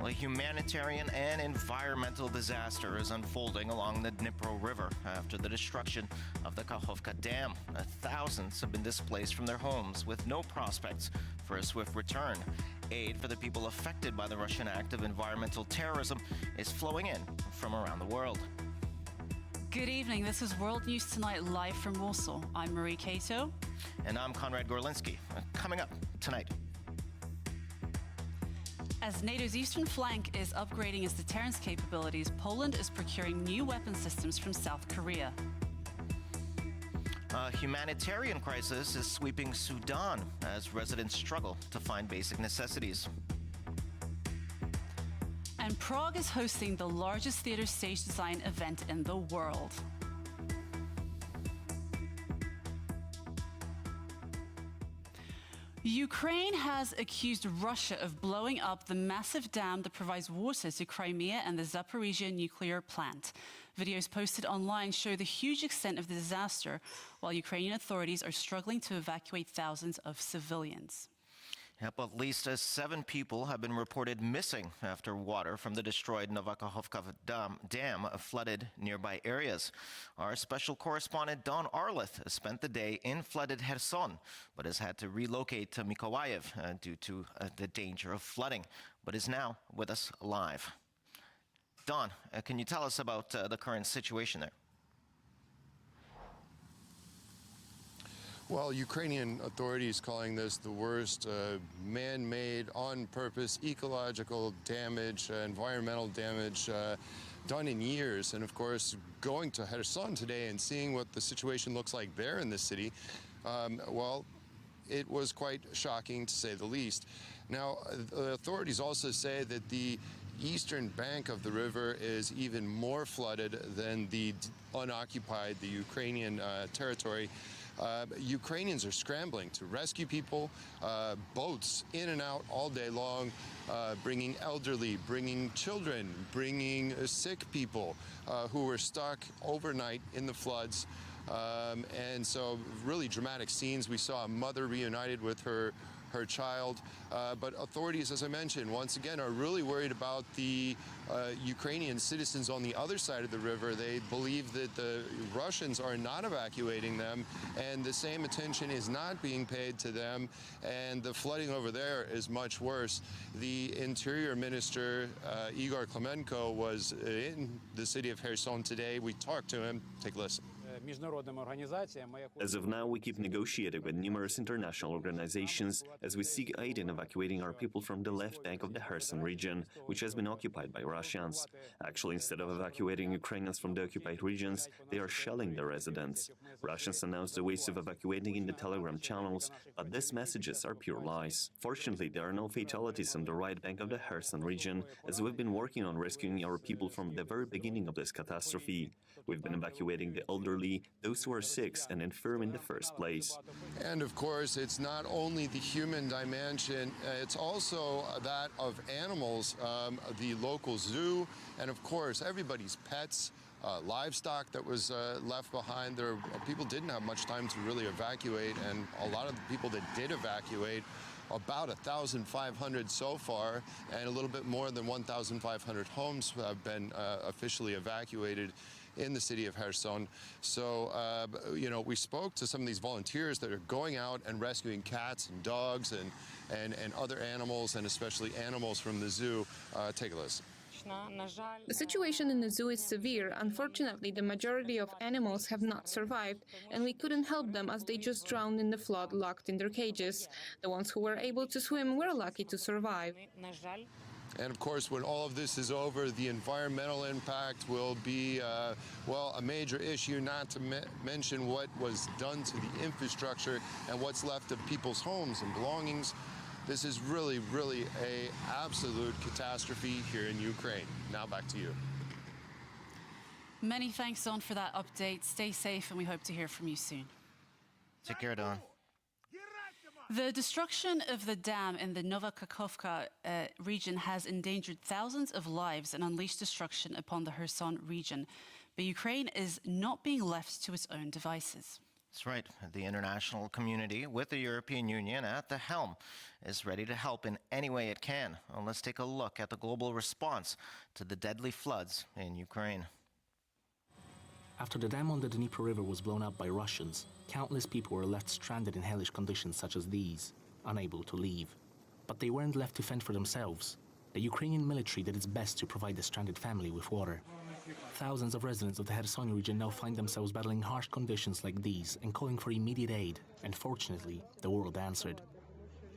A humanitarian and environmental disaster is unfolding along the Dnipro River after the destruction of the Kakhovka Dam. Thousands have been displaced from their homes with no prospects for a swift return. Aid for the people affected by the Russian act of environmental terrorism is flowing in from around the world. Good evening. This is World News Tonight live from Warsaw. I'm Marie Cato. And I'm Konrad Gorlinski. Coming up tonight. As NATO's eastern flank is upgrading its deterrence capabilities, Poland is procuring new weapon systems from South Korea. A humanitarian crisis is sweeping Sudan as residents struggle to find basic necessities. And Prague is hosting the largest theater stage design event in the world. Ukraine has accused Russia of blowing up the massive dam that provides water to Crimea and the Zaporizhia nuclear plant. Videos posted online show the huge extent of the disaster, while Ukrainian authorities are struggling to evacuate thousands of civilians. Yep, at least 7 people have been reported missing after water from the destroyed Kakhovka Dam flooded nearby areas. Our special correspondent Don Arleth spent the day in flooded Kherson, but has had to relocate to Mykolaiv due to the danger of flooding, but is now with us live. Don, can you tell us about the current situation there? Well, Ukrainian authorities calling this the worst man-made, on-purpose, ecological damage, environmental damage done in years. And of course, going to Kherson today and seeing what the situation looks like there in the city, well, it was quite shocking to say the least. Now, the authorities also say that the eastern bank of the river is even more flooded than the unoccupied, the Ukrainian territory. Ukrainians are scrambling to rescue people, boats in and out all day long, bringing elderly, bringing children, bringing sick people who were stuck overnight in the floods. And so really dramatic scenes. We saw a mother reunited with her child. But authorities, as I mentioned, once again are really worried about the Ukrainian citizens on the other side of the river. They believe that the Russians are not evacuating them, and the same attention is not being paid to them, and the flooding over there is much worse. The Interior Minister, Igor Klemenko, was in the city of Kherson today. We talked to him. Take a listen. As of now, we keep negotiating with numerous international organizations as we seek aid in evacuating our people from the left bank of the Kherson region, which has been occupied by Russians. Actually, instead of evacuating Ukrainians from the occupied regions, they are shelling the residents. Russians announced the ways of evacuating in the Telegram channels, but these messages are pure lies. Fortunately, there are no fatalities on the right bank of the Kherson region, as we've been working on rescuing our people from the very beginning of this catastrophe. We've been evacuating the elderly, those who are sick and infirm in the first place. And of course, it's not only the human dimension, it's also that of animals, the local zoo, and of course, everybody's pets, livestock that was left behind. People didn't have much time to really evacuate, and a lot of the people that did evacuate, about 1,500 so far, and a little bit more than 1,500 homes have been officially evacuated in the city of Kherson. So, we spoke to some of these volunteers that are going out and rescuing cats and dogs and other animals, and especially animals from the zoo. Take a listen. The situation in the zoo is severe. Unfortunately, the majority of animals have not survived, and we couldn't help them as they just drowned in the flood, locked in their cages. The ones who were able to swim were lucky to survive. And of course, when all of this is over, the environmental impact will be, a major issue, not to mention what was done to the infrastructure and what's left of people's homes and belongings. This is really, really an absolute catastrophe here in Ukraine. Now back to you. Many thanks, Don, for that update. Stay safe, and we hope to hear from you soon. Take care, Don. The destruction of the dam in the Kakhovka region has endangered thousands of lives and unleashed destruction upon the Kherson region. But Ukraine is not being left to its own devices. That's right. The international community, with the European Union at the helm, is ready to help in any way it can. Well, let's take a look at the global response to the deadly floods in Ukraine. After the dam on the Dnieper River was blown up by Russians, countless people were left stranded in hellish conditions such as these, unable to leave. But they weren't left to fend for themselves. The Ukrainian military did its best to provide the stranded family with water. Thousands of residents of the Kherson region now find themselves battling harsh conditions like these and calling for immediate aid, and fortunately, the world answered.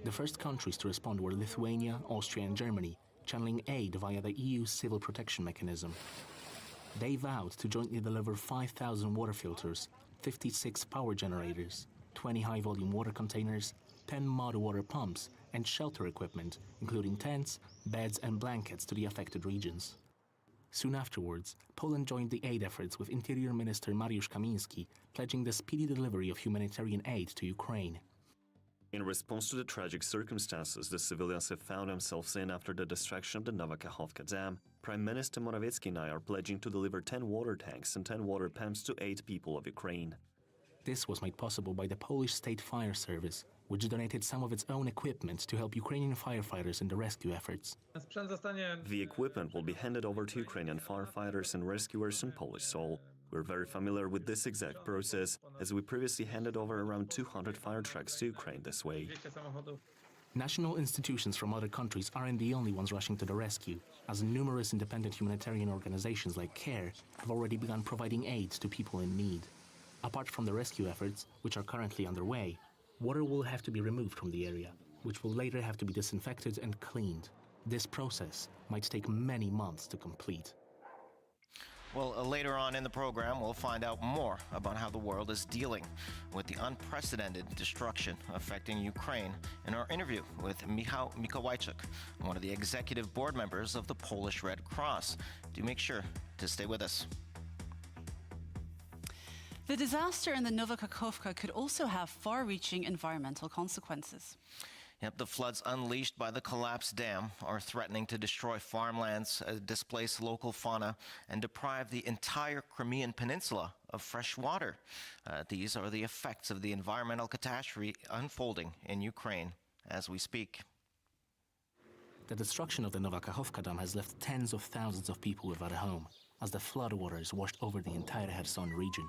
The first countries to respond were Lithuania, Austria and Germany, channeling aid via the EU's civil protection mechanism. They vowed to jointly deliver 5,000 water filters, 56 power generators, 20 high-volume water containers, 10 mud water pumps, and shelter equipment, including tents, beds and blankets to the affected regions. Soon afterwards, Poland joined the aid efforts with Interior Minister Mariusz Kamiński, pledging the speedy delivery of humanitarian aid to Ukraine. In response to the tragic circumstances the civilians have found themselves in after the destruction of the Nowa Kachowka Dam, Prime Minister Morawiecki and I are pledging to deliver 10 water tanks and 10 water pumps to aid people of Ukraine. This was made possible by the Polish State Fire Service, which donated some of its own equipment to help Ukrainian firefighters in the rescue efforts. The equipment will be handed over to Ukrainian firefighters and rescuers on Polish soil. We're very familiar with this exact process, as we previously handed over around 200 fire trucks to Ukraine this way. National institutions from other countries aren't the only ones rushing to the rescue, as numerous independent humanitarian organizations like CARE have already begun providing aid to people in need. Apart from the rescue efforts, which are currently underway, water will have to be removed from the area, which will later have to be disinfected and cleaned. This process might take many months to complete. Well, later on in the program, we'll find out more about how the world is dealing with the unprecedented destruction affecting Ukraine in our interview with Michał Mikołajczyk, one of the executive board members of the Polish Red Cross. Do make sure to stay with us. The disaster in the Nowa Kachowka could also have far-reaching environmental consequences. Yep, the floods unleashed by the collapsed dam are threatening to destroy farmlands, displace local fauna, and deprive the entire Crimean Peninsula of fresh water. These are the effects of the environmental catastrophe unfolding in Ukraine as we speak. The destruction of the Nowa Kachowka Dam has left tens of thousands of people without a home, as the floodwaters washed over the entire Kherson region.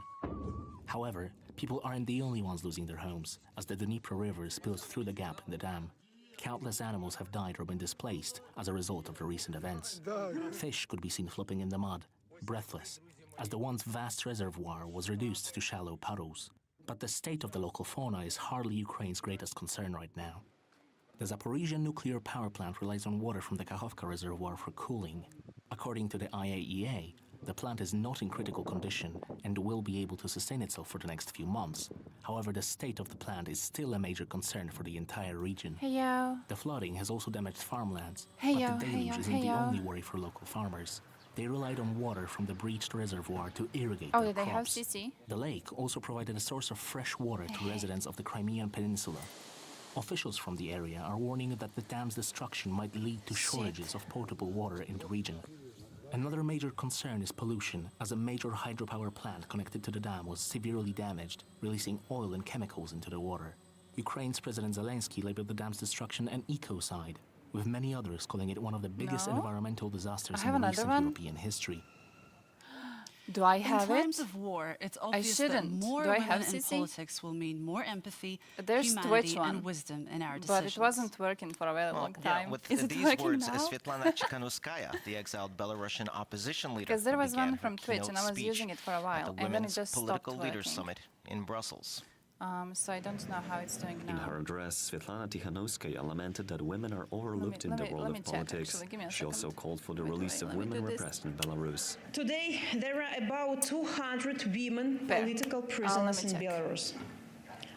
However, people aren't the only ones losing their homes, as the Dnieper River spills through the gap in the dam. Countless animals have died or been displaced as a result of the recent events. Fish could be seen flopping in the mud, breathless, as the once vast reservoir was reduced to shallow puddles. But the state of the local fauna is hardly Ukraine's greatest concern right now. The Zaporizhia nuclear power plant relies on water from the Kachowka reservoir for cooling. According to the IAEA, the plant is not in critical condition and will be able to sustain itself for the next few months. However, the state of the plant is still a major concern for the entire region. Heyo. The flooding has also damaged farmlands, Heyo, but the deluge heyo, isn't the heyo. only worry for local farmers. They relied on water from the breached reservoir to irrigate Oh, their did they have crops. CC? The lake also provided a source of fresh water to residents of the Crimean Peninsula. Officials from the area are warning that the dam's destruction might lead to shortages of potable water in the region. Another major concern is pollution, as a major hydropower plant connected to the dam was severely damaged, releasing oil and chemicals into the water. Ukraine's President Zelensky labeled the dam's destruction an ecocide, with many others calling it one of the biggest No. environmental disasters I have in another recent one. European history. Do I have in times it? of war, it's obvious that shouldn't. more Do I women have in CC? politics will mean more empathy, There's humanity, Twitch one. and wisdom in our But decisions. it wasn't working for a very long time. with Is it these working words, now? Svetlana Tikhanovskaya, the exiled Belarusian opposition leader, Because there was began one her from Twitch and I keynote was speech using it for a at while, the and then it Women's just Political stopped Leaders working. Summit in Brussels. So I don't know how it's doing In now. her address, Svetlana Tikhanovskaya lamented that women are overlooked in the world let of me check, politics. actually. Give me a She also second. called for the Wait, release wait, of let me women do this. repressed in Belarus. Today, there are about 200 women Fair. political Let prisoners me in check. Belarus.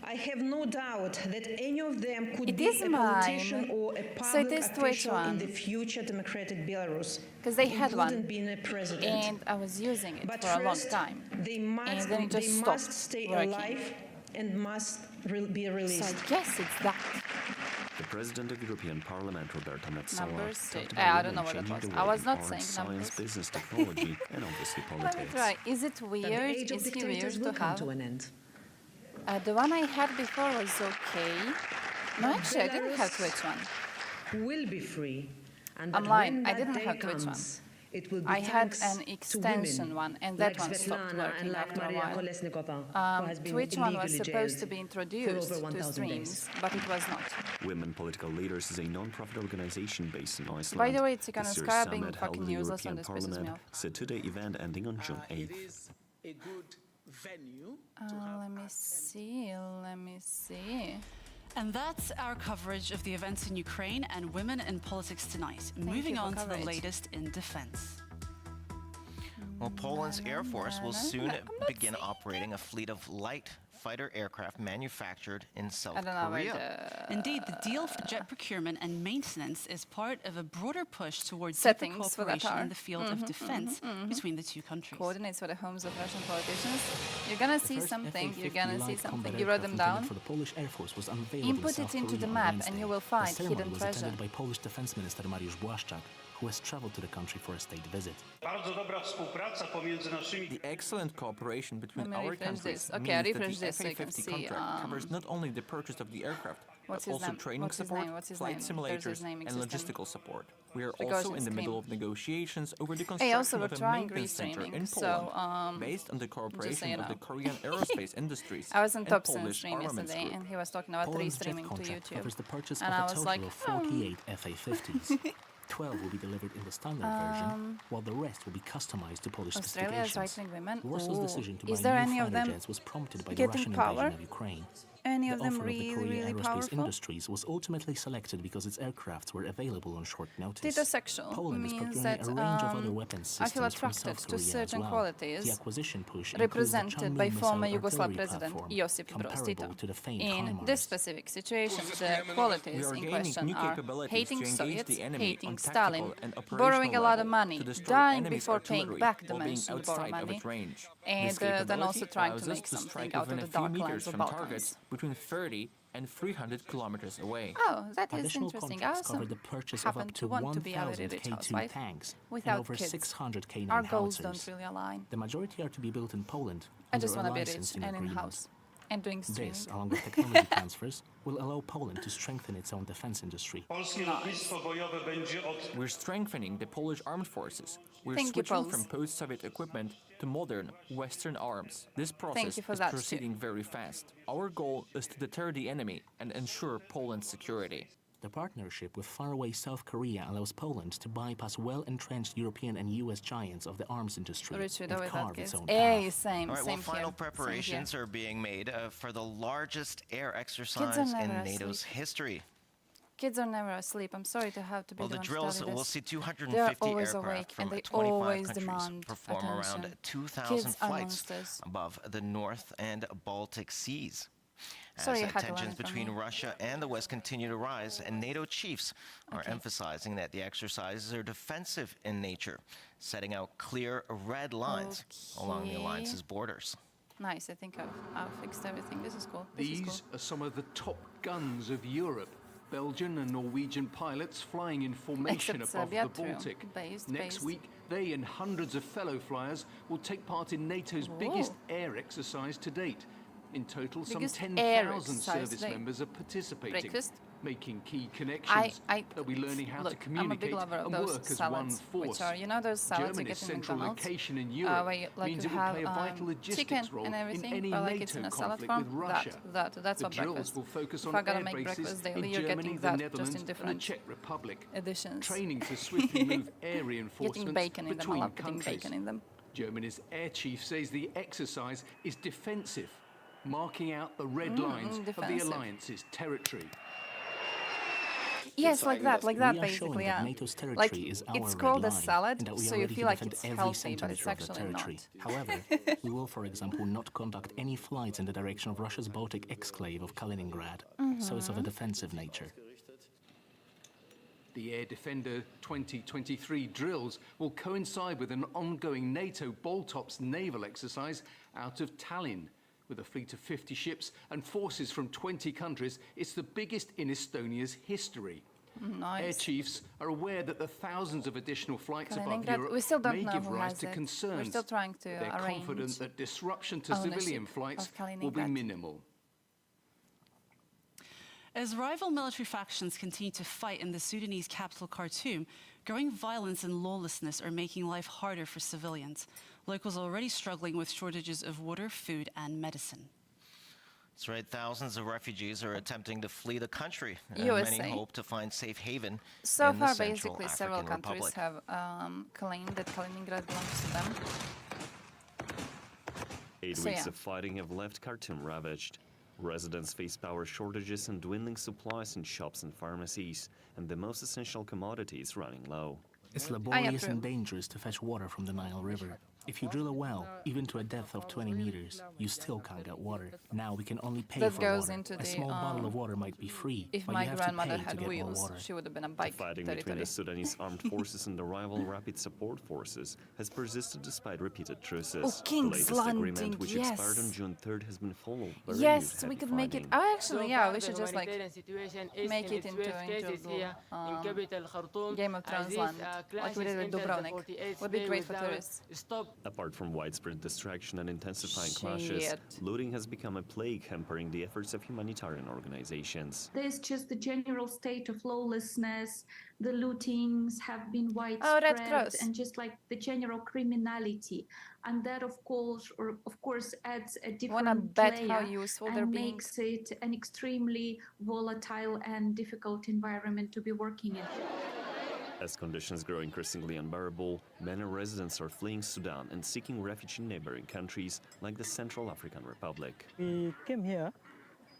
I have no doubt that any of them could It be is a politician mine. or a So it public is Twitch official in one. the future democratic Belarus, Because they had one, including being a president. and I was using it But for a long first, time. they must, then it just they stopped must stay working. alive and must be So released. I guess it's that. The President of European Parliament, Roberta Metsola, Numbers, talked I about don't know women what it changing was. the I world was in not art, saying science, numbers. business, technology, and obviously Let me politics. try. Is it That weird? the age of Is he dictators weird will to come have? to an end. The one I had before was okay. No, actually, I didn't have Twitch one. Will be free. And I'm that lying, when I that didn't day have Twitch one. comes, it will be I had thanks an to extension women one, and that like one stopped Svetlana working and like after a Maria while. Kolesnikova, who has been Twitch one was illegally supposed to jailed be for introduced over to 1,000 streams, days. but it was not. Women Political Leaders is a non-profit organization based in Iceland. By the way, it's This year's scabbing summit held fucking in the useless European and this pisses me Parliament off. said today event ending on June 8th. It is a good venue to Let me see. And that's our coverage of the events in Ukraine and women in politics tonight. Moving you for on to the coverage. latest in defense. Well, Poland's Air Force will soon begin operating a fleet of light fighter aircraft manufactured in South I don't know Korea. where Indeed, the deal for jet procurement and maintenance is part of a broader push towards deeper Settings for that cooperation are. in the field of defense between the two countries. coordinates for the homes of Russian politicians. You're gonna see First something, FA-50 you're gonna see light something. combat You wrote them aircraft intended down. For the Polish Air Force was unveiled Input in it South into the Korea on map Wednesday. and you will The find ceremony hidden was treasure. attended by Polish Defense Minister Mariusz Błaszczak, who has traveled to the country for a state visit. The excellent cooperation between Let me our refresh countries this. Okay, I means that refresh the this so you can FA-50 see, contract covers not only the purchase of the aircraft, What's but his also name? training What's his support, name? What's his flight name? There's simulators, his naming and system. logistical support. We are Because also in it's the middle clean. of negotiations over the I construction also were of a trying maintenance center restreaming, in so, Poland, based on the cooperation you of the know. Korean aerospace industries I was on and Thompson's Polish stream armaments yesterday group. and he was talking about Poland's jet restreaming to contract YouTube. covers the purchase And of I a was total like, of 48 FA-50s. 12 will be delivered in the standard version, while the rest will be customized to Polish Australia is specifications. right-wing women. Warsaw's Ooh. decision to buy Is there new any of fighter them jets was prompted by the getting Russian power? invasion of Ukraine. Any The of them offer of the really, Korea really Aerospace powerful? Industries was ultimately selected because its aircrafts were available on short notice. Heterosexual Poland is means procuring that a range of other weapons I feel systems from attracted South to Korea certain as well. qualities The acquisition push represented includes the by Chang'e former missile Yugoslav artillery president platform, Josip Broz comparable Tito. to the famed In HIMARS. this specific situation, the qualities We are in gaining question new are capabilities hating to engage Soviets, the enemy hating on Stalin, tactical and operational borrowing a lot of level money, to destroy dying enemy's before paying artillery back the while being money to borrow outside of money, its range. and This then capability also trying allows to us make to something strike out of within the a few dark meters lands of from Balkans. targets between 30 and 300 kilometers away. Oh, that is Additional interesting. I contracts also cover the purchase of happen up to to want to be a very 1,000 rich K2 housewife tanks and without over kids. 600 K9 Our goals howitzers. don't really align. The majority are to be built in Poland I under just a want to be rich licensing and agreement. in-house and doing streaming. This, along with technology transfers, will allow Poland to strengthen its own defense industry. We're strengthening the Polish armed forces. We're Thank you, switching Poles. from post-Soviet equipment to modern Western arms. This process you for is that, too. proceeding very fast. Our goal is to deter the enemy and ensure Poland's security. The partnership with faraway South Korea allows Poland to bypass well-entrenched European and US giants of the arms industry Rich and widow without carve its kids. own Hey, path. same, All right, well, same final here. preparations Same here. are being made for the largest air are exercise in never NATO's asleep. history. Kids are never asleep. I'm sorry to have to be Well, the the one drills to tell you will this. see They are 250 always aircraft awake from and they 25 always countries demand perform around attention. 2,000 Kids are flights monsters. above the North and Baltic Seas. Sorry you As had to learn tensions it from between me. Russia and the West continue to rise, and NATO chiefs are emphasizing that the exercises are defensive in nature, setting out clear red lines along the Okay. alliance's borders. Nice. I think I've fixed everything. This is cool. This is These cool. are some of the top guns of Europe. Belgian and Norwegian pilots flying in formation Except above Serbia, the true. Baltic. Based, Next based. week, they and hundreds of fellow flyers will take part in NATO's biggest air exercise to date. In total, some Biggest air 10,000 exercise service today. members are participating, Breakfast? making key connections. They'll be learning how to Look, I'm a communicate big lover of and those work as one salads, force. which are, you know, those salads you Germany's get in central McDonald's, location in Europe where you, like, means you it will have play a vital logistics chicken role and everything, in any but like NATO it's in a salad conflict form. with Russia. That's The what drills breakfast. will focus If on I gotta air make bases breakfast daily, in you're Germany, getting the that Netherlands, just in and the different Czech Republic. editions. Training to swiftly move air reinforcements Getting bacon in them. I between love putting countries. bacon in them. Germany's air chief says the exercise is defensive, marking out the red lines of the defensive. alliance's territory. Yes, like that, We are showing basically, that yeah. NATO's territory Like, is our it's red called a line, salad, and that we so are you ready feel to like defend it's every healthy, but it's centimeter of the actually territory. not. However, we will, for example, not conduct any flights in the direction of Russia's Baltic exclave of Kaliningrad, so it's of a defensive nature. The Air Defender 2023 drills will coincide with an ongoing NATO Baltops naval exercise out of Tallinn. With a fleet of 50 ships and forces from 20 countries, it's the biggest in Estonia's history. Nice. Air chiefs are aware that the thousands of additional flights above Kaliningrad, Europe we still don't may know give who rise has to it. concerns. We're still trying to They're arrange confident that disruption to ownership civilian flights of will be Kaliningrad. minimal. As rival military factions continue to fight in the Sudanese capital Khartoum, growing violence and lawlessness are making life harder for civilians. Locals are already struggling with shortages of water, food, and medicine. That's right. Thousands of refugees are attempting to flee the country, and USA. many hope to find safe haven So in the far, Central basically, several African countries Republic. have claimed that Kaliningrad belongs to them. 8 So, weeks yeah. of fighting have left Khartoum ravaged. Residents face power shortages and dwindling supplies in shops and pharmacies, and the most essential commodity is running low. It's laborious and approve. dangerous to fetch water from the Nile River. If you drill a well, even to a depth of 20 meters, you still can't get water. Now we can only pay That for goes water. into A the, small bottle of water might be free, If but my you have grandmother to pay to had get more wheels, water. she would have been a The bike fighting between territory. the Sudanese armed forces and the rival Rapid Support Forces has persisted despite repeated truces. Oh, The King's latest Landing, agreement, which expired on yes. June 3rd, has been followed by Yes, renewed we heavy could make it. fighting. Oh, actually, yeah, we should just like make it into Game of Thrones land, like we did with Dubrovnik. Would be great for tourists. Apart from widespread destruction and intensifying clashes, Shit. looting has become a plague hampering the efforts of humanitarian organizations. There's just the general state of lawlessness. The lootings have been Red widespread, Cross. and just like the general criminality, and that of course adds a Wanna different bet layer how useful they're and being? makes it an extremely volatile and difficult environment to be working in. As conditions grow increasingly unbearable, many residents are fleeing Sudan and seeking refuge in neighboring countries like the Central African Republic. We came here.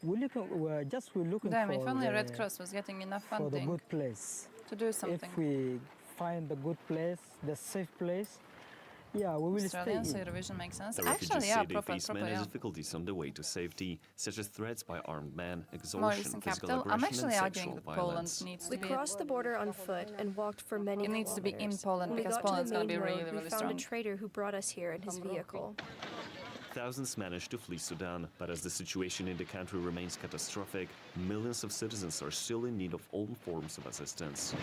We're looking Damn, if for only the, Red Cross was getting enough for the funding good place. to do something. If we find the good place, the safe place, yeah, we will Australian, so stay in. Eurovision makes sense. The refugees Actually, yeah, say they proper, face proper, many yeah. difficulties on the way to safety, such as threats by armed men, More exhaustion, recent physical capital. I'm aggression, actually and arguing sexual that Poland violence. needs to We be. crossed the border on foot and walked for many It needs to be in kilometers. Poland When we because got to Poland's the gonna be main really, road, really we found strong. a trader who brought us here in his vehicle. Thousands managed to flee Sudan, but as the situation in the country remains catastrophic, millions of citizens are still in need of all forms of assistance.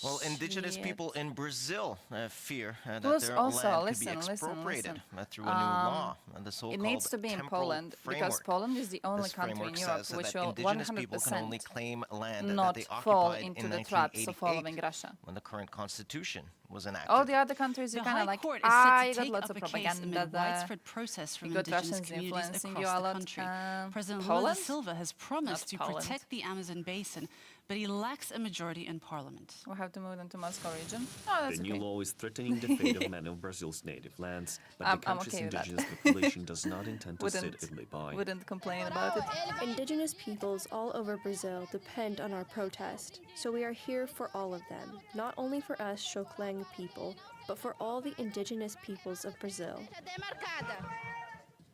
Well, indigenous Shit. people in Brazil fear that Plus their also, land listen, could be listen, expropriated listen. through a new law, and the so-called It needs to be in temporal Poland because framework. Poland is the only This country in framework Europe says which that will indigenous people can only 100% claim land that not they fall occupied into in the traps of following 1988 Russia. when the current constitution was enacted. All the other countries, you The kind High of like, Court is set I to got take lots up of a case amid propaganda. widespread protests from You got indigenous Russians communities influencing across you a the lot. country. President Lula Poland? da Silva has promised to Not Poland. protect the Amazon basin, but he lacks a majority in parliament. We have to move into Moscow region. Oh, that's The new okay. law is threatening the fate of many of Brazil's native lands, but I'm the country's okay with that. indigenous population does not intend to sit Wouldn't- idly by. Wouldn't complain about it. Indigenous peoples all over Brazil depend on our protest, so we are here for all of them, not only for us Xoklang people, but for all the indigenous peoples of Brazil.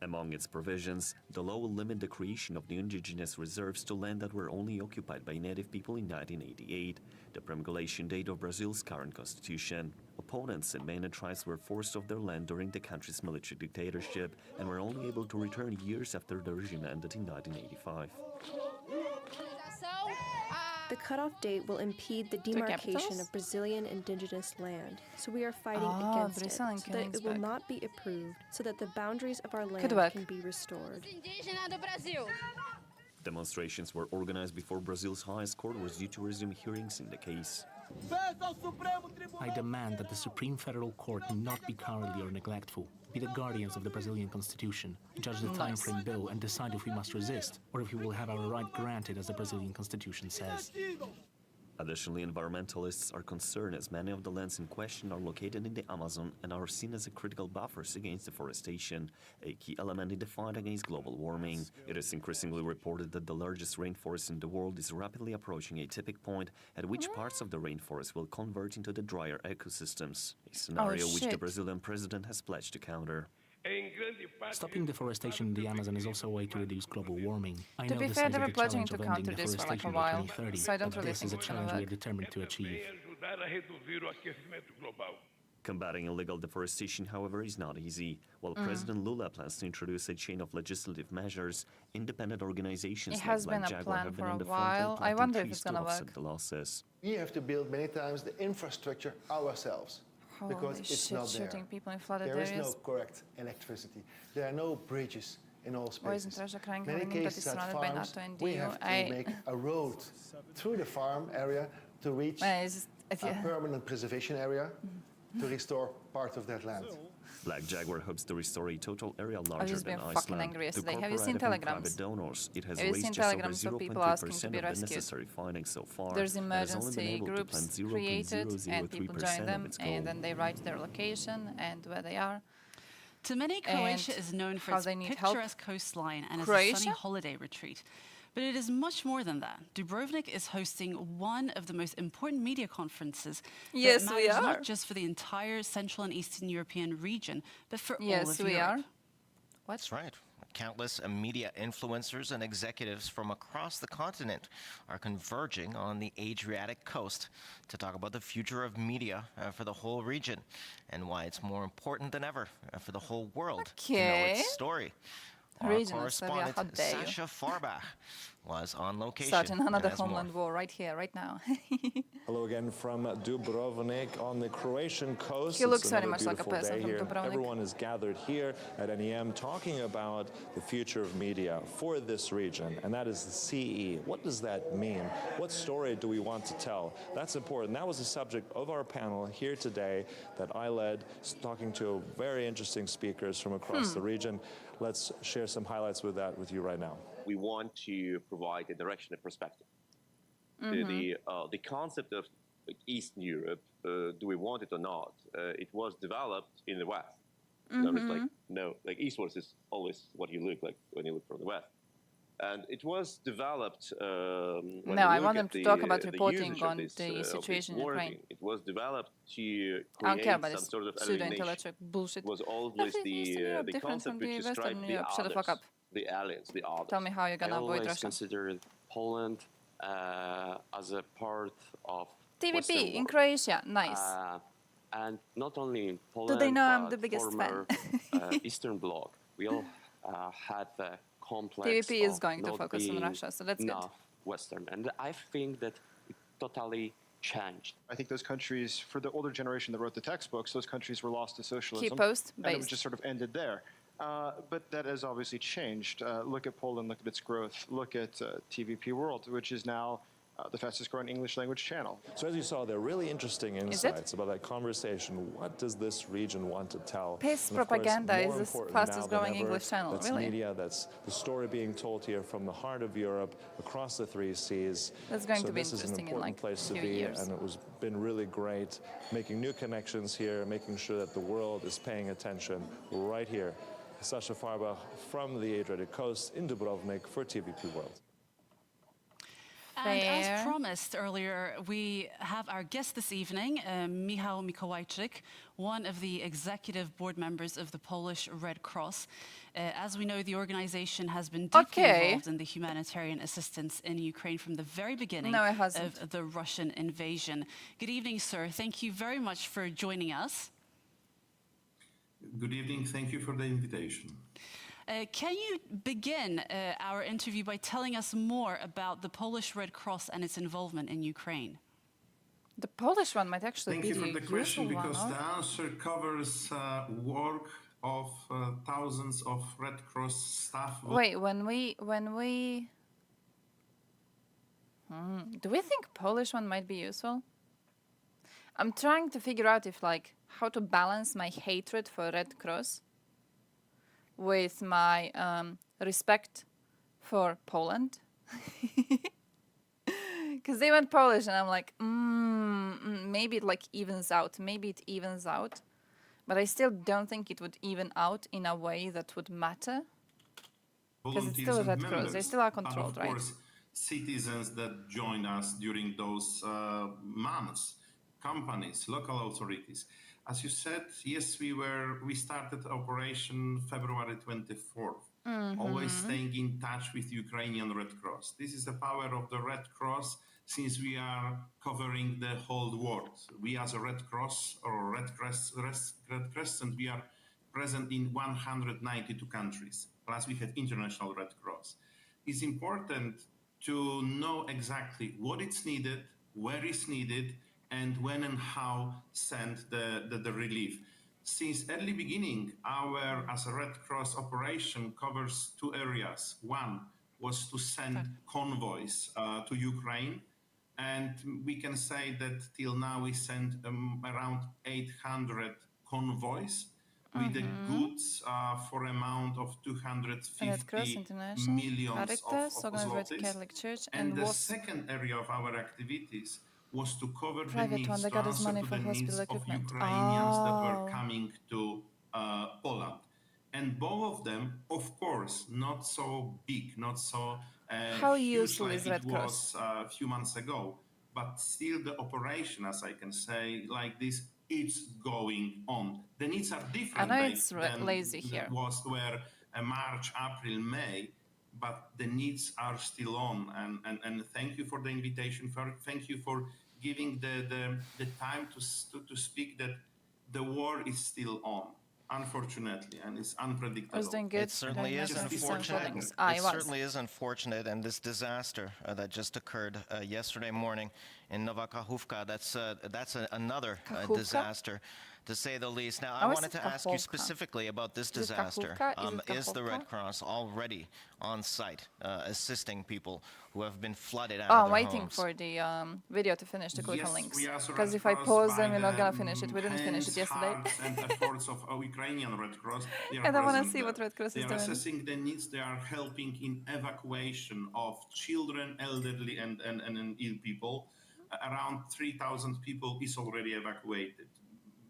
Among its provisions, the law will limit the creation of new indigenous reserves to land that were only occupied by native people in 1988, the promulgation date of Brazil's current constitution. Opponents and many tribes were forced off their land during the country's military dictatorship and were only able to return years after the regime ended in 1985. The cutoff date will impede the demarcation capitals? of Brazilian indigenous land, so we are fighting Ah, against it, Brazil and so that it will Königsberg. not be approved, so that the boundaries of our land work. can be restored. Demonstrations were organized before Brazil's highest court was due to resume hearings in the case. I demand that the Supreme Federal Court not be cowardly or neglectful, be the guardians of the Brazilian Constitution, judge the time frame bill and decide if we must resist or if we will have our right granted as the Brazilian Constitution says. Additionally, environmentalists are concerned as many of the lands in question are located in the Amazon and are seen as a critical buffers against deforestation, a key element in the fight against global warming. It is increasingly reported that the largest rainforest in the world is rapidly approaching a tipping point at which parts of the rainforest will convert into the drier ecosystems, a scenario which the shit. Brazilian president has pledged to counter. Stopping deforestation in the Amazon is also a way to reduce global warming. I To know be this fair, is they a were big pledging challenge to of ending counter this for like a deforestation by while, 2030, so I don't but really this think is a it's gonna challenge we are work. determined to achieve. Combating illegal deforestation, however, is not easy. While President Lula plans to introduce a chain of legislative measures, independent organizations It has like been a Jaguar plan have for been a on the while. front line I wonder if trees it's to gonna offset work. the losses. We have to build many times the infrastructure ourselves because Holy it's shit, not there. shooting people in flooded There is areas. no correct electricity. There are no bridges in all O izin spaces. tražio krajnjeg In many protiv cases at strane by farms, NATO and we EU. have to make a road through the farm area to reach a permanent preservation area to restore part of that land. Black Jaguar hopes to restore a total area I've larger just than been fucking Iceland. angry To yesterday. Have you seen corporate and telegrams? private donors, it has Have you raised seen just over telegrams of people asking to 0.3% be of the rescued? necessary funding so far. There's and has only been emergency able to groups plant created, and people 0.003% join of them, its goal. and then they write their location and where they are. To many, Croatia And is known for how its they need help. picturesque coastline and as a Croatia? sunny holiday retreat. But it is much more than that. Dubrovnik is hosting one of the most important media conferences Yes, that we matters are. not just for the entire Central and Eastern European region, but for all Yes, of we Europe. are. That's right. Countless media influencers and executives from across the continent are converging on the Adriatic coast to talk about the future of media for the whole region and why it's more important than ever for the whole world to know Okay. its story. Our Region, correspondent, how dare you. Sasha Farbach, was on location. Starting another and has more. homeland war right here, right now. Hello again from Dubrovnik on the Croatian coast. He looks It's very another much like a beautiful person day from here. Dubrovnik. Everyone is gathered here at NEM talking about the future of media for this region, and that is the CE. What does that mean? What story do we want to tell? That's important. That was the subject of our panel here today that I led, talking to very interesting speakers from across the region. Let's share some highlights with you right now. We want to provide a direction and perspective. The concept of Eastern Europe, do we want it or not? It was developed in the West. Eastwards is always what you look like when you look from the West. And it was developed. No, I want them to talk about reporting on the situation in Ukraine. It was developed to I don't care create about some this sort of pseudo-intellectual bullshit. It was always Eastern Europe the different concept from which the Western described the Europe. Shut the fuck others, up. the aliens, the others. Tell me how you're gonna avoid always Russia. considered Poland as a part of TVP Western in world. Croatia, nice. And not only in Poland, they know I'm but the biggest former Eastern Bloc. We all had the complex TVP is of going to not focus on being Russia, so that's good. enough Western. And I think that it totally changed. I think those countries, for the older generation that wrote the textbooks, those countries were lost to socialism. Key post and it based. just sort of ended there. But that has obviously changed. Look at Poland, look at its growth. Look at TVP World, which is now the fastest growing English language channel. So as you saw, there are really interesting insights about that conversation. What does this region want to tell? Peace And of course, propaganda is more the important fastest now than growing ever, English channel, that's really. media, that's the story being told here from the heart of Europe, across the three seas. That's going so to be this is an interesting in, important like, place to few be, years. and it was been really great making new connections here, making sure that the world is paying attention right here. Sasha Farbach from the Adriatic coast in Dubrovnik for TVP World. And as promised earlier, we have our guest this evening, Michał Mikołajczyk, one of the executive board members of the Polish Red Cross. As we know, the organization has been deeply involved in the humanitarian assistance in Ukraine from the very beginning of the Russian invasion. Good evening, sir. Thank you very much for joining us. Good evening. Thank you for the invitation. Can you begin our interview by telling us more about the Polish Red Cross and its involvement in Ukraine? The Polish one might actually be Thank you for the question, useful because one, the answer covers work of thousands of Red Cross staff. Wait, when we do we think Polish one might be useful? I'm trying to figure out if how to balance my hatred for Red Cross with my respect for Poland. Because they went Polish and I'm like, maybe it evens out. Maybe it evens out. But I still don't think it would even out in a way that would matter. Because it's still a Red Cross. They still are controlled, right? Of course, citizens that joined us during those months, companies, local authorities. As you said, yes, we started operation February 24th, always staying in touch with Ukrainian Red Cross. This is the power of the Red Cross, since we are covering the whole world. We as a Red Cross or Red Crescent, we are present in 192 countries, plus we have International Red Cross. It's important to know exactly what it's needed, where it's needed, and when and how send the relief. Since early beginning, our as a Red Cross operation covers two areas. One was to send convoys to Ukraine, and we can say that till now we sent around 800 convoys with the goods for amount of 250 millions of zlotys. Catholic Church, And the was second area of our activities was to cover the private needs, one that to got us answer money to for the needs hospital of equipment. Ukrainians that were coming to Poland. And both of them, of course, not so big, not so How huge useful like is it Red Cross? was a few months ago, but still the operation, as I can say, like this, it's going on. The needs are different I know it's than lazy here. were March, April, May, but the needs are still on. And thank you for the invitation. Thank you for giving the time to speak that the war is still on, unfortunately, and it's unpredictable. I was doing good. It certainly is unfortunate. It certainly is unfortunate, and this disaster that just occurred yesterday morning in Nova Kachówka, that's another disaster, to say the least. Now, I wanted to ask you specifically about this disaster. Is the Red Cross already on site assisting people who have been flooded out of their I'm waiting homes? for the video to finish to click on links. Yes, Because if I pause them, we're not going to finish it. We didn't finish it yesterday. And efforts of Ukrainian Red Cross. And I want to see what Red Cross they is are doing. assessing the needs. They are helping in evacuation of children, elderly, and ill people. Around 3,000 people is already evacuated.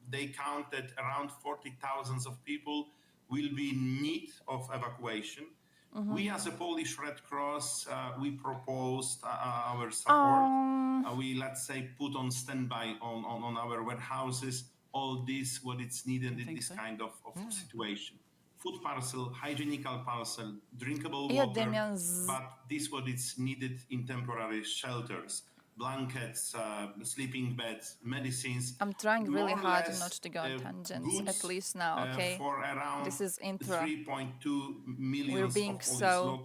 They count that around 40,000 of people will be in need of evacuation. We, as a Polish Red Cross, we proposed our support. We, let's say, put on standby on our warehouses all this, what it's needed in this kind of situation. Food parcel, hygienical parcel, drinkable water, but this what it's needed in temporary shelters. Blankets, sleeping beds, medicines. I'm trying really hard not to go on tangents, at least now, okay? For around this is intro. 3.2 million We're being so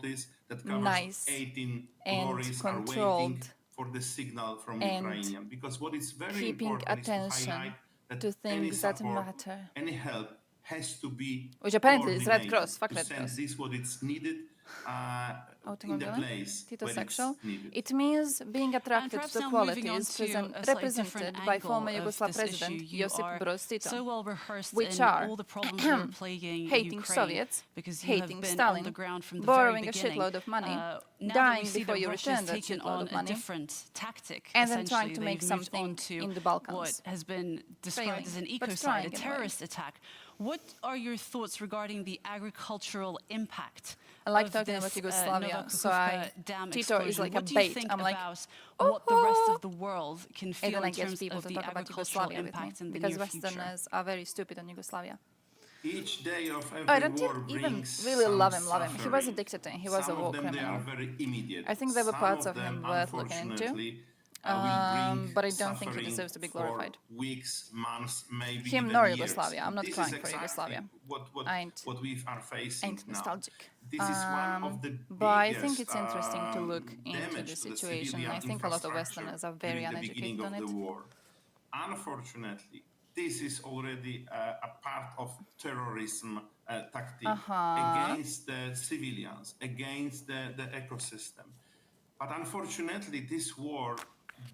that nice 18 and controlled for the signal from and Ukrainian. Because what is very keeping important attention is to highlight that to things any that support, matter. any help has to be Which apparently is Red Cross. Fuck to Red send Cross. this what it's needed in the place Tito-sexual. where it's needed. It means being attracted to the qualities represented by former Yugoslav president Josip Broz Tito, so well rehearsed which in are all the problems that are plaguing hating Ukraine, Soviets, because you hating have been Stalin, on the ground from the borrowing very a shitload of money, now dying that we see before that you Russia's return that taken shitload on of money, a different tactic, and then trying to They've make moved something on to in the Balkans. what has been described Failing, as an but ecocide, trying a anyway. terrorist attack. What are your thoughts regarding the agricultural impact? I like of talking this, about Yugoslavia, Nova so Kachówka dam Tito is explosion? like What a do you bait. think I'm like, about what the rest of the world can and feel then I in get terms people of to the talk about agricultural Yugoslavia with me, impact in the because near future? Westerners are very stupid on Yugoslavia. Each day of every I don't war even brings really some love him. He was a suffering. dictator. He was Some a war of them, criminal. They are very immediate. I think there were Some parts of them, him worth looking into. unfortunately, will bring But I don't think he suffering deserves to be for glorified. weeks, months, maybe Him even nor years. Yugoslavia. I'm not This crying is for exactly Yugoslavia. what we are facing Ain't now. nostalgic. This is one of the But I think biggest, it's interesting to look into damage the to the situation. civilian I think a lot of infrastructure Westerners are very during the beginning uneducated on of it. the war. Unfortunately, this is already a part of terrorism tactic against the civilians, against the ecosystem. But unfortunately, this war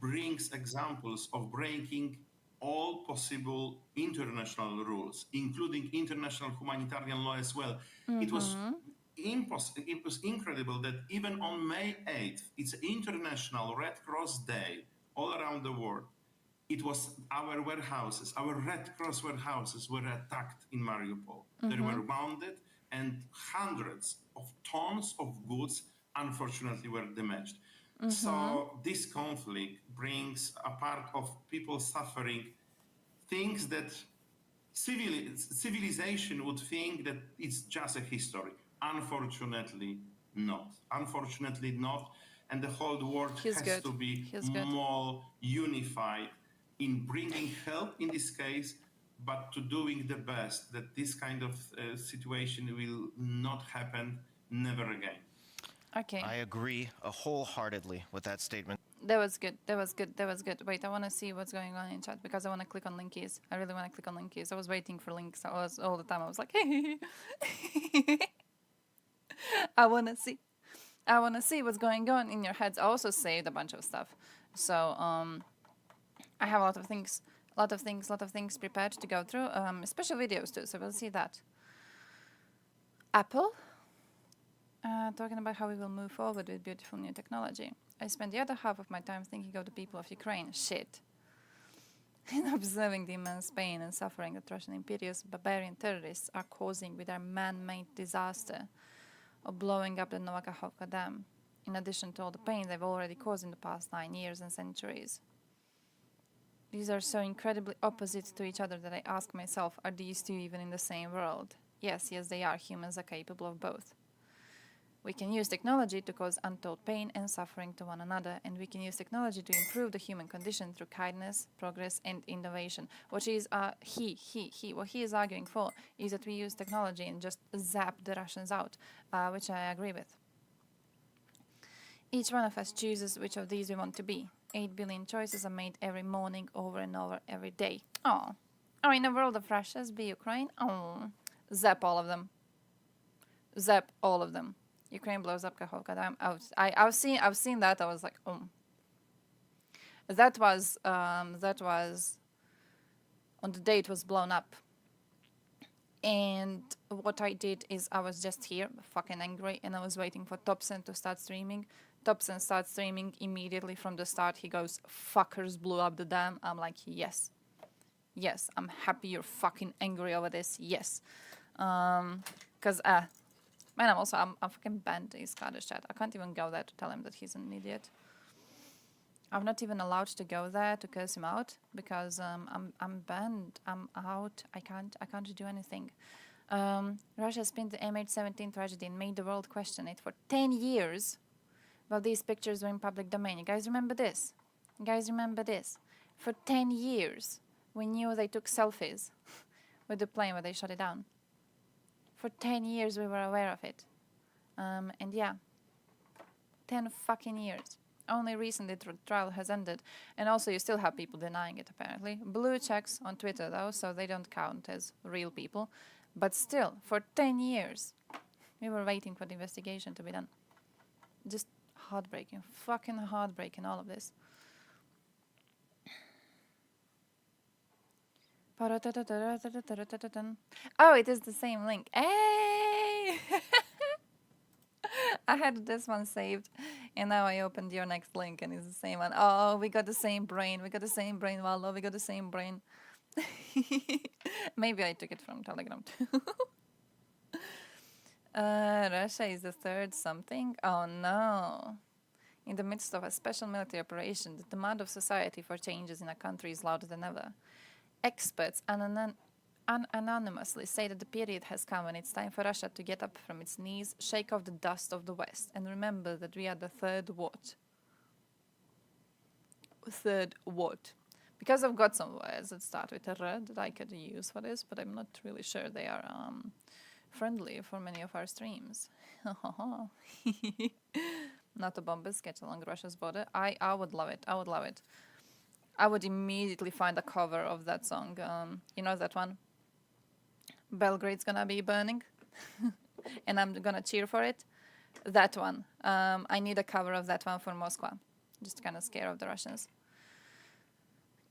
brings examples of breaking all possible international rules, including international humanitarian law as well. It was incredible that even on May 8th, it's International Red Cross Day all around the world. It was our warehouses, our Red Cross warehouses were attacked in Mariupol. They were wounded and hundreds of tons of goods, unfortunately, were damaged. So this conflict brings a part of people suffering things that civilization would think that it's just a history. Unfortunately, not. Unfortunately, not. And the whole world has to be more unified in bringing help in this case, but to doing the best that this kind of situation will not happen never again. Okay. I agree wholeheartedly with that statement. That was good. That was good. That was good. Wait, I want to see what's going on in chat because I want to click on link keys. I really want to click on link keys. I was waiting for links all the time. I was like, I want to see. I want to see what's going on in your heads. I also saved a bunch of stuff. So, I have a lot of things prepared to go through, special videos too, so we'll see that. Apple, talking about how we will move forward with beautiful new technology. I spend the other half of my time thinking of the people of Ukraine. Shit. And observing the immense pain and suffering that Russian imperious barbarian terrorists are causing with their man-made disaster of blowing up the Novakhovka Dam, in addition to all the pain they've already caused in the past 9 years and centuries. These are so incredibly opposite to each other that I ask myself, are these two even in the same world? Yes, they are. Humans are capable of both. We can use technology to cause untold pain and suffering to one another, and we can use technology to improve the human condition through kindness, progress, and innovation. What he is arguing for is that we use technology and just zap the Russians out, which I agree with. Each one of us chooses which of these we want to be. 8 billion choices are made every morning, over and over, every day. Oh, in a world of Russias, be Ukraine. Oh, zap all of them. Zap all of them. Ukraine blows up Kakhovka Dam. I've seen that. I was like, oh. That was on the day it was blown up. And what I did is I was just here, fucking angry, and I was waiting for Thompson to start streaming. Thompson starts streaming immediately from the start. He goes, fuckers blew up the dam. I'm like, yes. Yes, I'm happy you're fucking angry over this. Yes. Because, man, I'm fucking banned in Scottish chat. I can't even go there to tell him that he's an idiot. I'm not even allowed to go there to curse him out because I'm banned. I'm out. I can't do anything. Russia spent the MH17 tragedy and made the world question it for 10 years. Well, these pictures were in public domain. You guys remember this? You guys remember this? For 10 years, we knew they took selfies with the plane where they shot it down. For 10 years, we were aware of it. And yeah, 10 fucking years. Only recently the trial has ended. And also you still have people denying it, apparently. Blue checks on Twitter, though, so they don't count as real people. But still, for 10 years, we were waiting for the investigation to be done. Just heartbreaking. Fucking heartbreaking, all of this. Oh, it is the same link. Hey! I had this one saved, and now I opened your next link, and it's the same one. Oh, we got the same brain. We got the same brain, Wallo. We got the same brain. Maybe I took it from Telegram, too. Russia is the third something? Oh, no. In the midst of a special military operation, the demand of society for changes in a country is louder than ever. Experts anonymously say that the period has come when it's time for Russia to get up from its knees, shake off the dust of the West, and remember that we are the third what? Third what? Because I've got some words that start with a R that I could use for this, but I'm not really sure they are friendly for many of our streams. Not a bomber sketch along Russia's border. I would love it. I would love it. I would immediately find a cover of that song. You know that one? Belgrade's gonna be burning. And I'm gonna cheer for it. That one. I need a cover of that one for Moscow. Just kind of scare of the Russians.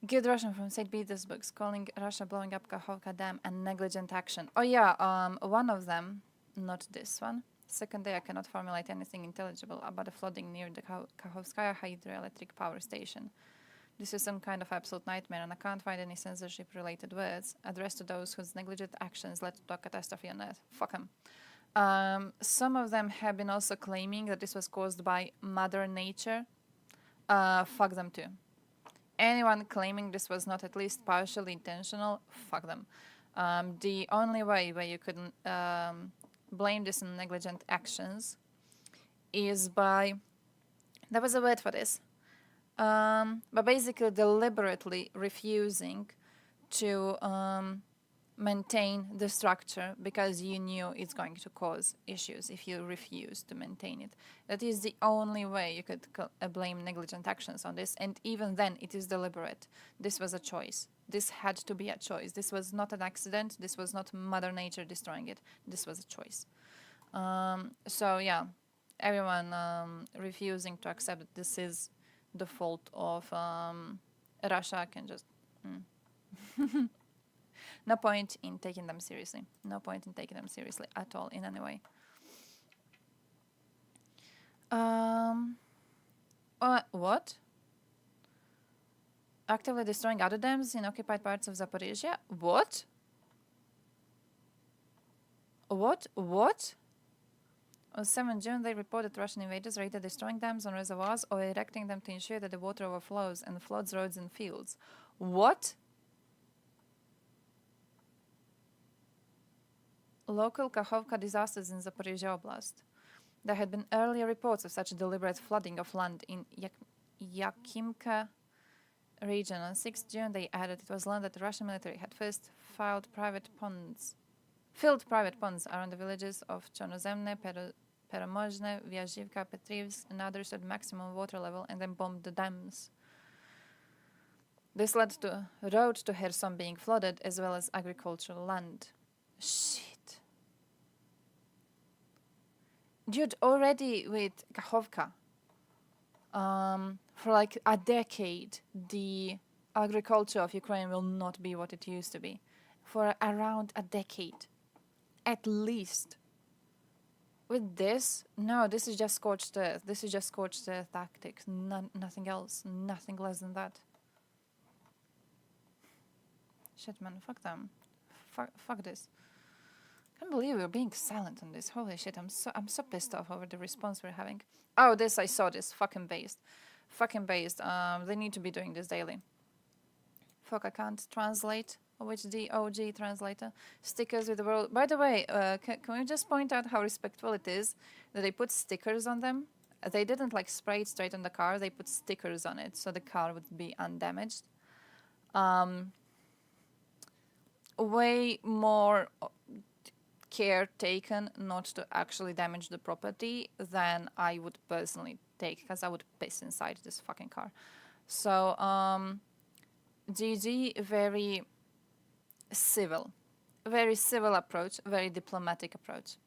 Good Russian from St. Petersburg calling Russia blowing up Kakhovka Dam a negligent action. Oh yeah, one of them, not this one. Second day I cannot formulate anything intelligible about the flooding near the Kakhovskaya hydroelectric power station. This is some kind of absolute nightmare, and I can't find any censorship-related words addressed to those whose negligent actions led to a catastrophe on Earth. Fuck them. Some of them have been also claiming that this was caused by Mother Nature. Fuck them too. Anyone claiming this was not at least partially intentional, fuck them. The only way where you could blame this on negligent actions is by... There was a word for this. But basically deliberately refusing to maintain the structure because you knew it's going to cause issues if you refuse to maintain it. That is the only way you could blame negligent actions on this, and even then it is deliberate. This was a choice. This had to be a choice. This was not an accident. This was not Mother Nature destroying it. This was a choice. So yeah, everyone refusing to accept that this is the fault of Russia can just... No point in taking them seriously. No point in taking them seriously at all in any way. What? Actively destroying other dams in occupied parts of Zaporizhia? What? What? On 7 June, they reported Russian invaders raided destroying dams on reservoirs or erecting them to ensure that the water overflows and floods roads and fields. What? Local Kakhovka disasters in Zaporizhia Oblast. There had been earlier reports of such deliberate flooding of land in Yakimka region. On 6 June, they added it was learned that the Russian military had first filled private ponds around the villages of Chornozemne, Peromozhne, Vyazhivka, Petrivsk, and others at maximum water level, and then bombed the dams. This led to a road to Kherson being flooded, as well as agricultural land. Shit. Dude, already with Kakhovka, for like a decade, the agriculture of Ukraine will not be what it used to be. For around a decade, at least. With this, no, this is just scorched earth. This is just scorched earth tactics. Nothing else. Nothing less than that. Shit, man. Fuck them. Fuck this. Can't believe we're being silent on this. Holy shit, I'm so pissed off over the response we're having. Oh, this, I saw this. Fucking based. They need to be doing this daily. Fuck, I can't translate. Which the OG translator. Stickers with the world. By the way, can we just point out how respectful it is that they put stickers on them? They didn't like spray it straight on the car. They put stickers on it so the car would be undamaged. Way more care taken not to actually damage the property than I would personally take, because I would piss inside this fucking car. So, GG, very civil approach, very diplomatic approach.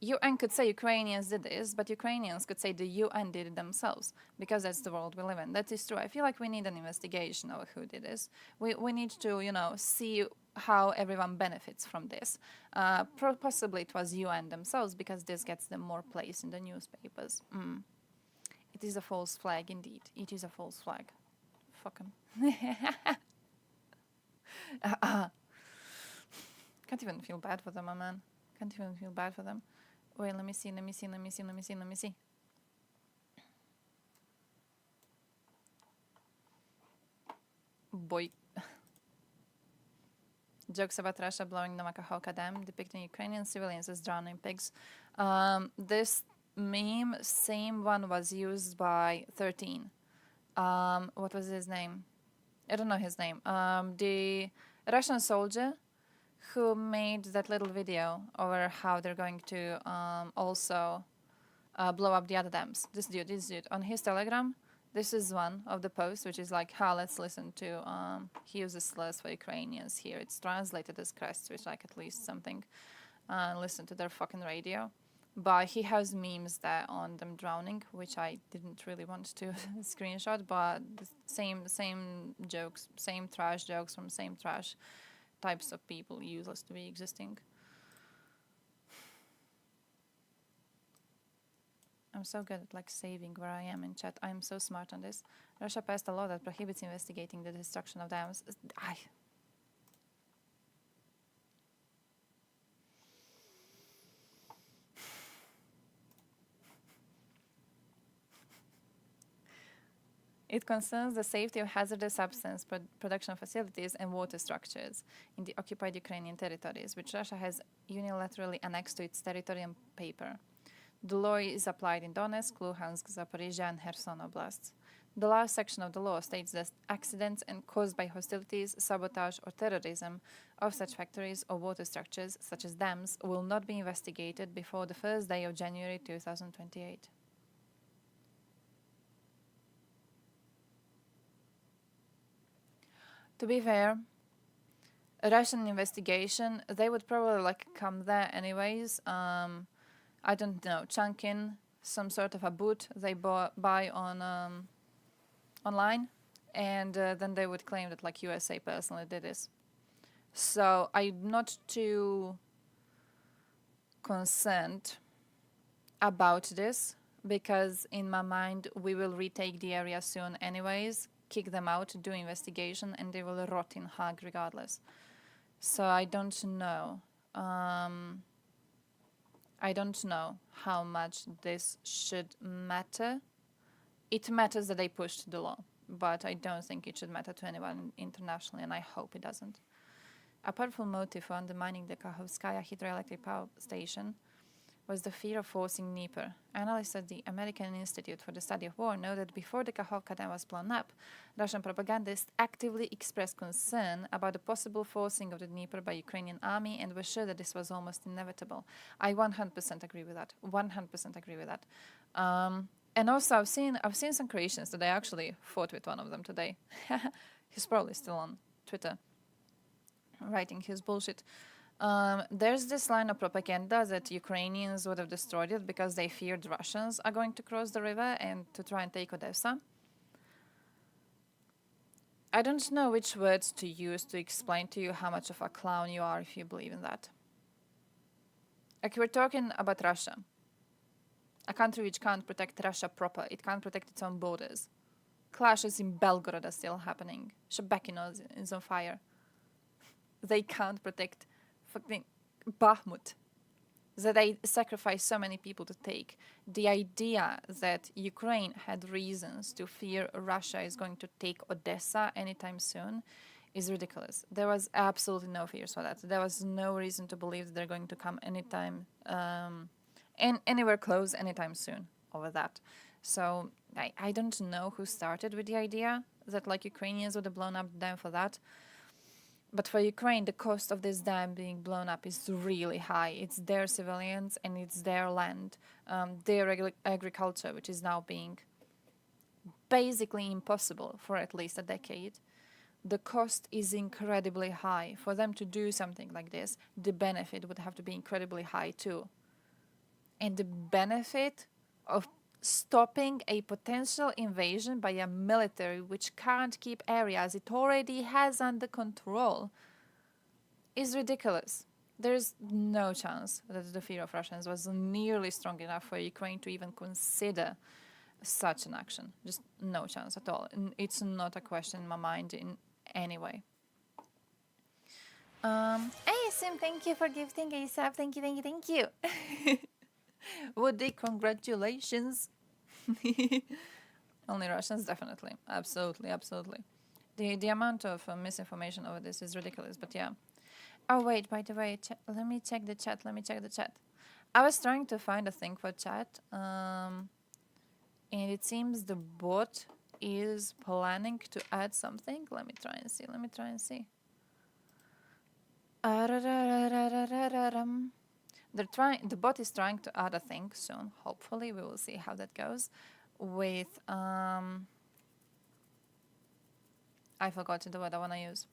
UN could say Ukrainians did this, but Ukrainians could say the UN did it themselves, because that's the world we live in. That is true. I feel like we need an investigation of who did this. We need to, see how everyone benefits from this. Possibly it was UN themselves, because this gets them more place in the newspapers. It is a false flag, indeed. It is a false flag. Fuck 'em. Can't even feel bad for them, man. Can't even feel bad for them. Wait, let me see. Boy. Jokes about Russia blowing the Kakhovka Dam, depicting Ukrainian civilians as drowning pigs. This meme, same one was used by 13. What was his name? I don't know his name. The Russian soldier who made that little video over how they're going to also blow up the other dams. This dude, on his Telegram, this is one of the posts, which is like, let's listen to, he uses slurs for Ukrainians here. It's translated as crests, which like at least something. Listen to their fucking radio. But he has memes there on them drowning, which I didn't really want to screenshot, but the same jokes, same trash jokes from same trash types of people, useless to be existing. I'm so good at saving where I am in chat. I'm so smart on this. Russia passed a law that prohibits investigating the destruction of dams. It concerns the safety of hazardous substance production facilities and water structures in the occupied Ukrainian territories, which Russia has unilaterally annexed to its territory on paper. The law is applied in Donetsk, Luhansk, Zaporizhia, and Kherson oblasts. The last section of the law states that accidents and caused by hostilities, sabotage, or terrorism of such factories or water structures, such as dams, will not be investigated before the first day of January 2028. To be fair, a Russian investigation, they would probably like come there anyways. I don't know, chunk in some sort of a boot they buy on online, and then they would claim that like USA personally did this. So I'm not too concerned about this, because in my mind we will retake the area soon anyways, kick them out, do investigation, and they will rot in Hague regardless. So I don't know. I don't know how much this should matter. It matters that they pushed the law, but I don't think it should matter to anyone internationally, and I hope it doesn't. A powerful motive for undermining the Kakhovskaya hydroelectric power station was the fear of forcing Dnieper. Analysts at the American Institute for the Study of War know that before the Kakhovka dam was blown up, Russian propagandists actively expressed concern about the possible forcing of the Dnieper by Ukrainian army and were sure that this was almost inevitable. I 100% agree with that. 100% agree with that. And also, I've seen some Croatians that I actually fought with one of them today. He's probably still on Twitter, writing his bullshit. There's this line of propaganda that Ukrainians would have destroyed it because they feared Russians are going to cross the river and to try and take Odessa. I don't know which words to use to explain to you how much of a clown you are if you believe in that. Like, we're talking about Russia. A country which can't protect Russia proper. It can't protect its own borders. Clashes in Belgorod are still happening. Shebekino is on fire. They can't protect fucking Bakhmut. That they sacrificed so many people to take. The idea that Ukraine had reasons to fear Russia is going to take Odessa anytime soon is ridiculous. There was absolutely no fears for that. There was no reason to believe that they're going to come anytime, anywhere close anytime soon over that. So I don't know who started with the idea that like Ukrainians would have blown up the dam for that. But for Ukraine, the cost of this dam being blown up is really high. It's their civilians and it's their land, their agriculture, which is now being basically impossible for at least a decade. The cost is incredibly high. For them to do something like this, the benefit would have to be incredibly high too. And the benefit of stopping a potential invasion by a military which can't keep areas it already has under control is ridiculous. There's no chance that the fear of Russians was nearly strong enough for Ukraine to even consider such an action. Just no chance at all. And it's not a question in my mind in any way. Hey, Sim, thank you for gifting a sub. Thank you. Woody, congratulations. Only Russians, definitely. Absolutely. The amount of misinformation over this is ridiculous, but yeah. Oh, wait, by the way, let me check the chat. I was trying to find a thing for chat, and it seems the bot is planning to add something. Let me try and see. The bot is trying to add a thing soon. Hopefully, we will see how that goes. With I forgot the word I want to use.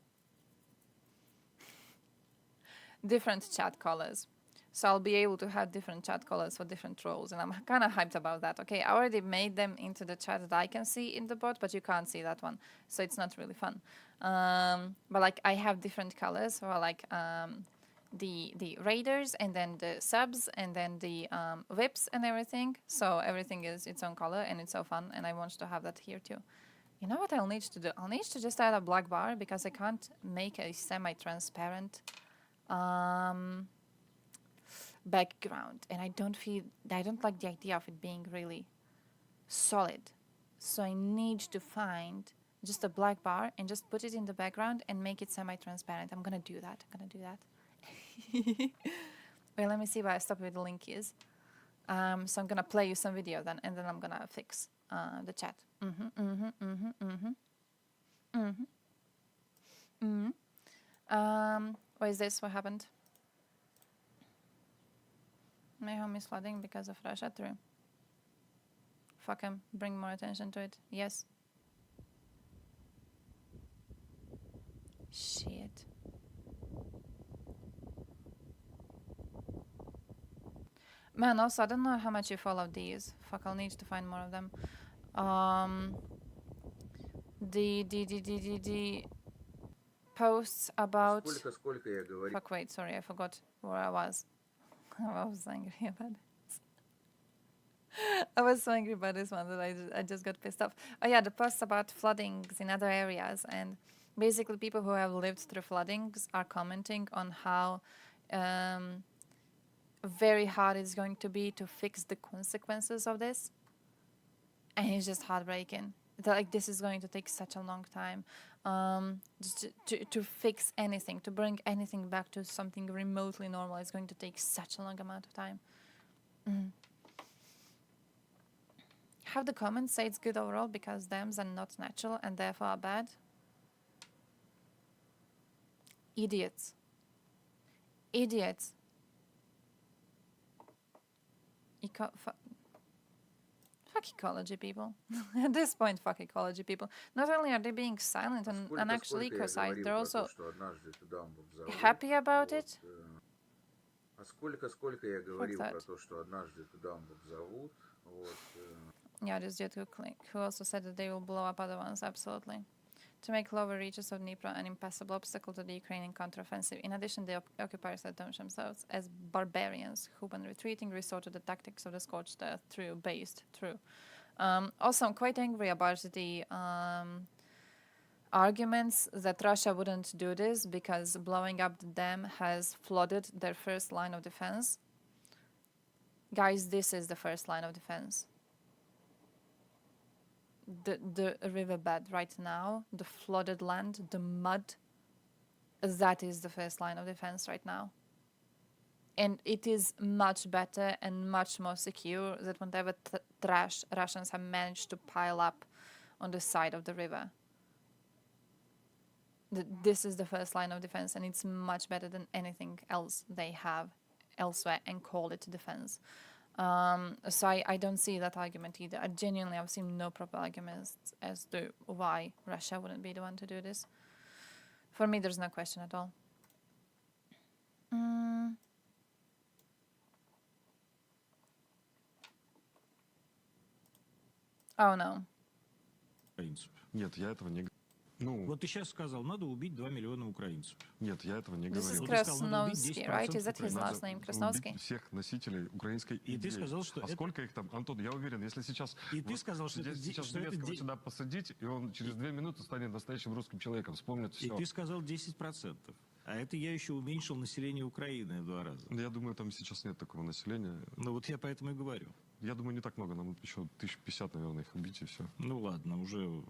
Different chat colors. So I'll be able to have different chat colors for different roles, and I'm kind of hyped about that. Okay, I already made them into the chat that I can see in the bot, but you can't see that one, so it's not really fun. But like I have different colors for like the raiders, and then the subs, and then the VIPs and everything. So everything is its own color, and it's so fun, and I want to have that here too. You know what I'll need to do? I'll need to just add a black bar because I can't make a semi-transparent background, and I don't like the idea of it being really solid. So I need to find just a black bar and just put it in the background and make it semi-transparent. I'm gonna do that. Wait, let me see where I stop where the link is. So I'm gonna play you some video then, and then I'm gonna fix the chat. What is this? What happened? My home is flooding because of Russia. True. Fuck him. Bring more attention to it. Yes. Shit. Man, also, I don't know how much you follow these. Fuck, I'll need to find more of them. The posts about... Fuck, wait, sorry, I forgot where I was. I was angry about it. I was so angry about this one that I just got pissed off. Oh yeah, the posts about floodings in other areas, and basically people who have lived through floodings are commenting on how very hard it's going to be to fix the consequences of this. And it's just heartbreaking. Like, this is going to take such a long time. Just to fix anything, to bring anything back to something remotely normal, is going to take such a long amount of time. Have the comments say it's good overall because dams are not natural and therefore are bad? Idiots. Idiots. Fuck ecology people. At this point, fuck ecology people. Not only are they being silent and actually eco-side, they're also happy about it. Yeah, this dude who also said that they will blow up other ones, absolutely. To make lower reaches of Dnipro an impassable obstacle to the Ukrainian counteroffensive. In addition, the occupiers acknowledge themselves as barbarians who, when retreating, resort to the tactics of the scorched earth. True. Also, I'm quite angry about the arguments that Russia wouldn't do this because blowing up the dam has flooded their first line of defense. Guys, this is the first line of defense. The riverbed right now, the flooded land, the mud, that is the first line of defense right now. And it is much better and much more secure than whatever trash Russians have managed to pile up on the side of the river. This is the first line of defense, and it's much better than anything else they have elsewhere and call it defense. So I don't see that argument either. I genuinely have seen no proper arguments as to why Russia wouldn't be the one to do this. For me, there's no question at all. Oh no. Нет, я этого не... Ну, вот ты сейчас сказал, надо убить 2 миллиона украинцев. Нет, я этого не говорил. This is Krasnovsky, right? Is that his last name, Krasnovsky? Всех носителей украинской идеи. И ты сказал, что сколько их там, Антон, я уверен, если сейчас... И ты сказал, что сейчас Белецкого сюда посадить, и он через 2 минуты станет настоящим русским человеком, вспомнит все. И ты сказал 10%. А это я еще уменьшил население Украины в 2 раза. Я думаю, там сейчас нет такого населения. Ну вот я поэтому и говорю. Я думаю, не так много, нам еще 1050, наверное, их убить и все. Ну ладно, уже...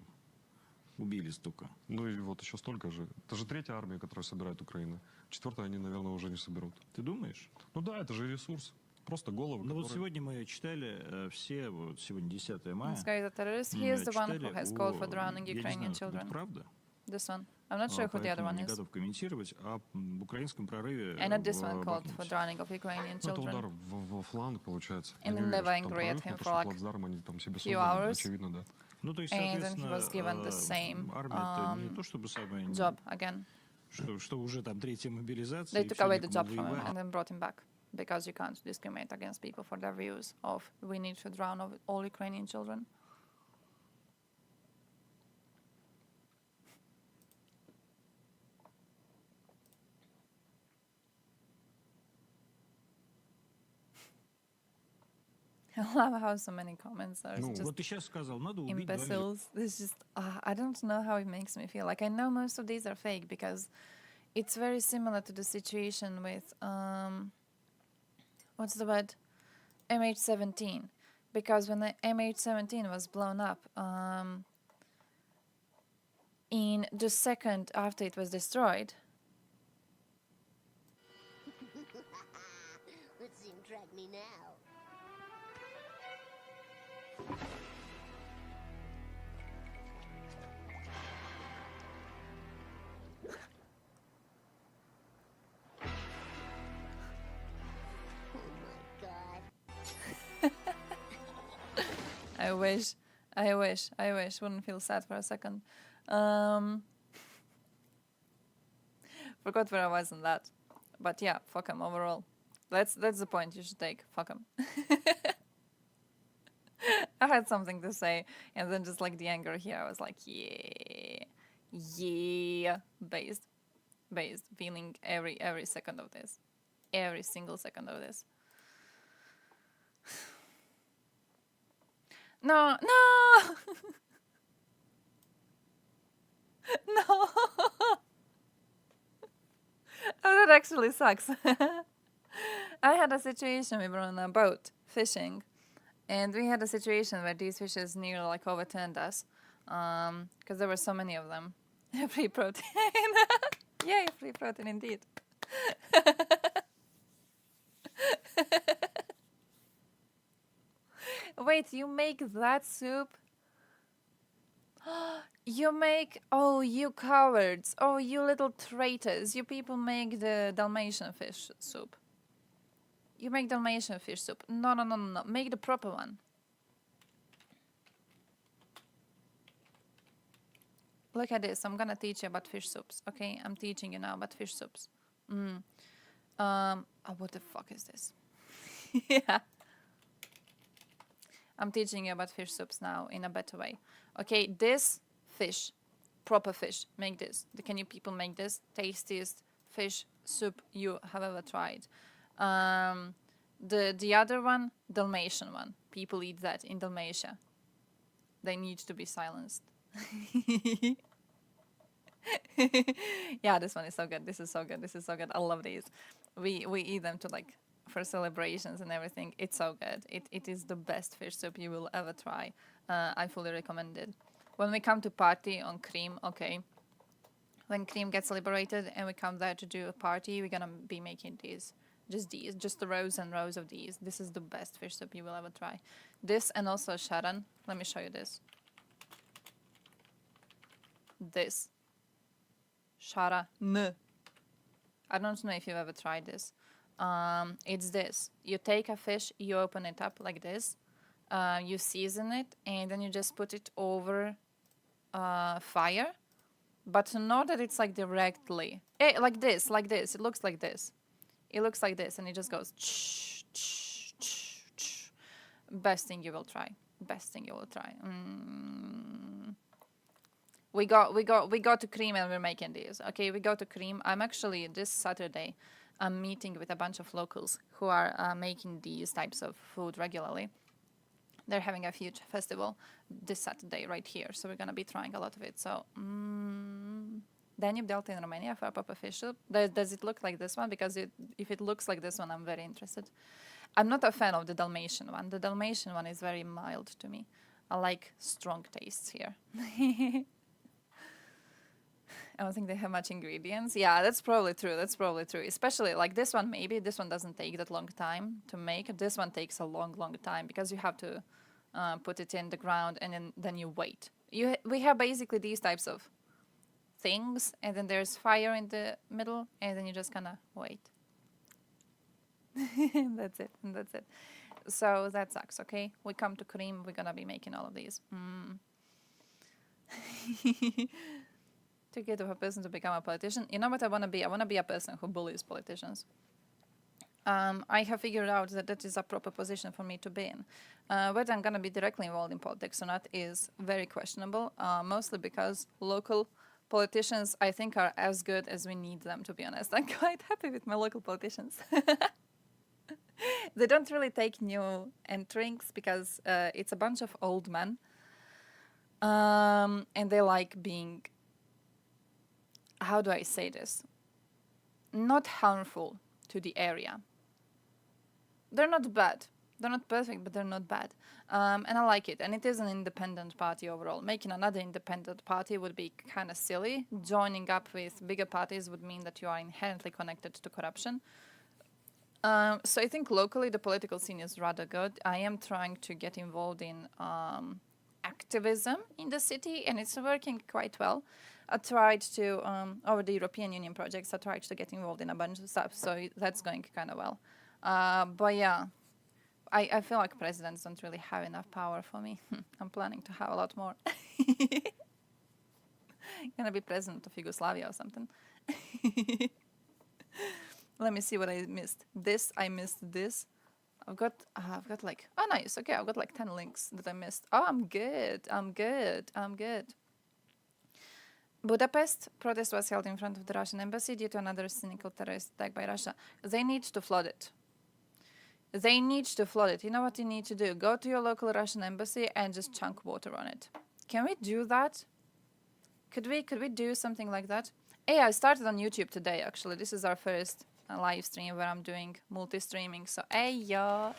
Убили столько. Ну и вот еще столько же. Это же 3-я армия, которую собирает Украина. 4-ю они, наверное, уже не соберут. Ты думаешь? Ну да, это же ресурс. Просто головы. Ну вот сегодня мы читали все, вот сегодня 10 мая. This guy is a terrorist. He is the one who has called for drowning Ukrainian children. Правда? This one. I'm not sure who the other one не is. готов комментировать о украинском прорыве. And not this one called for drowning of Ukrainian children. Это удар во фланг, получается. And never angry at him for like few hours. Очевидно, да. Ну, то есть, and then he was given the same job again. Что уже там 3-я мобилизация. They took away the job from him and then brought him back because you can't discriminate against people for their views of we need to drown all Ukrainian children. I love how so many comments are just вот ты сейчас сказал, надо убить imbeciles. This just, I don't know how it makes me feel. Like, I know most of these are fake because it's very similar to the situation with, what's the word? MH17. Because when the MH17 was blown up, in the second after it was destroyed, let's see him track me now. I wish. Wouldn't feel sad for a second. Forgot where I was on that. But yeah, fuck him overall. That's the point you should take. Fuck him. I had something to say, and then just like the anger here, I was like, yeah, based, feeling every second of this, every single second of this. No, no, no. Oh, that actually sucks. I had a situation, we were on a boat fishing, and we had a situation where these fishes nearly like overturned us, because there were so many of them. Free protein. Yay, free protein indeed. Wait, you make that soup? You make... Oh, you cowards. Oh, you little traitors. You people make the Dalmatian fish soup. You make Dalmatian fish soup. No. Make the proper one. Look at this. I'm gonna teach you about fish soups. Okay, I'm teaching you now about fish soups. Oh, what the fuck is this? Yeah. I'm teaching you about fish soups now in a better way. Okay, this fish, proper fish, make this. Can you people make this? Tastiest fish soup you have ever tried. The other one, Dalmatian one. People eat that in Dalmatia. They need to be silenced. Yeah, this one is so good. This is so good. I love these. We eat them to like for celebrations and everything. It's so good. It is the best fish soup you will ever try. I fully recommend it. When we come to party on Krim, okay. When Krim gets liberated and we come there to do a party, we're gonna be making these. Just the rows and rows of these. This is the best fish soup you will ever try. This and also Sharon. Let me show you this. This. Sharan. I don't know if you've ever tried this. It's this. You take a fish, you open it up like this, you season it, and then you just put it over fire. But not that it's like directly. Like this. It looks like this. And it just goes. Best thing you will try. We go to Krim and we're making these. Okay, we go to Krim. I'm actually this Saturday. I'm meeting with a bunch of locals who are making these types of food regularly. They're having a huge festival this Saturday right here, so we're gonna be trying a lot of it. So, then you've dealt in Romania for a proper fish soup. Does it look like this one? Because if it looks like this one, I'm very interested. I'm not a fan of the Dalmatian one. The Dalmatian one is very mild to me. I like strong tastes here. I don't think they have much ingredients. Yeah, that's probably true. Especially like this one, maybe. This one doesn't take that long time to make. This one takes a long time because you have to put it in the ground and then you wait. We have basically these types of things, and then there's fire in the middle, and then you just kind of wait. That's it. So that sucks, okay? We come to Krim, we're gonna be making all of these. Too good of a person to become a politician. You know what I want to be? I want to be a person who bullies politicians. I have figured out that is a proper position for me to be in. Whether I'm going to be directly involved in politics or not is very questionable, mostly because local politicians, I think, are as good as we need them, to be honest. I'm quite happy with my local politicians. They don't really take new entrants because it's a bunch of old men. And they like being... How do I say this? Not harmful to the area. They're not bad. They're not perfect, but they're not bad. And I like it. And it is an independent party overall. Making another independent party would be kind of silly. Joining up with bigger parties would mean that you are inherently connected to corruption. So I think locally the political scene is rather good. I am trying to get involved in activism in the city, and it's working quite well. I tried to, over the European Union projects, I tried to get involved in a bunch of stuff, so that's going kind of well. But yeah, I feel like presidents don't really have enough power for me. I'm planning to have a lot more. Gonna be president of Yugoslavia or something. Let me see what I missed. I missed this. I've got like, oh nice, okay, I've got like 10 links that I missed. Oh, I'm good. Budapest, protest was held in front of the Russian embassy due to another cynical terrorist attack by Russia. They need to flood it. You know what you need to do? Go to your local Russian embassy and just chunk water on it. Can we do that? Could we do something like that? Hey, I started on YouTube today, actually. This is our first live stream where I'm doing multi-streaming. So, hey, yo.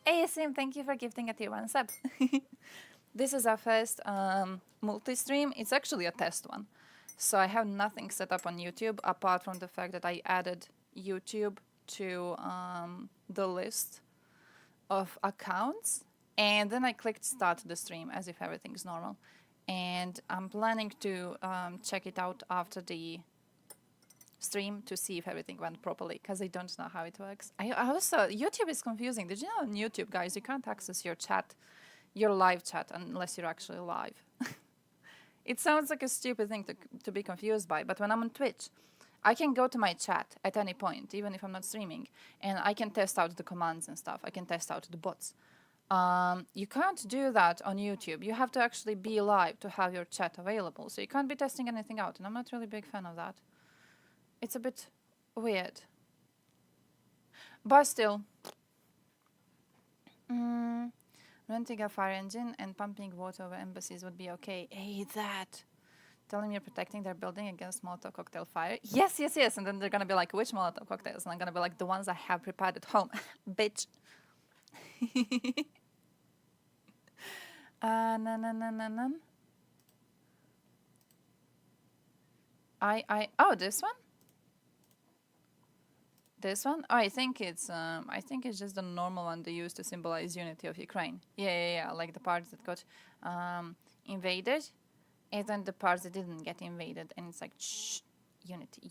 Hey, Sim, thank you for gifting a tier 1 sub. This is our first multi-stream. It's actually a test one. So I have nothing set up on YouTube apart from the fact that I added YouTube to the list of accounts. And then I clicked start the stream as if everything's normal. And I'm planning to check it out after the stream to see if everything went properly, because I don't know how it works. I also, YouTube is confusing. Did you know on YouTube, guys, you can't access your chat, your live chat, unless you're actually live. It sounds like a stupid thing to be confused by, but when I'm on Twitch, I can go to my chat at any point, even if I'm not streaming, and I can test out the commands and stuff. I can test out the bots. You can't do that on YouTube. You have to actually be live to have your chat available. So you can't be testing anything out. And I'm not really a big fan of that. It's a bit weird. But still. Renting a fire engine and pumping water over embassies would be okay. Hey, that. Tell them you're protecting their building against Molotov cocktail fire. Yes. And then they're going to be like, which Molotov cocktails? And I'm going to be like, the ones I have prepared at home. Bitch. Oh, this one? This one? Oh, I think it's just the normal one they use to symbolize unity of Ukraine. Yeah, like the parts that got invaded, and then the parts that didn't get invaded, and it's like, shh, unity.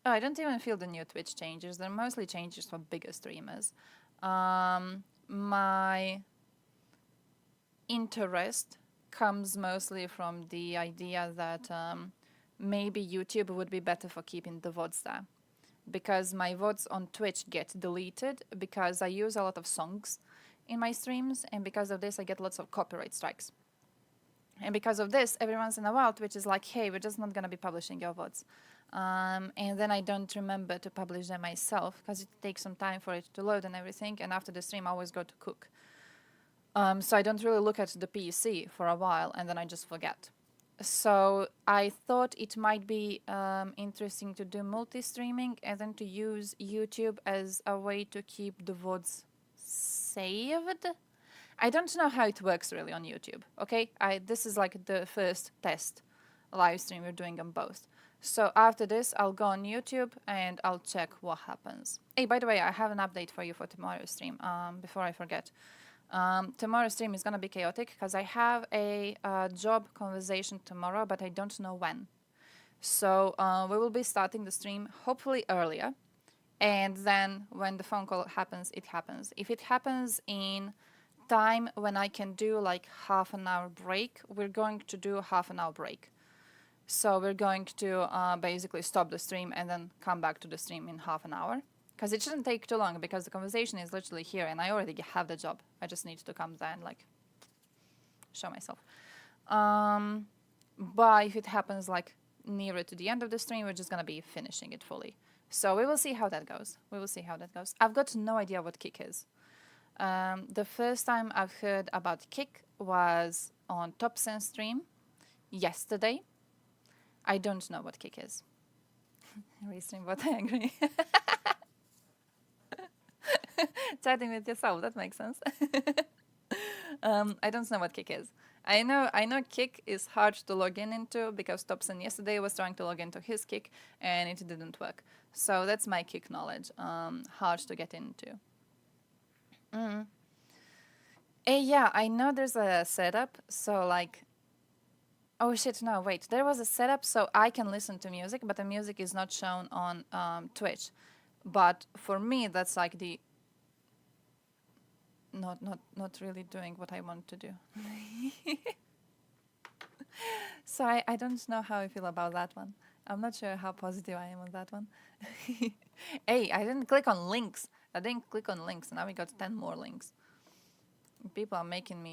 Oh, I don't even feel the new Twitch changes. They're mostly changes for bigger streamers. My interest comes mostly from the idea that maybe YouTube would be better for keeping the VODs there. Because my VODs on Twitch get deleted because I use a lot of songs in my streams, and because of this I get lots of copyright strikes. And because of this, every once in a while Twitch is like, hey, we're just not going to be publishing your VODs. And then I don't remember to publish them myself because it takes some time for it to load and everything, and after the stream I always go to cook. So I don't really look at the PC for a while, and then I just forget. So I thought it might be interesting to do multi-streaming and then to use YouTube as a way to keep the VODs saved. I don't know how it works really on YouTube, okay? This is like the first test live stream we're doing on both. So after this, I'll go on YouTube and I'll check what happens. Hey, by the way, I have an update for you for tomorrow's stream, before I forget. Tomorrow's stream is going to be chaotic because I have a job conversation tomorrow, but I don't know when. So we will be starting the stream hopefully earlier. And then when the phone call happens, it happens. If it happens in time when I can do like half an hour break, we're going to do a half an hour break. So we're going to basically stop the stream and then come back to the stream in half an hour. Because it shouldn't take too long, because the conversation is literally here and I already have the job. I just need to come there and like show myself. But if it happens like nearer to the end of the stream, we're just going to be finishing it fully. So we will see how that goes. I've got no idea what Kick is. The first time I've heard about Kick was on Topsen's stream yesterday. I don't know what Kick is. Restream, but I agree. Chatting with yourself, that makes sense. I don't know what Kick is. I know Kick is hard to log into because Topsen yesterday was trying to log into his Kick and it didn't work. So that's my Kick knowledge. Hard to get into. Yeah, I know there's a setup. So like, oh shit, no, wait. There was a setup so I can listen to music, but the music is not shown on Twitch. But for me, that's like the not really doing what I want to do. So I don't know how I feel about that one. I'm not sure how positive I am on that one. Hey, I didn't click on links. Now we got 10 more links. People are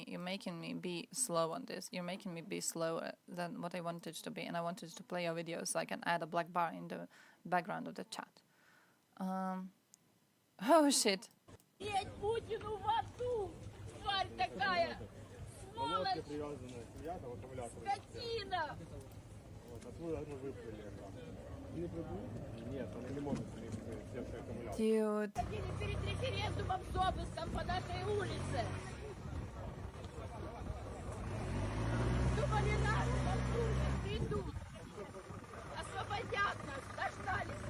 you're making me be slow on this. You're making me be slower than what I wanted to be. And I wanted to play a video so I can add a black bar in the background of the chat. Oh shit. Путину в аду, тварь такая, сволочь, скотина. Dude. Перед референдумом с обыском по нашей улице. Думали, наши послушать придут, освободят нас, дождались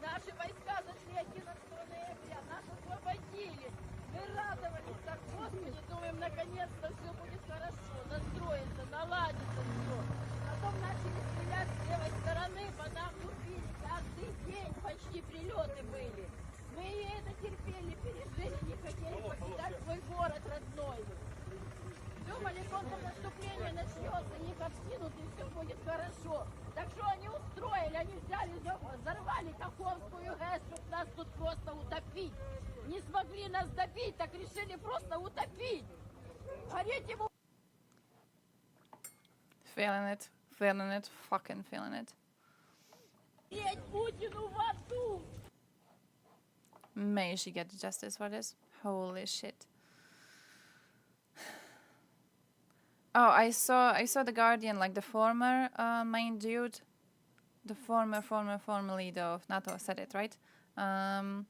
наши войска зашли 11 ноября, нас освободили. Мы радовались так, Господи, думаем, наконец-то все будет хорошо, настроится, наладится все. Потом начали стрелять с левой стороны, по нам лупили, каждый день почти прилеты были. Мы это терпели, пережили, не хотели покидать свой город родной. Думали, контрнаступление начнется, их обскинут и все будет хорошо. Так что они устроили, они взяли, взорвали Каховскую ГЭС, чтобы нас тут просто утопить. Не смогли нас добить, так решили просто утопить. Гореть ему... Feeling it, fucking feeling it. Путину в аду! May she get justice for this? Holy shit. Oh, I saw the Guardian, like the former main dude, the former leader of NATO said it, right? How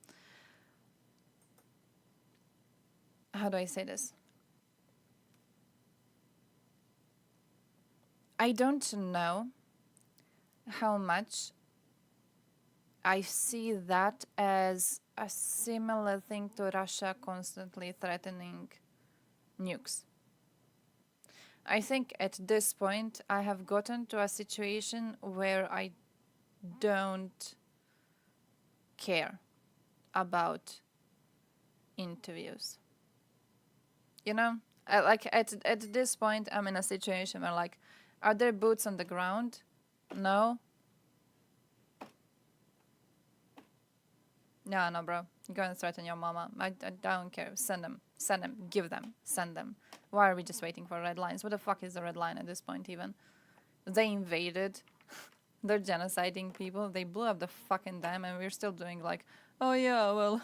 do I say this? I don't know how much I see that as a similar thing to Russia constantly threatening nukes. I think at this point I have gotten to a situation where I don't care about interviews. You know, like at this point I'm in a situation where like, are there boots on the ground? No. No, bro. Go and threaten your mama. I don't care. Send them. Give them. Send them. Why are we just waiting for red lines? What the fuck is the red line at this point even? They invaded. They're genociding people. They blew up the fucking dam and we're still doing like, oh yeah, well,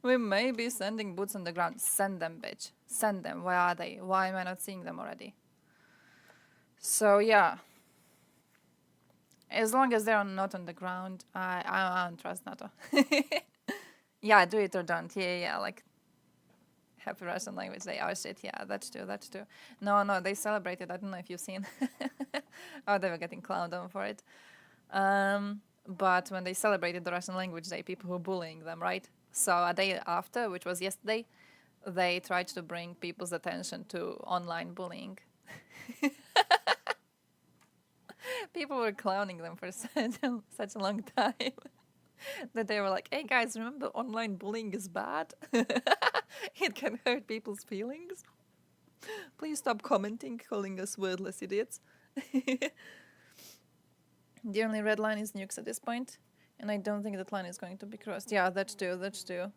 we may be sending boots on the ground. Send them, bitch. Send them. Where are they? Why am I not seeing them already? So yeah. As long as they're not on the ground, I don't trust NATO. Yeah, do it or don't. Yeah, like Happy Russian Language Day. Oh shit, yeah, that's true. No, they celebrated. I don't know if you've seen. Oh, they were getting clowned on for it. But when they celebrated the Russian Language Day, people were bullying them, right? So a day after, which was yesterday, they tried to bring people's attention to online bullying. People were clowning them for such a long time that they were like, hey guys, remember online bullying is bad? It can hurt people's feelings. Please stop commenting, calling us wordless idiots. The only red line is nukes at this point, and I don't think that line is going to be crossed. Yeah, that's true.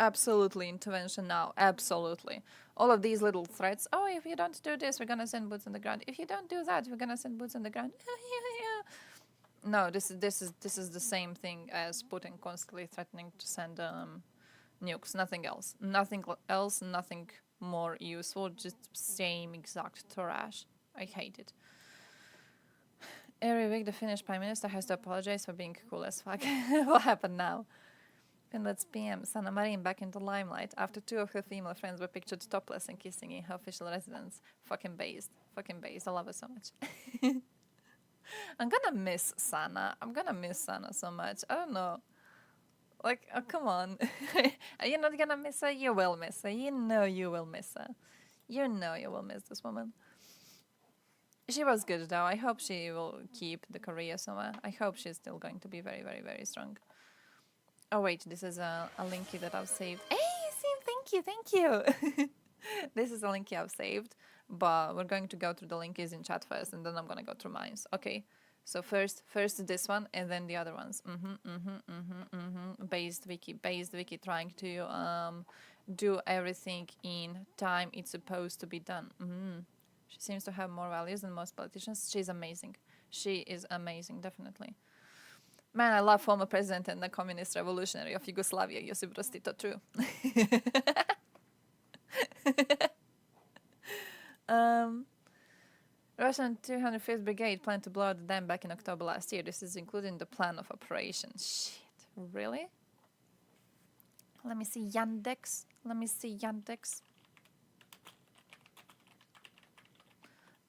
Absolutely intervention now, absolutely. All of these little threats, oh, if you don't do this, we're gonna send boots on the ground. If you don't do that, we're gonna send boots on the ground. No, this is the same thing as Putin constantly threatening to send nukes, nothing else. Nothing more useful, just same exact trash. I hate it. Every week the Finnish Prime Minister has to apologize for being cool as fuck. What happened now? Finland's PM, Sanna Marin, back into limelight after 2 of her female friends were pictured topless and kissing in her official residence. Fucking based. I love her so much. I'm gonna miss Sanna. So much. I don't know. Like, oh, come on. Are you not gonna miss her? You will miss her. You know you will miss her. You know you will miss this woman. She was good though. I hope she will keep the career somewhere. I hope she's still going to be very, very, very strong. Oh wait, this is a linky that I've saved. Hey, Sim, thank you. This is a linky I've saved, but we're going to go through the linkies in chat first, and then I'm gonna go through mine. Okay. So first this one, and then the other ones. Based wiki, trying to do everything in time it's supposed to be done. She seems to have more values than most politicians. She's amazing. She is amazing, definitely. Man, I love former president and the communist revolutionary of Yugoslavia, Josip Broz Tito, true. Russian 205th Brigade planned to blow out the dam back in October last year. This is included in the plan of operation. Shit, really? Let me see Yandex.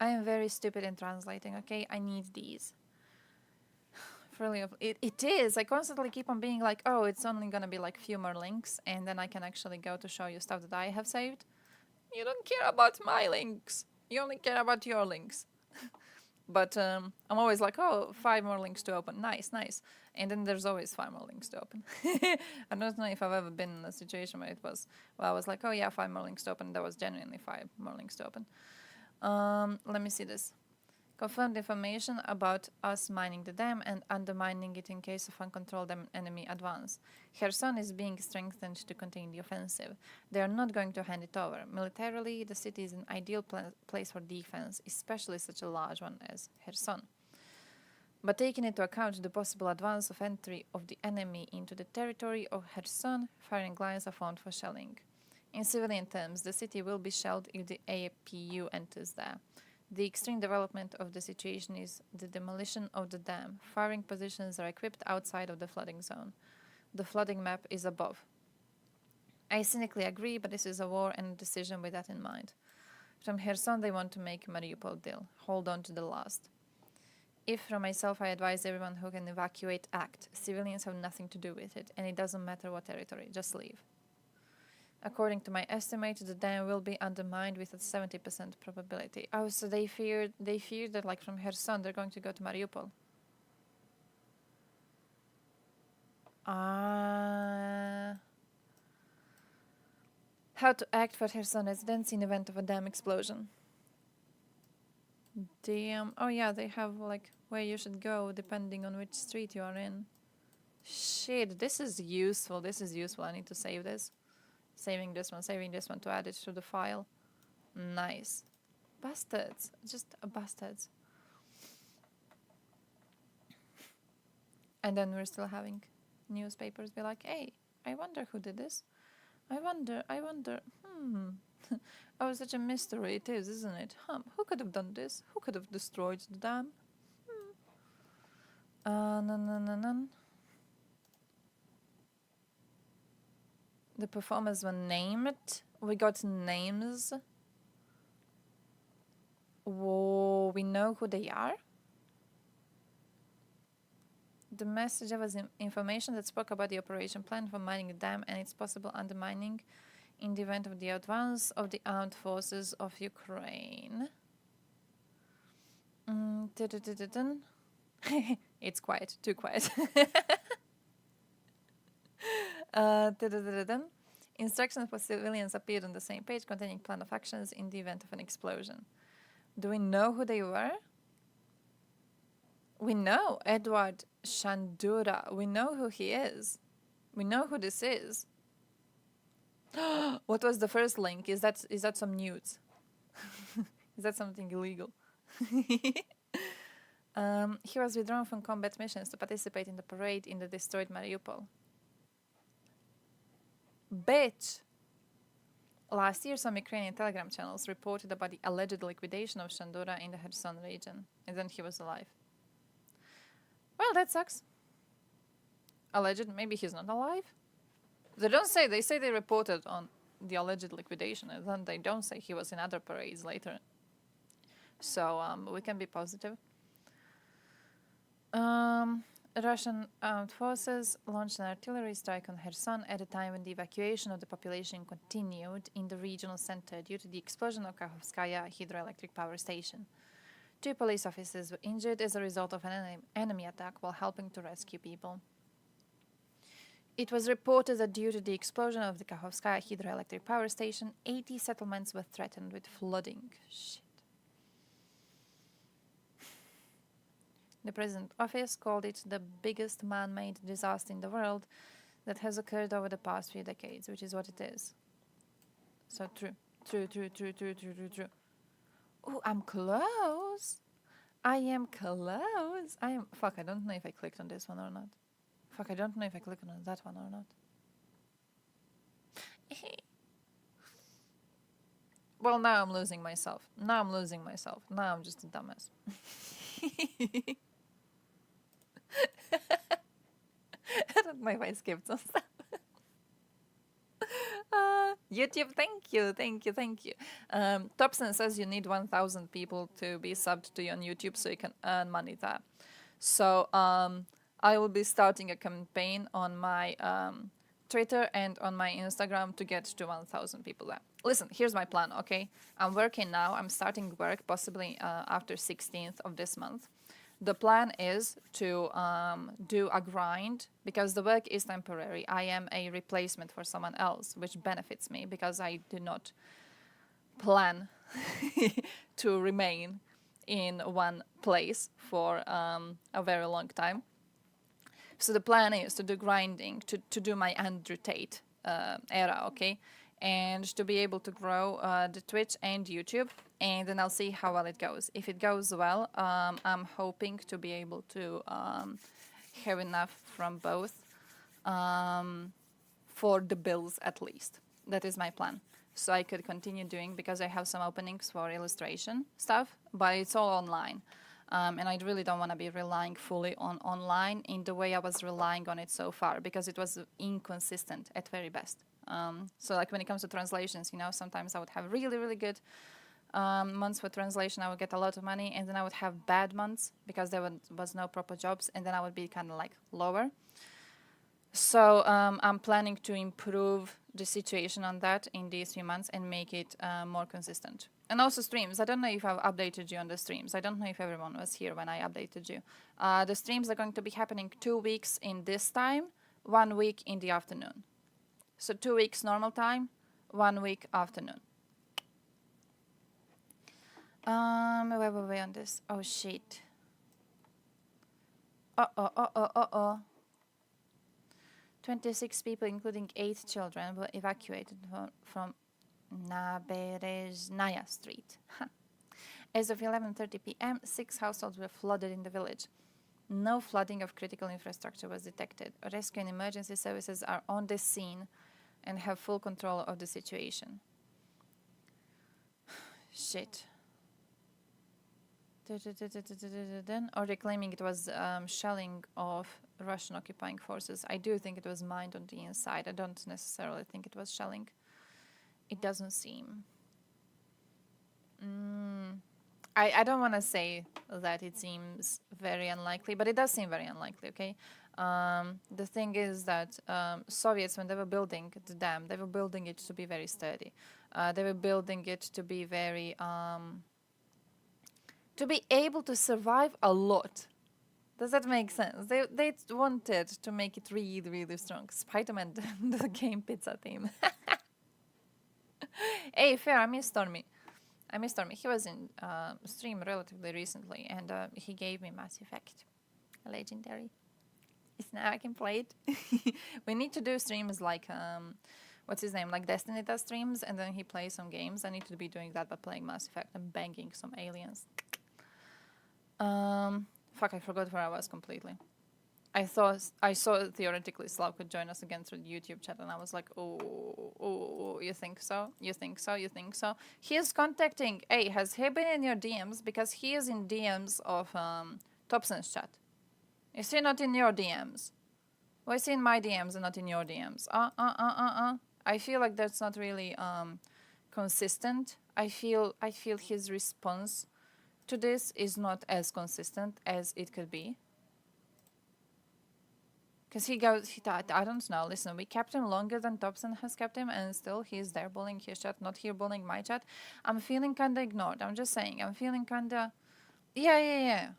I am very stupid in translating, okay? I need these. Really, it is. I constantly keep on being like, oh, it's only gonna be like few more links, and then I can actually go to show you stuff that I have saved. You don't care about my links. You only care about your links. But I'm always like, oh, 5 more links to open. Nice. And then there's always 5 more links to open. I don't know if I've ever been in a situation where it was, well, I was like, oh yeah, 5 more links to open. There was genuinely 5 more links to open. Let me see this. Confirmed information about us mining the dam and undermining it in case of uncontrolled enemy advance. Kherson is being strengthened to contain the offensive. They are not going to hand it over. Militarily, the city is an ideal place for defense, especially such a large one as Kherson. But taking into account the possible advance of entry of the enemy into the territory of Kherson, firing lines are formed for shelling. In civilian terms, the city will be shelled if the APU enters there. The extreme development of the situation is the demolition of the dam. Firing positions are equipped outside of the flooding zone. The flooding map is above. I cynically agree, but this is a war and a decision with that in mind. From Kherson, they want to make Mariupol deal. Hold on to the last. If, from myself, I advise everyone who can evacuate, act. Civilians have nothing to do with it, and it doesn't matter what territory, just leave. According to my estimate, the dam will be undermined with a 70% probability. Oh, so they fear that, like, from Kherson, they're going to go to Mariupol. How to act for Kherson residents in event of a dam explosion. Damn. Oh yeah, they have, like, where you should go depending on which street you are in. Shit, this is useful. I need to save this. Saving this one to add it to the file. Nice. Bastards. Just bastards. And then we're still having newspapers be like, hey, I wonder who did this. I wonder. Oh, such a mystery it is, isn't it? Who could have done this? Who could have destroyed the dam? None. The performers were named. We got names. Whoa, we know who they are. The message was information that spoke about the operation plan for mining the dam and its possible undermining in the event of the advance of the armed forces of Ukraine. It's quiet, too quiet. Instructions for civilians appeared on the same page containing plan of actions in the event of an explosion. Do we know who they were? We know Edward Shandura. We know who he is. We know who this is. What was the first link? Is that some nudes? Is that something illegal? He was withdrawn from combat missions to participate in the parade in the destroyed Mariupol. Bitch! Last year, some Ukrainian telegram channels reported about the alleged liquidation of Shandura in the Kherson region, and then he was alive. Well, that sucks. Alleged, maybe he's not alive? They say they reported on the alleged liquidation, and then they don't say he was in other parades later. So, we can be positive. Russian armed forces launched an artillery strike on Kherson at a time when the evacuation of the population continued in the regional center due to the explosion of Kakhovskaya hydroelectric power station. 2 police officers were injured as a result of an enemy attack while helping to rescue people. It was reported that due to the explosion of the Kakhovskaya hydroelectric power station, 80 settlements were threatened with flooding. Shit. The president's office called it the biggest man-made disaster in the world that has occurred over the past few decades, which is what it is. So true. True. Oh, I'm close. I am close. Fuck, I don't know if I clicked on this one or not. Fuck, I don't know if I clicked on that one or not. Well, now I'm losing myself. Now I'm just a dumbass. I don't know if I skipped some stuff. YouTube, thank you. Topson says you need 1,000 people to be subbed to you on YouTube so you can earn money there. So I will be starting a campaign on my Twitter and on my Instagram to get to 1,000 people there. Listen, here's my plan, okay? I'm working now. I'm starting work possibly after 16th of this month. The plan is to do a grind because the work is temporary. I am a replacement for someone else, which benefits me because I do not plan to remain in one place for a very long time. So the plan is to do grinding, to do my Andrew Tate era, okay? And to be able to grow the Twitch and YouTube, and then I'll see how well it goes. If it goes well, I'm hoping to be able to have enough from both for the bills at least. That is my plan. So I could continue doing, because I have some openings for illustration stuff, but it's all online. And I really don't want to be relying fully on online in the way I was relying on it so far, because it was inconsistent at very best. So like when it comes to translations, you know, sometimes I would have really, really good months for translation. I would get a lot of money, and then I would have bad months because there was no proper jobs, and then I would be kind of like lower. So I'm planning to improve the situation on that in these few months and make it more consistent. And also streams. I don't know if I've updated you on the streams. I don't know if everyone was here when I updated you. The streams are going to be happening 2 weeks in this time, 1 week in the afternoon. So 2 weeks normal time, 1 week afternoon. Where were we on this? Oh shit. 26 people, including 8 children, were evacuated from Naberezhnaya Street. As of 11:30 p.m., 6 households were flooded in the village. No flooding of critical infrastructure was detected. Rescue and emergency services are on the scene and have full control of the situation. Shit. Or they're claiming it was shelling of Russian occupying forces. I do think it was mined on the inside. I don't necessarily think it was shelling. It doesn't seem. I don't want to say that it seems very unlikely, but it does seem very unlikely, okay? The thing is that Soviets, when they were building the dam, they were building it to be very sturdy. They were building it to be very... to be able to survive a lot. Does that make sense? They wanted to make it really, really strong. Spider-Man, the game pizza team. Hey, fair, I miss Stormy. He was in stream relatively recently, and he gave me Mass Effect. Legendary. It's now I can play it. We need to do streams like, what's his name? Like Destiny does streams, and then he plays some games. I need to be doing that by playing Mass Effect and banging some aliens. Fuck, I forgot where I was completely. I saw theoretically Slav could join us again through the YouTube chat, and I was like, oh, you think so? You think so? He is contacting, hey, has he been in your DMs? Because he is in DMs of Thompson's chat. Is he not in your DMs? Why is he in my DMs and not in your DMs? I feel like that's not really consistent. I feel his response to this is not as consistent as it could be. Because I don't know, listen, we kept him longer than Thompson has kept him, and still he's there bullying his chat, not here bullying my chat. I'm feeling kinda ignored, I'm just saying, I'm feeling kinda Yeah.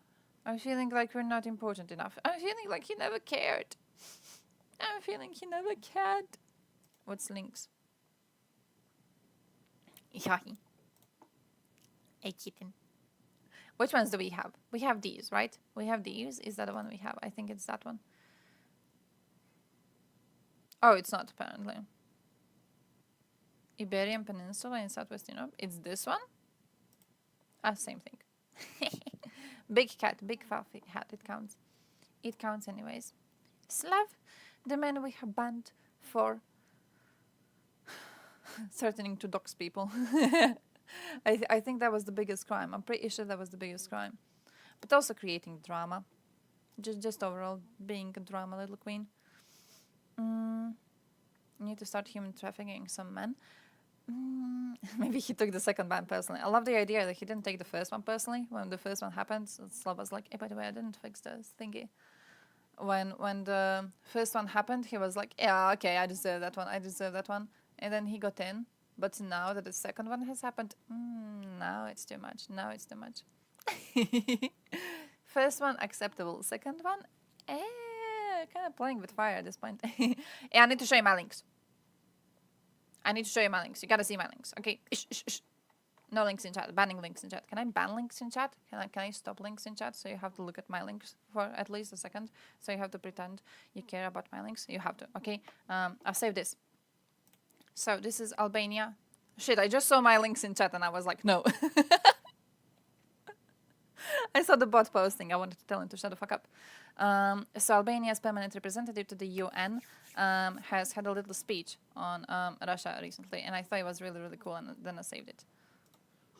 I'm feeling like we're not important enough. I'm feeling like he never cared. I'm feeling he never cared. What's links? Yahi. A kitten. Which ones do we have? We have these, right? We have these. Is that the one we have? I think it's that one. Oh, it's not, apparently. Iberian Peninsula in Southwest Europe. It's this one? Ah, same thing. Big cat, big fluffy hat. It counts. It counts anyways. Slav, the man we have banned for threatening to dox people. I think that was the biggest crime. I'm pretty sure that was the biggest crime. But also creating drama. Just overall being a drama little queen. Need to start human trafficking some men. Maybe he took the second ban personally. I love the idea that he didn't take the first one personally. When the first one happened, Slav was like, hey, by the way, I didn't fix this thingy. When the first one happened, he was like, yeah, okay, I deserve that one. And then he got in. But now that the second one has happened, now it's too much. First one, acceptable. Second one, kind of playing with fire at this point. Yeah, I need to show you my links. You gotta see my links. Okay. No links in chat. Banning links in chat. Can I ban links in chat? Can I stop links in chat? So you have to look at my links for at least a second. So you have to pretend you care about my links. You have to. Okay. I'll save this. So this is Albania. Shit, I just saw my links in chat and I was like, no. I saw the bot posting. I wanted to tell him to shut the fuck up. So Albania's permanent representative to the UN has had a little speech on Russia recently, and I thought it was really, really cool, and then I saved it.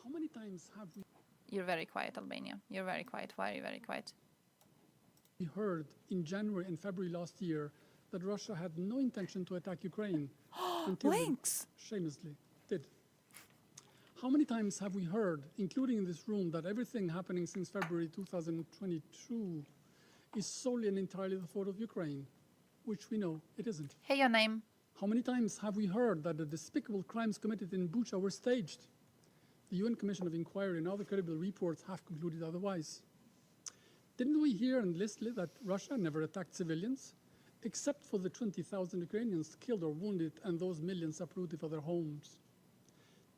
How many times have we... You're very quiet, Albania. You're very quiet. Why are you very quiet? We heard in January and February last year that Russia had no intention to attack Ukraine until links shamelessly did. How many times have we heard, including in this room, that everything happening since February 2022 is solely and entirely the fault of Ukraine, which we know it isn't? Hey, your name. How many times have we heard that the despicable crimes committed in Bucha were staged? The UN Commission of Inquiry and other credible reports have concluded otherwise. Didn't we hear endlessly that Russia never attacked civilians, except for the 20,000 Ukrainians killed or wounded and those millions uprooted for their homes?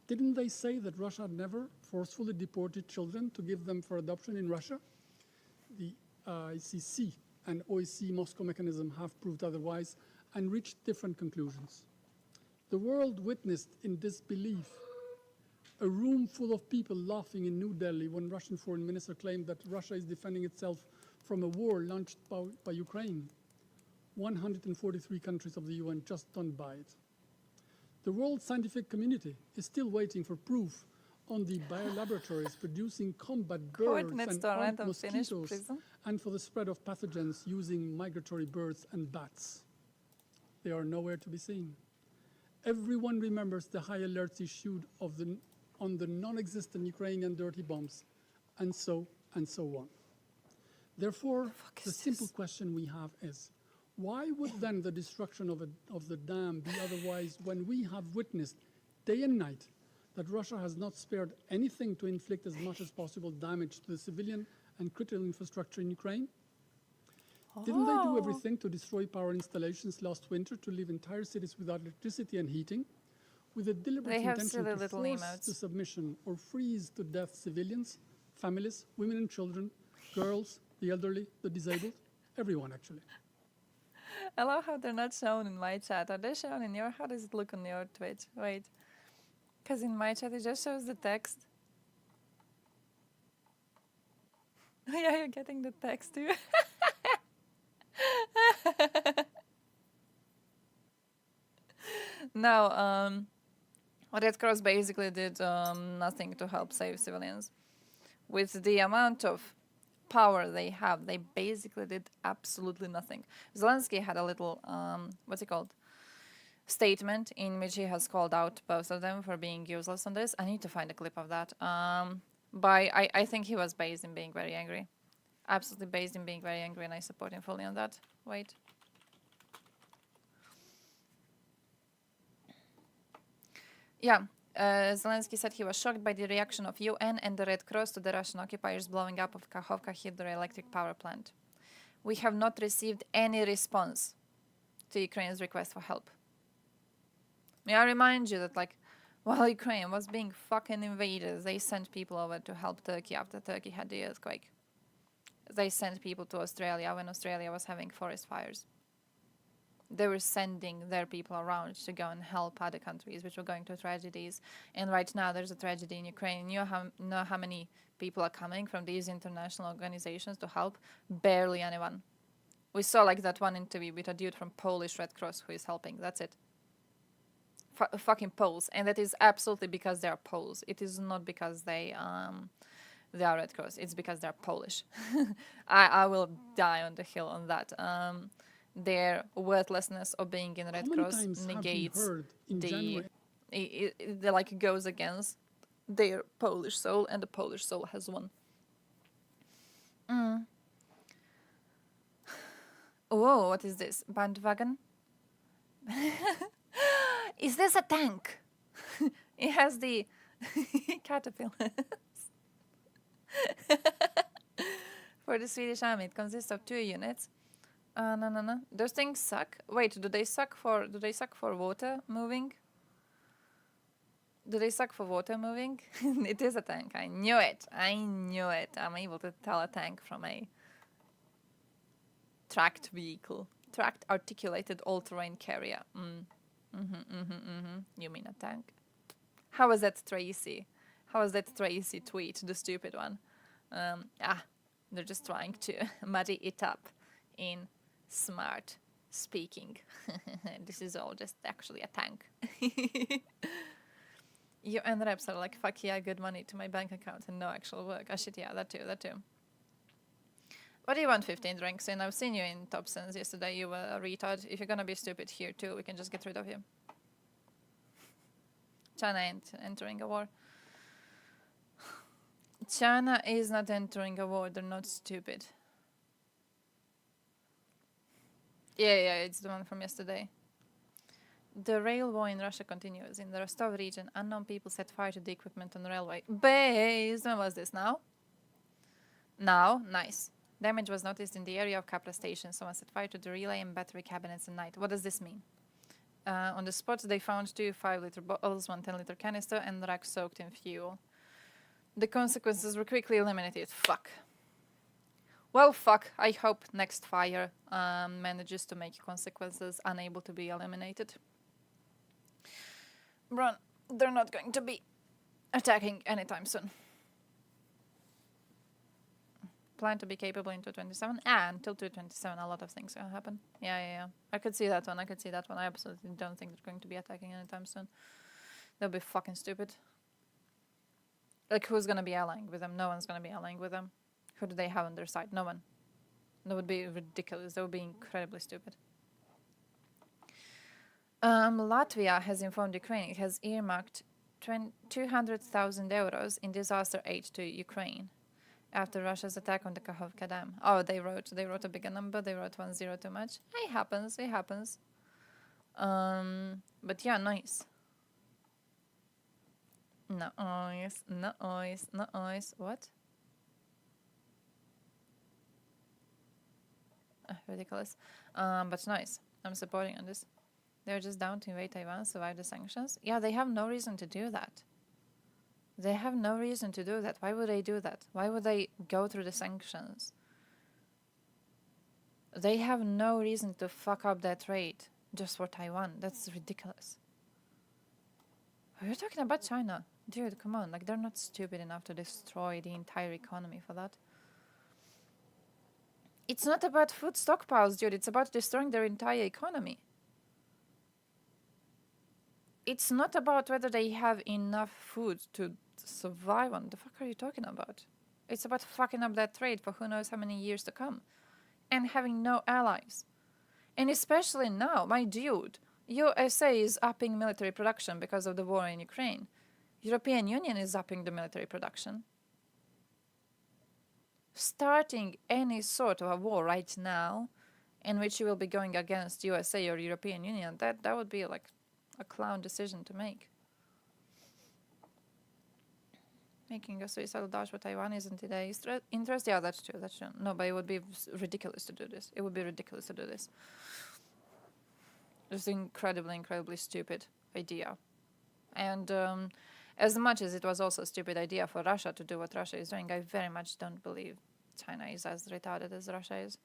Didn't they say that Russia never forcefully deported children to give them for adoption in Russia? The ICC and OSCE Moscow mechanism have proved otherwise and reached different conclusions. The world witnessed in disbelief a room full of people laughing in New Delhi when Russian foreign minister claimed that Russia is defending itself from a war launched by Ukraine. 143 countries of the UN just don't buy it. The world scientific community is still waiting for proof on the biolaboratories producing combat birds and armed mosquitoes and for the spread of pathogens using migratory birds and bats. They are nowhere to be seen. Everyone remembers the high alerts issued on the non-existent Ukrainian dirty bombs, and so on. Therefore, the simple question we have is, why would then the destruction of the dam be otherwise when we have witnessed day and night that Russia has not spared anything to inflict as much as possible damage to the civilian and critical infrastructure in Ukraine? Didn't they do everything to destroy power installations last winter to leave entire cities without electricity and heating, with a deliberate intention to force to submission or freeze to death civilians, families, women and children, girls, the elderly, the disabled, everyone actually? I love how they're not shown in my chat. Are they shown in your? How does it look on your Twitch? Wait. Because in my chat it just shows the text. Oh yeah, you're getting the text too. No, Red Cross basically did nothing to help save civilians. With the amount of power they have, they basically did absolutely nothing. Zelensky had a little, statement in which he has called out both of them for being useless on this. I need to find a clip of that. But I think he was based in being very angry. Absolutely based in being very angry, and I support him fully on that. Wait. Yeah, Zelensky said he was shocked by the reaction of UN and the Red Cross to the Russian occupiers blowing up of Kakhovka hydroelectric power plant. We have not received any response to Ukraine's request for help. May I remind you that, like, while Ukraine was being fucking invaded, they sent people over to help Turkey after Turkey had the earthquake. They sent people to Australia when Australia was having forest fires. They were sending their people around to go and help other countries which were going through tragedies. And right now there's a tragedy in Ukraine. You know how many people are coming from these international organizations to help? Barely anyone. We saw like that one interview with a dude from Polish Red Cross who is helping. That's it. Fucking Poles. And that is absolutely because they are Poles. It is not because they are Red Cross. It's because they're Polish. I will die on the hill on that. Their worthlessness of being in Red Cross negates it like goes against their Polish soul, and the Polish soul has won. Whoa, what is this? Bandwagon? Is this a tank? It has the caterpillars. For the Swedish army, it consists of 2 units. No. Those things suck. Wait, do they suck for water moving? Do they suck for water moving? It is a tank. I knew it. I'm able to tell a tank from a tracked vehicle. Tracked articulated all-terrain carrier. You mean a tank? How was that Tracy? How was that Tracy tweet, the stupid one? They're just trying to muddy it up in smart speaking. This is all just actually a tank. UN reps are like, fuck yeah, good money to my bank account and no actual work. Oh shit, yeah, that too. What do you want 15 drinks in? I've seen you in Thompson's yesterday. You were a retard. If you're gonna be stupid here too, we can just get rid of you. China ain't entering a war. China is not entering a war. They're not stupid. Yeah, it's the one from yesterday. The rail war in Russia continues. In the Rostov region, unknown people set fire to the equipment on the railway base. When was this? Now? Nice. Damage was noticed in the area of Kapla station. Someone set fire to the relay and battery cabinets at night. What does this mean? On the spot, they found 2 5-liter bottles, 1 10-liter canister, and the rack soaked in fuel. The consequences were quickly eliminated. Fuck. Well, fuck. I hope next fire manages to make consequences unable to be eliminated. Run. They're not going to be attacking anytime soon. Plan to be capable in 227. Until 227, a lot of things gonna happen. Yeah. I could see that one. I absolutely don't think they're going to be attacking anytime soon. They'll be fucking stupid. Like, who's gonna be allying with them? No one's gonna be allying with them. Who do they have on their side? No one. That would be ridiculous. That would be incredibly stupid. Latvia has informed Ukraine it has earmarked 200,000 euros in disaster aid to Ukraine after Russia's attack on the Kakhovka Dam. Oh, they wrote a bigger number. They wrote 10 too much. It happens. But yeah, nice. Nice. What? Ridiculous. But nice. I'm supporting on this. They're just down to invade Taiwan, survive the sanctions. Yeah, they have no reason to do that. Why would they do that? Why would they go through the sanctions? They have no reason to fuck up their trade just for Taiwan. That's ridiculous. We're talking about China. Dude, come on. Like, they're not stupid enough to destroy the entire economy for that. It's not about food stockpiles, dude. It's about destroying their entire economy. It's not about whether they have enough food to survive on. The fuck are you talking about? It's about fucking up that trade for who knows how many years to come. And having no allies. And especially now, my dude, USA is upping military production because of the war in Ukraine. European Union is upping the military production. Starting any sort of a war right now in which you will be going against USA or European Union, that would be like a clown decision to make. Making a suicidal dash for Taiwan isn't today's interest. Yeah, that's true. That's true. No, but it would be ridiculous to do this. It would be ridiculous to do this. Just incredibly, incredibly stupid idea. And as much as it was also a stupid idea for Russia to do what Russia is doing, I very much don't believe China is as retarded as Russia is.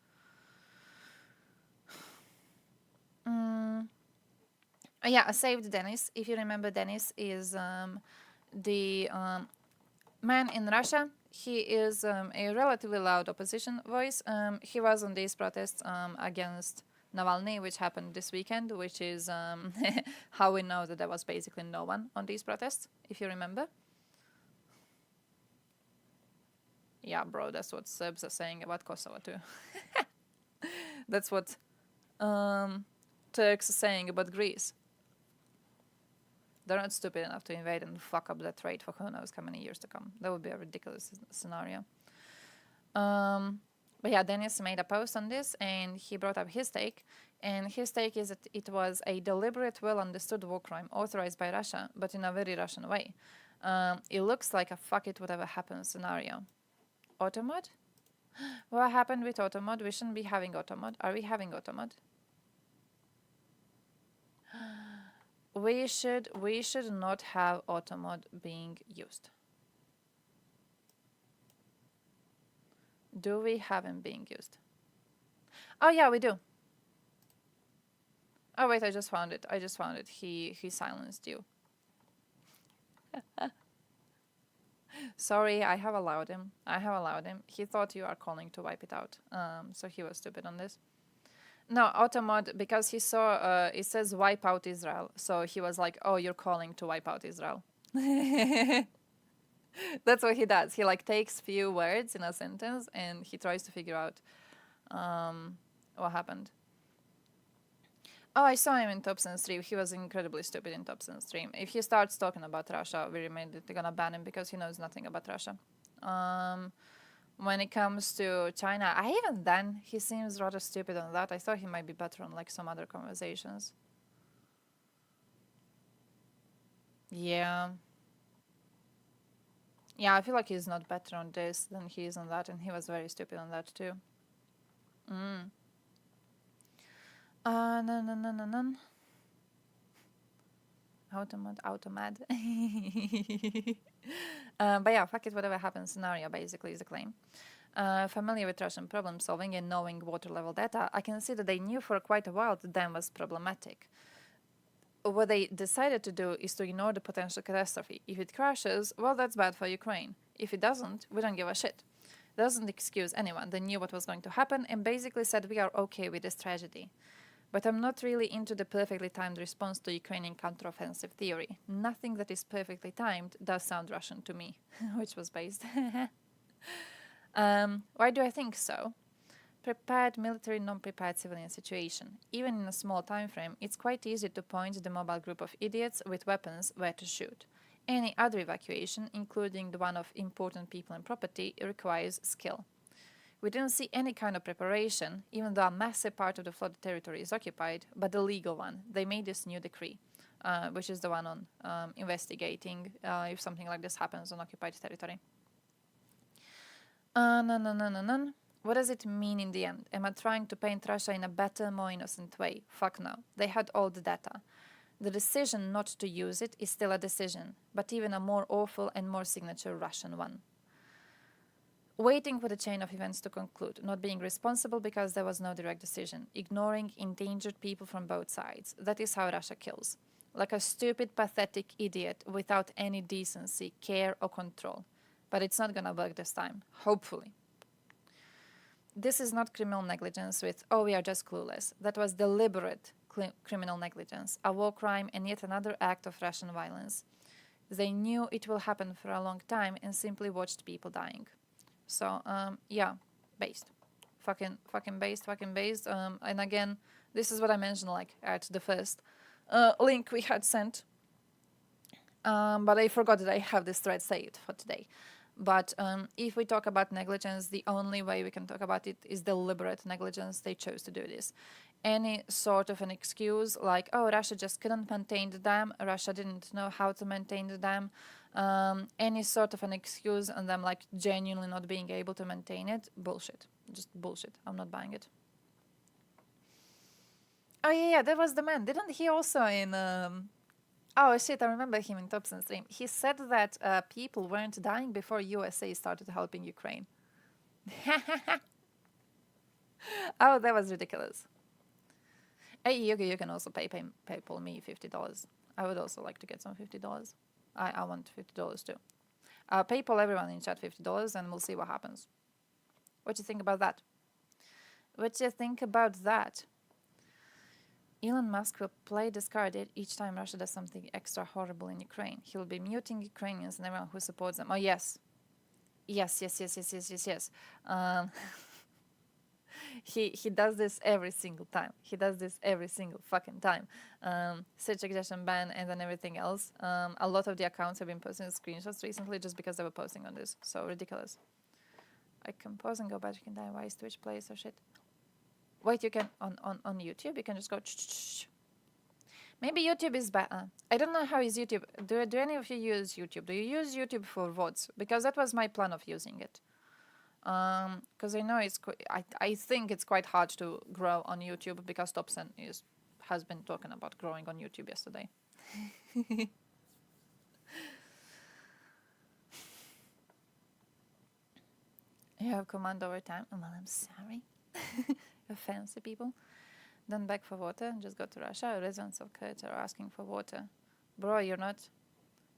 Yeah, Saved Dennis. If you remember, Dennis is the man in Russia. He is a relatively loud opposition voice. He was on these protests against Navalny, which happened this weekend, which is how we know that there was basically no one on these protests, if you remember. Yeah, bro, that's what Serbs are saying about Kosovo too. That's what Turks are saying about Greece. They're not stupid enough to invade and fuck up that trade for who knows how many years to come. That would be a ridiculous scenario. But yeah, Dennis made a post on this and he brought up his take. And his take is that it was a deliberate, well-understood war crime authorized by Russia, but in a very Russian way. It looks like a fuck it whatever happens scenario. Automod? What happened with Automod? We shouldn't be having Automod. Are we having Automod? We should not have Automod being used. Do we have him being used? Oh yeah, we do. Oh wait, I just found it. He silenced you. Sorry, I have allowed him. He thought you are calling to wipe it out. So he was stupid on this. No, Automod, because he saw it says wipe out Israel. So he was like, oh, you're calling to wipe out Israel. That's what he does. He like takes few words in a sentence and he tries to figure out what happened. Oh, I saw him in Thompson's stream. He was incredibly stupid in Thompson's stream. If he starts talking about Russia, we're immediately gonna ban him because he knows nothing about Russia. When it comes to China, even then, he seems rather stupid on that. I thought he might be better on like some other conversations. Yeah. Yeah, I feel like he's not better on this than he is on that, and he was very stupid on that too. No. Automad. But yeah, fuck it, whatever happens scenario basically is the claim. Familiar with Russian problem solving and knowing water level data, I can see that they knew for quite a while that dam was problematic. What they decided to do is to ignore the potential catastrophe. If it crashes, well, that's bad for Ukraine. If it doesn't, we don't give a shit. Doesn't excuse anyone. They knew what was going to happen and basically said we are okay with this tragedy. But I'm not really into the perfectly timed response to Ukrainian counteroffensive theory. Nothing that is perfectly timed does sound Russian to me, which was based. Why do I think so? Prepared military, non-prepared civilian situation. Even in a small time frame, it's quite easy to point the mobile group of idiots with weapons where to shoot. Any other evacuation, including the one of important people and property, requires skill. We didn't see any kind of preparation, even though a massive part of the flooded territory is occupied, but the legal one. They made this new decree, which is the one on investigating if something like this happens on occupied territory. No. What does it mean in the end? Am I trying to paint Russia in a better, more innocent way? Fuck no. They had all the data. The decision not to use it is still a decision, but even a more awful and more signature Russian one. Waiting for the chain of events to conclude, not being responsible because there was no direct decision, ignoring endangered people from both sides. That is how Russia kills. Like a stupid, pathetic idiot without any decency, care or control. But it's not gonna work this time, hopefully. This is not criminal negligence with, oh, we are just clueless. That was deliberate criminal negligence, a war crime and yet another act of Russian violence. They knew it will happen for a long time and simply watched people dying. So, yeah, based. Fucking based. And again, this is what I mentioned, like, at the first link we had sent. But I forgot that I have this thread saved for today. But if we talk about negligence, the only way we can talk about it is deliberate negligence. They chose to do this. any sort of an excuse like, oh, Russia just couldn't maintain the dam, Russia didn't know how to maintain the dam, any sort of an excuse and them like genuinely not being able to maintain it, bullshit. Just bullshit. I'm not buying it. Oh yeah, that was the man. Didn't he also in... Oh shit, I remember him in Thompson stream. He said that people weren't dying before USA started helping Ukraine. Oh, that was ridiculous. Hey, you can also PayPal me $50. I would also like to get some $50. I want $50 too. PayPal everyone in chat $50 and we'll see what happens. What do you think about that? What do you think about that? Elon Musk will play this card each time Russia does something extra horrible in Ukraine. He'll be muting Ukrainians and everyone who supports them. Oh, yes. Yes. He does this every single time. He does this every single fucking time. Search aggression ban and then everything else. A lot of the accounts have been posting screenshots recently just because they were posting on this. So ridiculous. I can pause and go back. You can die. Why is Twitch play so shit? Wait, you can on YouTube. You can just go. Maybe YouTube is better. I don't know how is YouTube. Do any of you use YouTube? Do you use YouTube for VODs? Because that was my plan of using it. Because I know I think it's quite hard to grow on YouTube because Thompson has been talking about growing on YouTube yesterday. You have command over time. Oh, well, I'm sorry. Fancy people. Then back for water. Just go to Russia. Residents of Kerch are asking for water. Bro, you're not.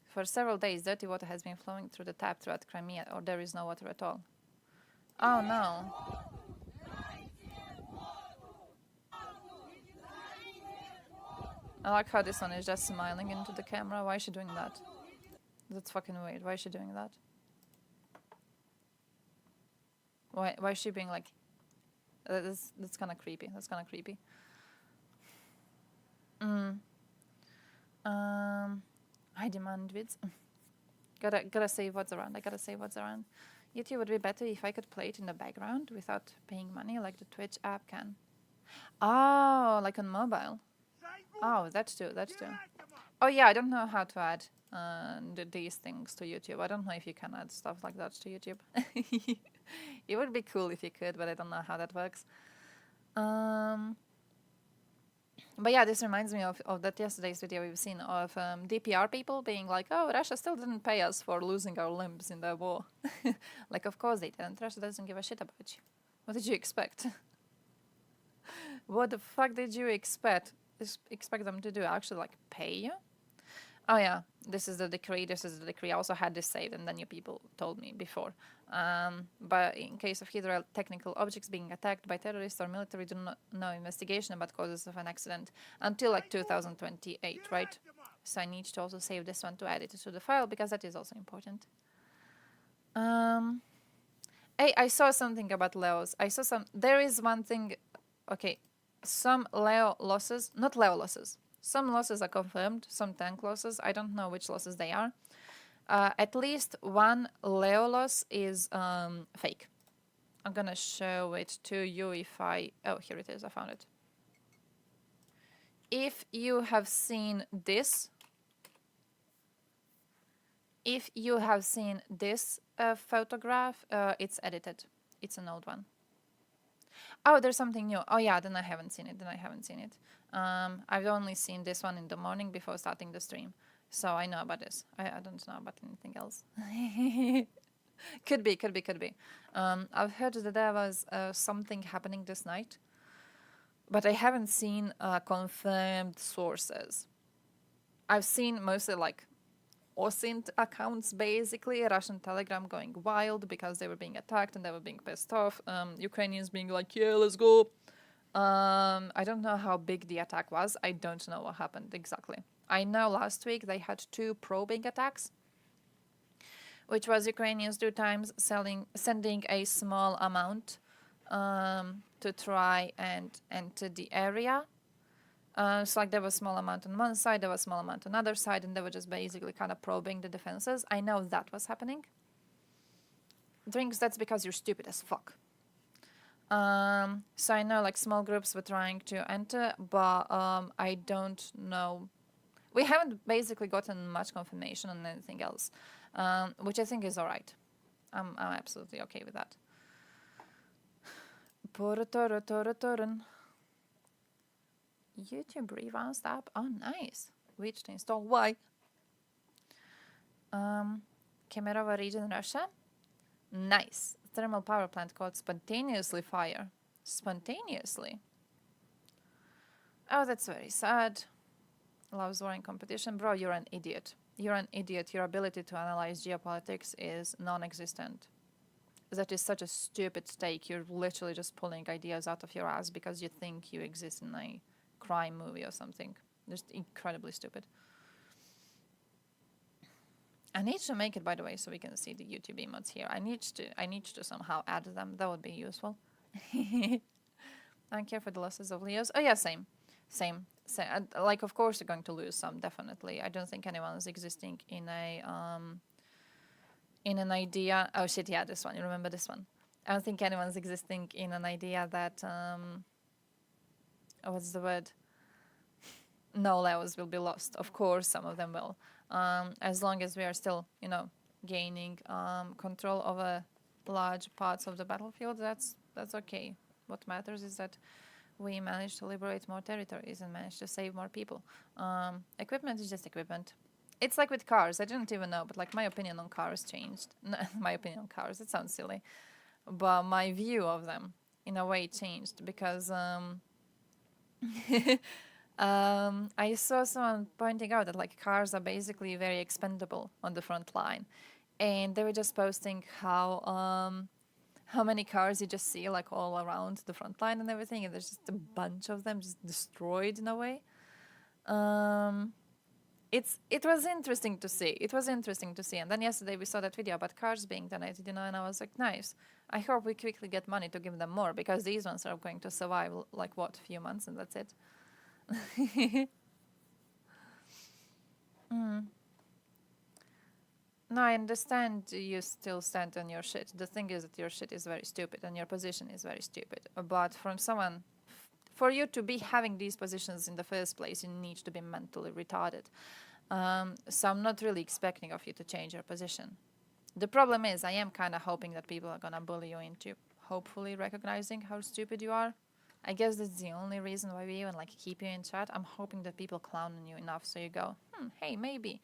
For several days, dirty water has been flowing through the tap throughout Crimea, or there is no water at all. Oh no. I like how this one is just smiling into the camera. Why is she doing that? That's fucking weird. Why is she doing that? Why is she being like... That's kind of creepy. That's kind of creepy. I demand vids. Gotta save what's around. I gotta save what's around. YouTube would be better if I could play it in the background without paying money like the Twitch app can. Oh, like on mobile. Oh, that's too. Oh yeah, I don't know how to add these things to YouTube. I don't know if you can add stuff like that to YouTube. It would be cool if you could, but I don't know how that works. But yeah, this reminds me of that yesterday's video we've seen of DPR people being like, oh, Russia still didn't pay us for losing our limbs in the war. Like, of course they didn't. Russia doesn't give a shit about you. What did you expect? What the fuck did you expect them to do? Actually, like, pay you? Oh yeah, this is the decree. I also had this saved, and then you people told me before. But in case of hydrotechnical objects being attacked by terrorists or military, do not know investigation about causes of an accident until like 2028, right? So I need to also save this one to add it to the file because that is also important. Hey, I saw something about Leos. There is one thing. Okay, some Leo losses, not Leo losses. Some losses are confirmed, some tank losses. I don't know which losses they are. At least one Leo loss is fake. I'm gonna show it to you if I... Oh, here it is. I found it. If you have seen this... photograph, it's edited. It's an old one. Oh, there's something new. Oh yeah, then I haven't seen it. I've only seen this one in the morning before starting the stream. So I know about this. I don't know about anything else. Could be. I've heard that there was something happening this night. But I haven't seen confirmed sources. I've seen mostly like OSINT accounts, basically, Russian Telegram going wild because they were being attacked and they were being pissed off. Ukrainians being like, yeah, let's go. I don't know how big the attack was. I don't know what happened exactly. I know last week they had 2 probing attacks, which was Ukrainians 2 times sending a small amount to try and enter the area. So like there was a small amount on one side, there was a small amount on the other side, and they were just basically kind of probing the defenses. I know that was happening. Drinks, that's because you're stupid as fuck. So I know like small groups were trying to enter, but I don't know. We haven't basically gotten much confirmation on anything else, which I think is all right. I'm absolutely okay with that. YouTube revamped app. Oh, nice. Which to install? Why? Kemerovo region, Russia. Nice. Thermal power plant caught spontaneously fire. Spontaneously. Oh, that's very sad. Loves war and competition. Bro, you're an idiot. You're an idiot. Your ability to analyze geopolitics is non-existent. That is such a stupid take. You're literally just pulling ideas out of your ass because you think you exist in a crime movie or something. Just incredibly stupid. I need to make it, by the way, so we can see the YouTube emotes here. I need to somehow add them. That would be useful. Don't care for the losses of Leos. Oh yeah, same. Like, of course, you're going to lose some, definitely. I don't think anyone is existing in a in an idea. Oh shit, yeah, this one. You remember this one? I don't think anyone's existing in an idea that what's the word? No Leos will be lost. Of course, some of them will. As long as we are still, gaining control over large parts of the battlefield, that's okay. What matters is that we managed to liberate more territories and managed to save more people. Equipment is just equipment. It's like with cars. I didn't even know, but like my opinion on cars changed. My opinion on cars, it sounds silly, but my view of them in a way changed because I saw someone pointing out that like cars are basically very expendable on the front line, and they were just posting how many cars you just see like all around the front line and everything, and there's just a bunch of them just destroyed in a way. It was interesting to see. And then yesterday we saw that video about cars being donated, and I was like, nice. I hope we quickly get money to give them more, because these ones are going to survive like what, a few months, and that's it. No, I understand you still stand on your shit. The thing is that your shit is very stupid and your position is very stupid. But from someone, for you to be having these positions in the first place, you need to be mentally retarded. So I'm not really expecting of you to change your position. The problem is I am kind of hoping that people are going to bully you into hopefully recognizing how stupid you are. I guess that's the only reason why we even like keep you in chat. I'm hoping that people clown on you enough so you go, hey, maybe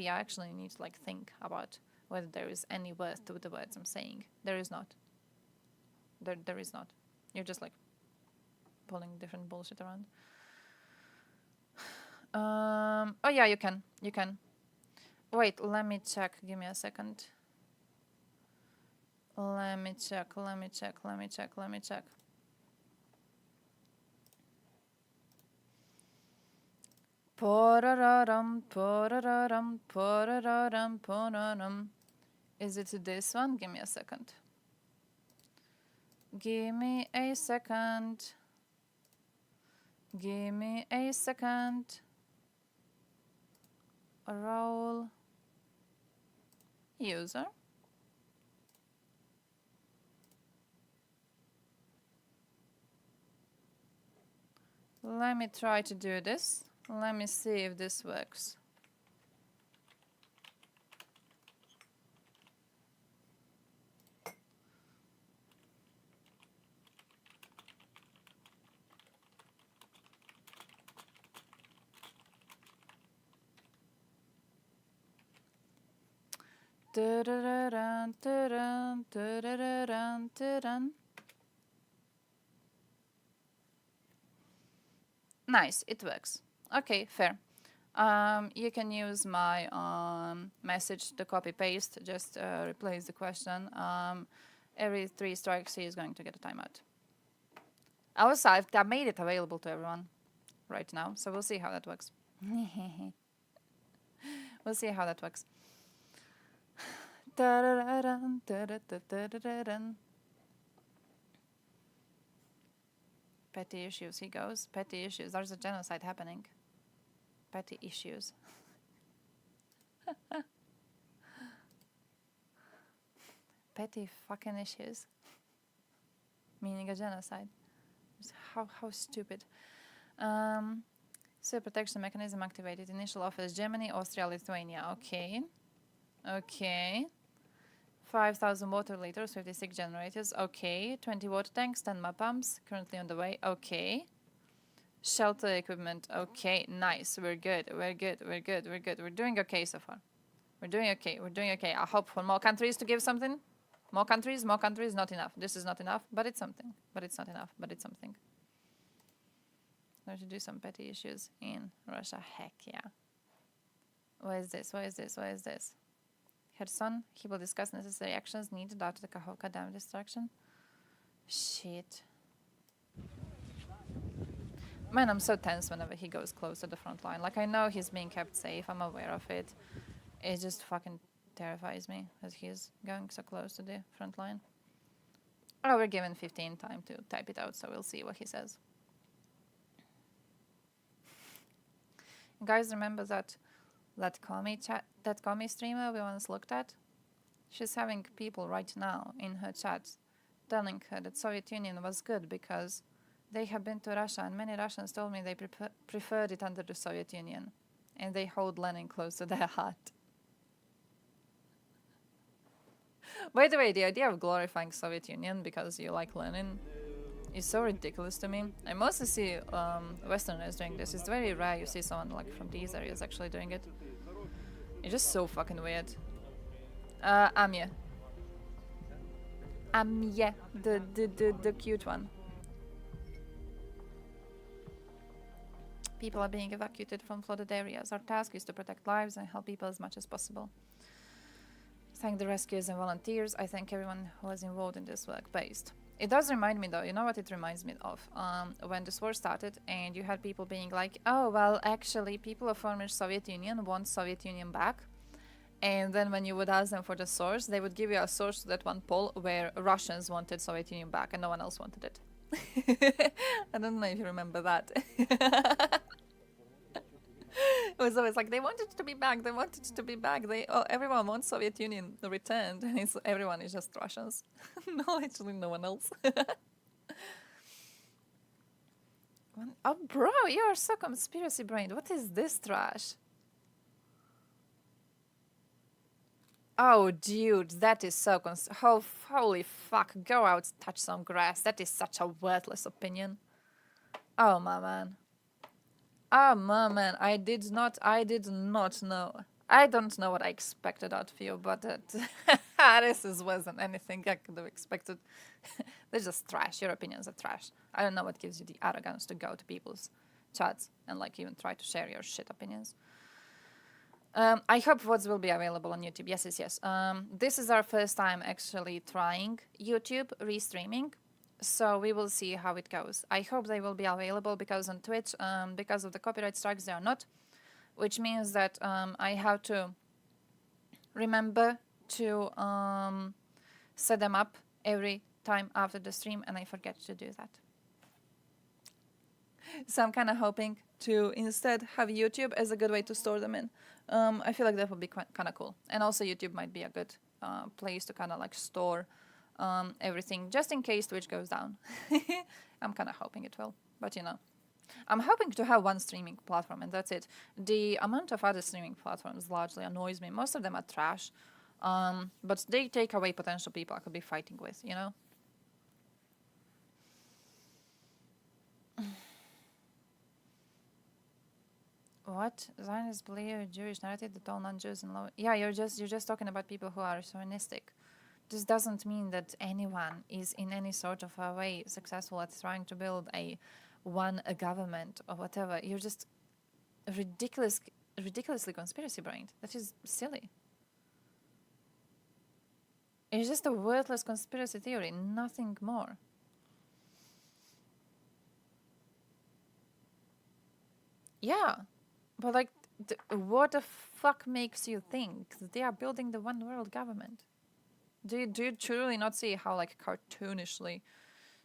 I actually need to like think about whether there is any worth to the words I'm saying. There is not. There is not. You're just like pulling different bullshit around. Oh yeah, you can. Wait, let me check. Give me a second. Let me check. Is it this one? Give me a second. Give me a second. Role user. Let me try to do this. Let me see if this works. Nice, it works. Okay, fair. You can use my message to copy paste. Just replace the question. Every 3 strikes, he is going to get a timeout. Also, I've made it available to everyone right now, so we'll see how that works. We'll see how that works. Petty issues, he goes. Petty issues. There's a genocide happening. Petty issues. Petty fucking issues. meaning a genocide. How stupid. Sea protection mechanism activated. Initial offers Germany, Austria, Lithuania. Okay. Okay. 5,000 water liters, 56 generators. Okay. 20 water tanks, 10 map pumps. Currently on the way. Okay. Shelter equipment. Okay. Nice. We're good. We're good. We're good. We're good. We're doing okay so far. We're doing okay. We're doing okay. I hope for more countries to give something. More countries, not enough. This is not enough, but it's something. But it's not enough, but it's something. Going to do some petty issues in Russia. Heck yeah. What is this? What is this? What is this? Kherson, he will discuss necessary actions needed after the Kakhovka Dam destruction. Shit. Man, I'm so tense whenever he goes close to the front line. Like, I know he's being kept safe. I'm aware of it. It just fucking terrifies me as he's going so close to the front line. Oh, we're given 15 time to type it out, so we'll see what he says. Guys, remember that commie streamer we once looked at? She's having people right now in her chat telling her that Soviet Union was good because they have been to Russia, and many Russians told me they preferred it under the Soviet Union, and they hold Lenin close to their heart. By the way, the idea of glorifying Soviet Union because you like Lenin is so ridiculous to me. I mostly see Westerners doing this. It's very rare you see someone like from these areas actually doing it. It's just so fucking weird. Amye. Amye, the cute one. People are being evacuated from flooded areas. Our task is to protect lives and help people as much as possible. Thank the rescuers and volunteers. I thank everyone who was involved in this work based. It does remind me though, you know what it reminds me of? When this war started and you had people being like, oh, well, actually, people of former Soviet Union want Soviet Union back. And then when you would ask them for the source, they would give you a source to that one poll where Russians wanted Soviet Union back and no one else wanted it. I don't know if you remember that. It was always like, they wanted to be back, they wanted to be back. Everyone wants Soviet Union returned, and everyone is just Russians. No, actually no one else. Oh, bro, you are so conspiracy brained. What is this trash? Oh, dude, that is so holy fuck, go out, touch some grass. That is such a worthless opinion. Oh, my man. Oh, my man, I did not know. I don't know what I expected out of you, but this wasn't anything I could have expected. They're just trash. Your opinions are trash. I don't know what gives you the arrogance to go to people's chats and like even try to share your shit opinions. I hope VODs will be available on YouTube. Yes. This is our first time actually trying YouTube restreaming. So we will see how it goes. I hope they will be available because on Twitch, because of the copyright strikes, they are not. Which means that I have to remember to set them up every time after the stream, and I forget to do that. So I'm kind of hoping to instead have YouTube as a good way to store them in. I feel like that would be kind of cool. And also YouTube might be a good place to kind of like store everything, just in case Twitch goes down. I'm kind of hoping it will, but you know. I'm hoping to have one streaming platform, and that's it. The amount of other streaming platforms largely annoys me. Most of them are trash, but they take away potential people I could be fighting with, you know? What? Zionists believe a Jewish narrative that all non-Jews in law... Yeah, you're just talking about people who are Zionistic. This doesn't mean that anyone is in any sort of a way successful at trying to build a government or whatever. You're just ridiculously conspiracy brained. That is silly. It's just a worthless conspiracy theory, nothing more. Yeah, but like, what the fuck makes you think that they are building the one world government? Do you truly not see how like cartoonishly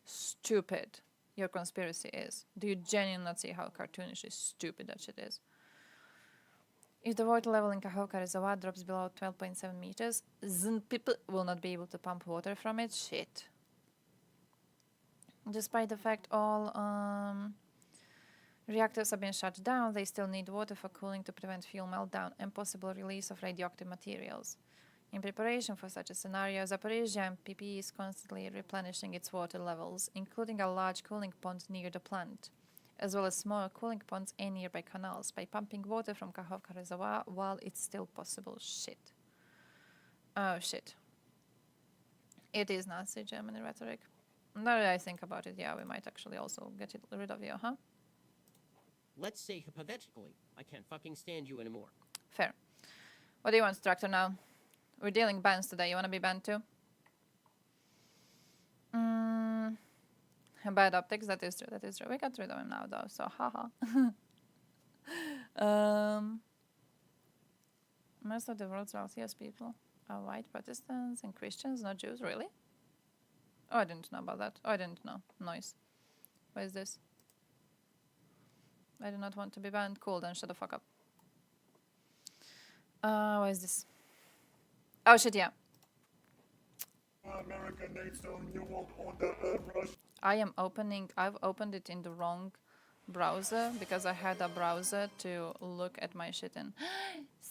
stupid your conspiracy is? Do you genuinely not see how cartoonishly stupid that shit is? If the water level in Kakhovka Reservoir drops below 12.7 meters, then people will not be able to pump water from it. Shit. Despite the fact all reactors have been shut down, they still need water for cooling to prevent fuel meltdown and possible release of radioactive materials. In preparation for such a scenario, Zaporizhia MPP is constantly replenishing its water levels, including a large cooling pond near the plant, as well as smaller cooling ponds and nearby canals, by pumping water from Kakhovka Reservoir while it's still possible. Shit. Oh, shit. It is Nazi Germany rhetoric. Now that I think about it, yeah, we might actually also get rid of you, huh? Let's say hypothetically, I can't fucking stand you anymore. Fair. What do you want, Tractor, now? We're dealing bans today. You want to be banned too? Bad optics. That is true. That is true. We got rid of him now, though. So, haha. Most of the world's wealthiest people are white Protestants and Christians, not Jews. Really? Oh, I didn't know about that. Oh, I didn't know. Nice. What is this? I do not want to be banned. Cool, then shut the fuck up. What is this? Oh shit, yeah. I've opened it in the wrong browser because I had a browser to look at my shit in.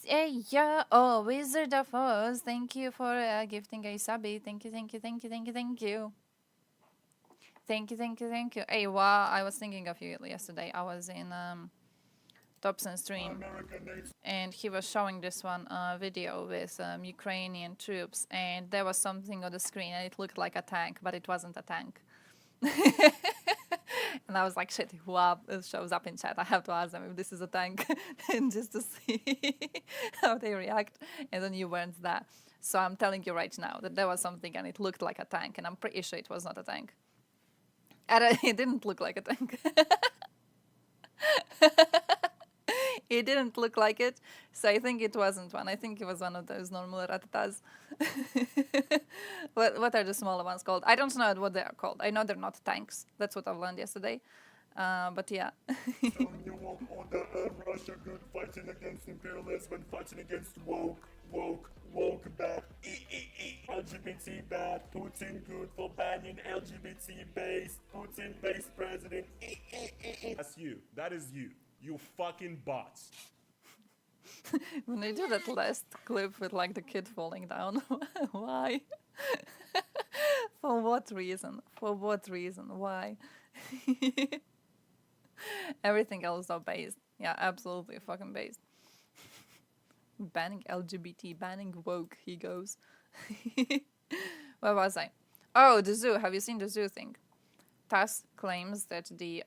Hey, yeah, oh, Wizard of Oz, thank you for gifting a subby. Thank you, thank you, thank you, thank you, thank you. Thank you, thank you, thank you. Hey, wow, I was thinking of you yesterday. I was in Thompson's stream, and he was showing this one video with Ukrainian troops, and there was something on the screen, and it looked like a tank, but it wasn't a tank. And I was like, shit, wow, it shows up in chat. I have to ask them if this is a tank, and just to see how they react. And then you weren't there. So I'm telling you right now that there was something, and it looked like a tank, and I'm pretty sure it was not a tank. It didn't look like a tank. It didn't look like it, so I think it wasn't one. I think it was one of those normal ratatas. What are the smaller ones called? I don't know what they are called. I know they're not tanks. That's what I've learned yesterday. But yeah. Russia good fighting against imperialism and fighting against woke bad. LGBT bad. Putin good for banning LGBT based. Putin based president. That's you. That is you. You fucking bots. When they do that last clip with like the kid falling down, why? For what reason? For what reason? Why? Everything else are based. Yeah, absolutely fucking based. Banning LGBT, banning woke, he goes. Where was I? Oh, the zoo. Have you seen the zoo thing? TASS claims that the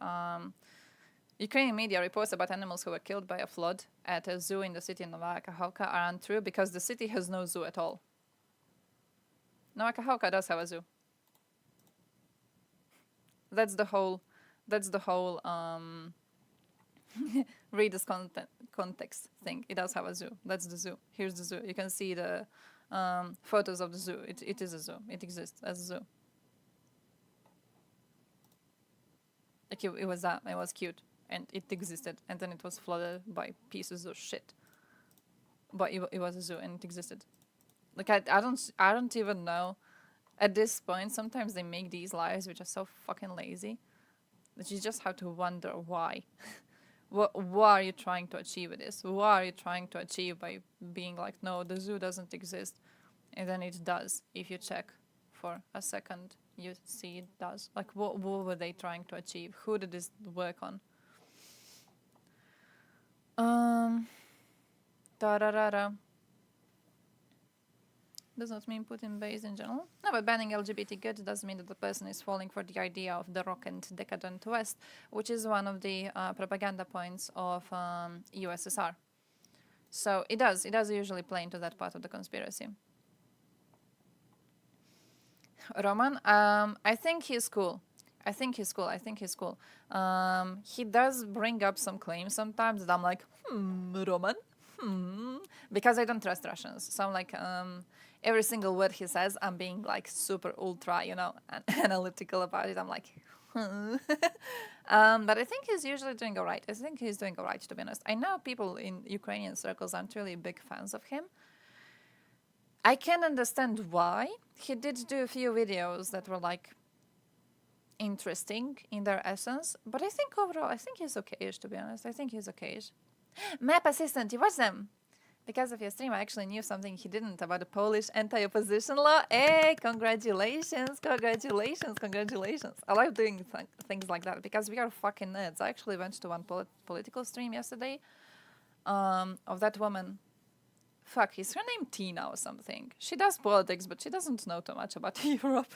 Ukrainian media reports about animals who were killed by a flood at a zoo in the city of Novaya Kakhovka are untrue because the city has no zoo at all. Novaya Kakhovka does have a zoo. That's the whole read this context thing. It does have a zoo. That's the zoo. Here's the zoo. You can see the photos of the zoo. It is a zoo. It exists as a zoo. Like it was that. It was cute. And it existed, and then it was flooded by pieces of shit. But it was a zoo, and it existed. Like I don't even know. At this point, sometimes they make these lies which are so fucking lazy that you just have to wonder why. What are you trying to achieve with this? What are you trying to achieve by being like, no, the zoo doesn't exist, and then it does. If you check for a second, you see it does. Like, what were they trying to achieve? Who did this work on? Does not mean Putin based in general. No, but banning LGBT good does mean that the person is falling for the idea of the rock and decadent West, which is one of the propaganda points of USSR. So it does usually play into that part of the conspiracy. Roman, I think he's cool. He does bring up some claims sometimes that I'm like, Roman, because I don't trust Russians. So I'm like, every single word he says, I'm being like super ultra, analytical about it. I'm like, but I think he's usually doing all right. To be honest. I know people in Ukrainian circles aren't really big fans of him. I can understand why. He did do a few videos that were like interesting in their essence, but I think overall, I think he's okay-ish, to be honest. I think he's okay-ish. Map Assistant, you watch them? Because of your stream, I actually knew something he didn't about the Polish anti-opposition law. Hey, congratulations, congratulations, congratulations. I like doing things like that because we are fucking nerds. I actually went to one political stream yesterday of that woman. Fuck, is her name Tina or something? She does politics, but she doesn't know too much about Europe.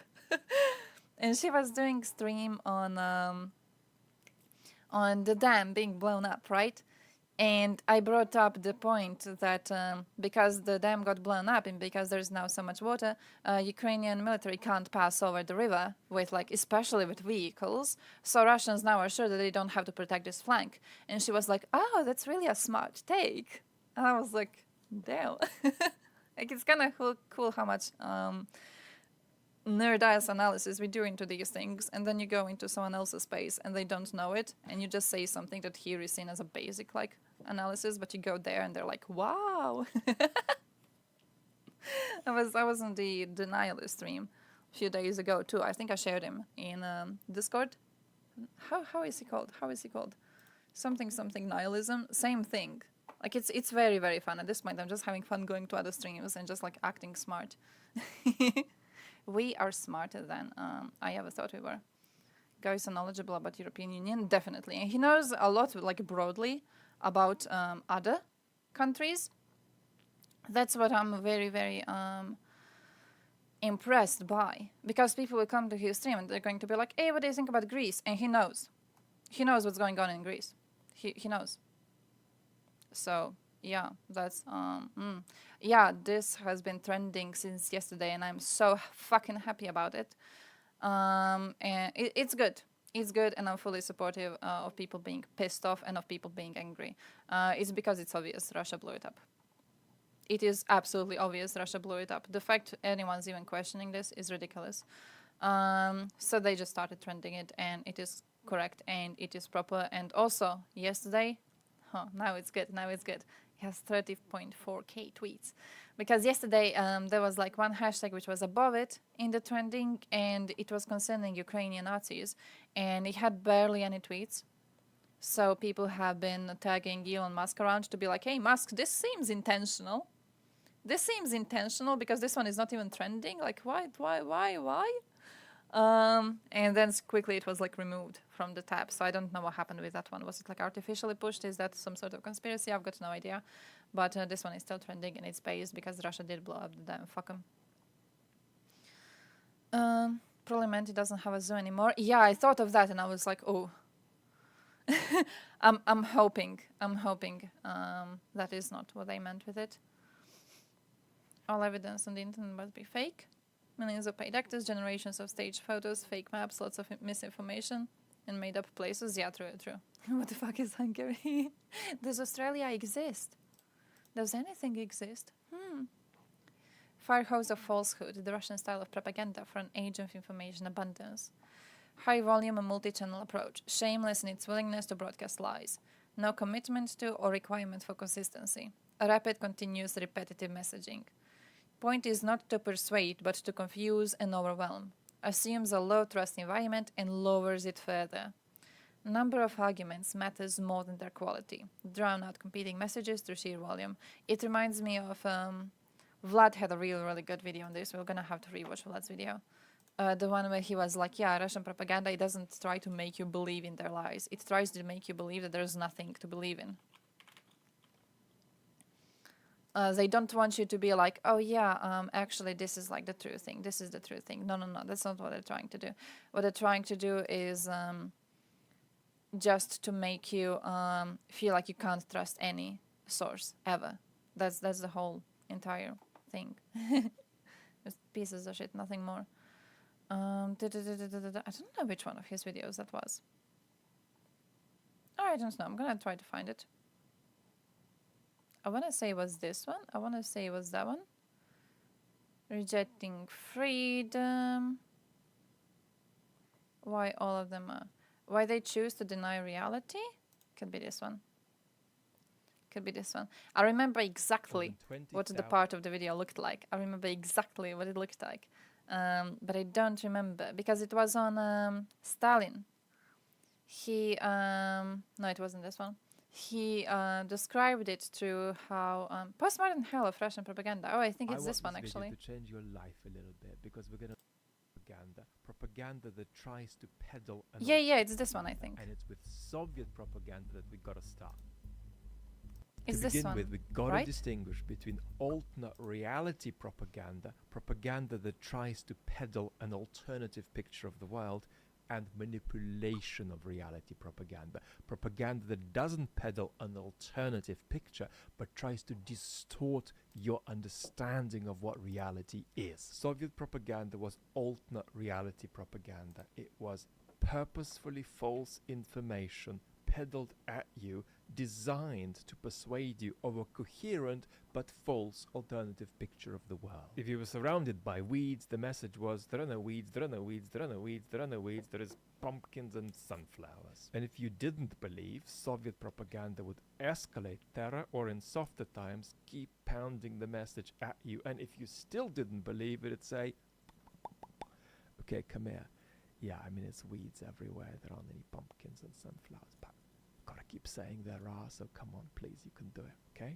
And she was doing stream on the dam being blown up, right? And I brought up the point that because the dam got blown up and because there's now so much water, Ukrainian military can't pass over the river with, like, especially with vehicles. So Russians now are sure that they don't have to protect this flank. And she was like, "Oh, that's really a smart take." And I was like, "Damn!" Like, it's kind of cool how much nerd-ass analysis we do into these things, and then you go into someone else's space and they don't know it, and you just say something that here is seen as a basic, like, analysis, but you go there and they're like, "Wow!" I was on the Nihilist stream a few days ago too. I think I shared him in Discord. How is he called? How is he called? Something Nihilism. Same thing. Like, it's very, very fun. At this point, I'm just having fun going to other streams and just, like, acting smart. We are smarter than I ever thought we were. Guys are knowledgeable about European Union, definitely. And he knows a lot, like, broadly about other countries. That's what I'm very, very impressed by. Because people will come to his stream and they're going to be like, "Hey, what do you think about Greece?" And he knows. He knows what's going on in Greece. He knows. So, yeah, that's, yeah, this has been trending since yesterday, and I'm so fucking happy about it. And it's good. It's good, and I'm fully supportive of people being pissed off and of people being angry. It's because it's obvious Russia blew it up. It is absolutely obvious Russia blew it up. The fact anyone's even questioning this is ridiculous. So they just started trending it, and it is correct, and it is proper. And also, yesterday, now it's good, now it's good. He has 30.4k tweets. Because yesterday there was like one hashtag which was above it in the trending, and it was concerning Ukrainian Nazis, and it had barely any tweets. So people have been tagging Elon Musk around to be like, "Hey, Musk, this seems intentional. This seems intentional because this one is not even trending. Like, why? And then quickly it was like removed from the tab. So I don't know what happened with that one. Was it like artificially pushed? Is that some sort of conspiracy? I've got no idea. But this one is still trending, and it's based because Russia did blow up the dam. Fuck 'em. Parliament doesn't have a zoo anymore. Yeah, I thought of that and I was like, oh. I'm hoping that is not what they meant with it. All evidence on the internet must be fake. Millions of paid actors, generations of staged photos, fake maps, lots of misinformation, and made up places. Yeah, true. What the fuck is Hungary? Does Australia exist? Does anything exist? Fire hose of falsehood, the Russian style of propaganda for an age of information abundance. High volume and multi-channel approach, shameless in its willingness to broadcast lies. No commitment to or requirement for consistency. A rapid, continuous, repetitive messaging. Point is not to persuade, but to confuse and overwhelm. Assumes a low-trust environment and lowers it further. Number of arguments matters more than their quality. Drown out competing messages through sheer volume. It reminds me of... Vlad had a really good video on this. We're gonna have to rewatch Vlad's video. The one where he was like, yeah, Russian propaganda, it doesn't try to make you believe in their lies. It tries to make you believe that there's nothing to believe in. They don't want you to be like, oh yeah, actually this is like the true thing. This is the true thing. No, that's not what they're trying to do. What they're trying to do is just to make you feel like you can't trust any source ever. That's the whole entire thing. Just pieces of shit, nothing more. I don't know which one of his videos that was. Oh, I don't know. I'm gonna try to find it. I want to say it was this one. I want to say it was that one. Rejecting freedom. Why all of them are... Why they choose to deny reality? Could be this one. Could be this one. I remember exactly what the part of the video looked like. I remember exactly what it looked like. but I don't remember because it was on Stalin. He no, it wasn't this one. He described it through how postmodern hell of Russian propaganda. Oh, I think it's this one actually. I want this video to change your life a little bit because we're gonna propaganda that tries to peddle. Yeah, it's this one I think. And it's with Soviet propaganda that we gotta stop. It's to this begin one, with, we gotta right? distinguish between alternate reality propaganda, propaganda that tries to peddle an alternative picture of the world, and manipulation of reality propaganda. Propaganda that doesn't peddle an alternative picture, but tries to distort your understanding of what reality is. Soviet propaganda was alternate reality propaganda. It was purposefully false information peddled at you, designed to persuade you of a coherent but false alternative picture of the world. If you were surrounded by weeds, the message was, there are no weeds, there are no weeds, there are no weeds, there are no weeds, there is pumpkins and sunflowers. And if you didn't believe, Soviet propaganda would escalate terror, or in softer times, keep pounding the message at you. And if you still didn't believe it'd say, okay, come here. Yeah, I mean, it's weeds everywhere. There aren't any pumpkins and sunflowers, but gotta keep saying there are, so come on, please, you can do it, okay?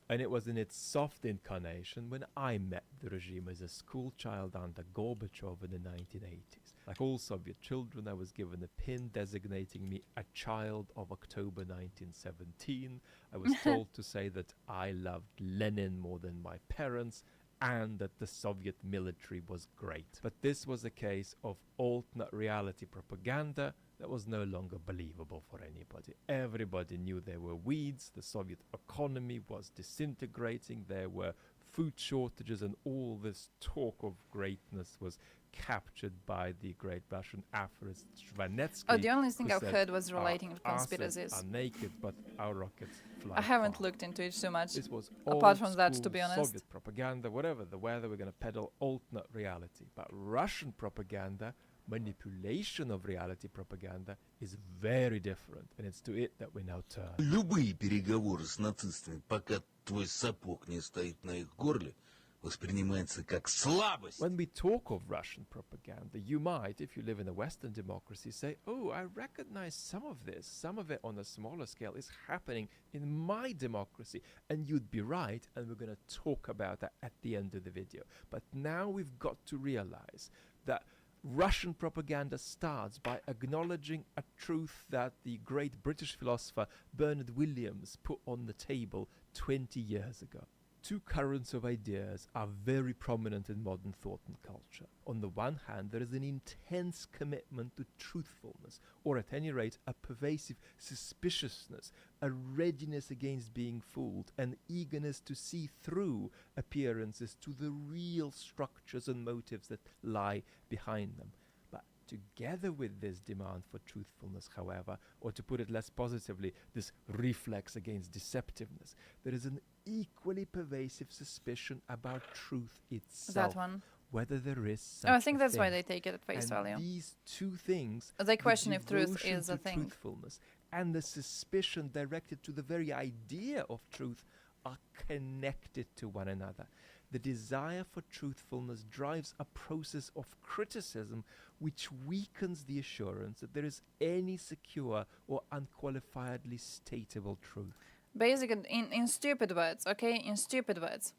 And it was in its soft incarnation when I met the regime as a school child under Gorbachev in the 1980s. Like all Soviet children, I was given a pin designating me a child of October 1917. I was told to say that I loved Lenin more than my parents, and that the Soviet military was great. But this was a case of alternate reality propaganda that was no longer believable for anybody. Everybody knew there were weeds, the Soviet economy was disintegrating, there were food shortages, and all this talk of greatness was captured by the great Russian aphorist Shvanetsky. Oh, the only thing I've heard was relating to conspiracies. Are naked, but our rockets fly. I haven't looked into it too much. This was apart from that, to be honest. Soviet propaganda, whatever the weather, we're going to peddle alternate reality. But Russian propaganda, manipulation of reality propaganda, is very different, and it's to it that we now turn. Любые переговоры с нацистами, пока твой сапог не стоит на их горле, воспринимается как слабость. When we talk of Russian propaganda, you might, if you live in a Western democracy, say, oh, I recognize some of this, some of it on a smaller scale is happening in my democracy. And you'd be right, and we're going to talk about that at the end of the video. But now we've got to realize that Russian propaganda starts by acknowledging a truth that the great British philosopher Bernard Williams put on the table 20 years ago. Two currents of ideas are very prominent in modern thought and culture. On the one hand, there is an intense commitment to truthfulness, or at any rate, a pervasive suspiciousness, a readiness against being fooled, an eagerness to see through appearances to the real structures and motives that lie behind them. But together with this demand for truthfulness, however, or to put it less positively, this reflex against deceptiveness, there is an equally pervasive suspicion about truth itself. That one. Whether there is such I think that's thing. why they take it at face value. These two things, they question the if truth devotion is a to thing. Truthfulness and the suspicion directed to the very idea of truth are connected to one another. The desire for truthfulness drives a process of criticism which weakens the assurance that there is any secure or unqualifiedly stateable truth. Basically, in stupid words, okay? In stupid words.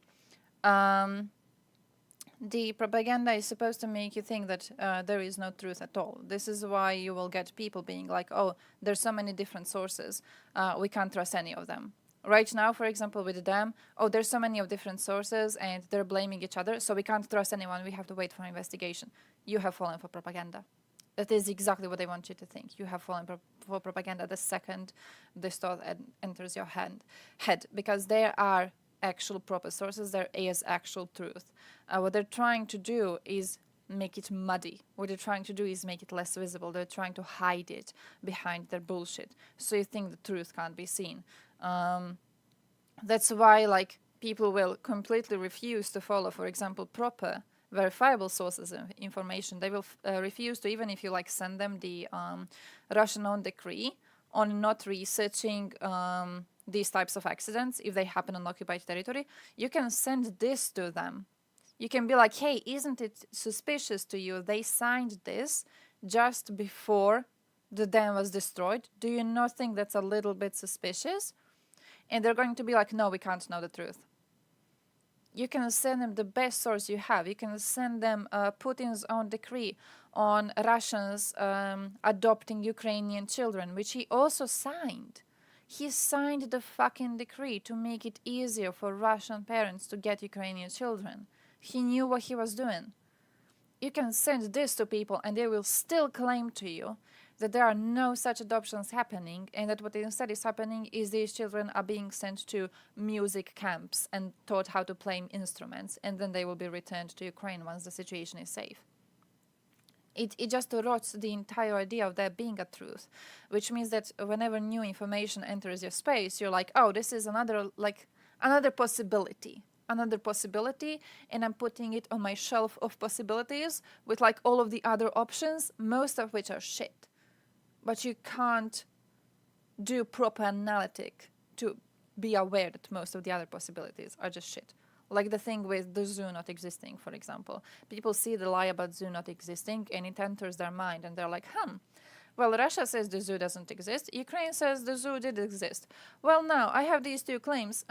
The propaganda is supposed to make you think that there is no truth at all. This is why you will get people being like, oh, there's so many different sources. We can't trust any of them. Right now, for example, with the dam, oh, there's so many of different sources and they're blaming each other, so we can't trust anyone. We have to wait for investigation. You have fallen for propaganda. That is exactly what they want you to think. You have fallen for propaganda the second this thought enters your head, because there are actual proper sources, there is actual truth. What they're trying to do is make it muddy. What they're trying to do is make it less visible. They're trying to hide it behind their bullshit. So you think the truth can't be seen. That's why, like, people will completely refuse to follow, for example, proper verifiable sources of information. They will refuse to, even if you like send them the Russian-owned decree on not researching these types of accidents if they happen on occupied territory. You can send this to them. You can be like, hey, isn't it suspicious to you? They signed this just before the dam was destroyed. Do you not think that's a little bit suspicious? And they're going to be like, no, we can't know the truth. You can send them the best source you have. You can send them Putin's own decree on Russians adopting Ukrainian children, which he also signed. He signed the fucking decree to make it easier for Russian parents to get Ukrainian children. He knew what he was doing. You can send this to people and they will still claim to you that there are no such adoptions happening, and that what instead is happening is these children are being sent to music camps and taught how to play instruments, and then they will be returned to Ukraine once the situation is safe. It just rots the entire idea of there being a truth, which means that whenever new information enters your space, you're like, oh, this is another possibility, and I'm putting it on my shelf of possibilities with like all of the other options, most of which are shit. But you can't do proper analytic to be aware that most of the other possibilities are just shit. Like the thing with the zoo not existing, for example. People see the lie about zoo not existing and it enters their mind and they're like, well, Russia says the zoo doesn't exist. Ukraine says the zoo did exist. Well, now I have these two claims.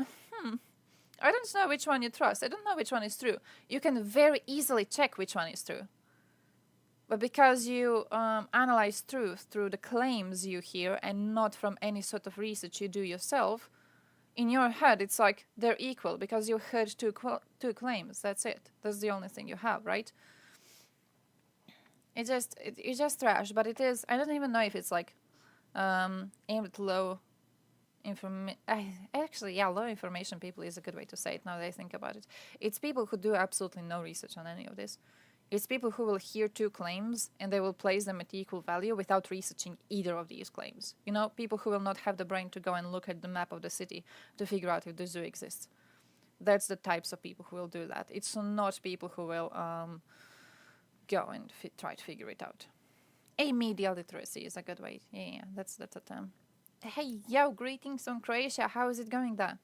I don't know which one you trust. I don't know which one is true. You can very easily check which one is true. But because you analyze truth through the claims you hear and not from any sort of research you do yourself, in your head it's like they're equal because you heard two claims. That's it. That's the only thing you have, right? It's just trash. But it is. I don't even know if it's like aimed at low information. Actually, yeah, low information people is a good way to say it. Now that I think about it, it's people who do absolutely no research on any of this. It's people who will hear two claims and they will place them at equal value without researching either of these claims. You know, people who will not have the brain to go and look at the map of the city to figure out if the zoo exists. That's the types of people who will do that. It's not people who will go and try to figure it out. Media literacy is a good way. Yeah, that's a term. Hey, yo, greetings from Croatia. How is it going there?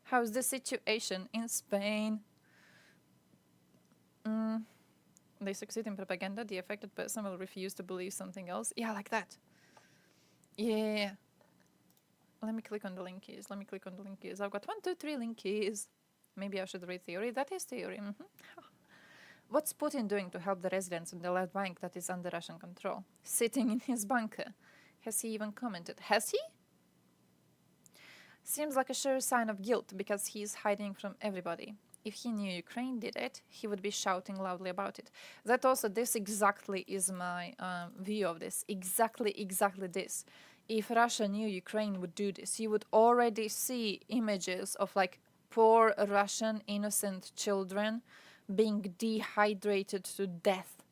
How's the situation in Spain? They succeed in propaganda. The affected person will refuse to believe something else. Yeah, like that. Yeah. Let me click on the link keys. I've got 1, 2, 3 link keys. Maybe I should read theory. That is theory. What's Putin doing to help the residents in the left bank that is under Russian control? Sitting in his bunker. Has he even commented? Has he? Seems like a sure sign of guilt because he's hiding from everybody. If he knew Ukraine did it, he would be shouting loudly about it. This exactly is my view of this. Exactly this. If Russia knew Ukraine would do this, you would already see images of like poor Russian innocent children being dehydrated to death.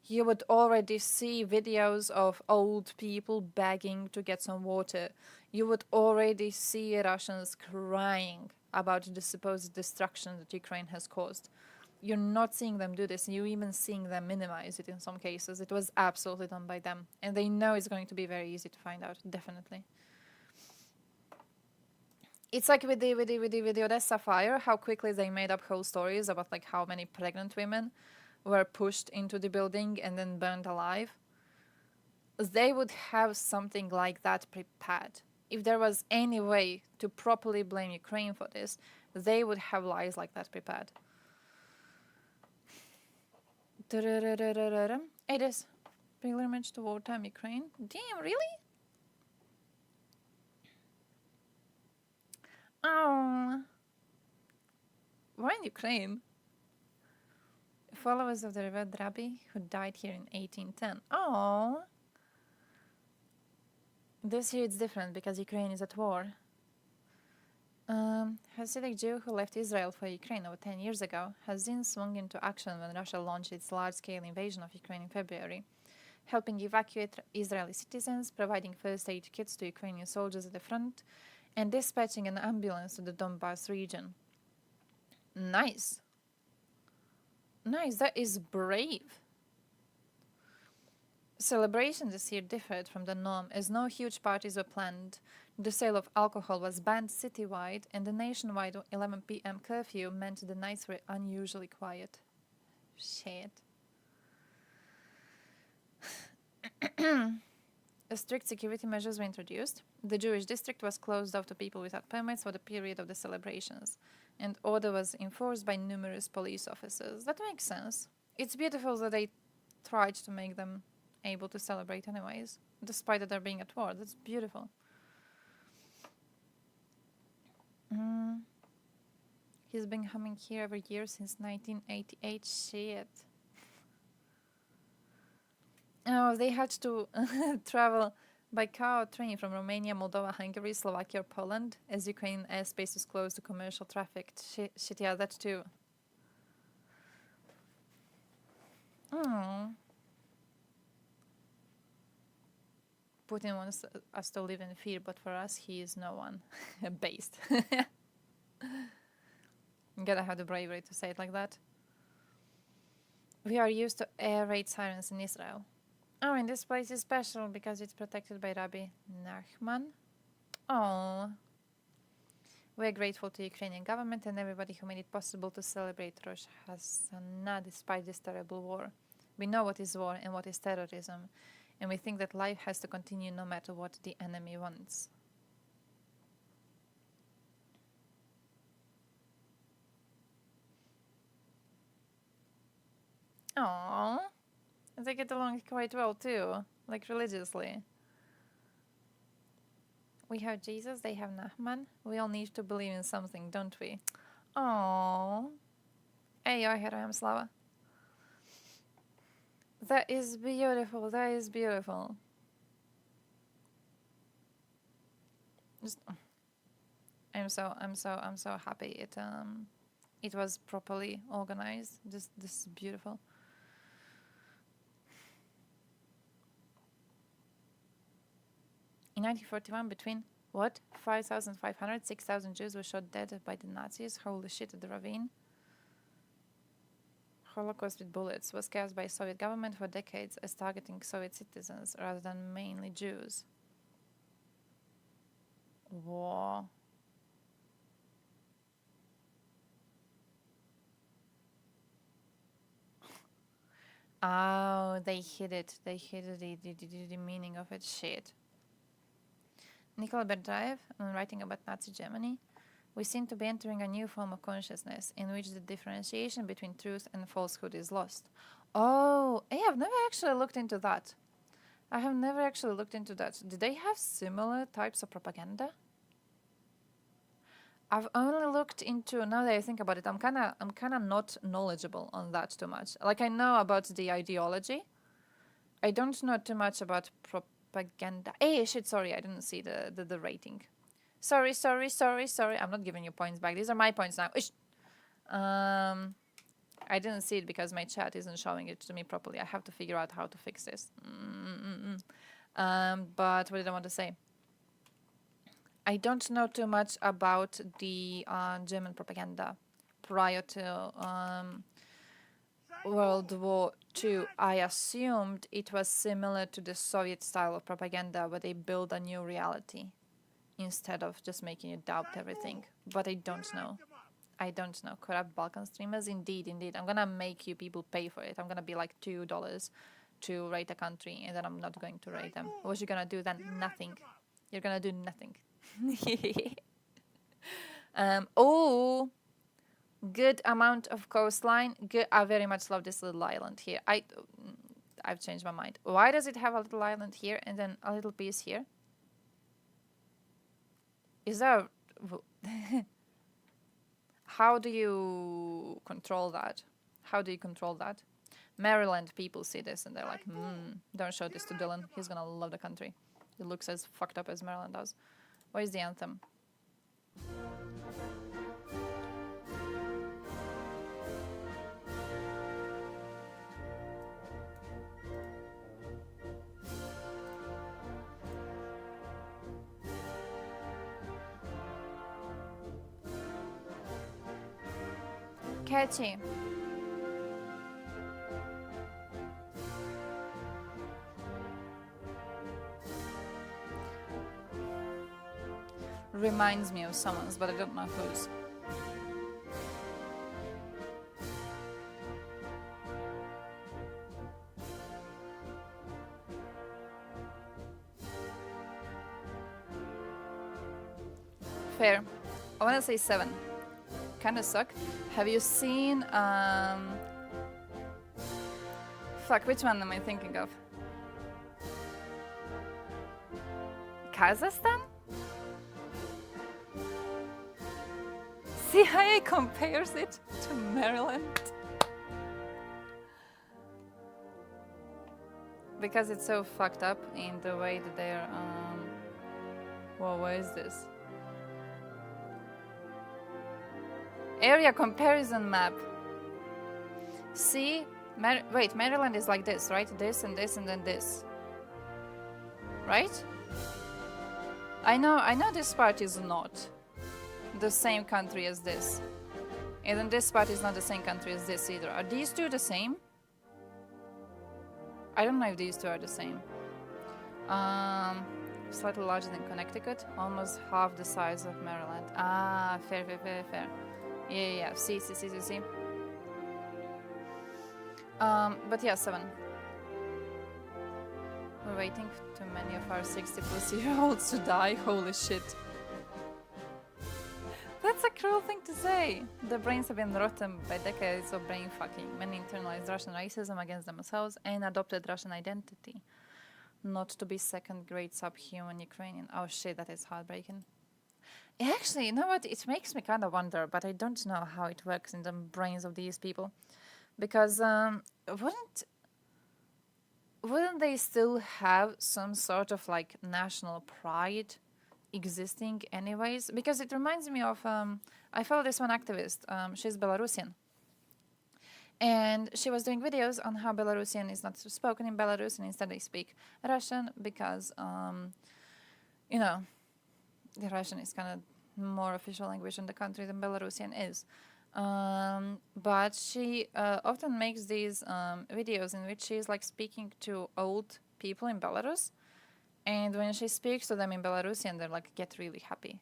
You would already see videos of old people begging to get some water. You would already see Russians crying about the supposed destruction that Ukraine has caused. You're not seeing them do this. You're even seeing them minimize it in some cases. It was absolutely done by them. And they know it's going to be very easy to find out, definitely. It's like with the Odessa fire, how quickly they made up whole stories about like how many pregnant women were pushed into the building and then burned alive. They would have something like that prepared. If there was any way to properly blame Ukraine for this, they would have lies like that prepared. It is. Pilgrimage to wartime Ukraine. Damn, really? Oh. Why in Ukraine? Followers of the revered rabbi who died here in 1810. Oh. This year it's different because Ukraine is at war. Hasidic Jew who left Israel for Ukraine over 10 years ago has since swung into action when Russia launched its large-scale invasion of Ukraine in February, helping evacuate Israeli citizens, providing first aid kits to Ukrainian soldiers at the front, and dispatching an ambulance to the Donbas region. Nice. Nice, that is brave. Celebration this year differed from the norm as no huge parties were planned, The sale of alcohol was banned citywide, and the nationwide 11 p.m. curfew meant the nights were unusually quiet. Shit. Strict security measures were introduced. The Jewish district was closed off to people without permits for the period of the celebrations, and order was enforced by numerous police officers. That makes sense. It's beautiful that they tried to make them able to celebrate anyways, despite that they're being at war. That's beautiful. He's been coming here every year since 1988. Shit. Oh, they had to travel by car or train from Romania, Moldova, Hungary, Slovakia, or Poland, as Ukraine airspace is closed to commercial traffic. Shit, yeah, that too. Oh. Putin wants us to live in fear, but for us, he is no one. Based. You gotta have the bravery to say it like that. We are used to air raid sirens in Israel. Oh, and this place is special because it's protected by Rabbi Nachman. Oh. We're grateful to the Ukrainian government and everybody who made it possible to celebrate Rosh Hashanah despite this terrible war. We know what is war and what is terrorism, and we think that life has to continue no matter what the enemy wants. Aww. They get along quite well too, like religiously. We have Jesus, they have Nahman. We all need to believe in something, don't we? Aww. Hey, I heard Slava. That is beautiful, that is beautiful. Just, I'm so happy it was properly organized. This is beautiful. In 1941, between, 5,500, 6,000 Jews were shot dead by the Nazis. Holy shit, at the ravine. Holocaust with bullets was caused by Soviet government for decades as targeting Soviet citizens rather than mainly Jews. Whoa. Oh, they hid it. They hid the meaning of it. Shit. Nikolai Berdaev, when writing about Nazi Germany, we seem to be entering a new form of consciousness in which the differentiation between truth and falsehood is lost. Oh, hey, I've never actually looked into that. I have never actually looked into that. Do they have similar types of propaganda? I've only looked into, now that I think about it, I'm kinda not knowledgeable on that too much. Like, I know about the ideology. I don't know too much about propaganda. Hey, shit, sorry, I didn't see the rating. Sorry. I'm not giving you points back. These are my points now. Ish. I didn't see it because my chat isn't showing it to me properly. I have to figure out how to fix this. But what did I want to say? I don't know too much about the German propaganda prior to World War II. I assumed it was similar to the Soviet style of propaganda where they build a new reality instead of just making you doubt everything. But I don't know. Corrupt Balkan streamers? Indeed. I'm gonna make you people pay for it. I'm gonna be like $2 to rate a country, and then I'm not going to rate them. What you gonna do then? Nothing. You're gonna do nothing. Oh, good amount of coastline. Good. I very much love this little island here. I've changed my mind. Why does it have a little island here and then a little piece here? Is there? How do you control that? Maryland people see this and they're like, don't show this to Dylan. He's gonna love the country. It looks as fucked up as Maryland does. Where's the anthem? Catchy. reminds me of someone's, but I don't know whose. Fair. I want to say 7. Kinda suck. Have you seen, fuck, which one am I thinking of? Kazakhstan? CIA compares it to Maryland. Because it's so fucked up in the way that they're, whoa, what is this? Area comparison map. See? Wait, Maryland is like this, right? This and this and then this. Right? I know this part is not the same country as this. And then this part is not the same country as this either. Are these two the same? I don't know if these two are the same. Slightly larger than Connecticut. Almost half the size of Maryland. Ah, fair. Yeah. See. But yeah, 7. We're waiting too many of our 60-plus-year-olds to die. Holy shit. That's a cruel thing to say. Their brains have been rotten by decades of brain fucking. Many internalized Russian racism against themselves and adopted Russian identity. Not to be second-grade subhuman Ukrainian. Oh shit, that is heartbreaking. Actually, you know what? It makes me kind of wonder, but I don't know how it works in the brains of these people. Because wouldn't they still have some sort of like national pride existing anyways? Because it reminds me of, I follow this one activist, she's Belarusian. And she was doing videos on how Belarusian is not spoken in Belarus and instead they speak Russian because, you know, the Russian is kind of more official language in the country than Belarusian is. But she often makes these videos in which she's like speaking to old people in Belarus. And when she speaks to them in Belarusian, they're like, get really happy.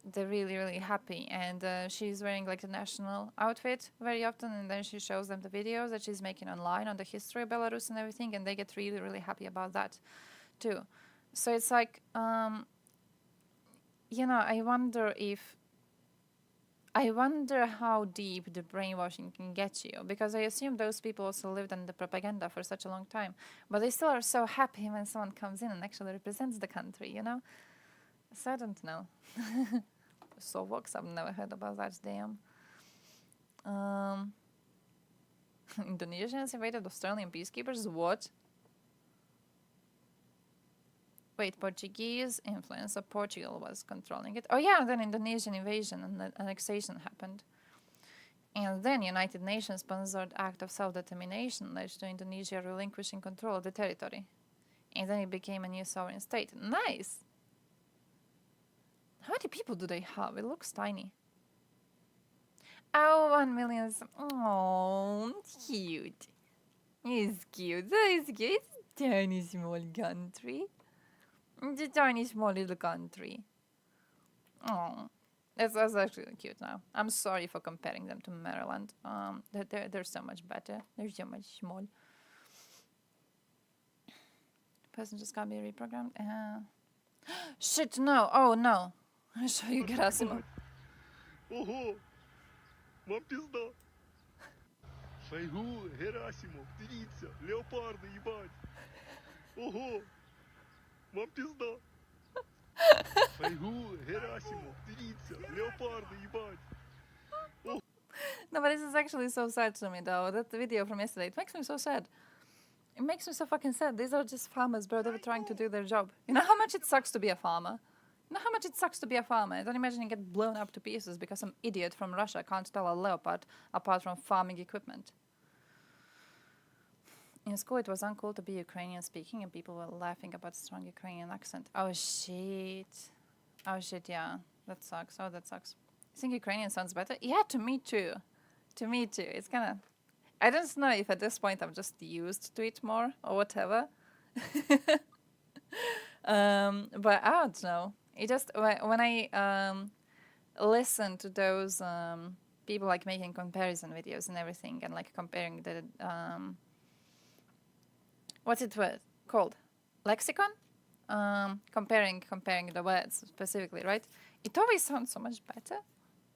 They're really, really happy. And she's wearing like the national outfit very often. And then she shows them the videos that she's making online on the history of Belarus and everything. And they get really, really happy about that too. So it's like, you know, I wonder how deep the brainwashing can get you, because I assume those people also lived under propaganda for such a long time, but they still are so happy when someone comes in and actually represents the country, you know? So I don't know. So Vox, I've never heard about that, damn. Indonesians invaded Australian peacekeepers? What? Wait, Portuguese influence of Portugal was controlling it. Oh yeah, then Indonesian invasion and annexation happened. And then United Nations sponsored act of self-determination led to Indonesia relinquishing control of the territory. And then it became a new sovereign state. Nice! How many people do they have? It looks tiny. Oh, 1 million. Oh, cute. It's cute. That is cute. It's a tiny small country. It's a tiny small little country. Oh, that's actually cute now. I'm sorry for comparing them to Maryland. They're so much better. They're so much small. Person just can't be reprogrammed. Shit, no. Oh, no. I'll show you Gerasimov. Ого! Вам пизда! Шойгу, Герасимов, дивіться, леопарди, їбать! Ого! Вам пизда! Шойгу, Герасимов, дивіться, леопарди, їбать! No, but this is actually so sad to me, though. That video from yesterday, it makes me so sad. It makes me so fucking sad. These are just farmers, bro. They were trying to do their job. You know how much it sucks to be a farmer? You know how much it sucks to be a farmer? I don't imagine you get blown up to pieces because some idiot from Russia can't tell a leopard apart from farming equipment. In school, it was uncool to be Ukrainian speaking, and people were laughing about strong Ukrainian accent. Oh, shit. Oh, shit, yeah. That sucks. Oh, that sucks. You think Ukrainian sounds better? Yeah, to me, too. To me, too. It's kind of... I don't know if at this point I'm just used to it more or whatever. But I don't know. It just when I listen to those people like making comparison videos and everything, and like comparing the what's it called, lexicon, comparing the words specifically, right? It always sounds so much better.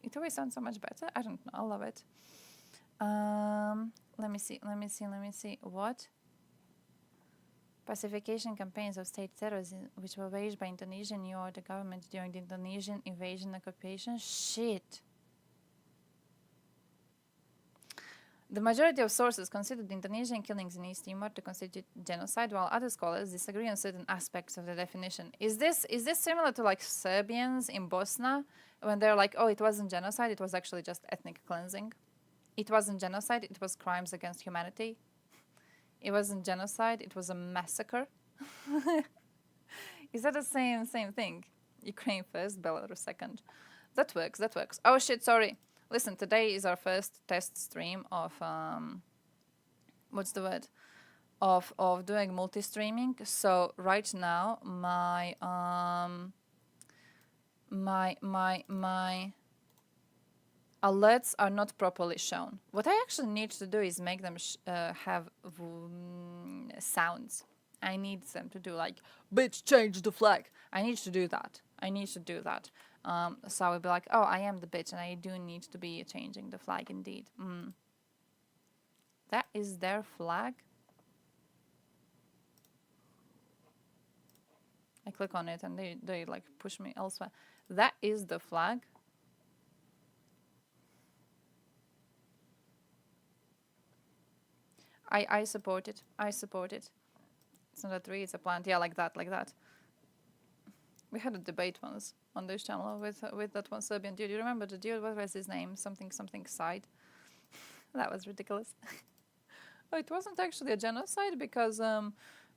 It always sounds so much better. I don't know. I love it. Let me see. What? Pacification campaigns of state terrorism, which were waged by Indonesian New Order government during the Indonesian invasion and occupation. Shit. The majority of sources consider the Indonesian killings in East Timor to constitute genocide, while other scholars disagree on certain aspects of the definition. Is this similar to like Serbians in Bosnia, when they're like, oh, it wasn't genocide, it was actually just ethnic cleansing? It wasn't genocide, it was crimes against humanity. It wasn't genocide, it was a massacre. Is that the same thing? Ukraine first, Belarus second. That works. Oh shit, sorry. Listen, today is our first test stream of what's the word? Of doing multi-streaming. So right now my alerts are not properly shown. What I actually need to do is make them have sounds. I need them to do like, bitch, change the flag. I need to do that. So I will be like, oh, I am the bitch and I do need to be changing the flag indeed. That is their flag. I click on it and they like push me elsewhere. That is the flag. I support it. It's not a tree, it's a plant. Yeah, like that. We had a debate once on this channel with that one Serbian dude. You remember the dude? What was his name? Something side. That was ridiculous. Oh, it wasn't actually a genocide because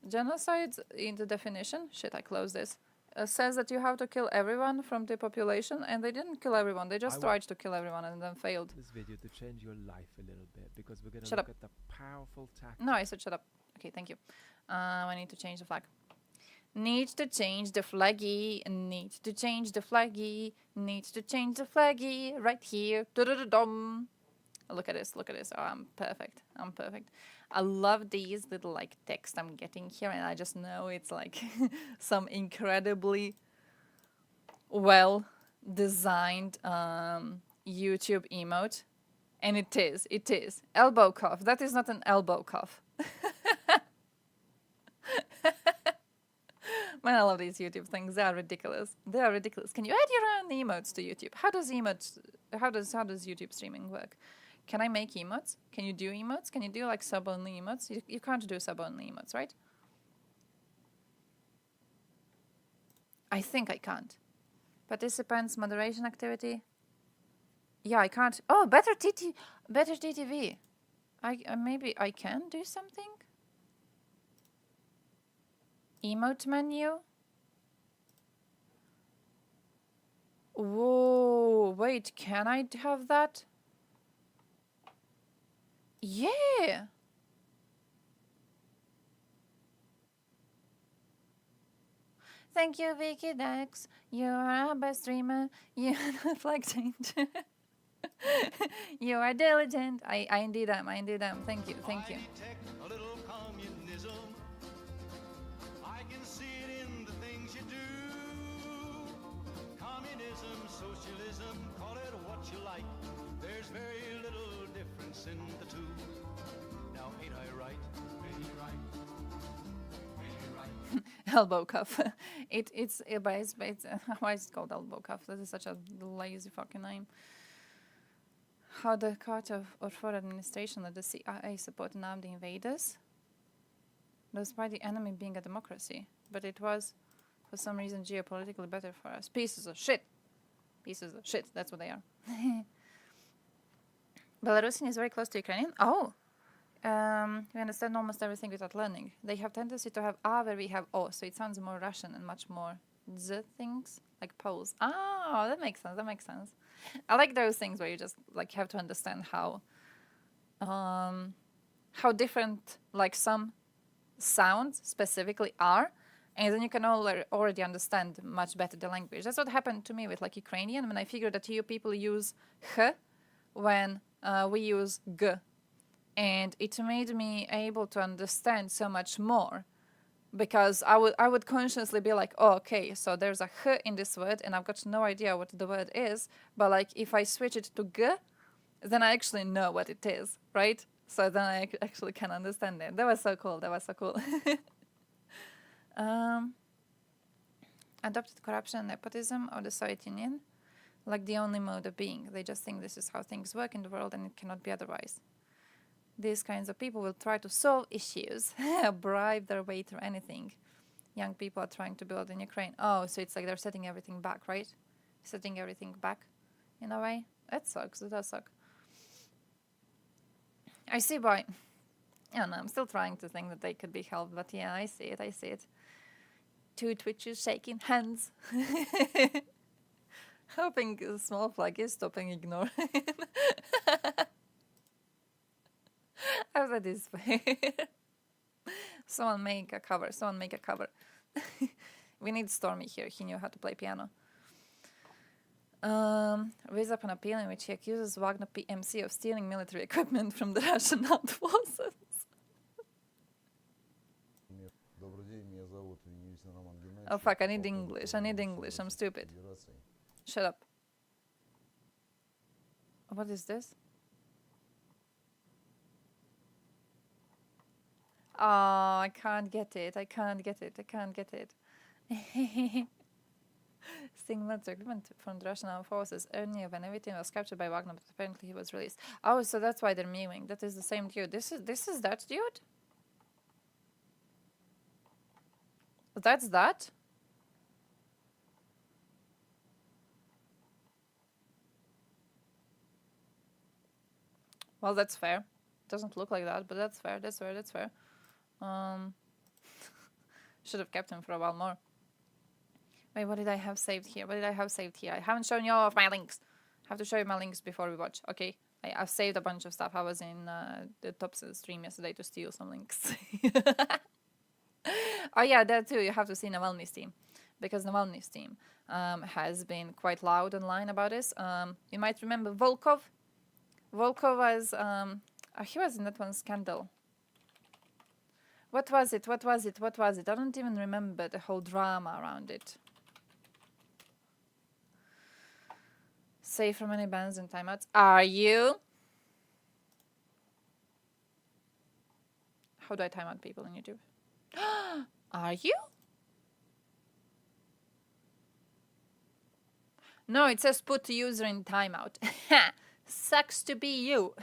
genocide in the definition, shit, I closed this, says that you have to kill everyone from the population, and they didn't kill everyone. They just tried to kill everyone and then failed. This video to change your life a little bit because we're gonna Shut look up. at the powerful tactic. No, I said shut up. Okay, thank you. I need to change the flag. Need to change the flaggy. Right here. Da-da-da-dum. Look at this. Oh, I'm perfect. I love these little like text I'm getting here, and I just know it's like some incredibly well designed YouTube emote. And it is. Elbow cuff. That is not an elbow cuff. Man, I love these YouTube things. They are ridiculous. Can you add your own emotes to YouTube? How does YouTube streaming work? Can I make emotes? Can you do emotes? Can you do like sub-only emotes? You can't do sub-only emotes, right? I think I can't. Participants, moderation activity. Yeah, I can't. Oh, better TTV. Maybe I can do something. Emote menu. Whoa, wait, can I have that? Yeah. Thank you, Vicky Dex. You're our best streamer. You're not flag change. You are diligent. I indeed am. Thank you. A little communism. I can see it in the things you do. Communism, socialism, call it what you like. There's very little difference in the two. Now, ain't I right? Elbow cuff. It's why is it called elbow cuff? That is such a lazy fucking name. How the Carter or Foreign Administration let the CIA support and arm the invaders, despite the enemy being a democracy, but it was, for some reason, geopolitically better for us. Pieces of shit. That's what they are. Belarusian is very close to Ukrainian. Oh. We understand almost everything without learning. They have tendency to have A where we have O, so it sounds more Russian and much more Z things, like Poles. Oh, that makes sense. I like those things where you just like have to understand how different like some sounds specifically are, And then you can already understand much better the language. That's what happened to me with like Ukrainian, when I figured that you people use h when we use g. And it made me able to understand so much more, because I would consciously be like, oh, okay, so there's a h in this word and I've got no idea what the word is, but like if I switch it to g, then I actually know what it is, right? So then I actually can understand it. That was so cool. That was so cool. Adopted corruption and nepotism of the Soviet Union like the only mode of being. They just think this is how things work in the world and it cannot be otherwise. These kinds of people will try to solve issues, bribe their way through anything. Young people are trying to build in Ukraine. Oh, so it's like they're setting everything back, right? Setting everything back in a way. That sucks. It does suck. I see why. I don't know, I'm still trying to think that they could be helped, but yeah, I see it. I see it. Two twitches shaking hands. Hoping a small flag is stopping ignoring. That is fair. Someone make a cover. Someone make a cover. We need Stormy here. He knew how to play piano. Raise up an appeal in which he accuses Wagner PMC of stealing military equipment from the Russian armed forces. Oh fuck, I need English. I need English. I'm stupid. Shut up. What is this? Oh, I can't get it. I can't get it. I can't get it. Stealing military equipment from the Russian armed forces earlier when everything was captured by Wagner, but apparently he was released. Oh, so that's why they're mewing. That is the same dude. This is that dude? That's that? Well, that's fair. Doesn't look like that, but that's fair. That's fair. That's fair. Should have kept him for a while more. Wait, what did I have saved here? What did I have saved here? I haven't shown you all of my links. I have to show you my links before we watch. Okay, I've saved a bunch of stuff. I was in the top stream yesterday to steal some links. Oh yeah, that too. You have to see Navalny's team, because Navalny's team has been quite loud online about this. You might remember Volkov. Volkov was he was in that one scandal. What was it? What was it? What was it? I don't even remember the whole drama around it. Safe from any bans and timeouts. Are you? How do I time out people on YouTube? Are you? No, it says put user in timeout. Sucks to be you.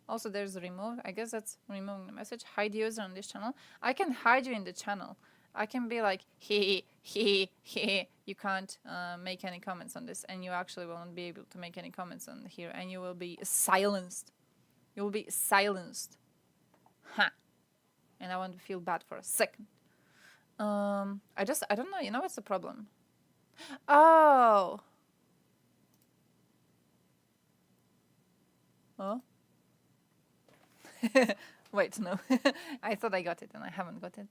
Also, there's a remove. I guess that's removing the message. Hide user on this channel. I can hide you in the channel. I can be like, he. You can't make any comments on this, and you actually won't be able to make any comments on here, and you will be silenced. You will be silenced. Ha. And I won't feel bad for a second. I don't know. You know what's the problem? Oh. Oh. Wait, no. I thought I got it and I haven't got it.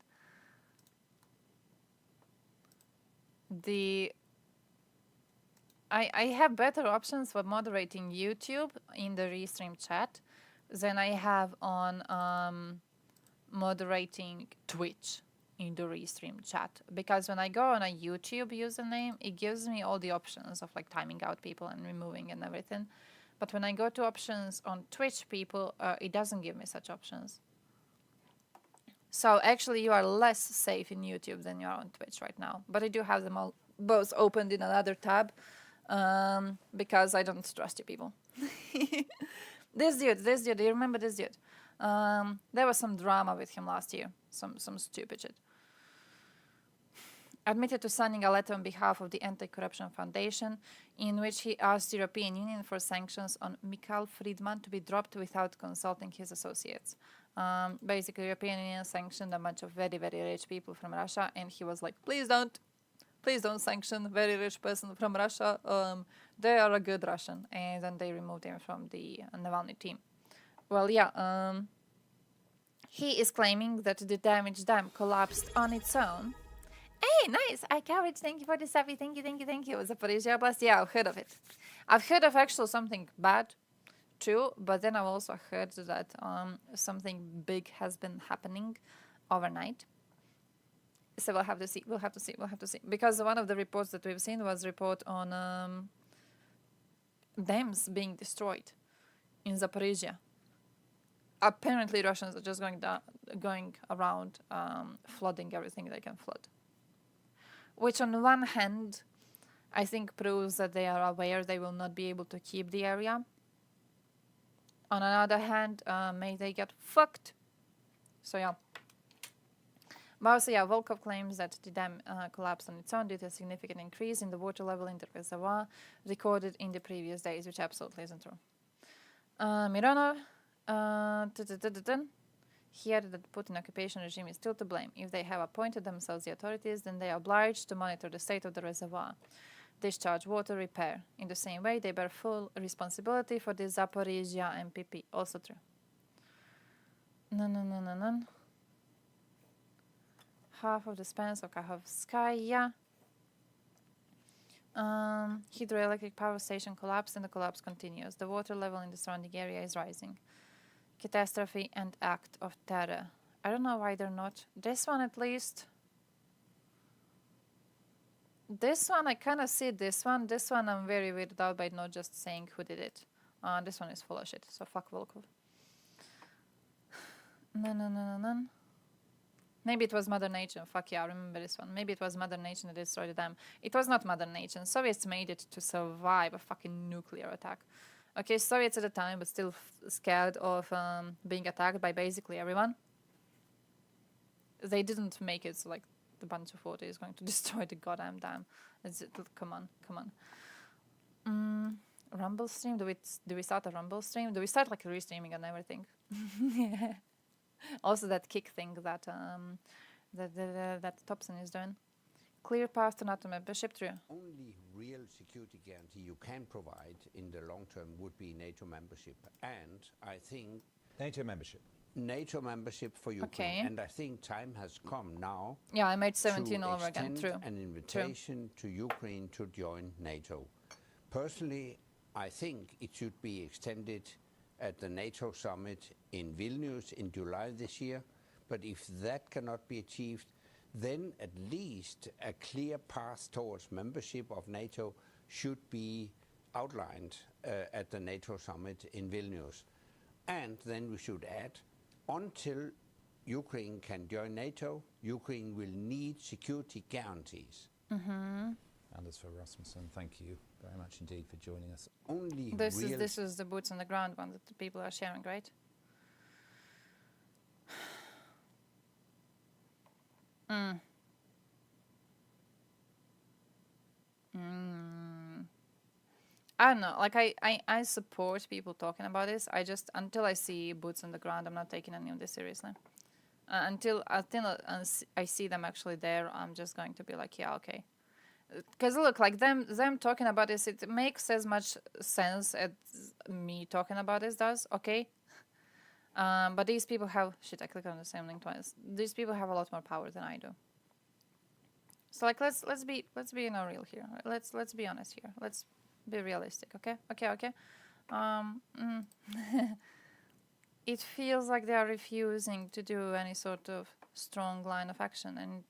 I have better options for moderating YouTube in the restream chat than I have on moderating Twitch in the restream chat, because when I go on a YouTube username, it gives me all the options of like timing out people and removing and everything. But when I go to options on Twitch people, it doesn't give me such options. So actually you are less safe in YouTube than you are on Twitch right now. But I do have them all both opened in another tab because I don't trust you people. This dude, do you remember this dude? There was some drama with him last year, some stupid shit. Admitted to signing a letter on behalf of the Anti-Corruption Foundation in which he asked the European Union for sanctions on Mikhail Friedman to be dropped without consulting his associates. Basically, the European Union sanctioned a bunch of very, very rich people from Russia, and he was like, please don't sanction a very rich person from Russia. They are a good Russian. And then they removed him from the Navalny team. Well, yeah, He is claiming that the damaged dam collapsed on its own. Hey, nice! I covered. Thank you for the stuffy. Thank you, thank you, thank you. Zaporizhia Oblast. Yeah, I've heard of it. I've heard of actually something bad too, but then I've also heard that something big has been happening overnight. So we'll have to see. We'll have to see. We'll have to see. Because one of the reports that we've seen was a report on dams being destroyed in Zaporizhia. Apparently, Russians are just going around flooding everything they can flood. Which, on one hand, I think proves that they are aware they will not be able to keep the area. On another hand, may they get fucked. So yeah. But also, yeah, Volkov claims that the dam collapsed on its own due to a significant increase in the water level in the reservoir recorded in the previous days, which absolutely isn't true. Mironov, he added that the Putin occupation regime is still to blame. If they have appointed themselves the authorities, then they are obliged to monitor the state of the reservoir, discharge water, repair. In the same way, they bear full responsibility for the Zaporizhia MPP. Also true. No. Half of the spans of Kakhovskaya. Hydroelectric power station collapsed and the collapse continues. The water level in the surrounding area is rising. Catastrophe and act of terror. I don't know why they're not. This one at least. This one I kind of see this one. This one I'm very weirded out by not just saying who did it. This one is full of shit. So fuck Volkov. No. Maybe it was Mother Nature. Fuck yeah, I remember this one. Maybe it was Mother Nature that destroyed the dam. It was not Mother Nature. Soviets made it to survive a fucking nuclear attack. Okay, Soviets at the time, but still scared of being attacked by basically everyone. They didn't make it so like the bunch of water is going to destroy the goddamn dam. Come on. Rumble stream? Do we start a Rumble stream? Do we start like restreaming and everything? Yeah. Also that kick thing that Thompson is doing. Clear path to NATO membership, true. Only real security guarantee you can provide in the long term would be NATO membership. And I think... NATO membership for Ukraine. Okay. And I think time has come now... Yeah, I made 17 all over again, true. An invitation to Ukraine to join NATO. Personally, I think it should be extended at the NATO summit in Vilnius in July this year. But if that cannot be achieved, then at least a clear path towards membership of NATO should be outlined at the NATO summit in Vilnius. And then we should add, until Ukraine can join NATO, Ukraine will need security guarantees. Mm-hmm. Anders for Rasmussen, thank you very much indeed for joining us. This is the boots on the ground one that the people are sharing, right? I don't know, like I support people talking about this. I just, until I see boots on the ground, I'm not taking any of this seriously. Until I see them actually there, I'm just going to be like, yeah, okay. Because look, like them talking about this, it makes as much sense as me talking about this does, okay? But these people have, shit, I clicked on the same link twice. These people have a lot more power than I do. So like, let's be real here. Let's be honest here. Let's be realistic, okay? Okay. It feels like they are refusing to do any sort of strong line of action, and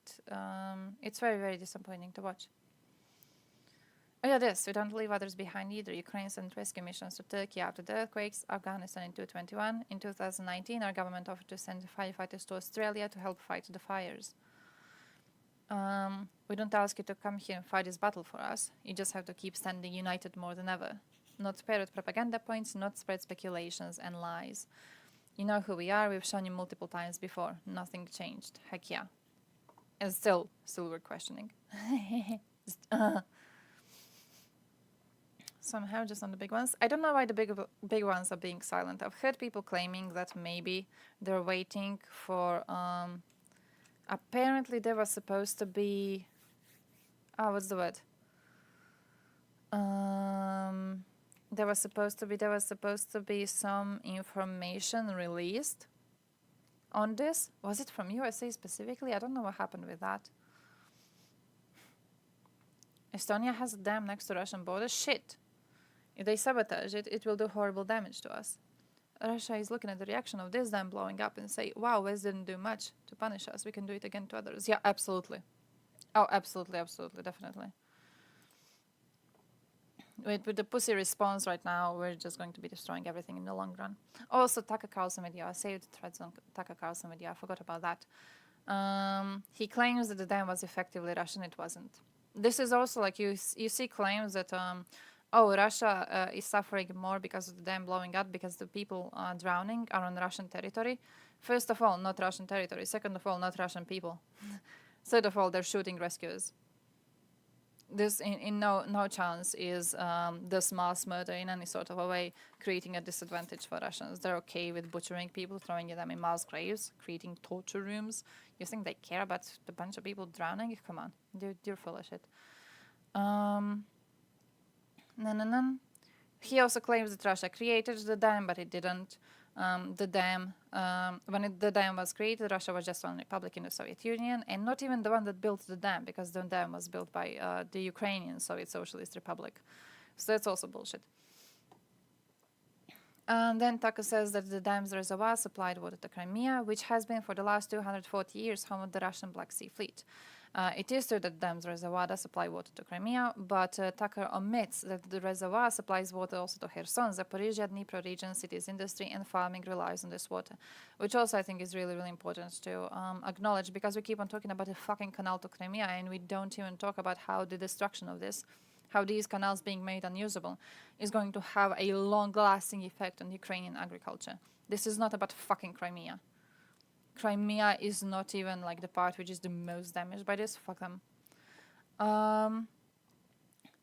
it's very, very disappointing to watch. Oh yeah, we don't leave others behind either. Ukraine sent rescue missions to Turkey after the earthquakes, Afghanistan in 2021. In 2019, our government offered to send firefighters to Australia to help fight the fires. We don't ask you to come here and fight this battle for us. You just have to keep standing united more than ever. Not parrot propaganda points, not spread speculations and lies. You know who we are, we've shown you multiple times before. Nothing changed. Heck yeah. And still we're questioning. Somehow just on the big ones. I don't know why the big ones are being silent. I've heard people claiming that maybe they're waiting for... apparently there was supposed to be... what's the word? There was supposed to be some information released on this. Was it from USA specifically? I don't know what happened with that. Estonia has a dam next to Russian border. Shit. If they sabotage it, it will do horrible damage to us. Russia is looking at the reaction of this dam blowing up and say, wow, West didn't do much to punish us. We can do it again to others. Yeah, absolutely. Oh, absolutely, absolutely, definitely. With the pussy response right now, we're just going to be destroying everything in the long run. Also, Tucker Carlson video. I saved the threads on Tucker Carlson video. I forgot about that. He claims that the dam was effectively Russian. It wasn't. This is also like you see claims that, oh, Russia is suffering more because of the dam blowing up because the people drowning are on Russian territory. First of all, not Russian territory. Second of all, not Russian people. Third of all, they're shooting rescuers. This in no chance is this mass murder in any sort of a way creating a disadvantage for Russians. They're okay with butchering people, throwing them in mass graves, creating torture rooms. You think they care about a bunch of people drowning? Come on, you're full of shit. He also claims that Russia created the dam, but it didn't. The dam was created, Russia was just one republic in the Soviet Union, and not even the one that built the dam, because the dam was built by the Ukrainian Soviet Socialist Republic. So that's also bullshit. And then Tucker says that the dam's reservoir supplied water to Crimea, which has been for the last 240 years home of the Russian Black Sea Fleet. It is true that the dam's reservoir does supply water to Crimea, but Tucker omits that the reservoir supplies water also to Kherson, Zaporizhia, Dnipro region, cities, industry, and farming relies on this water, which also I think is really, really important to acknowledge, because we keep on talking about the fucking canal to Crimea, and we don't even talk about how the destruction of this, how these canals being made unusable, is going to have a long-lasting effect on Ukrainian agriculture. This is not about fucking Crimea. Crimea is not even like the part which is the most damaged by this. Fuck them.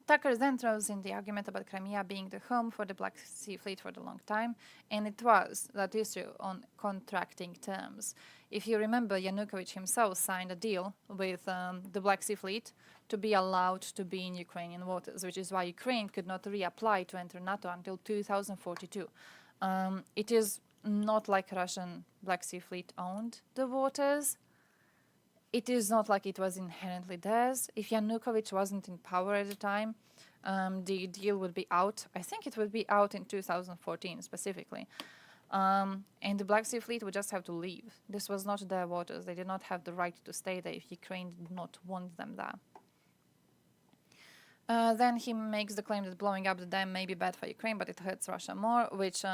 Tucker then throws in the argument about Crimea being the home for the Black Sea Fleet for the long time, and it was that issue on contracting terms. If you remember, Yanukovych himself signed a deal with the Black Sea Fleet to be allowed to be in Ukrainian waters, which is why Ukraine could not reapply to enter NATO until 2042. It is not like Russian Black Sea Fleet owned the waters. It is not like it was inherently theirs. If Yanukovych wasn't in power at the time, the deal would be out. I think it would be out in 2014 specifically. And the Black Sea Fleet would just have to leave. This was not their waters. They did not have the right to stay there if Ukraine did not want them there. Then he makes the claim that blowing up the dam may be bad for Ukraine, but it hurts Russia more, which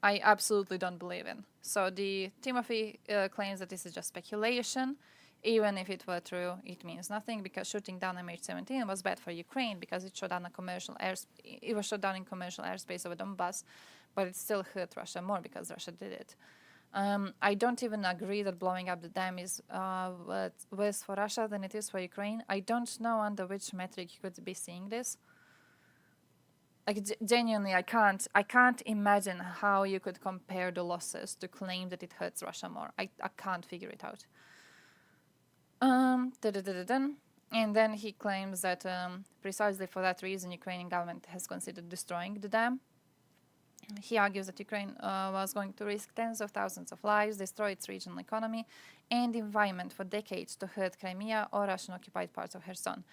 I absolutely don't believe in. So the Timothy claims that this is just speculation. Even if it were true, it means nothing, because shooting down MH17 was bad for Ukraine because it shot down it was shot down in commercial airspace over Donbass, but it still hurt Russia more because Russia did it. I don't even agree that blowing up the dam is worse for Russia than it is for Ukraine. I don't know under which metric you could be seeing this. Like, genuinely, I can't imagine how you could compare the losses to claim that it hurts Russia more. I can't figure it out. And then he claims that precisely for that reason, Ukrainian government has considered destroying the dam. He argues that Ukraine was going to risk tens of thousands of lives, destroy its regional economy and environment for decades to hurt Crimea or Russian-occupied parts of Kherson,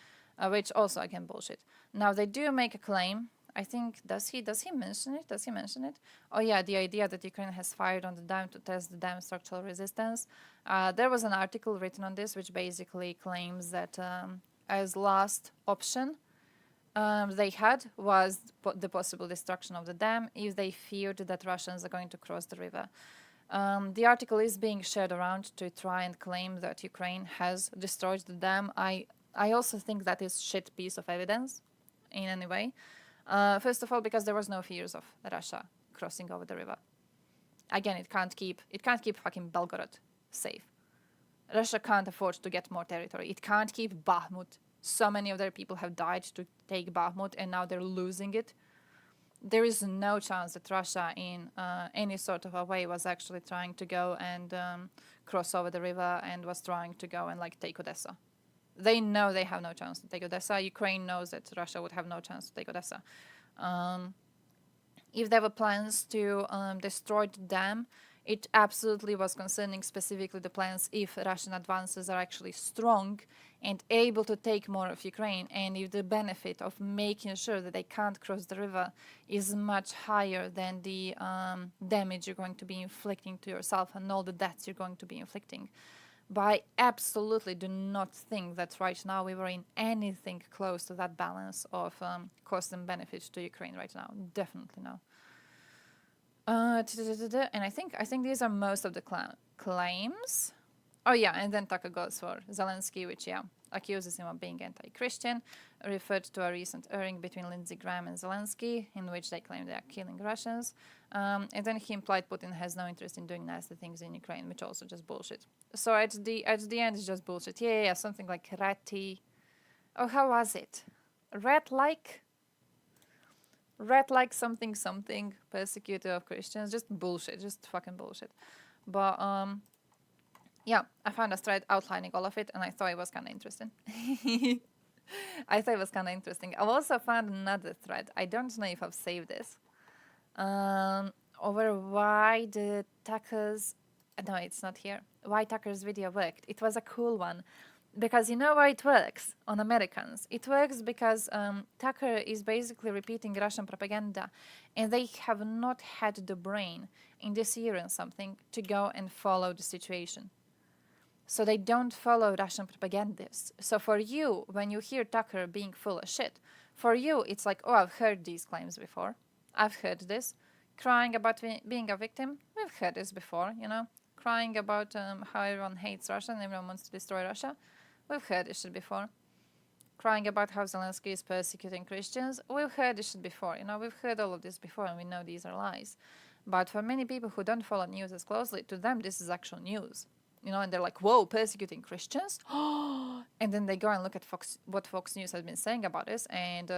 which also, again, bullshit. Now, they do make a claim. I think, does he mention it? Oh yeah, the idea that Ukraine has fired on the dam to test the dam's structural resistance. There was an article written on this which basically claims that as last option they had was the possible destruction of the dam if they feared that Russians are going to cross the river. The article is being shared around to try and claim that Ukraine has destroyed the dam. I also think that is shit piece of evidence in any way. First of all, because there was no fears of Russia crossing over the river. Again, it can't keep fucking Belgorod safe. Russia can't afford to get more territory. It can't keep Bakhmut. So many of their people have died to take Bakhmut, and now they're losing it. There is no chance that Russia, in any sort of a way, was actually trying to go and cross over the river and was trying to go and take Odessa. They know they have no chance to take Odessa. Ukraine knows that Russia would have no chance to take Odessa. If there were plans to destroy the dam, It absolutely was concerning specifically the plans if Russian advances are actually strong and able to take more of Ukraine, and if the benefit of making sure that they can't cross the river is much higher than the damage you're going to be inflicting to yourself and all the deaths you're going to be inflicting. But I absolutely do not think that right now we were in anything close to that balance of cost and benefit to Ukraine right now. Definitely no. And I think these are most of the claims. Oh yeah, and then Tucker goes for Zelensky, which accuses him of being anti-Christian, referred to a recent airing between Lindsey Graham and Zelensky, in which they claim they are killing Russians. And then he implied Putin has no interest in doing nasty things in Ukraine, which also just bullshit. So at the end, it's just bullshit. Yeah, something like ratty. Oh, how was it? Rat-like something, persecutor of Christians. Just bullshit, just fucking bullshit. But yeah, I found a thread outlining all of it, and I thought it was kind of interesting. I've also found another thread. I don't know if I've saved this. Over why the Tucker's... No, it's not here. Why Tucker's video worked. It was a cool one. Because you know why it works on Americans? It works because Tucker is basically repeating Russian propaganda, and they have not had the brain in this year and something to go and follow the situation. So they don't follow Russian propagandists. So for you, when you hear Tucker being full of shit, for you it's like, oh, I've heard these claims before. I've heard this. Crying about being a victim, we've heard this before, you know. Crying about how everyone hates Russia and everyone wants to destroy Russia. We've heard this shit before. Crying about how Zelensky is persecuting Christians. We've heard this shit before. You know, we've heard all of this before, and we know these are lies. But for many people who don't follow news as closely, to them this is actual news. You know, and they're like, whoa, persecuting Christians? And then they go and look at what Fox News has been saying about this, and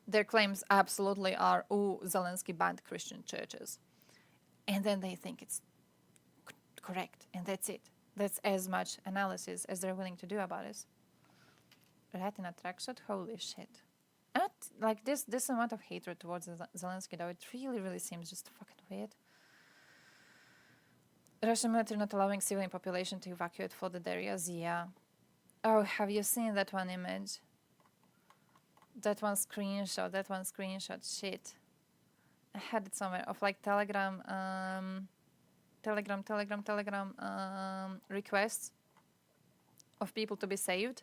their claims absolutely are, oh, Zelensky banned Christian churches. And then they think it's correct, and that's it. That's as much analysis as they're willing to do about it. Rat in a tracksuit? Holy shit. Not like this amount of hatred towards Zelensky, though, it really seems just fucking weird. Russian military not allowing civilian population to evacuate flooded areas, yeah. Oh, have you seen that one image? That one screenshot, shit. I had it somewhere, of like Telegram requests of people to be saved,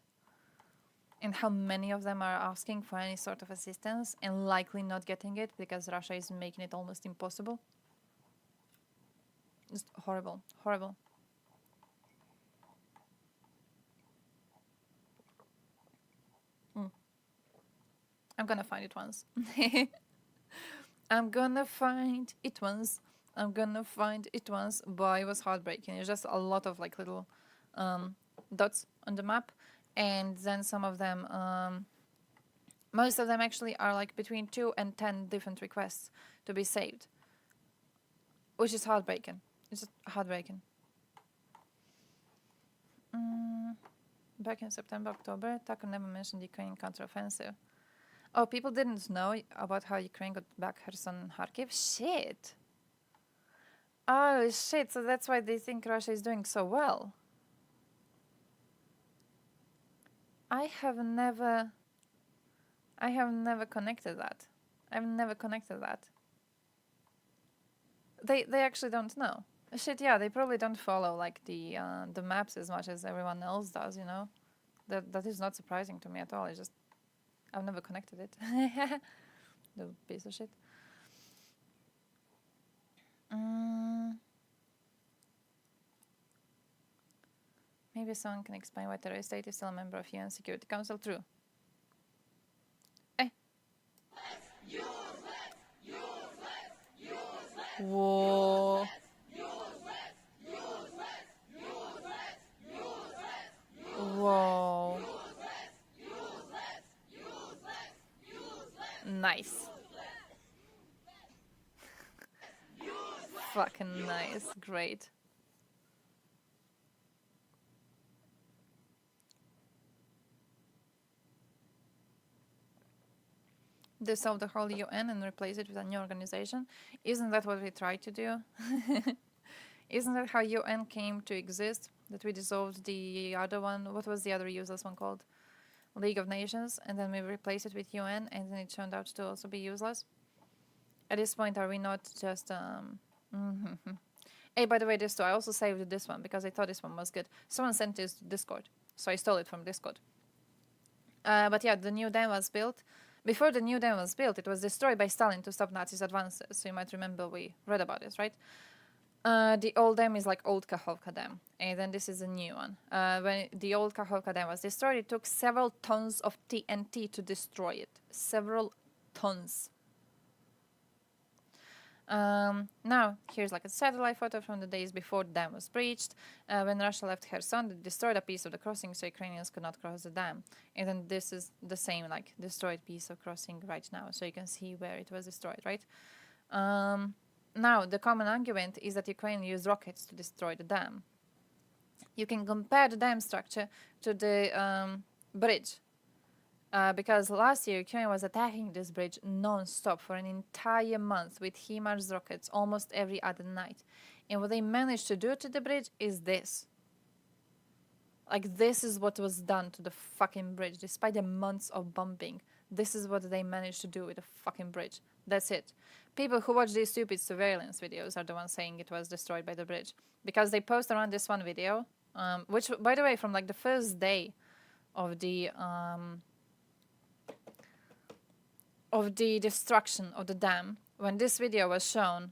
and how many of them are asking for any sort of assistance and likely not getting it because Russia is making it almost impossible. Just horrible. I'm gonna find it once. I'm gonna find it once. Boy, it was heartbreaking. It's just a lot of like little dots on the map, and then some of them, most of them actually are like between 2 and 10 different requests to be saved, which is heartbreaking. It's just heartbreaking. Back in September, October, Tucker never mentioned the Ukrainian counteroffensive. Oh, people didn't know about how Ukraine got back Kherson and Kharkiv? Shit. Oh, shit. So that's why they think Russia is doing so well. I have never connected that. I've never connected that. They actually don't know. Shit, yeah, they probably don't follow like the maps as much as everyone else does, you know. That is not surprising to me at all. It's just I've never connected it. The piece of shit. Maybe someone can explain why terrorist state is still a member of UN Security Council. True. Whoa. Whoa. Nice. Fucking nice. Great. dissolve the whole UN and replace it with a new organization. Isn't that what we tried to do? Isn't that how UN came to exist? That we dissolved the other one. What was the other useless one called? League of Nations, and then we replaced it with UN, and then it turned out to also be useless. At this point, are we not just Hey, by the way, this too, I also saved this one because I thought this one was good. Someone sent this to Discord, so I stole it from Discord. But yeah, the new dam was built. Before the new dam was built, it was destroyed by Stalin to stop Nazis' advances. So you might remember we read about this, right? The old dam is like old Kakhovka dam, and then this is a new one. When the old Kakhovka dam was destroyed, it took several tons of TNT to destroy it. Several tons. Now, here's like a satellite photo from the days before the dam was breached. When Russia left Kherson, they destroyed a piece of the crossing so Ukrainians could not cross the dam. And then this is the same like destroyed piece of crossing right now, so you can see where it was destroyed, right? Now, the common argument is that Ukraine used rockets to destroy the dam. You can compare the dam structure to the bridge. Because last year, Ukraine was attacking this bridge non-stop for an entire month with HIMARS rockets almost every other night. And what they managed to do to the bridge is this. Like, this is what was done to the fucking bridge. Despite the months of bombing, this is what they managed to do with the fucking bridge. That's it. People who watch these stupid surveillance videos are the ones saying it was destroyed by the bridge. Because they post around this one video, which, by the way, from like the first day of the destruction of the dam, when this video was shown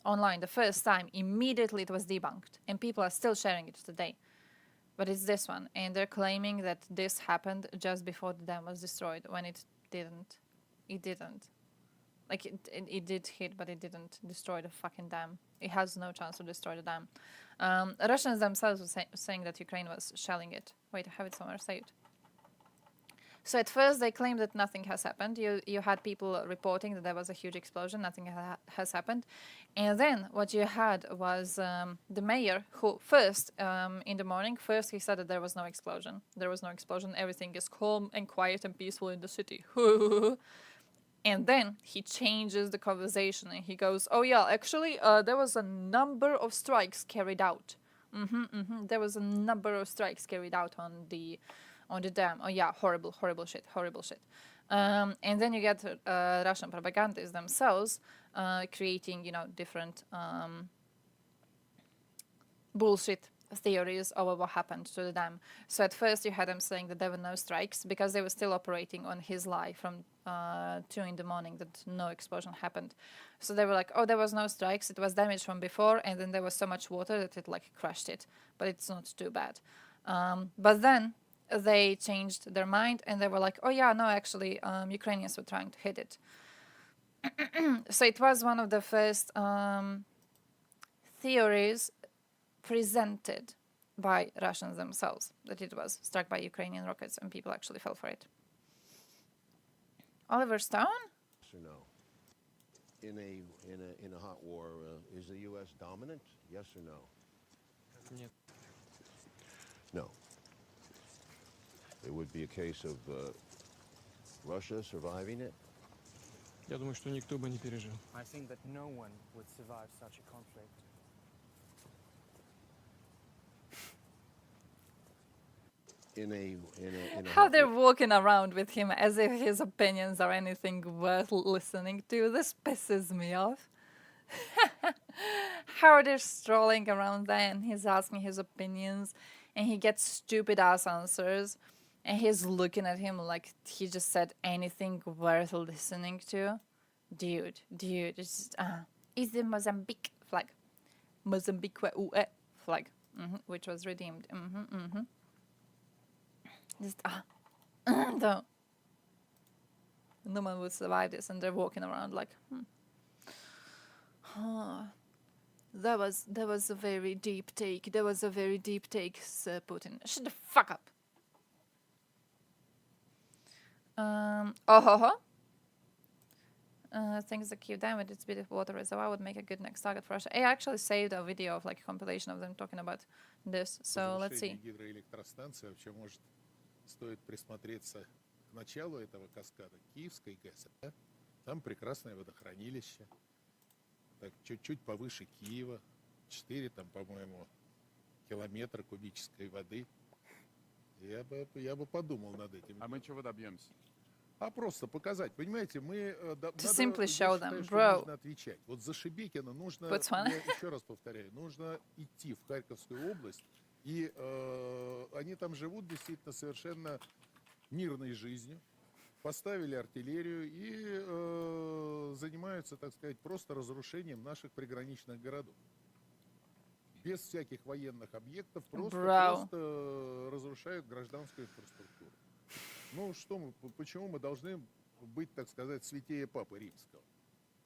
online the first time, immediately it was debunked. And people are still sharing it today. But it's this one. And they're claiming that this happened just before the dam was destroyed, when it didn't. It didn't. Like, it did hit, but it didn't destroy the fucking dam. It has no chance to destroy the dam. Russians themselves were saying that Ukraine was shelling it. Wait, I have it somewhere saved. So at first they claimed that nothing has happened. You had people reporting that there was a huge explosion, nothing has happened. And then what you had was the mayor who first, in the morning, first he said that there was no explosion. There was no explosion, everything is calm and quiet and peaceful in the city. And then he changes the conversation and he goes, oh yeah, actually there was a number of strikes carried out. There was a number of strikes carried out on the dam. Oh yeah, horrible shit. And then you get Russian propagandists themselves creating, different bullshit theories over what happened to the dam. So at first you had them saying that there were no strikes because they were still operating on his lie from 2 in the morning that no explosion happened. So they were like, oh, there was no strikes, it was damage from before, and then there was so much water that it like crushed it, but it's not too bad. But then they changed their mind and they were like, oh yeah, no, actually Ukrainians were trying to hit it. So it was one of the first theories presented by Russians themselves, that it was struck by Ukrainian rockets and people actually fell for it. Oliver Stone? Yes or no? In a hot war, is the U.S. dominant? Yes or no? No. It would be a case of Russia surviving it. Я думаю, что никто бы не пережил. I think that no one would survive such a conflict. How they're walking around with him as if his opinions are anything worth listening to. This pisses me off. How they're strolling around there and he's asking his opinions and he gets stupid ass answers and he's looking at him like he just said anything worth listening to. Dude, it's just, is the Mozambique flag. Mozambique flag, which was redeemed. Just, no one would survive this, and they're walking around like, that was a very deep take. That was a very deep take, Sir Putin. Shut the fuck up. Things that keep them with its bit of water reservoir would make a good next target for Russia. I actually saved a video of like a compilation of them talking about this. So let's see. Гидроэлектростанции вообще может стоит присмотреться к к началу этого каскада Киевской ГЭС. Там прекрасное водохранилище. Так, чуть-чуть повыше Киева. 4, там, по-моему, километра кубической воды. Я бы подумал над этим. А мы чего добьемся? А просто показать. Понимаете, мы... simply show them, что bro. нужно отвечать. Вот за Шебекина нужно, What's fun? я еще раз повторяю, нужно идти в Харьковскую область. И они там живут действительно совершенно мирной жизнью. Поставили артиллерию и занимаются, так сказать, просто разрушением наших приграничных городов. Без всяких военных объектов, просто разрушают гражданскую инфраструктуру. Ну что мы, почему мы должны быть, так сказать, святее Папы Римского?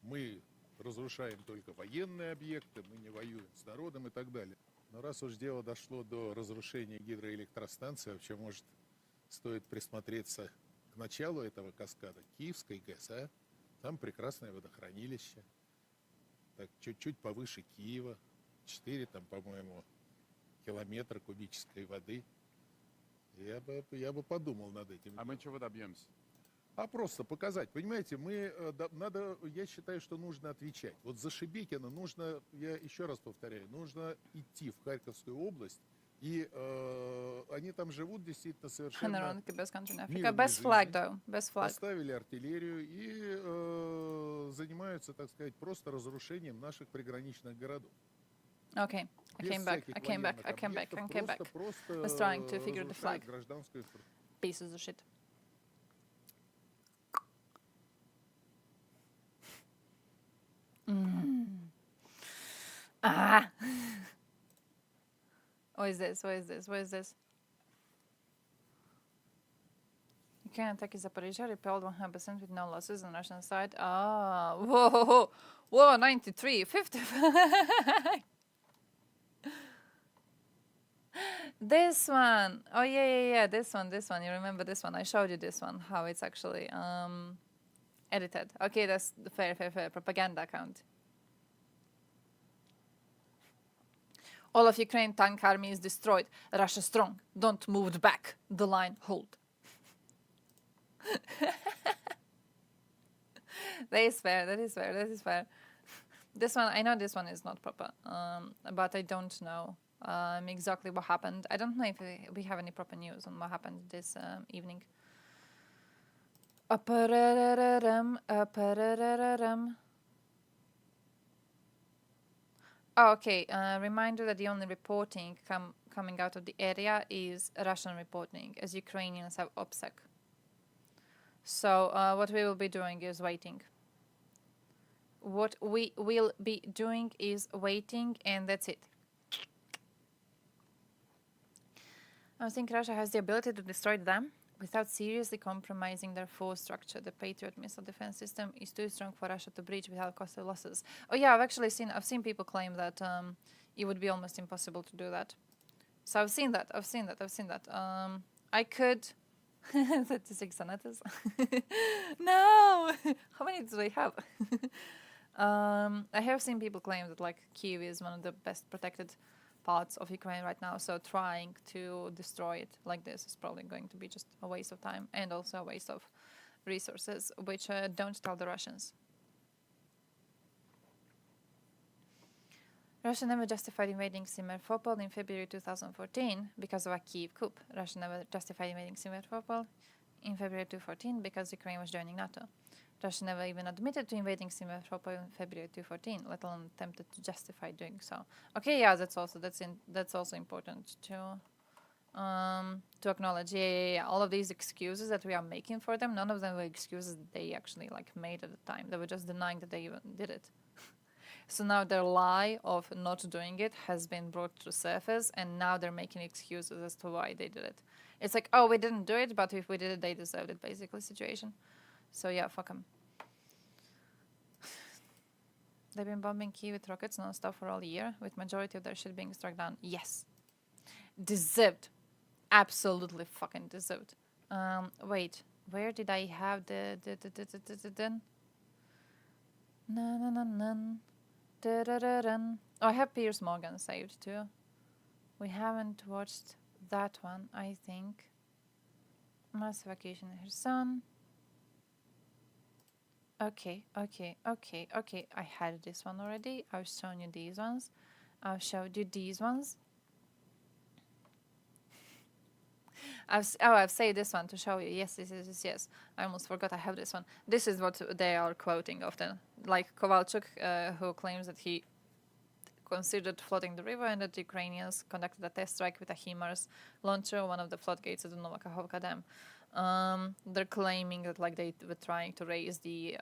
Мы разрушаем только военные объекты, мы не воюем с народом и так далее. Но раз уж дело дошло до разрушения гидроэлектростанции, вообще, может, стоит присмотреться к началу этого каскада Киевской ГЭС, а? Там прекрасное водохранилище. Так, чуть-чуть повыше Киева. 4, там, по-моему, километра кубической воды. Я бы подумал над этим. А мы чего добьемся? А просто показать. Понимаете, я считаю, что нужно отвечать. Вот за Шебекина нужно, я еще раз повторяю, нужно идти в Харьковскую область. И они там живут действительно совершенно мирной Best flag, though. жизнью. Best flag. Поставили артиллерию и занимаются, так сказать, просто разрушением наших приграничных городов. Okay, I came back. I came back. Was trying to figure the flag. Pieces of shit. Ah! What is this? What is this? What is this? Ukraine attack Zaporizhzhia repelled 100% with no losses on Russian side. Ah, whoa, 93, 50. This one. Oh yeah. This one. You remember this one? I showed you this one. How it's actually edited. Okay, that's the fair propaganda account. All of Ukraine tank army is destroyed. Russia strong. Don't move back. The line hold. That is fair. This one, I know this one is not proper, but I don't know exactly what happened. I don't know if we have any proper news on what happened this evening. Oh, okay. Reminder that the only reporting coming out of the area is Russian reporting, as Ukrainians have OPSEC. So what we will be doing is waiting. What we will be doing is waiting, and that's it. I think Russia has the ability to destroy them without seriously compromising their force structure. The Patriot missile defense system is too strong for Russia to breach without costly losses. Oh yeah, I've seen people claim that it would be almost impossible to do that. So I've seen that. I could 36 senators. No! How many do they have? I have seen people claim that like Kyiv is one of the best protected parts of Ukraine right now, so trying to destroy it like this is probably going to be just a waste of time and also a waste of resources, which don't tell the Russians. Russia never justified invading Simferopol in February 2014 because of a Kyiv coup. Russia never justified invading Simferopol in February 2014 because Ukraine was joining NATO. Russia never even admitted to invading Simferopol in February 2014, let alone attempted to justify doing so. Okay, yeah, that's also important to acknowledge. Yeah. All of these excuses that we are making for them, none of them were excuses that they actually like made at the time. They were just denying that they even did it. So now their lie of not doing it has been brought to the surface, and now they're making excuses as to why they did it. It's like, oh, we didn't do it, but if we did it, they deserved it, basically, situation. So yeah, fuck them. They've been bombing Kyiv with rockets non-stop for all year, with majority of their shit being struck down. Yes. Deserved. Absolutely fucking deserved. Wait, where did I have the Oh, I have Piers Morgan saved too. We haven't watched that one, I think. Mass evacuation in Kherson. Okay. I had this one already. I've shown you these ones. I've showed you these ones. I've saved this one to show you. Yes. I almost forgot I have this one. This is what they are quoting often. Like Kovalchuk, who claims that he considered flooding the river and that the Ukrainians conducted a test strike with a HIMARS launcher, one of the floodgates at the Novakhovka Dam. They're claiming that like they were trying to raise the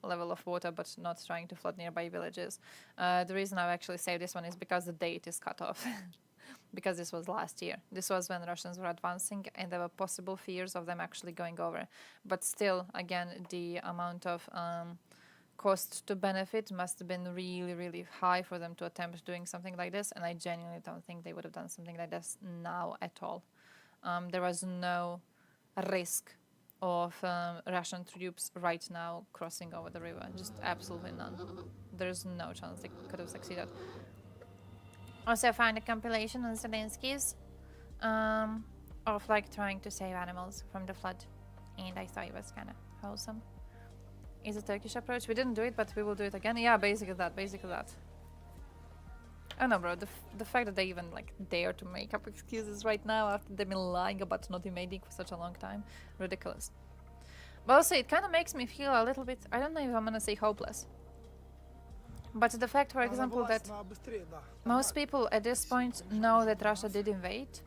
level of water but not trying to flood nearby villages. The reason I actually say this one is because the date is cut off. Because this was last year. This was when Russians were advancing and there were possible fears of them actually going over. But still, again, the amount of cost to benefit must have been really, really high for them to attempt doing something like this. And I genuinely don't think they would have done something like this now at all. There was no risk of Russian troops right now crossing over the river. Just absolutely none. There's no chance they could have succeeded. Also, I found a compilation on Zelensky's of like trying to save animals from the flood, and I thought it was kind of wholesome. Is a Turkish approach? We didn't do it, but we will do it again. Yeah, basically that. I don't know, bro. The fact that they even like dare to make up excuses right now after they've been lying about not invading for such a long time, ridiculous. But also, it kind of makes me feel a little bit. I don't know if I'm gonna say hopeless. But the fact, for example, that most people at this point know that Russia did invade,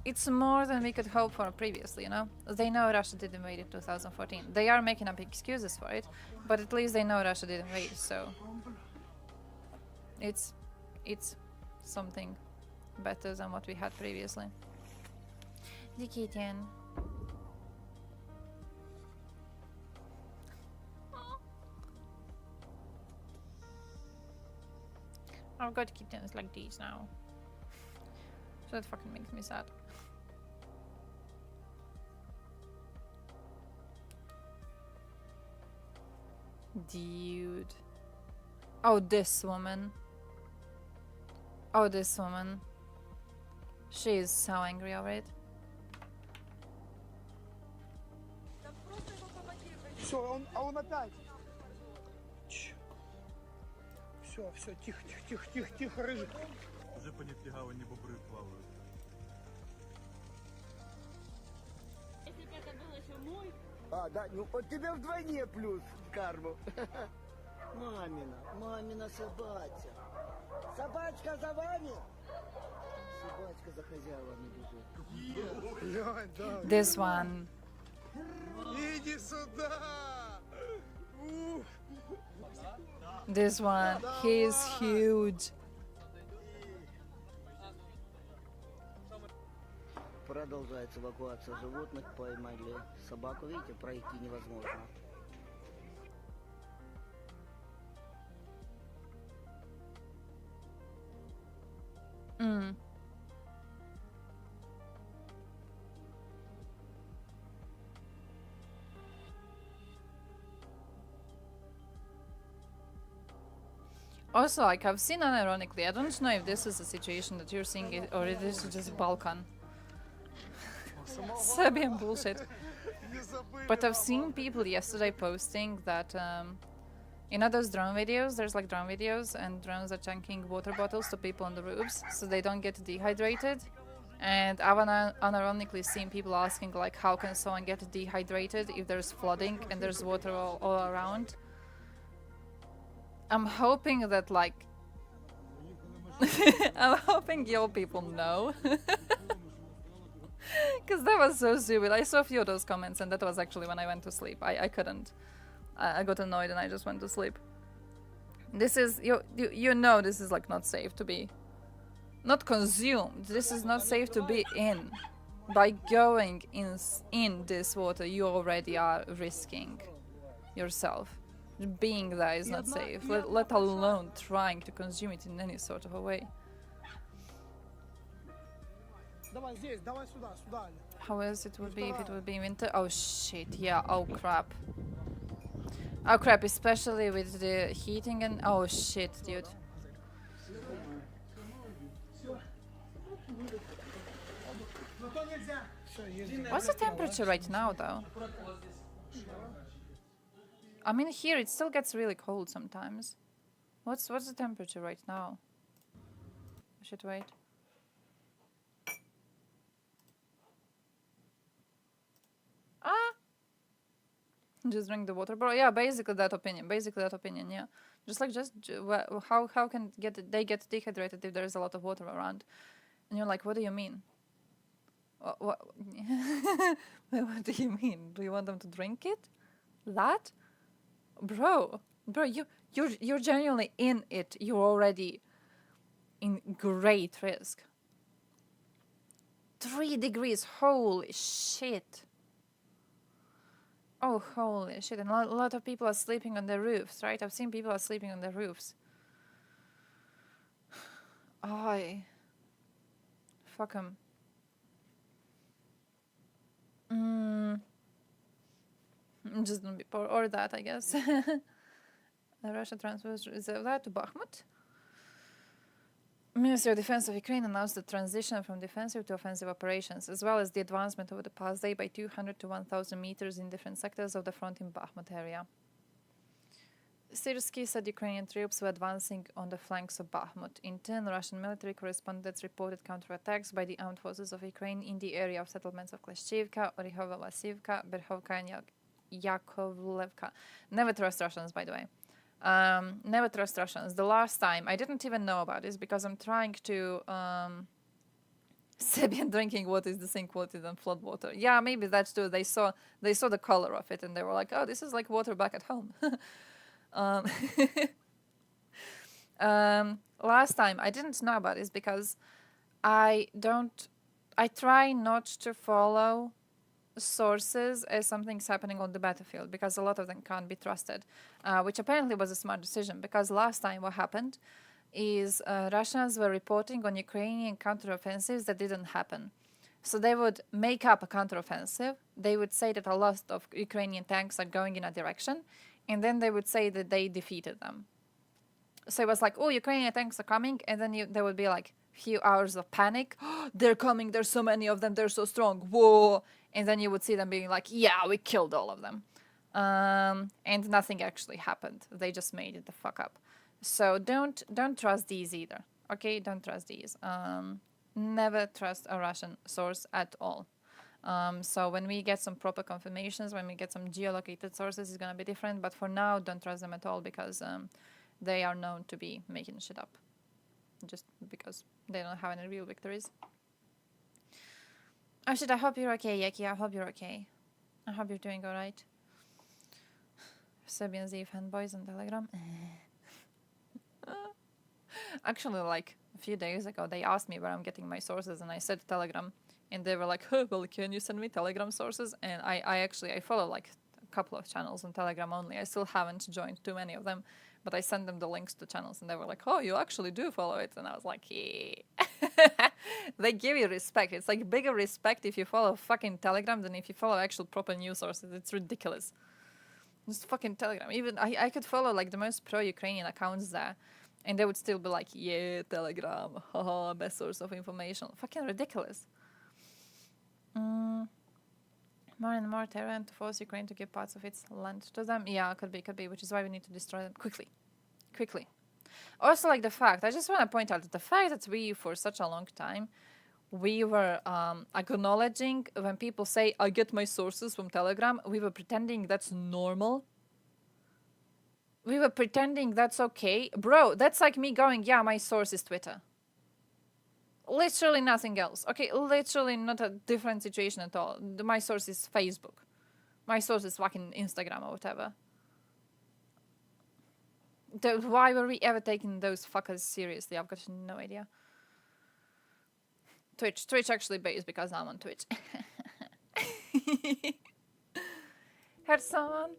it's more than we could hope for previously, you know? They know Russia did invade in 2014. They are making up excuses for it, but at least they know Russia did invade, so... It's something better than what we had previously. Dikitian. I've got kittens like these now. So that fucking makes me sad. Dude. Oh, this woman. She is so angry over it. Все, он опять. Все, тихо, рыжий. Уже по нефтегавани бобры плавают. Если бы это был еще мой... Да, ну от тебя вдвойне плюс в карму. Мамина собачка. Собачка за вами. Собачка за хозяевами бежит. This one. Иди сюда. This one, he's huge. Продолжается эвакуация животных. Поймали собаку. Видите, пройти невозможно. Also, like, I've seen unironically, I don't know if this is a situation that you're seeing it, or it is just Balkan. Serbian bullshit. But I've seen people yesterday posting that, you know those drone videos? There's like drone videos and drones are chunking water bottles to people on the roofs so they don't get dehydrated. And I've unironically seen people asking like, how can someone get dehydrated if there's flooding and there's water all around? I'm hoping that, like... I'm hoping your people know. Because that was so stupid. I saw a few of those comments and that was actually when I went to sleep. I couldn't. I got annoyed and I just went to sleep. This is... You know this is, like, not safe to be... Not consumed. This is not safe to be in. By going in this water, you already are risking yourself. Being there is not safe, let alone trying to consume it in any sort of a way. How else it would be if it would be winter? Oh shit, yeah, oh crap. Oh crap, especially with the heating and... Oh shit, dude. What's the temperature right now, though? I mean, here it still gets really cold sometimes. What's the temperature right now? I should wait. Ah! Just drink the water, bro. Yeah, basically that opinion. Yeah. How can they get dehydrated if there's a lot of water around? And you're like, what do you mean? What what do you mean? Do you want them to drink it? That? Bro, you're genuinely in it. You're already in great risk. 3 degrees, holy shit. Oh, holy shit. And a lot of people are sleeping on the roofs, right? I've seen people are sleeping on the roofs. Fuck them. Just don't be poor, or that, I guess. Russia transfers that to Bakhmut. Ministry of Defense of Ukraine announced the transition from defensive to offensive operations, as well as the advancement over the past day by 200 to 1,000 meters in different sectors of the front in Bakhmut area. Syrsky said Ukrainian troops were advancing on the flanks of Bakhmut. In turn, Russian military correspondents reported counterattacks by the armed forces of Ukraine in the area of settlements of Klashchivka, Orihova-Vasivka, Berhovka, and Yakovlevka. Never trust Russians, by the way. Never trust Russians. The last time, I didn't even know about this because I'm trying to... Serbian drinking water is the same quality than flood water. Yeah, maybe that's true. They saw the color of it and they were like, oh, this is like water back at home. Last time I didn't know about this because I try not to follow sources as something's happening on the battlefield because a lot of them can't be trusted, which apparently was a smart decision because last time what happened is Russians were reporting on Ukrainian counteroffensives that didn't happen. So they would make up a counteroffensive. They would say that a lot of Ukrainian tanks are going in a direction, and then they would say that they defeated them. So it was like, oh, Ukrainian tanks are coming, and then there would be like a few hours of panic. Oh, they're coming, there's so many of them, they're so strong, whoa. And then you would see them being like, yeah, we killed all of them. And nothing actually happened. They just made it the fuck up. So don't trust these either, okay? Don't trust these. Never trust a Russian source at all. So when we get some proper confirmations, when we get some geolocated sources, it's going to be different. But for now, don't trust them at all because they are known to be making shit up. Just because they don't have any real victories. Oh shit, I hope you're okay, Yaki. I hope you're okay. I hope you're doing alright. Serbian Z fanboys on Telegram. Actually, like a few days ago, they asked me where I'm getting my sources, and I said Telegram. And they were like, oh, well, can you send me Telegram sources? And I follow like a couple of channels on Telegram only. I still haven't joined too many of them, but I sent them the links to channels and they were like, oh, you actually do follow it. And I was like, yeah. They give you respect. It's like bigger respect if you follow fucking Telegram than if you follow actual proper news sources. It's ridiculous. Just fucking Telegram. Even I could follow like the most pro-Ukrainian accounts there and they would still be like, yeah, Telegram, haha, best source of information. Fucking ridiculous. More and more terror to force Ukraine to give parts of its land to them. Yeah, could be, which is why we need to destroy them quickly. Also, like the fact, I just want to point out that the fact that we, for such a long time, we were acknowledging when people say, I get my sources from Telegram, we were pretending that's normal. We were pretending that's okay. Bro, that's like me going, yeah, my source is Twitter. Literally nothing else. Okay, literally not a different situation at all. My source is Facebook. My source is fucking Instagram or whatever. Why were we ever taking those fuckers seriously? I've got no idea. Twitch actually based because I'm on Twitch. Herson.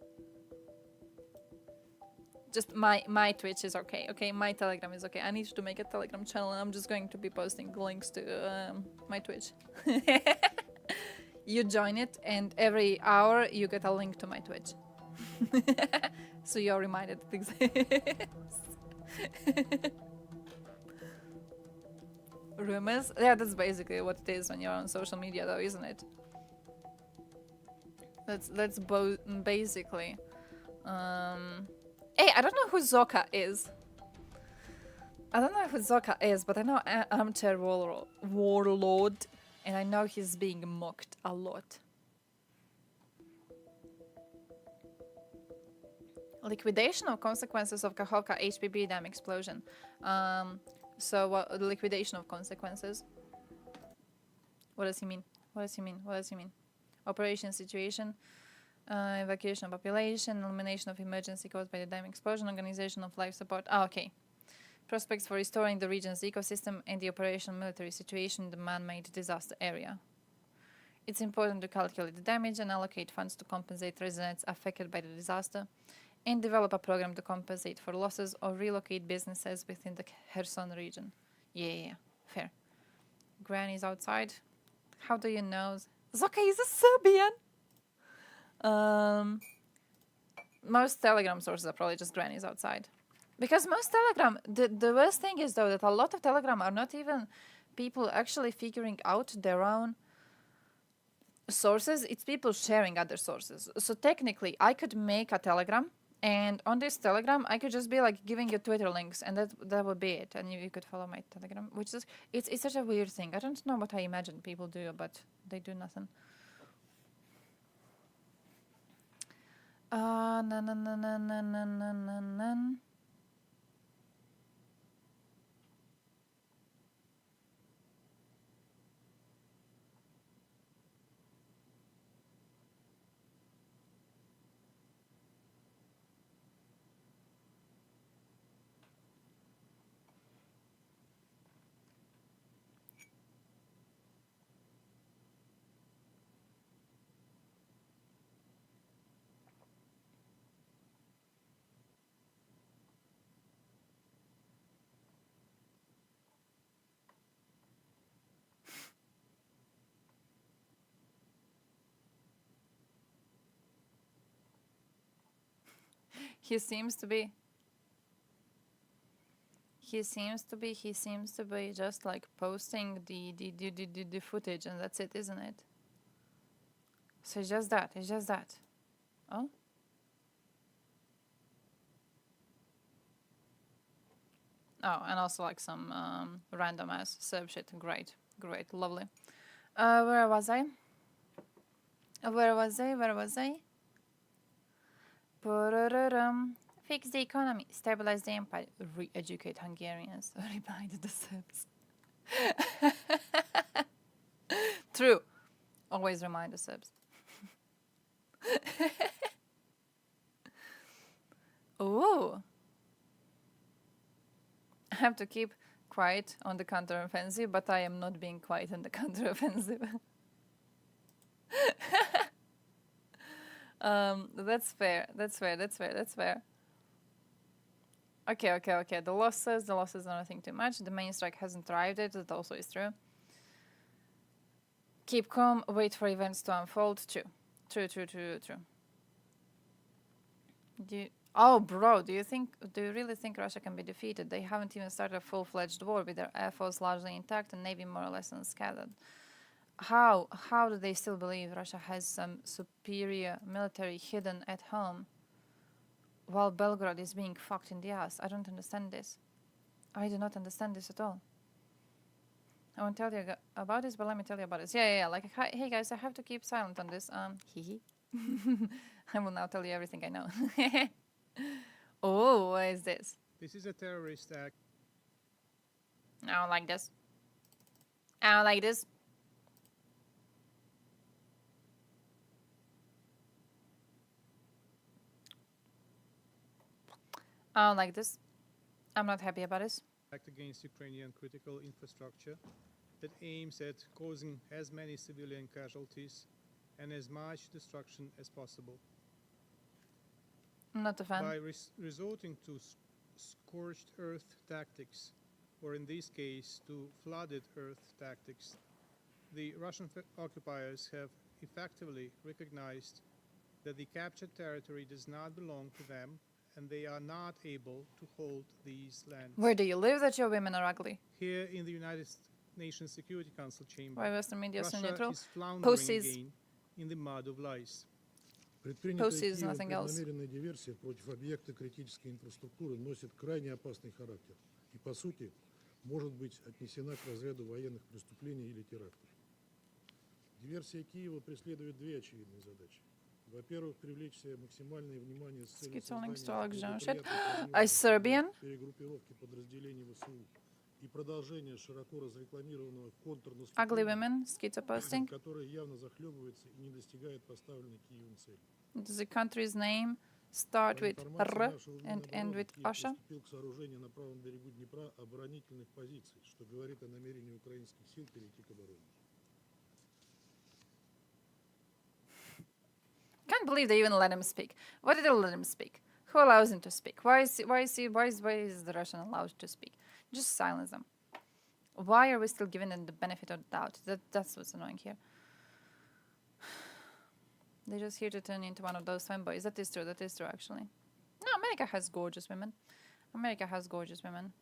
Just my Twitch is okay, okay? My Telegram is okay. I need to make a Telegram channel and I'm just going to be posting links to my Twitch. You join it and every hour you get a link to my Twitch. So you're reminded it exists. Rumors? Yeah, that's basically what it is when you're on social media, though, isn't it? That's basically. Hey, I don't know who Zoka is. I don't know who Zoka is, but I know Armchair Warlord, and I know he's being mocked a lot. Liquidation of consequences of Kakhovka HPB dam explosion. Liquidation of consequences. What does he mean? What does he mean? What does he mean? Operation situation, evacuation of population, elimination of emergency caused by the dam explosion, organization of life support. Okay. Prospects for restoring the region's ecosystem and the operational military situation in the man-made disaster area. It's important to calculate the damage and allocate funds to compensate residents affected by the disaster, and develop a program to compensate for losses or relocate businesses within the Kherson region. Yeah, fair. Granny's outside. How do you know? Zoka is a Serbian! Most Telegram sources are probably just grannies outside. Because most Telegram, the worst thing is though that a lot of Telegram are not even people actually figuring out their own sources. It's people sharing other sources. So technically, I could make a Telegram, and on this Telegram, I could just be like giving you Twitter links, and that would be it. And you could follow my Telegram, which is it's such a weird thing. I don't know what I imagine people do, but they do nothing. He seems to be just like posting the footage, and that's it, isn't it? So it's just that. Oh? Oh, and also like some random ass Serb shit. Great, lovely. Where was I? Fix the economy, stabilize the empire, re-educate Hungarians, remind the Serbs. True. Always remind the Serbs. Ooh. I have to keep quiet on the counteroffensive, but I am not being quiet on the counteroffensive. That's fair. Okay. The losses are nothing too much. The main strike hasn't arrived yet. That also is true. Keep calm. Wait for events to unfold. True. Bro, do you really think Russia can be defeated? They haven't even started a full-fledged war with their air force largely intact and navy more or less unscattered. How do they still believe Russia has some superior military hidden at home while Belgrade is being fucked in the ass? I don't understand this. I do not understand this at all. I won't tell you about this, but let me tell you about this. Yeah. Like, hey guys, I have to keep silent on this. Hee. I will now tell you everything I know. Oh, what is this? This is a terrorist act. I don't like this. I don't like this. I'm not happy about this. Act against Ukrainian critical infrastructure that aims at causing as many civilian casualties and as much destruction as possible. I'm not a fan. By resorting to scorched earth tactics, or in this case, to flooded earth tactics, the Russian occupiers have effectively recognized that the captured territory does not belong to them, and they are not able to hold these lands. Where do you live that your women are ugly? Here in the United Nations Security Council chamber, Why Western media so Russia neutral? is floundering Pussies. again in the mud of lies. Предпринятая Pussies, Киевом nothing else. преднамеренная диверсия против объекта критической инфраструктуры носит крайне опасный характер и, по сути, может быть отнесена к разряду военных преступлений или терактов. Диверсия Киева преследует две очевидные задачи. Во-первых, привлечь максимальное внимание с целью I Serbian. перегруппировки подразделений ВСУ и продолжения широко разрекламированного Ugly контрнаступления, women, schizo posting. которое явно захлебывается и не достигает поставленной Киевом цели. Does the country's name start with R and end with Asha? Приступил к сооружению на правом берегу Днепра оборонительных позиций, что говорит о намерении украинских сил перейти к обороне. Can't believe they even let him speak. Why did they let him speak? Who allows him to speak? Why is the Russian allowed to speak? Just silence them. Why are we still giving them the benefit of the doubt? That's what's annoying here. They're just here to turn into one of those fanboys. That is true actually. No, America has gorgeous women. America has gorgeous women.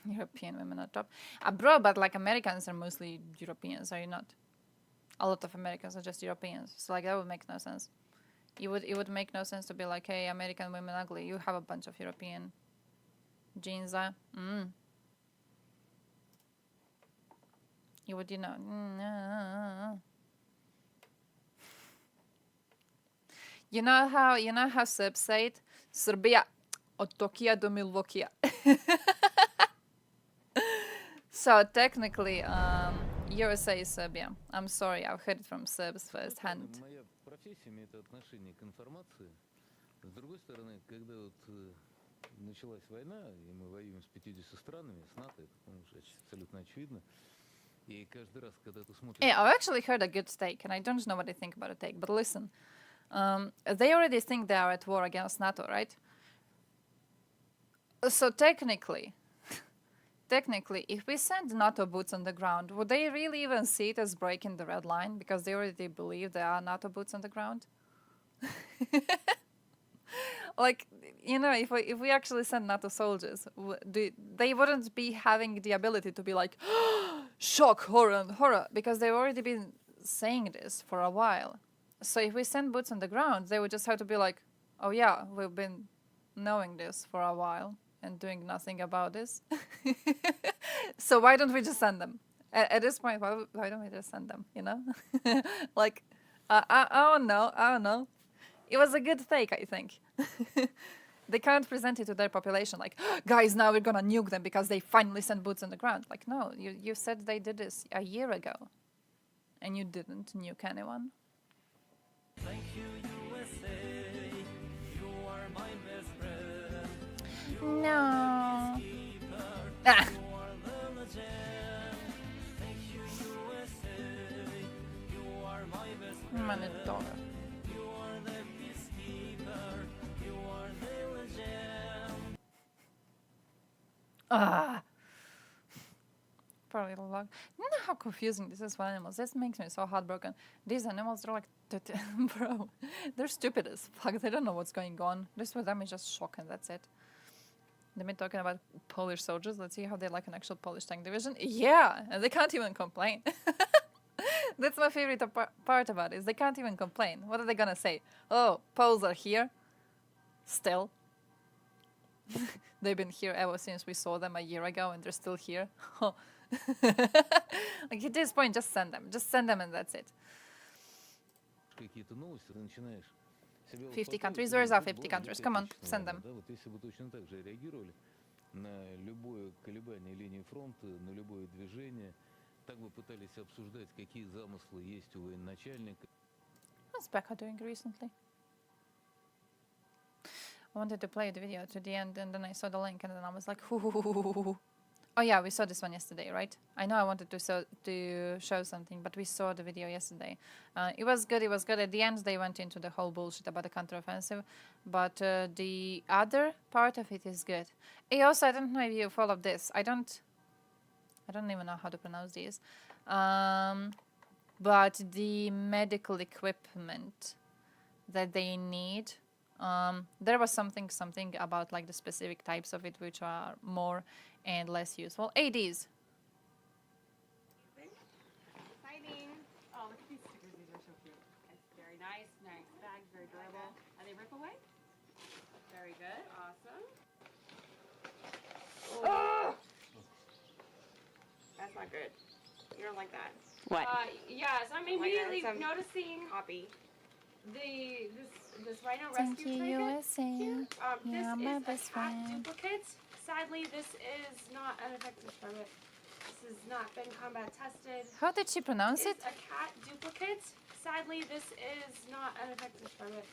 European women are top. Bro, but like Americans are mostly Europeans, are you not? A lot of Americans are just Europeans. So like that would make no sense. It would make no sense to be like, hey, American women ugly. You have a bunch of European genes there. You would, you know. You know how Serbs say it? Serbia od Tokija do Milwaukee'a. So technically, USA is Serbia. I'm sorry, I've heard it from Serbs firsthand. Моя профессия имеет отношение к информации. С другой стороны, когда вот началась война, и мы воюем с 50 странами, с НАТО, это уже абсолютно очевидно. И каждый раз, когда ты смотришь... Yeah, I've actually heard a good take, and I don't know what they think about a take, but listen. They already think they are at war against NATO, right? So technically, if we send NATO boots on the ground, would they really even see it as breaking the red line? Because they already believe there are NATO boots on the ground? Like, you know, if we actually send NATO soldiers, they wouldn't be having the ability to be like, shock, horror, and horror, because they've already been saying this for a while. So if we send boots on the ground, they would just have to be like, oh yeah, we've been knowing this for a while and doing nothing about this. So why don't we just send them? At this point, why don't we just send them, you know? Like, I don't know. It was a good take, I think. They can't present it to their population like, guys, now we're gonna nuke them because they finally sent boots on the ground. Like, no, you said they did this a year ago. And you didn't nuke anyone. Thank you, USA. You are my best friend. No. Ah. You are the legend. Thank you, USA. You are my best friend. Manitoba. You are the peacekeeper. You are the legend. Poor little dog. You know how confusing this is for animals? This makes me so heartbroken. These animals, they're like, bro, they're stupid as fuck. They don't know what's going on. This for them is just shock and that's it. They've been talking about Polish soldiers. Let's see how they like an actual Polish tank division. Yeah, and they can't even complain. That's my favorite part about it, is they can't even complain. What are they gonna say? Oh, Poles are here? Still. They've been here ever since we saw them a year ago and they're still here. Like at this point, just send them. Just send them and that's it. 50 countries? Where's our 50 countries? Come on, send them. Вот если бы точно так же реагировали на любое колебание линии фронта, на любое движение, так бы пытались обсуждать, какие замыслы есть у военачальника. What's Becca doing recently? I wanted to play the video to the end and then I saw the link and then I was like, hoo. Oh yeah, we saw this one yesterday, right? I know I wanted to show something, but we saw the video yesterday. It was good. At the end, they went into the whole bullshit about the counteroffensive, but the other part of it is good. Also, I don't know if you followed this. I don't even know how to pronounce these. But the medical equipment that they need There was something about like the specific types of it which are more and less useful. ADs. Exciting. Oh, look at these stickers. These are so cute. It's very nice. Nice bags, very durable. Are they rip away? Very good. Awesome. Oh! That's not good. You don't like that. What? Yes, I'm immediately noticing copy. This rhino Thank rescue you, trinket. USA. This You're my is best a cat friend. duplicate. Sadly, this is not an effective permit. This has not been combat tested. How did she pronounce it? It's a cat duplicate. Sadly, this is not an effective permit.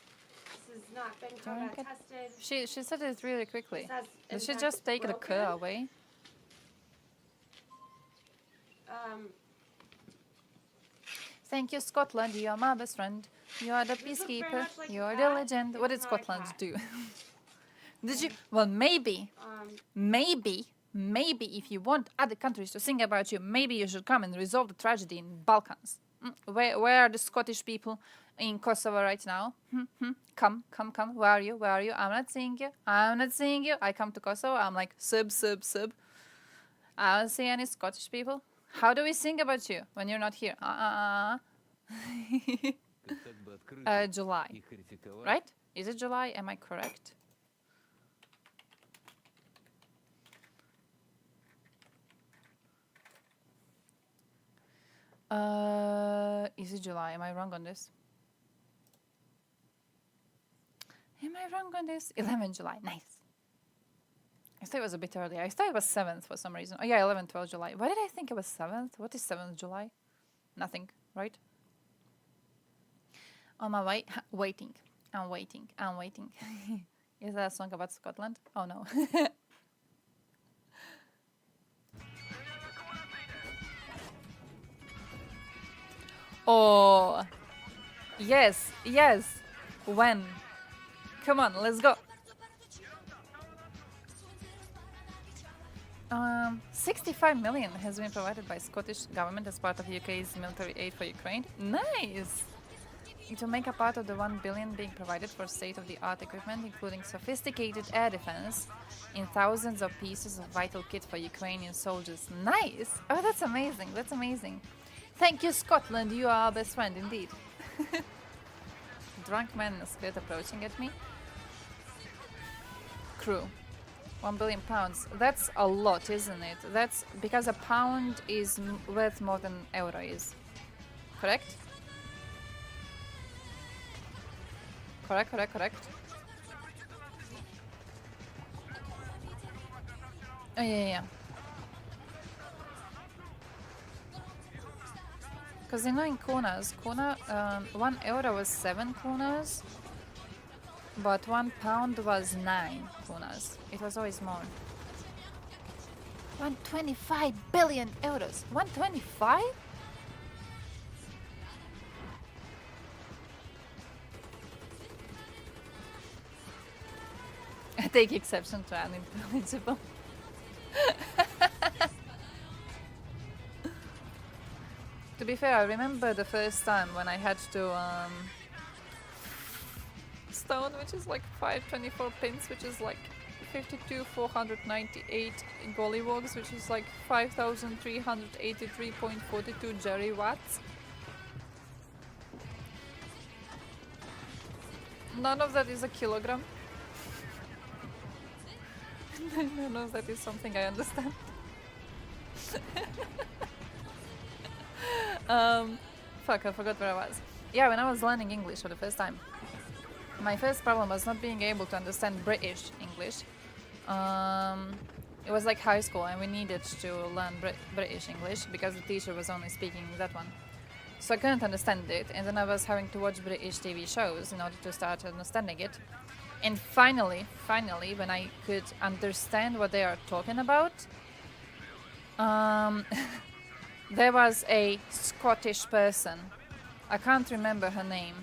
This has not been combat tested. She said it really quickly. This has, Did in she fact, just take the broken. "k" away? Thank you, Scotland. You are my best friend. You are the This looks very peacekeeper. much like You a are cat. the legend. What did It's not a Scotland cat. do? Did you? Well, maybe, Um, maybe if you want other countries to sing about you, maybe you should come and resolve the tragedy in Balkans. Where are the Scottish people in Kosovo right now? Come. Where are you? I'm not seeing you. I come to Kosovo. I'm like sub. I don't see any Scottish people. How do we sing about you when you're not here? July, right? Is it July? Am I correct? Is it July? Am I wrong on this? Am I wrong on this? 11 July. Nice. I thought it was a bit earlier. I thought it was 7th for some reason. Oh yeah, 11, 12 July. Why did I think it was 7th? What is 7th July? Nothing, right? On my way. Waiting. I'm waiting. Is that a song about Scotland? Oh no. Oh. Yes. When? Come on, let's go. 65 million has been provided by Scottish government as part of UK's military aid for Ukraine. Nice! It will make a part of the 1 billion being provided for state-of-the-art equipment, including sophisticated air defense in thousands of pieces of vital kit for Ukrainian soldiers. Nice! Oh, that's amazing. Thank you, Scotland. You are our best friend indeed. Drunk man in a skirt approaching at me. Crew. 1 billion pounds. That's a lot, isn't it? That's because a pound is worth more than euro is. Correct? Correct. Oh, yeah. Because you know in kronas, 1 euro was 7 kronas, but 1 pound was 9 kronas. It was always more. 125 billion euros. 125? I take exception to unintelligible. To be fair, I remember the first time when I had to stone, which is like 524 pins, which is like 52,498 gollywogs, which is like 5,383.42 Jerry watts. None of that is a kilogram. None of that is something I understand. Fuck, I forgot where I was. Yeah, when I was learning English for the first time, my first problem was not being able to understand British English. It was like high school and we needed to learn British English because the teacher was only speaking that one. So I couldn't understand it, and then I was having to watch British TV shows in order to start understanding it. And finally, when I could understand what they are talking about, there was a Scottish person. I can't remember her name.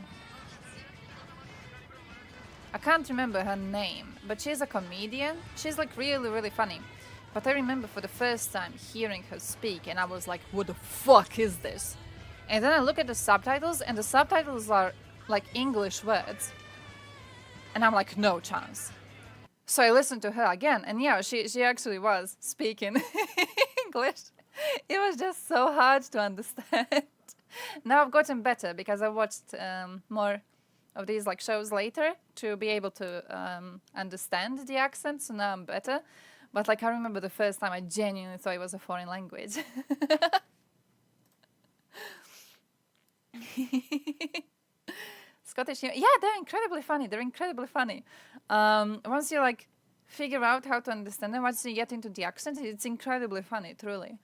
But she's a comedian. She's like really, really funny. But I remember for the first time hearing her speak, and I was like, what the fuck is this? And then I look at the subtitles, and the subtitles are like English words. And I'm like, no chance. So I listened to her again, and yeah, she actually was speaking English. It was just so hard to understand. Now I've gotten better because I watched more of these like shows later to be able to understand the accent, so now I'm better. But like I remember the first time I genuinely thought it was a foreign language. Scottish, yeah, they're incredibly funny. They're incredibly funny. Once you like figure out how to understand them, once you get into the accent, it's incredibly funny, truly.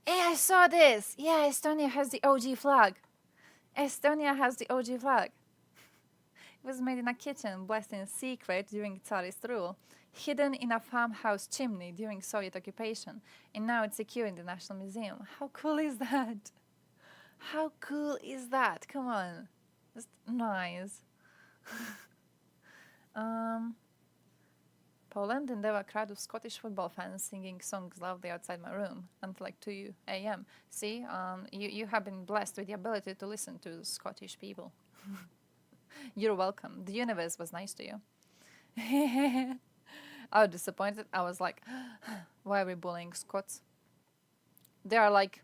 Hey, I saw this. Yeah, Estonia has the OG flag. Estonia has the OG flag. It was made in a kitchen, blessed in secret during Tsarist rule, hidden in a farmhouse chimney during Soviet occupation, and now it's secure in the National Museum. How cool is that? How cool is that? Come on. Just nice. Poland, and there were a crowd of Scottish football fans singing songs loudly outside my room until like 2 a.m. See, you have been blessed with the ability to listen to Scottish people. You're welcome. The universe was nice to you. I was disappointed. I was like, why are we bullying Scots? They are like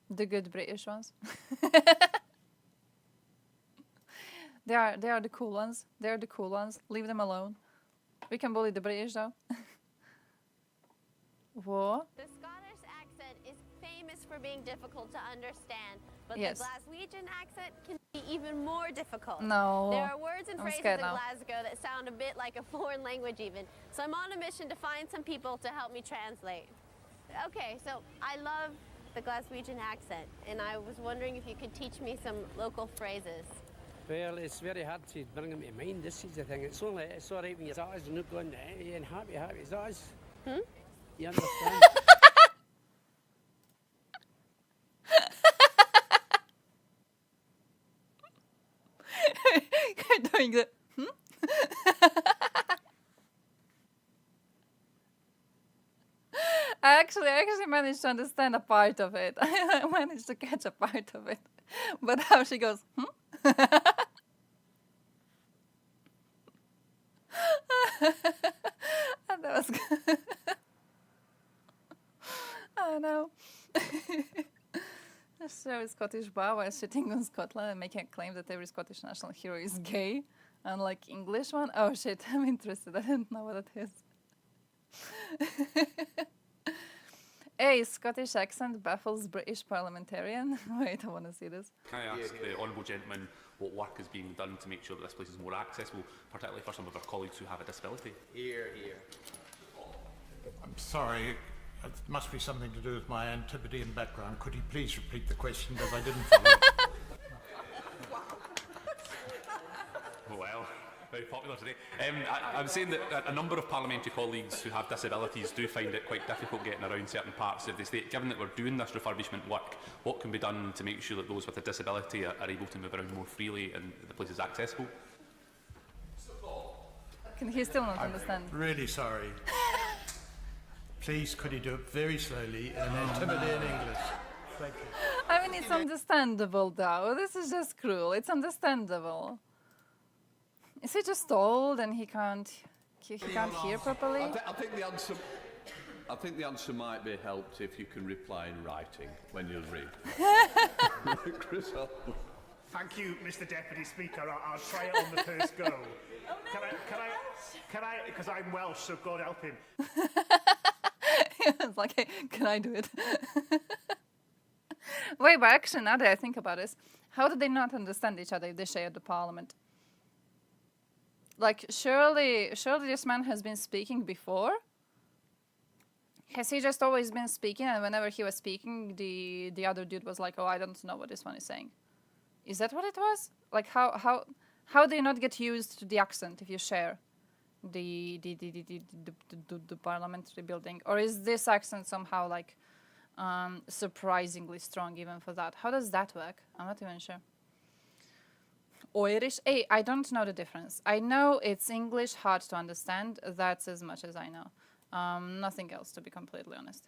the good British ones. They are the cool ones. They're the cool ones. Leave them alone. We can bully the British though. What? The Scottish accent is famous for being difficult to understand, but Yes. the Glaswegian accent can be even more difficult. No. There are words and I'm phrases scared in now. Glasgow that sound a bit like a foreign language even. So I'm on a mission to find some people to help me translate. Okay, so I love the Glaswegian accent, and I was wondering if you could teach me some local phrases. Well, it's very hard to bring them to mind. This is the thing. It's all right when your eyes are not going and happy as eyes. Hmm? You understand? Doing the I actually managed to understand a part of it. I managed to catch a part of it. But how she goes, And that was good. I know. So Scottish Bow was sitting on Scotland and making a claim that every Scottish national hero is gay, unlike English one. Oh shit, I'm interested. I didn't know what it is. Hey, Scottish accent baffles British parliamentarian. Wait, I want to see this. Can I ask the honourable gentleman what work is being done to make sure that this place is more accessible, particularly for some of our colleagues who have a disability? Here, here. I'm sorry, it must be something to do with my Antipodean background. Could you please repeat the question, because I didn't follow it? Well, very popular today. I'm saying that a number of parliamentary colleagues who have disabilities do find it quite difficult getting around certain parts of the state. Given that we're doing this refurbishment work, what can be done to make sure that those with a disability are able to move around more freely and the place is accessible? Can he still not understand? Really sorry. Please, could you do it very slowly in Antipodean English? Thank you. I mean, it's understandable though. This is just cruel. It's understandable. Is he just old and he can't hear properly? I think the answer might be helped if you can reply in writing when you're ready. Chris, Thank you, Mr. Deputy Speaker. I'll try it on the first go. Can I, because I'm Welsh, so God help him. It's like, hey, can I do it? Wait, but actually, now that I think about this, how did they not understand each other if they shared the parliament? Like, surely this man has been speaking before? Has he just always been speaking, and whenever he was speaking, the other dude was like, oh, I don't know what this one is saying? Is that what it was? Like, how do you not get used to the accent if you share the parliamentary building? Or is this accent somehow, like, surprisingly strong even for that? How does that work? I'm not even sure. Irish? Hey, I don't know the difference. I know it's English, hard to understand. That's as much as I know. Nothing else, to be completely honest.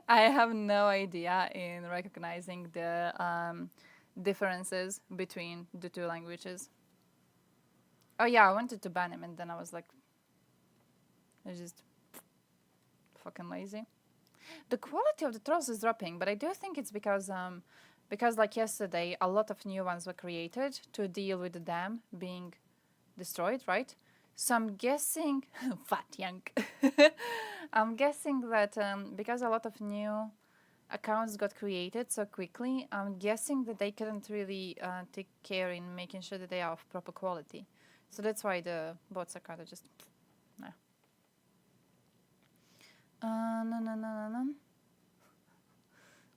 I have no idea in recognizing the differences between the two languages. Oh yeah, I wanted to ban him, and then I was like, I just fucking lazy. The quality of the trolls is dropping, but I do think it's because like yesterday, a lot of new ones were created to deal with the dam being destroyed, right? So I'm guessing, fat yank. I'm guessing that because a lot of new accounts got created so quickly, I'm guessing that they couldn't really take care in making sure that they are of proper quality. So that's why the bots are kind of just, nah. No.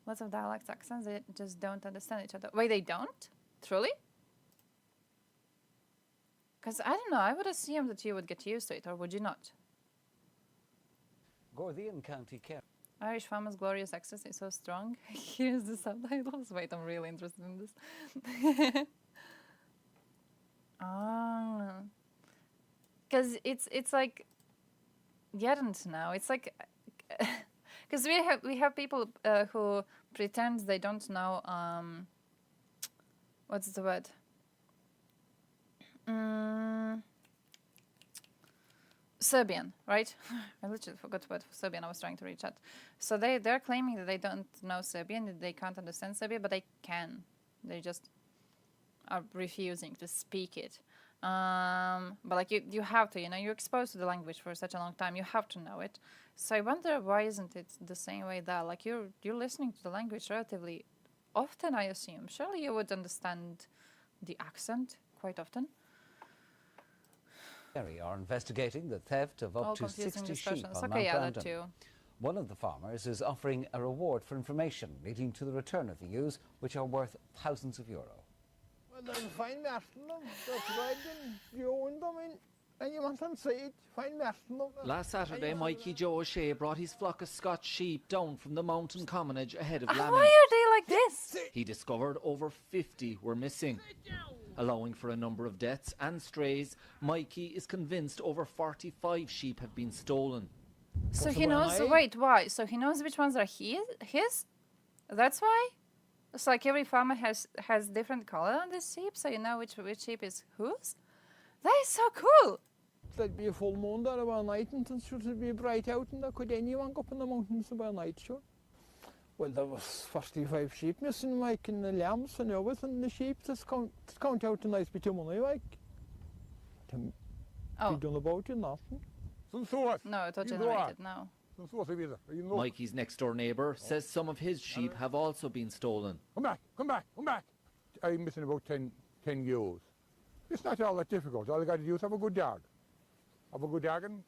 Lots of dialects, accents, they just don't understand each other. Wait, they don't? Truly? Because I don't know, I would assume that you would get used to it, or would you not? Gordian County Care. Irish Farmer's glorious accent is so strong. Here's the subtitles. Wait, I'm really interested in this. Because it's like, yeah, I don't know. It's like, because we have people who pretend they don't know what's the word? Serbian, right? I literally forgot what Serbian I was trying to reach at. So they're claiming that they don't know Serbian, that they can't understand Serbian, but they can. They just are refusing to speak it. But like you have to, you're exposed to the language for such a long time. You have to know it. So I wonder why isn't it the same way there? Like you're listening to the language relatively often, I assume. Surely you would understand the accent quite often. Are investigating the theft of up to 60 sheep on Mount Brandon. Too. One of the farmers is offering a reward for information leading to the return of the ewes, which are worth thousands of euro. Well, they'll find Merton, that's right, and you own them in, and you want to see it, find Merton. Last Saturday, Mikey Joe O'Shea brought his flock of Scotch sheep down from the mountain commonage ahead of lambing. Why are they like this? He discovered over 50 were missing. Allowing for a number of deaths and strays, Mikey is convinced over 45 sheep have been stolen. So he knows, wait, why? So he knows which ones are his? That's why? It's like every farmer has different color on the sheep, so you know which sheep is whose? That is so cool! There'd be a full moon there about night, and it should be bright out, and there could anyone go up in the mountains about night, sure? Well, there was 45 sheep missing, like, and the lambs and everything, and the sheep, just count out a nice bit of money, like. To be done about it, nothing. No, it was generated, no. Mikey's next-door neighbour says some of his sheep have also been stolen. Come back. I'm missing about 10 ewes. It's not all that difficult. All you got to do is have a good dog. Have a good dog and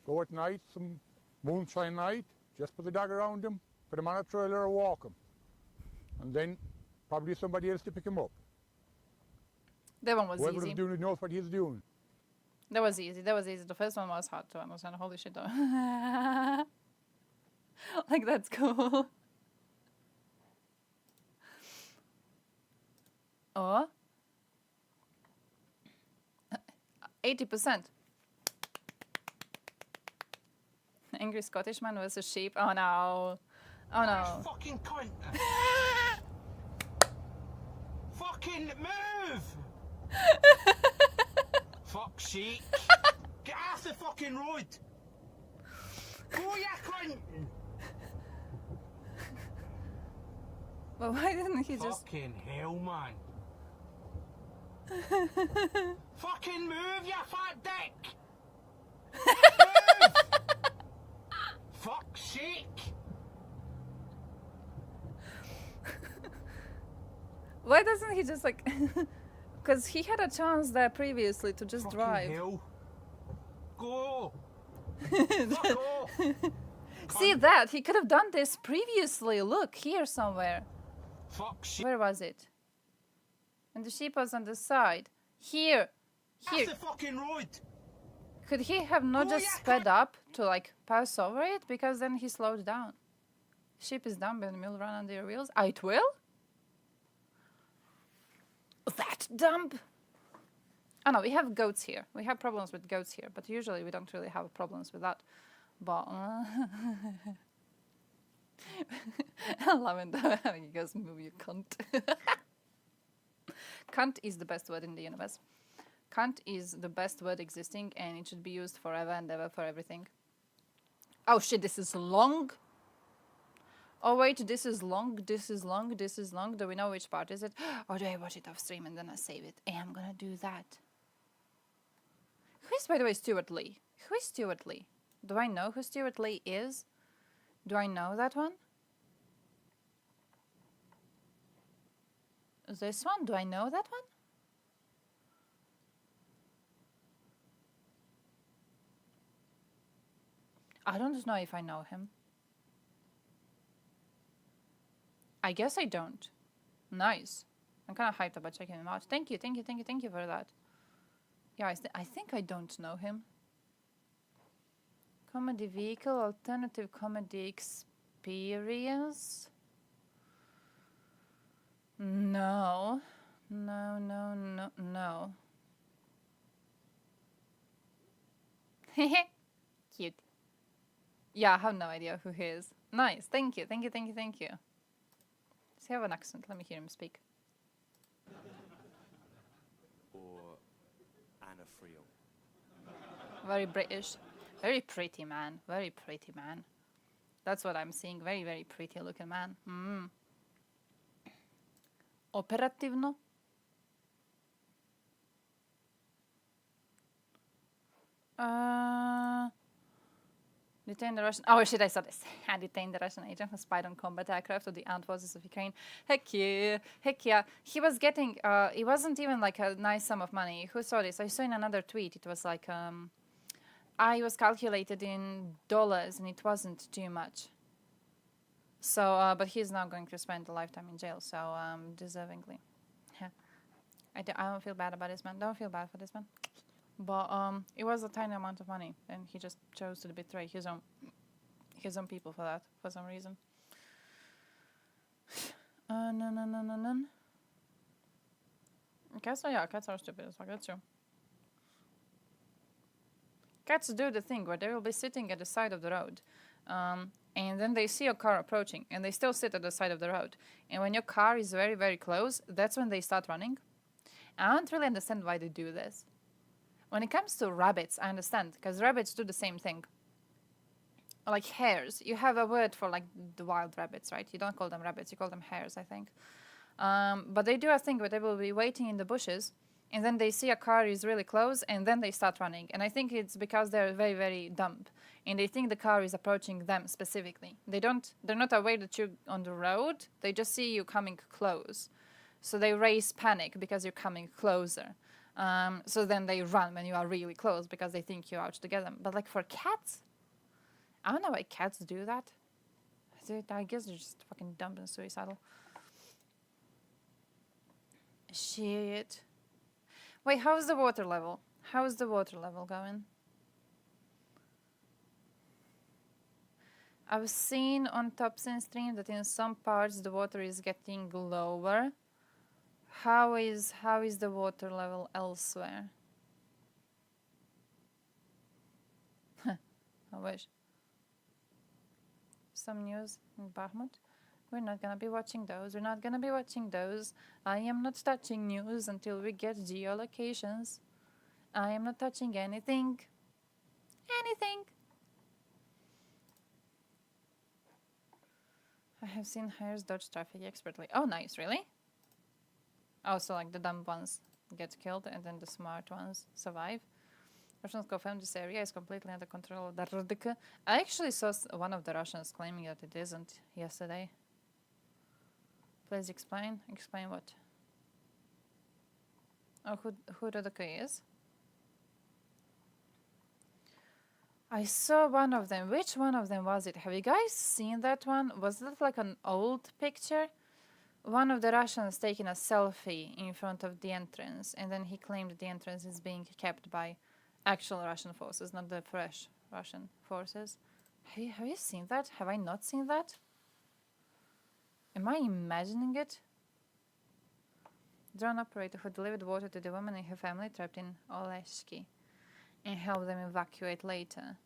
go at night, some moonshine night, just put the dog around him, put him on a trailer or walk him. And then probably somebody else to pick him up. That one was easy. Whoever's doing it knows what he's doing. That was easy. The first one was hard to understand. Holy shit, though. Like, that's cool. Oh. 80%. Angry Scottish man versus sheep. Oh no. Oh no. Fucking cunt! Fucking move! Fuck's sake! Get off the fucking road! Go, you cunt! But why didn't he just... Fucking hell, man! Fucking move, you fat dick! Move! Fuck's sake! Why doesn't he just like... Because he had a chance there previously to just drive. Hell. Go! See that? He could have done this previously. Look, here somewhere. Fuck shit. Where was it? And the sheep was on the side. Here. That's the fucking road! Could he have not just sped up to like pass over it? Because then he slowed down. Sheep is dumb and will run on their wheels. It will? That dump. Oh no, we have goats here. We have problems with goats here, but usually we don't really have problems with that. But I love it though. You guys move, you cunt. Cunt is the best word in the universe. Cunt is the best word existing, and it should be used forever and ever for everything. Oh shit, this is long. Oh wait, this is long, this is long, this is long. Do we know which part is it? Or do I watch it off stream and then I save it? Hey, I'm gonna do that. Who is, by the way, Stuart Lee? Who is Stuart Lee? Do I know who Stuart Lee is? Do I know that one? This one? Do I know that one? I don't know if I know him. I guess I don't. Nice. I'm kind of hyped about checking him out. Thank you, thank you, thank you, thank you for that. Yeah, I think I don't know him. Comedy vehicle, alternative comedy experience. No. No, no, no, no. Cute. Yeah, I have no idea who he is. Nice. Thank you, thank you, thank you, thank you. Does he have an accent? Let me hear him speak. Or Anna Friel. Very British. Very pretty man. Very pretty man. That's what I'm seeing. Very, very pretty looking man. Operatywno. Detain the Russian... Oh shit, I saw this. Detain the Russian agent who spied on combat aircraft of the armed forces of Ukraine. Heck yeah. Heck yeah. He was getting... it wasn't even like a nice sum of money. Who saw this? I saw in another tweet. It was like... I was calculated in dollars and it wasn't too much. So, but he's now going to spend a lifetime in jail, so deservingly. I don't feel bad about this man. Don't feel bad for this man. But it was a tiny amount of money, and he just chose to betray his own people for that, for some reason. No. Cats are stupid as fuck, that's true. Cats do the thing where they will be sitting at the side of the road, and then they see a car approaching, and they still sit at the side of the road. And when your car is very, very close, that's when they start running. I don't really understand why they do this. When it comes to rabbits, I understand, because rabbits do the same thing. Like hares. You have a word for like the wild rabbits, right? You don't call them rabbits, you call them hares, I think. But they do a thing where they will be waiting in the bushes, and then they see a car is really close, and then they start running. And I think it's because they're very, very dumb, and they think the car is approaching them specifically. They're not aware that you're on the road, they just see you coming close. So they raise panic because you're coming closer. So then they run when you are really close because they think you're out to get them. But like for cats, I don't know why cats do that. I guess they're just fucking dumb and suicidal. Shit. Wait, how's the water level? How's the water level going? I've seen on Topsin stream that in some parts the water is getting lower. How is the water level elsewhere? I wish. Some news in Bakhmut. We're not gonna be watching those. We're not gonna be watching those. I am not touching news until we get geolocations. I am not touching anything. Anything. I have seen hares dodge traffic expertly. Oh, nice, really? Oh, so like the dumb ones get killed and then the smart ones survive. Russians confirmed this area is completely under control of the Rudika. I actually saw one of the Russians claiming that it isn't yesterday. Please explain. Explain what? Oh, who Rudika is? I saw one of them. Which one of them was it? Have you guys seen that one? Was that like an old picture? One of the Russians taking a selfie in front of the entrance, and then he claimed that the entrance is being kept by actual Russian forces, not the fresh Russian forces. Have you seen that? Have I not seen that? Am I imagining it? Drone operator who delivered water to the woman and her family trapped in Oleshki and helped them evacuate later.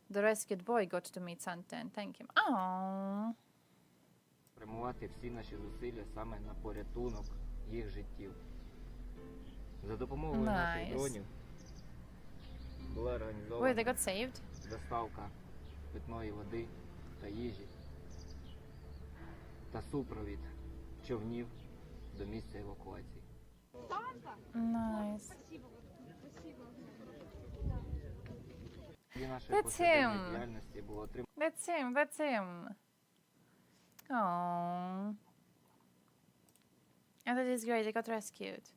The rescued boy got to meet Santa and thank him. Aww. Спрямувати всі наші зусилля саме на порятунок їх життів. За допомогою наших дронів була Wait, організована they got saved? доставка питної води та їжі та супровід човнів до місця евакуації. Nice. Для нашої That's повсякденної him. діяльності було отримано That's him, that's him. Aww. And that is great, they got rescued.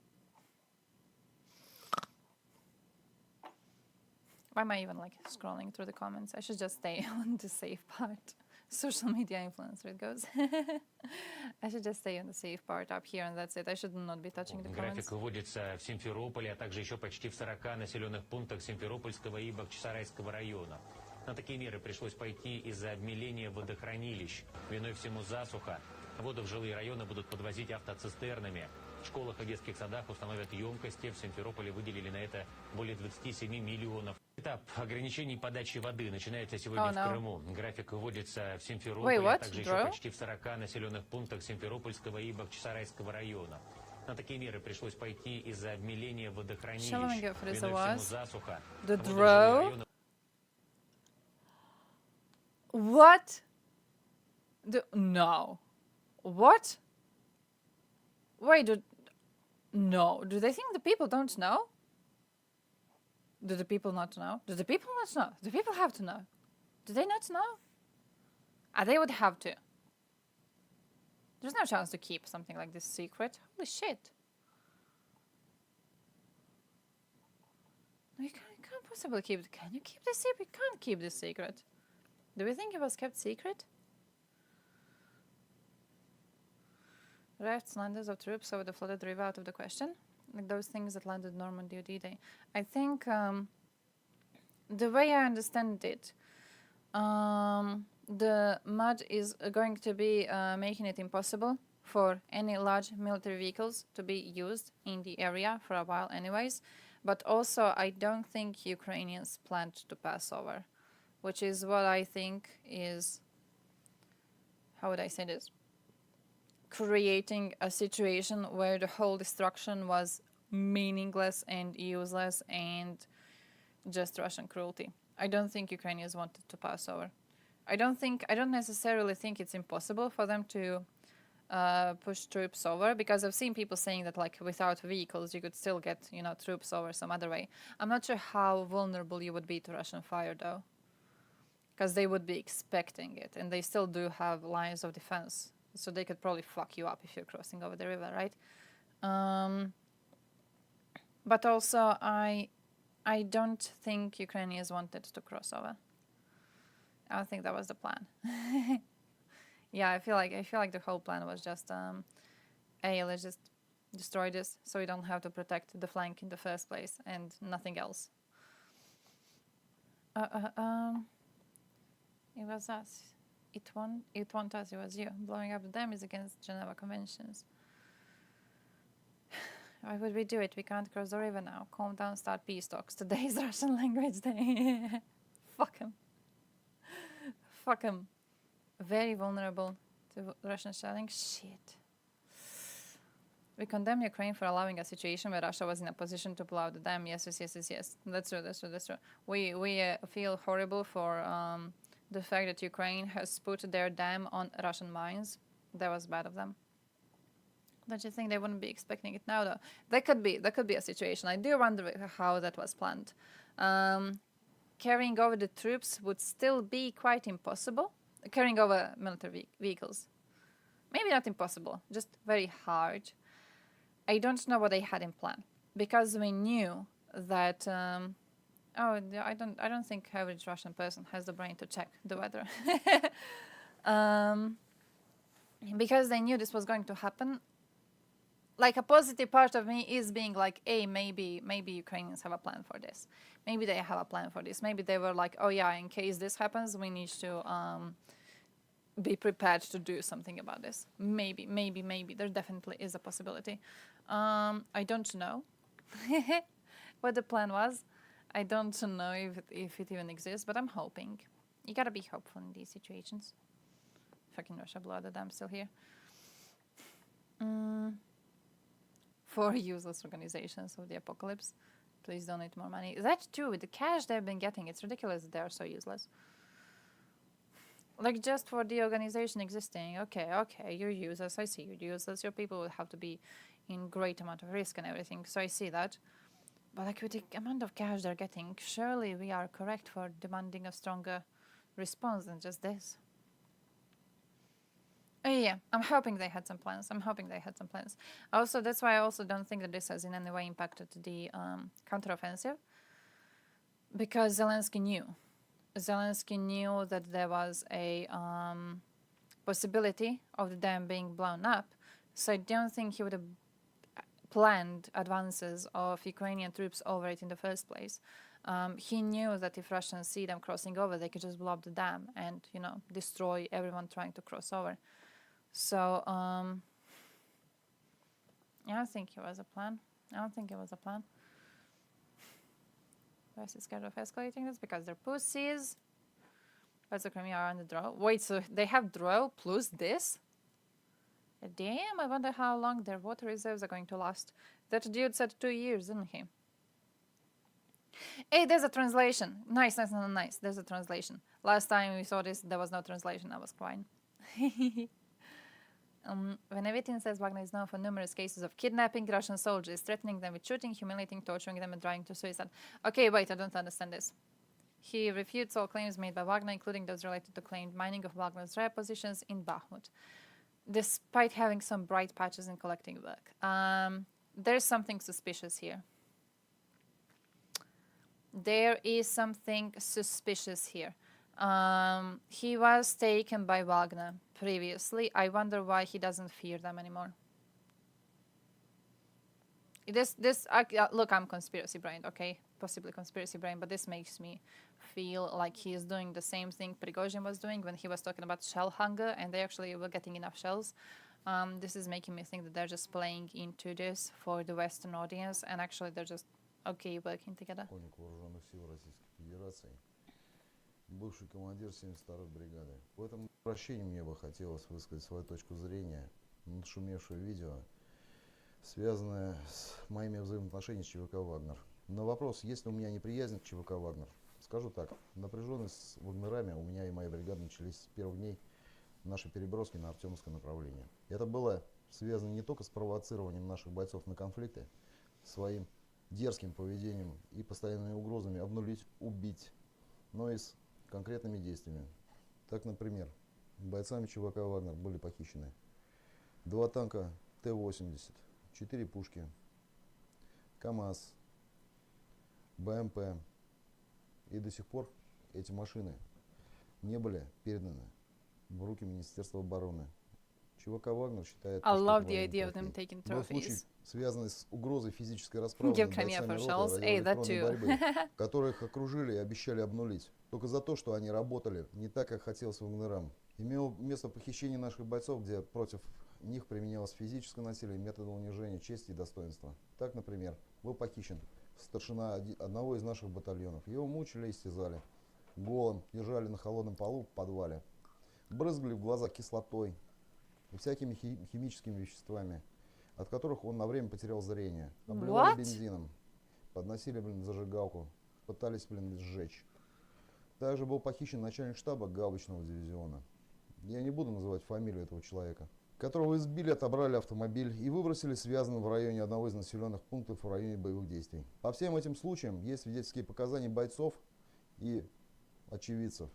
Why am I even like scrolling through the comments? I should just stay on the safe part. Social media influencer, it goes. I should just stay on the safe part up here and that's it. I should not be touching the comments. График выводится в Симферополе, а также еще почти в 40 населенных пунктах Симферопольского и Бахчисарайского района. На такие меры пришлось пойти из-за обмеления водохранилищ. Виной всему засуха. Воду в жилые районы будут подвозить автоцистернами. В школах и детских садах установят емкости. В Симферополе выделили на это более 27 миллионов. Этап ограничений подачи воды начинается сегодня в Крыму. График вводится в Симферополе, а также еще почти в 40 населенных пунктах Симферопольского и Бахчисарайского района. На такие меры пришлось пойти из-за обмеления водохранилищ. Виной всему засуха. The draw? What? No. What? Wait, no. Do they think the people don't know? Do the people not know? Do the people not know? Do people have to know? Do they not know? They would have to. There's no chance to keep something like this secret. Holy shit. No, you can't possibly keep it. Can you keep this secret? You can't keep this secret. Do we think it was kept secret? Rafts, landers of troops over the flooded river out of the question. Like those things that landed Normandy or D-Day. I think the way I understand it, the mud is going to be making it impossible for any large military vehicles to be used in the area for a while anyways. But also I don't think Ukrainians planned to pass over, which is what I think is, how would I say this? Creating a situation where the whole destruction was meaningless and useless and just Russian cruelty. I don't think Ukrainians wanted to pass over. I don't necessarily think it's impossible for them to push troops over, because I've seen people saying that like without vehicles you could still get, you know, troops over some other way. I'm not sure how vulnerable you would be to Russian fire though, because they would be expecting it, and they still do have lines of defense. So they could probably fuck you up if you're crossing over the river, right? But also, I don't think Ukrainians wanted to cross over. I don't think that was the plan. Yeah, I feel like the whole plan was just, hey, let's just destroy this so we don't have to protect the flank in the first place and nothing else. It was us. It won't us, it was you. Blowing up the dam is against Geneva Conventions. Why would we do it? We can't cross the river now. Calm down, start peace talks. Today is Russian language day. Fuck him. Fuck him. Very vulnerable to Russian shelling. Shit. We condemn Ukraine for allowing a situation where Russia was in a position to blow out the dam. Yes. That's true. We feel horrible for the fact that Ukraine has put their dam on Russian mines. That was bad of them. Don't you think they wouldn't be expecting it now, though? That could be a situation. I do wonder how that was planned. Carrying over the troops would still be quite impossible. Carrying over military vehicles. Maybe not impossible, just very hard. I don't know what they had in plan, because we knew that... I don't think average Russian person has the brain to check the weather. Because they knew this was going to happen. Like, a positive part of me is being like, hey, maybe Ukrainians have a plan for this. Maybe they have a plan for this. Maybe they were like, oh yeah, in case this happens, we need to be prepared to do something about this. Maybe. There definitely is a possibility. I don't know what the plan was. I don't know if it even exists, but I'm hoping. You gotta be hopeful in these situations. Fucking Russia blew out the dam, still here. 4 useless organizations of the apocalypse. Please donate more money. That's true. With the cash they've been getting, it's ridiculous that they are so useless. Like, just for the organization existing, okay, you're useless, I see you're useless, your people would have to be in great amount of risk and everything, so I see that. But like, with the amount of cash they're getting, surely we are correct for demanding a stronger response than just this. Yeah, I'm hoping they had some plans. Also, that's why I also don't think that this has in any way impacted the counteroffensive. Because Zelensky knew that there was a possibility of the dam being blown up. So I don't think he would have planned advances of Ukrainian troops over it in the first place. He knew that if Russians see them crossing over, they could just blow up the dam and, destroy everyone trying to cross over. So, I don't think it was a plan. Why is it scared of escalating this? Because they're pussies. What's the Crimea are on the draw? Wait, so they have draw plus this? Damn, I wonder how long their water reserves are going to last. That dude said 2 years, didn't he? Hey, there's a translation. Nice. There's a translation. Last time we saw this, there was no translation. I was crying. When everything says Wagner is known for numerous cases of kidnapping Russian soldiers, threatening them with shooting, humiliating, torturing them, and driving to suicide. Okay, wait, I don't understand this. He refutes all claims made by Wagner, including those related to claimed mining of Wagner's rare positions in Bakhmut, despite having some bright patches in collecting work. There's something suspicious here. He was taken by Wagner previously. I wonder why he doesn't fear them anymore. Look, I'm conspiracy brained, okay? Possibly conspiracy brain, but this makes me feel like he is doing the same thing Prigozhin was doing when he was talking about shell hunger, and they actually were getting enough shells. This is making me think that they're just playing into this for the Western audience, and actually they're just, working together. Бывший командир 72-й бригады. В этом обращении мне бы хотелось высказать свою точку зрения на нашумевшее видео, связанное с моими взаимоотношениями с ЧВК «Вагнер». На вопрос, есть ли у меня неприязнь к ЧВК «Вагнер», скажу так. Напряженность с вагнерами у меня и моей бригады начались с первых дней нашей переброски на Артемовское направление. Это было связано не только с провоцированием наших бойцов на конфликты, своим дерзким поведением и постоянными угрозами обнулить, убить, но и с конкретными действиями. Так, например, бойцами ЧВК «Вагнер» были похищены 2 танка Т-80, 4 пушки, КАМАЗ, БМП. И до сих пор эти машины не были переданы в руки Министерства обороны. ЧВК «Вагнер» считает, I love the idea of them taking был случай, trophies. связанный с угрозой физической расправы над бойцами роты радиоэлектронной борьбы, которых окружили и обещали обнулить. Только за то, что они работали не так, как хотелось вагнерам. Имело место похищение наших бойцов, где против них применялось физическое насилие, методы унижения чести и достоинства. Так, например, был похищен старшина одного из наших батальонов. Его мучили и истязали. Голым держали на холодном полу в подвале. Брызгали в глаза кислотой и всякими химическими веществами, от которых он на время потерял зрение. Обливали бензином, подносили, зажигалку, пытались, сжечь. Также был похищен начальник штаба гаубичного дивизиона. Я не буду называть фамилию этого человека, которого избили, отобрали автомобиль и выбросили связанным в районе одного из населенных пунктов в районе боевых действий. По всем этим случаям есть свидетельские показания бойцов и очевидцев,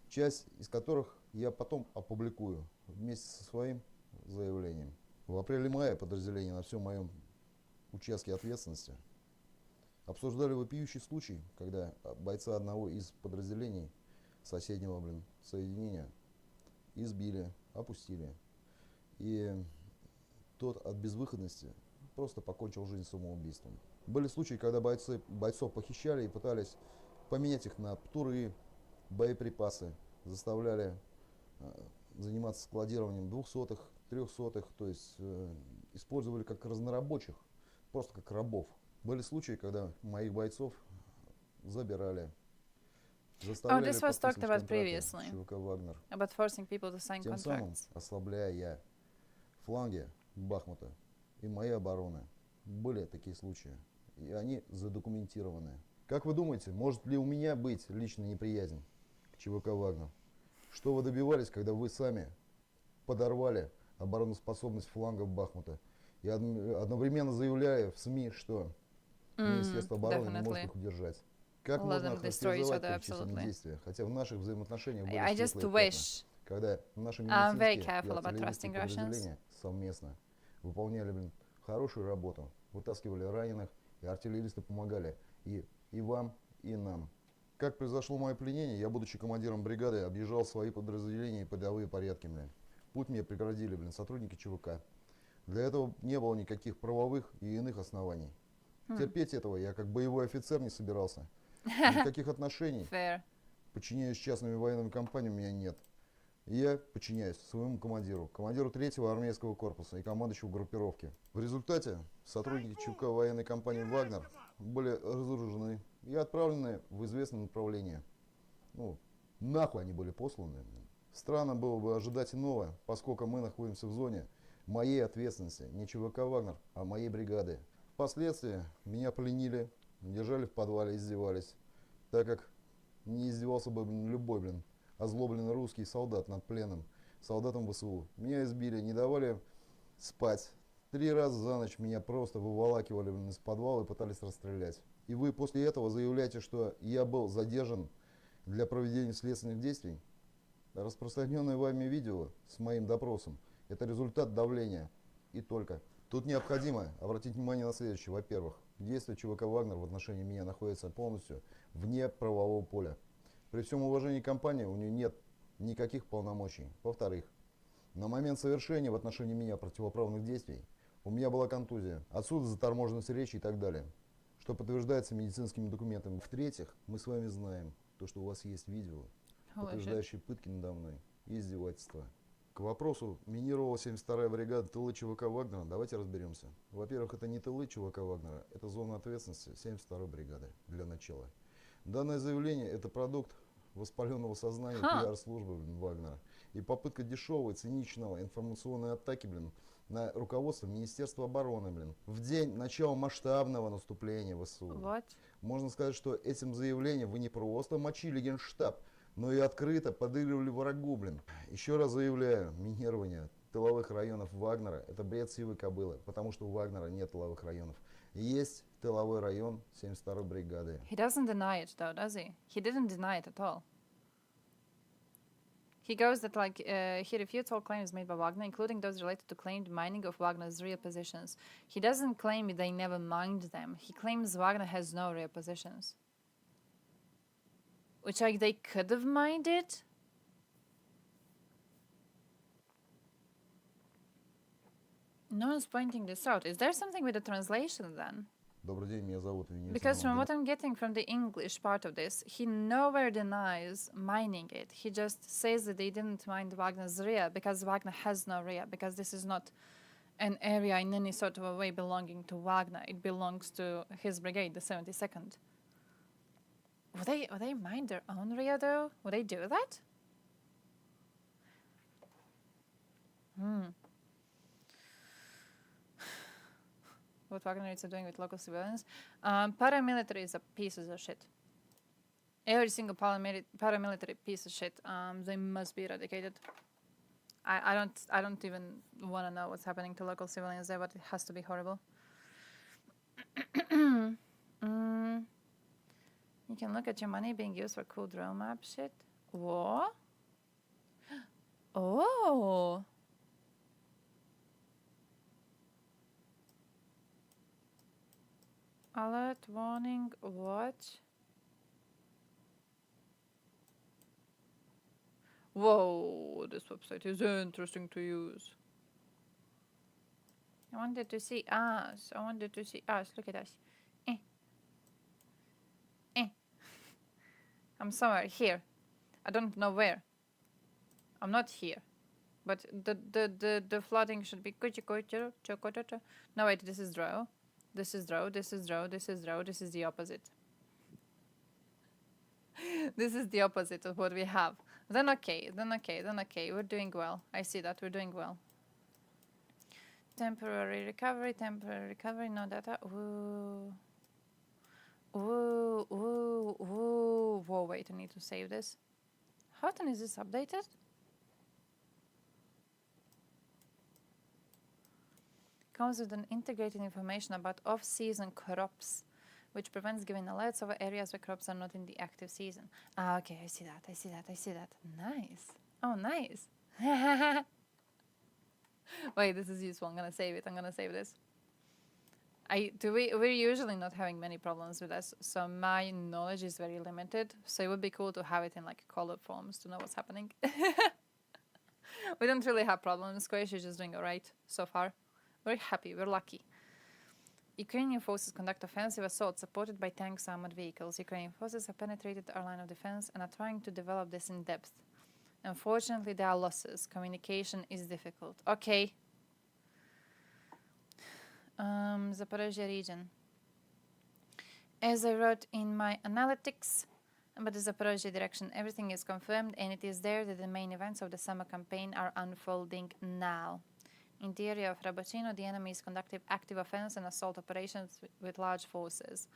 часть из которых я потом опубликую вместе со своим заявлением. В апреле-мае подразделения на всем моем участке ответственности обсуждали вопиющий случай, когда бойца одного из подразделений соседнего соединения избили, опустили. И тот от безвыходности просто покончил жизнь самоубийством. Были случаи, когда бойцов похищали и пытались поменять их на птуры, боеприпасы, заставляли заниматься складированием 200-х, 300-х, то есть использовали как разнорабочих, просто как рабов. Были случаи, когда моих бойцов забирали. Oh, this was talked about previously. ЧВК «Вагнер». About forcing people to sign Тем самым contracts. ослабляя фланги Бахмута и моей обороны. Были такие случаи, и они задокументированы. Как вы думаете, может ли у меня быть личная неприязнь к ЧВК «Вагнер»? Что вы добивались, когда вы сами подорвали обороноспособность флангов Бахмута и одновременно заявляя в СМИ, что Министерство обороны не может их удержать? Как можно охарактеризовать количественные действия, хотя в наших взаимоотношениях были светлые пятна, когда наши медицинские и артиллерийские подразделения совместно выполняли хорошую работу, вытаскивали раненых, и артиллеристы помогали и вам, и нам. Как произошло мое пленение, я, будучи командиром бригады, объезжал свои подразделения и передовые порядки. Путь мне преградили сотрудники ЧВК. Для этого не было никаких правовых и иных оснований. Терпеть этого я как боевой офицер не собирался. Никаких отношений, подчиняюсь частными военными компаниями, у меня нет. Я подчиняюсь своему командиру 3-го армейского корпуса и командующему группировки. В результате сотрудники ЧВК военной компании «Вагнер» были разоружены и отправлены в известное направление. Нахуй они были посланы. Странно было бы ожидать иного, поскольку мы находимся в зоне моей ответственности, не ЧВК «Вагнер», а моей бригады. Впоследствии меня пленили, держали в подвале, издевались, так как не издевался бы любой, озлобленный русский солдат над пленным солдатом ВСУ. Меня избили, не давали спать. 3 раза за ночь меня просто выволакивали из подвала и пытались расстрелять. И вы после этого заявляете, что я был задержан для проведения следственных действий? Распространенное вами видео с моим допросом – это результат давления. И только. Тут необходимо обратить внимание на следующее. Во-первых, действия ЧВК «Вагнер» в отношении меня находятся полностью вне правового поля. При всем уважении к компании у нее нет никаких полномочий. Во-вторых, на момент совершения в отношении меня противоправных действий у меня была контузия, отсюда заторможенность речи и так далее, что подтверждается медицинскими документами. В-третьих, мы с вами знаем, то, что у вас есть видео, подтверждающие пытки надо мной и издевательства. К вопросу, минировала 72-я бригада тылы ЧВК «Вагнера», давайте разберемся. Во-первых, это не тылы ЧВК «Вагнера», это зона ответственности 72-й бригады для начала. Данное заявление – это продукт воспаленного сознания пиар-службы «Вагнера» и попытка дешевого и циничного информационной атаки на руководство Министерства обороны в день начала масштабного наступления ВСУ. Можно сказать, что этим заявлением вы не просто мочили Генштаб, но и открыто подыгрывали врагу. Еще раз заявляю, минирование тыловых районов Вагнера – это бред сивой кобылы, потому что у Вагнера нет тыловых районов. Есть тыловой район 72-й бригады. He doesn't deny it though, does he? He didn't deny it at all. He goes that he refutes all claims made by Wagner, including those related to claimed mining of Wagner's real positions. He doesn't claim they never mined them. He claims Wagner has no real positions. Which they could have mined it? No one's pointing this out. Is there something with the translation then? Добрый день, меня зовут Венеция. Because from what I'm getting from the English part of this, he nowhere denies mining it. He just says that they didn't mine Wagner's rear because Wagner has no rear, because this is not an area in any sort of a way belonging to Wagner. It belongs to his brigade, the 72nd. Would they mine their own rear though? Would they do that? What Wagner is doing with local civilians. Paramilitary is a piece of shit. Every single paramilitary piece of shit. They must be eradicated. I don't even want to know what's happening to local civilians there, but it has to be horrible. You can look at your money being used for cool drone map shit. What? Oh. Alert, warning, watch. Whoa, this website is interesting to use. I wanted to see us. Look at us. I'm somewhere here. I don't know where. I'm not here. But the flooding should be... No, wait, this is draw. This is draw, this is draw, this is draw, this is the opposite. This is the opposite of what we have. Then okay. We're doing well. I see that. We're doing well. Temporary recovery, no data. Ooh. Whoa, wait, I need to save this. How often is this updated? Comes with an integrated information about off-season crops, which prevents giving alerts over areas where crops are not in the active season. Ah, okay, I see that. Nice. Oh, nice. Wait, this is useful. I'm gonna save it. This. We're usually not having many problems with this, so my knowledge is very limited. So it would be cool to have it in like colored forms to know what's happening. We don't really have problems. Croatia is just doing alright so far. We're happy. We're lucky. Ukrainian forces conduct offensive assaults supported by tanks, armored vehicles. Ukrainian forces have penetrated our line of defense and are trying to develop this in depth. Unfortunately, there are losses. Communication is difficult. Okay. Zaporozhye region. As I wrote in my analytics about the Zaporozhye direction, everything is confirmed and it is there that the main events of the summer campaign are unfolding now. In the area of Rabotino, the enemy is conducting active offense and assault operations with large forces,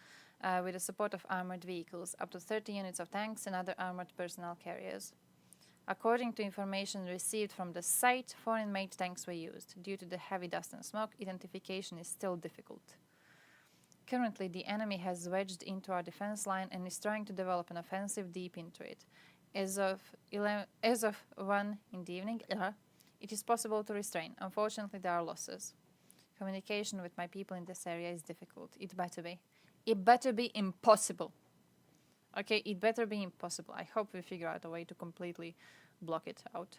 with the support of armored vehicles, up to 30 units of tanks and other armored personnel carriers. According to information received from the site, foreign-made tanks were used. Due to the heavy dust and smoke, identification is still difficult. Currently, the enemy has wedged into our defense line and is trying to develop an offensive deep into it. As of 1 in the evening, it is possible to restrain. Unfortunately, there are losses. Communication with my people in this area is difficult. It better be. It better be impossible. Okay, it better be impossible. I hope we figure out a way to completely block it out.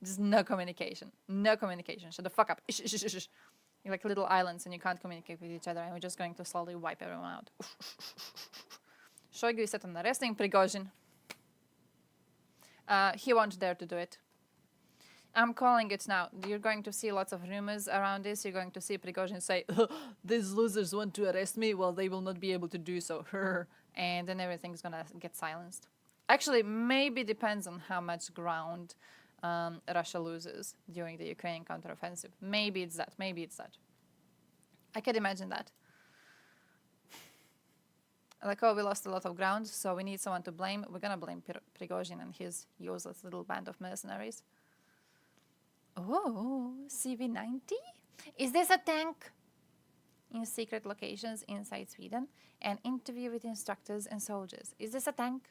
Just no communication. No communication. Shut the fuck up. You're like little islands and you can't communicate with each other and we're just going to slowly wipe everyone out. Shoigu is set on arresting Prigozhin. He won't dare to do it. I'm calling it now. You're going to see lots of rumors around this. You're going to see Prigozhin say, these losers want to arrest me. Well, they will not be able to do so. And then everything's going to get silenced. Actually, maybe depends on how much ground Russia loses during the Ukrainian counteroffensive. Maybe it's that. I can imagine that. Like, oh, we lost a lot of ground, so we need someone to blame. We're going to blame Prigozhin and his useless little band of mercenaries. Oh, CV-90? Is this a tank? In secret locations inside Sweden. An interview with instructors and soldiers. Is this a tank?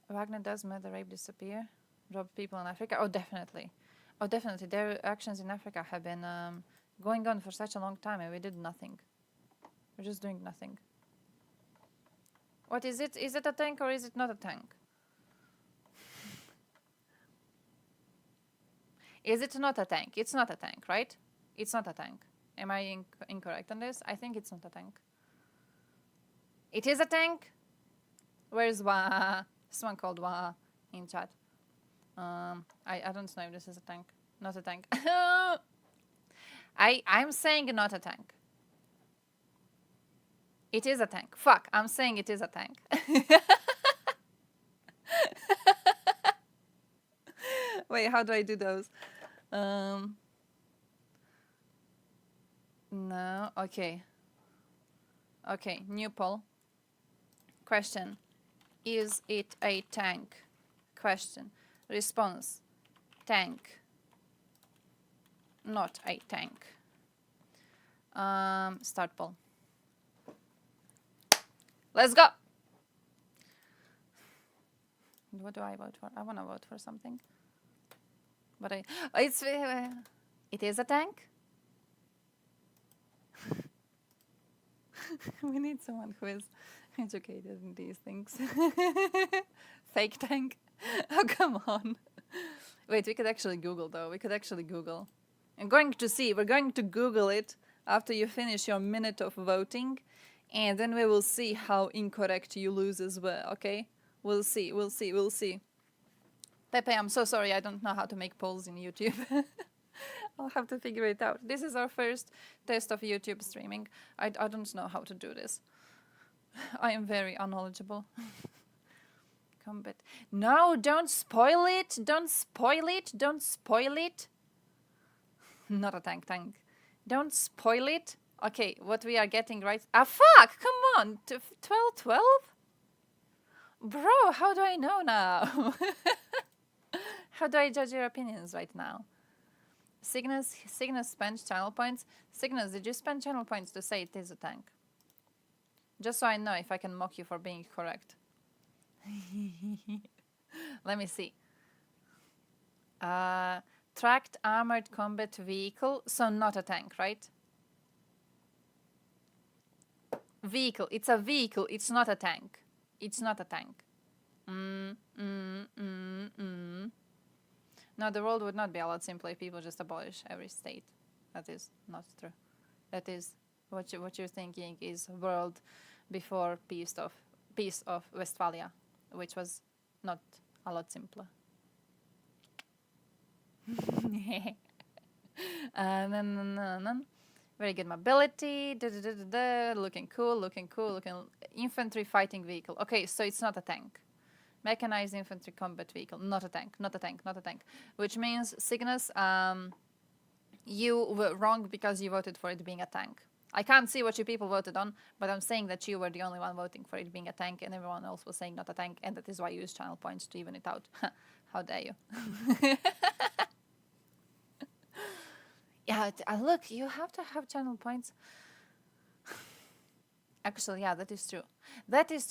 Wagner does murder, rape, disappear, rob people in Africa? Oh, definitely. Oh, definitely. Their actions in Africa have been going on for such a long time and we did nothing. We're just doing nothing. What is it? Is it a tank or is it not a tank? Is it not a tank? It's not a tank, right? It's not a tank. Am I incorrect on this? I think it's not a tank. It is a tank? Where's Wa? Someone called Wa in chat. I don't know if this is a tank. Not a tank. I'm saying not a tank. It is a tank. Fuck, I'm saying it is a tank. Wait, how do I do those? No, okay. Okay, new poll. Question. Is it a tank? Question. Response. Tank. Not a tank. Start poll. Let's go! What do I vote for? I want to vote for something. But it is a tank? We need someone who is educated in these things. Fake tank? Oh, come on. Wait, we could actually Google, though. We could actually Google. I'm going to see. We're going to Google it after you finish your minute of voting. And then we will see how incorrect you losers were, okay? We'll see, we'll see, we'll see. Pepe, I'm so sorry, I don't know how to make polls in YouTube. I'll have to figure it out. This is our first test of YouTube streaming. I don't know how to do this. I am very unknowledgeable. Combat. No, don't spoil it. Don't spoil it. Don't spoil it. Not a tank. Don't spoil it. Okay, what we are getting right... Ah, fuck! Come on! 12? Bro, how do I know now? How do I judge your opinions right now? Cygnus spent channel points. Cygnus, did you spend channel points to say it is a tank? Just so I know if I can mock you for being correct. Let me see. Tracked armored combat vehicle, so not a tank, right? Vehicle, it's a vehicle, it's not a tank. It's not a tank. No, the world would not be a lot simpler if people just abolish every state. That is not true. That is what you're thinking is world before peace of Westphalia, which was not a lot simpler. Very good mobility. Looking cool. Infantry fighting vehicle. Okay, so it's not a tank. Mechanized infantry combat vehicle. Not a tank. Which means, Cygnus, you were wrong because you voted for it being a tank. I can't see what you people voted on, but I'm saying that you were the only one voting for it being a tank, and everyone else was saying not a tank, and that is why you use channel points to even it out. How dare you? Yeah, look, you have to have channel points. Actually, yeah, that is true. That is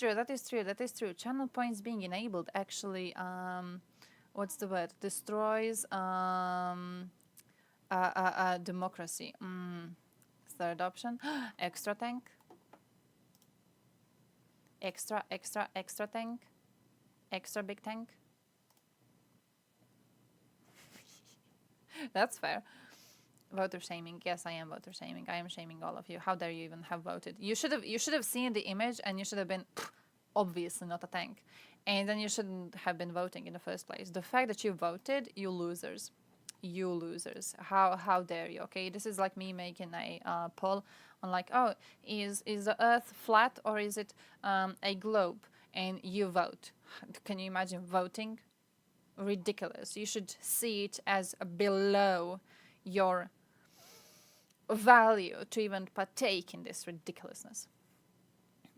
true. Channel points being enabled actually, what's the word? Destroys democracy. Third option, extra tank. Extra tank. Extra big tank. That's fair. Voter shaming. Yes, I am voter shaming. I am shaming all of you. How dare you even have voted? You should have seen the image, and you should have been obviously not a tank. And then you shouldn't have been voting in the first place. The fact that you voted, you losers. You losers. How dare you? Okay, this is like me making a poll on like, oh, is the Earth flat or is it a globe? And you vote. Can you imagine voting? Ridiculous. You should see it as below your value to even partake in this ridiculousness.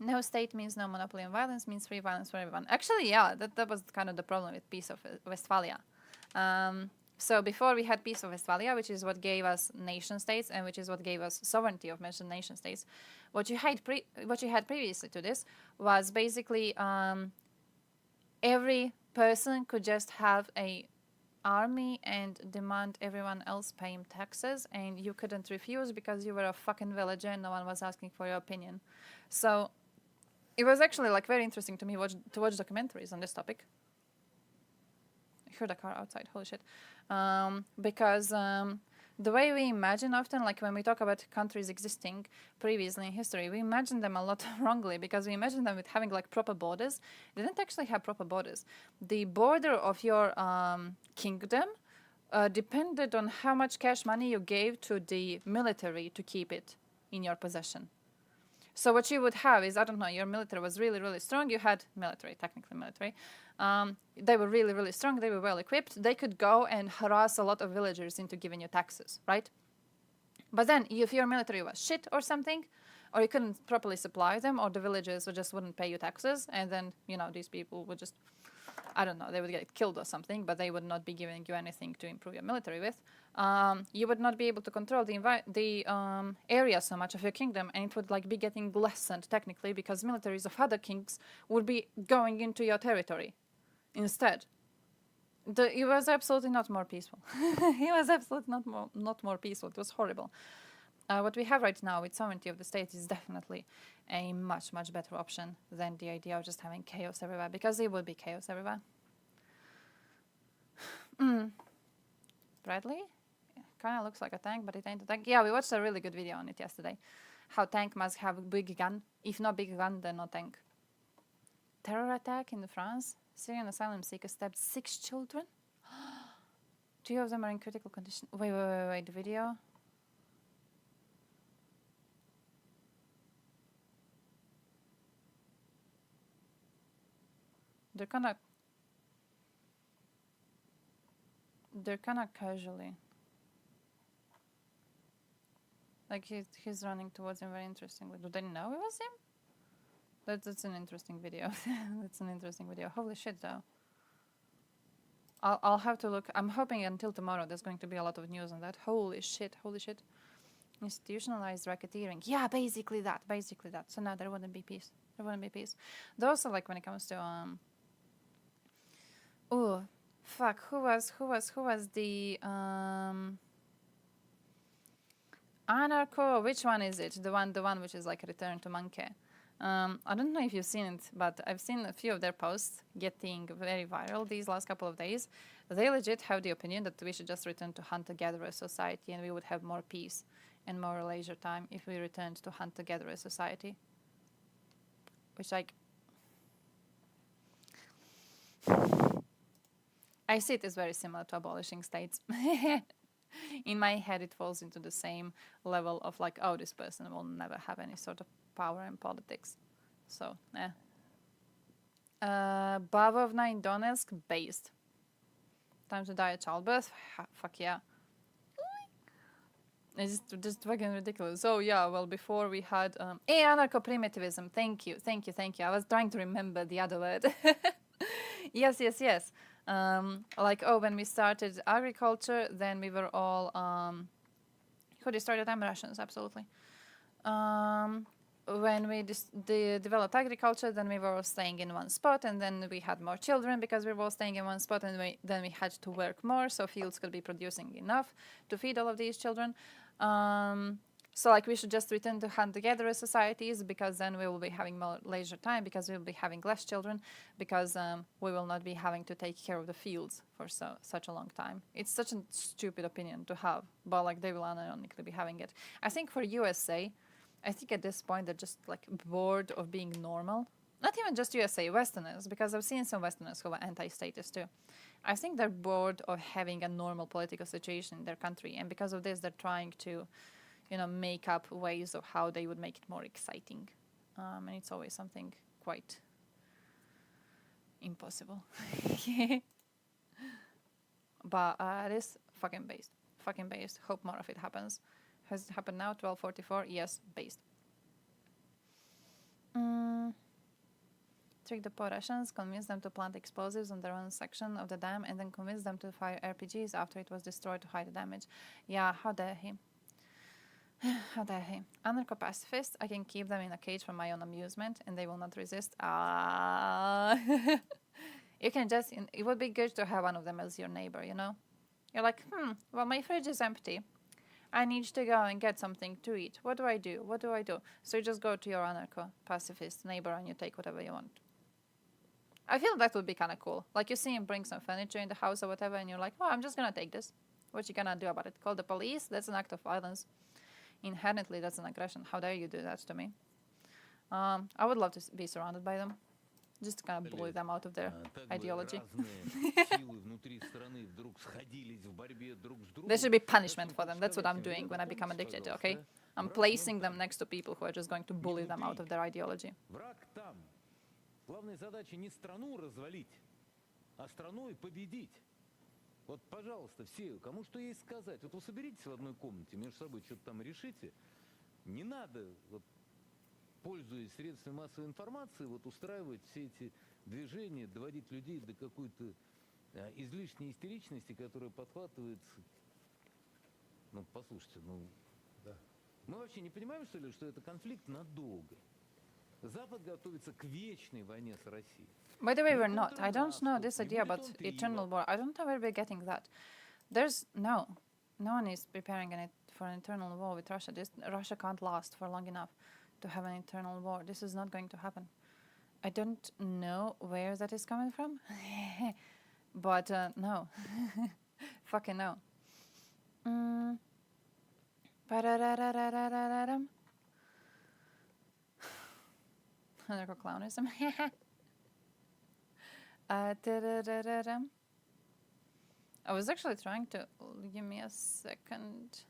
No state means no monopoly on violence, means free violence for everyone. Actually, yeah, that was kind of the problem with Peace of Westphalia. So before we had Peace of Westphalia, which is what gave us nation states and which is what gave us sovereignty of nation states, what you had previously to this was basically every person could just have a army and demand everyone else pay him taxes, and you couldn't refuse because you were a fucking villager and no one was asking for your opinion. So it was actually like very interesting to me to watch documentaries on this topic. I heard a car outside, holy shit. Because the way we imagine often, like when we talk about countries existing previously in history, we imagine them a lot wrongly because we imagine them with having like proper borders. They didn't actually have proper borders. The border of your kingdom depended on how much cash money you gave to the military to keep it in your possession. So what you would have is, I don't know, your military was really, really strong. You had technically military. They were really, really strong. They were well equipped. They could go and harass a lot of villagers into giving you taxes, right? But then if your military was shit or something, or you couldn't properly supply them, or the villagers just wouldn't pay you taxes, and then, you know, these people would just, I don't know, they would get killed or something, but they would not be giving you anything to improve your military with. You would not be able to control the area so much of your kingdom, and it would like be getting lessened technically because militaries of other kings would be going into your territory instead. It was absolutely not more peaceful. It was absolutely not more peaceful. It was horrible. What we have right now with sovereignty of the state is definitely a much, much better option than the idea of just having chaos everywhere, because there would be chaos everywhere. Bradley? Kind of looks like a tank, but it ain't a tank. Yeah, we watched a really good video on it yesterday. How tank must have a big gun. If not big gun, then no tank. Terror attack in France. Syrian asylum seeker stabbed 6 children. 2 of them are in critical condition. Wait, video. They're kind of casually. Like he's running towards him very interestingly. Do they know it was him? That's an interesting video. That's an interesting video. Holy shit, though. I'll have to look. I'm hoping until tomorrow there's going to be a lot of news on that. Holy shit. Institutionalized racketeering. Yeah, basically that. So no, there wouldn't be peace. Though also, like, when it comes to oh, fuck. Who was the anarcho? Which one is it? The one which is like Return to Monkey. I don't know if you've seen it, but I've seen a few of their posts getting very viral these last couple of days. They legit have the opinion that we should just return to hunter-gatherer society and we would have more peace and more leisure time if we returned to hunter-gatherer society. Which, like, I see it as very similar to abolishing states. In my head, it falls into the same level of like, oh, this person will never have any sort of power in politics. So, Bavovna in Donetsk, based. Time to die at childbirth? Fuck yeah. It's just fucking ridiculous. Oh yeah, well, before we had anarcho-primitivism. Thank you. I was trying to remember the other word. Yes. Like, when we started agriculture, then we were all who destroyed them? Russians, absolutely. When we developed agriculture, then we were all staying in one spot, and then we had more children because we were all staying in one spot, and then we had to work more, so fields could be producing enough to feed all of these children. So, like, we should just return to hunter-gatherer societies because then we will be having more leisure time, because we will be having less children, because we will not be having to take care of the fields for such a long time. It's such a stupid opinion to have, but, like, they will unironically be having it. I think for USA, I think at this point they're just, like, bored of being normal. Not even just USA, Westerners, because I've seen some Westerners who are anti-statist too. I think they're bored of having a normal political situation in their country, and because of this they're trying to make up ways of how they would make it more exciting. And it's always something quite impossible. But it is fucking based. Hope more of it happens. Has it happened now? 12:44? Yes, based. Trick the poor Russians, convince them to plant explosives on their own section of the dam, and then convince them to fire RPGs after it was destroyed to hide the damage. Yeah, how dare he? How dare he? Anarcho-pacifists, I can keep them in a cage for my own amusement and they will not resist. You can just, it would be good to have one of them as your neighbor, You're like, well, my fridge is empty. I need to go and get something to eat. What do I do? So you just go to your anarcho-pacifist neighbor and you take whatever you want. I feel that would be kind of cool. Like, you see him bring some furniture in the house or whatever and you're like, oh, I'm just gonna take this. What you gonna do about it? Call the police? That's an act of violence. Inherently, that's an aggression. How dare you do that to me? I would love to be surrounded by them. Just to kind of bully them out of their ideology. There should be punishment for them. That's what I'm doing when I become a dictator, okay? I'm placing them next to people who are just going to bully them out of their ideology. Главная задача не страну развалить, а страной победить. Вот, пожалуйста, все, кому что есть сказать. Вот вы соберитесь в одной комнате, между собой что-то там решите. Не надо, вот, пользуясь средствами массовой информации, вот устраивать все эти движения, доводить людей до какой-то излишней истеричности, которая подхватывается. Ну, послушайте, да. Мы вообще не понимаем, что ли, что это конфликт надолго. Запад готовится к вечной войне с Россией. By the way, we're not. I don't know this idea about eternal war. I don't know where we're getting that. No one is preparing for an eternal war with Russia. Russia can't last for long enough to have an eternal war. This is not going to happen. I don't know where that is coming from, but no. Fucking no. Anarcho-clownism. I was actually trying to... Give me a second.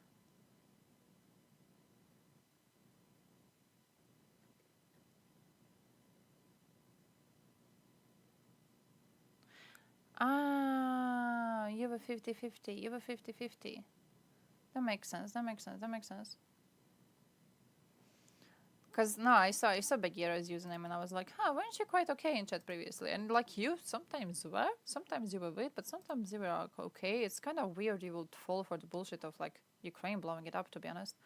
Ah, you have a 50-50. You have a 50-50. That makes sense. That makes sense. That makes sense. Because, no, I saw Bagheera's username and I was like, huh, weren't you quite okay in chat previously? And, like, you sometimes were. Sometimes you were weird, but sometimes you were like, okay. It's kind of weird you would fall for the bullshit of, like, Ukraine blowing it up, to be honest.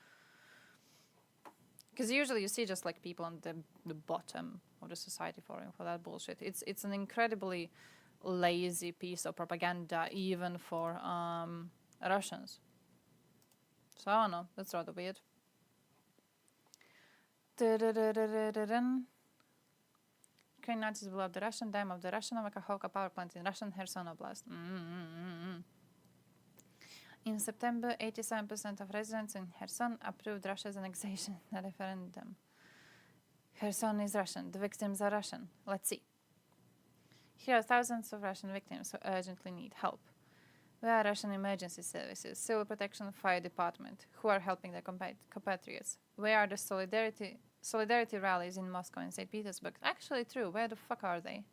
Because usually you see just, like, people on the bottom of the society falling for that bullshit. It's an incredibly lazy piece of propaganda, even for Russians. So, I don't know. That's rather weird. Ukraine Nazis blew up the Russian dam of the Russian Novakhovka power plant in Russian Kherson Oblast. In September, 87% of residents in Kherson approved Russia's annexation in a referendum. Kherson is Russian. The victims are Russian. Let's see. Here are thousands of Russian victims who urgently need help. We are Russian emergency services, civil protection, fire department, who are helping their compatriots. Where are the solidarity rallies in Moscow and St. Petersburg? Actually true, where the fuck are they?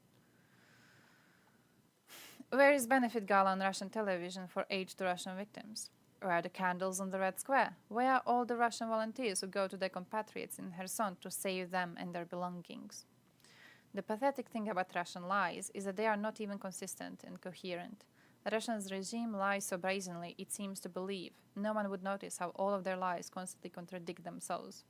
Where is benefit gala on Russian television for aid to Russian victims? Where are the candles on the Red Square? Where are all the Russian volunteers who go to their compatriots in Kherson to save them and their belongings? The pathetic thing about Russian lies is that they are not even consistent and coherent. Russia's regime lies so brazenly it seems to believe. No one would notice how all of their lies constantly contradict themselves.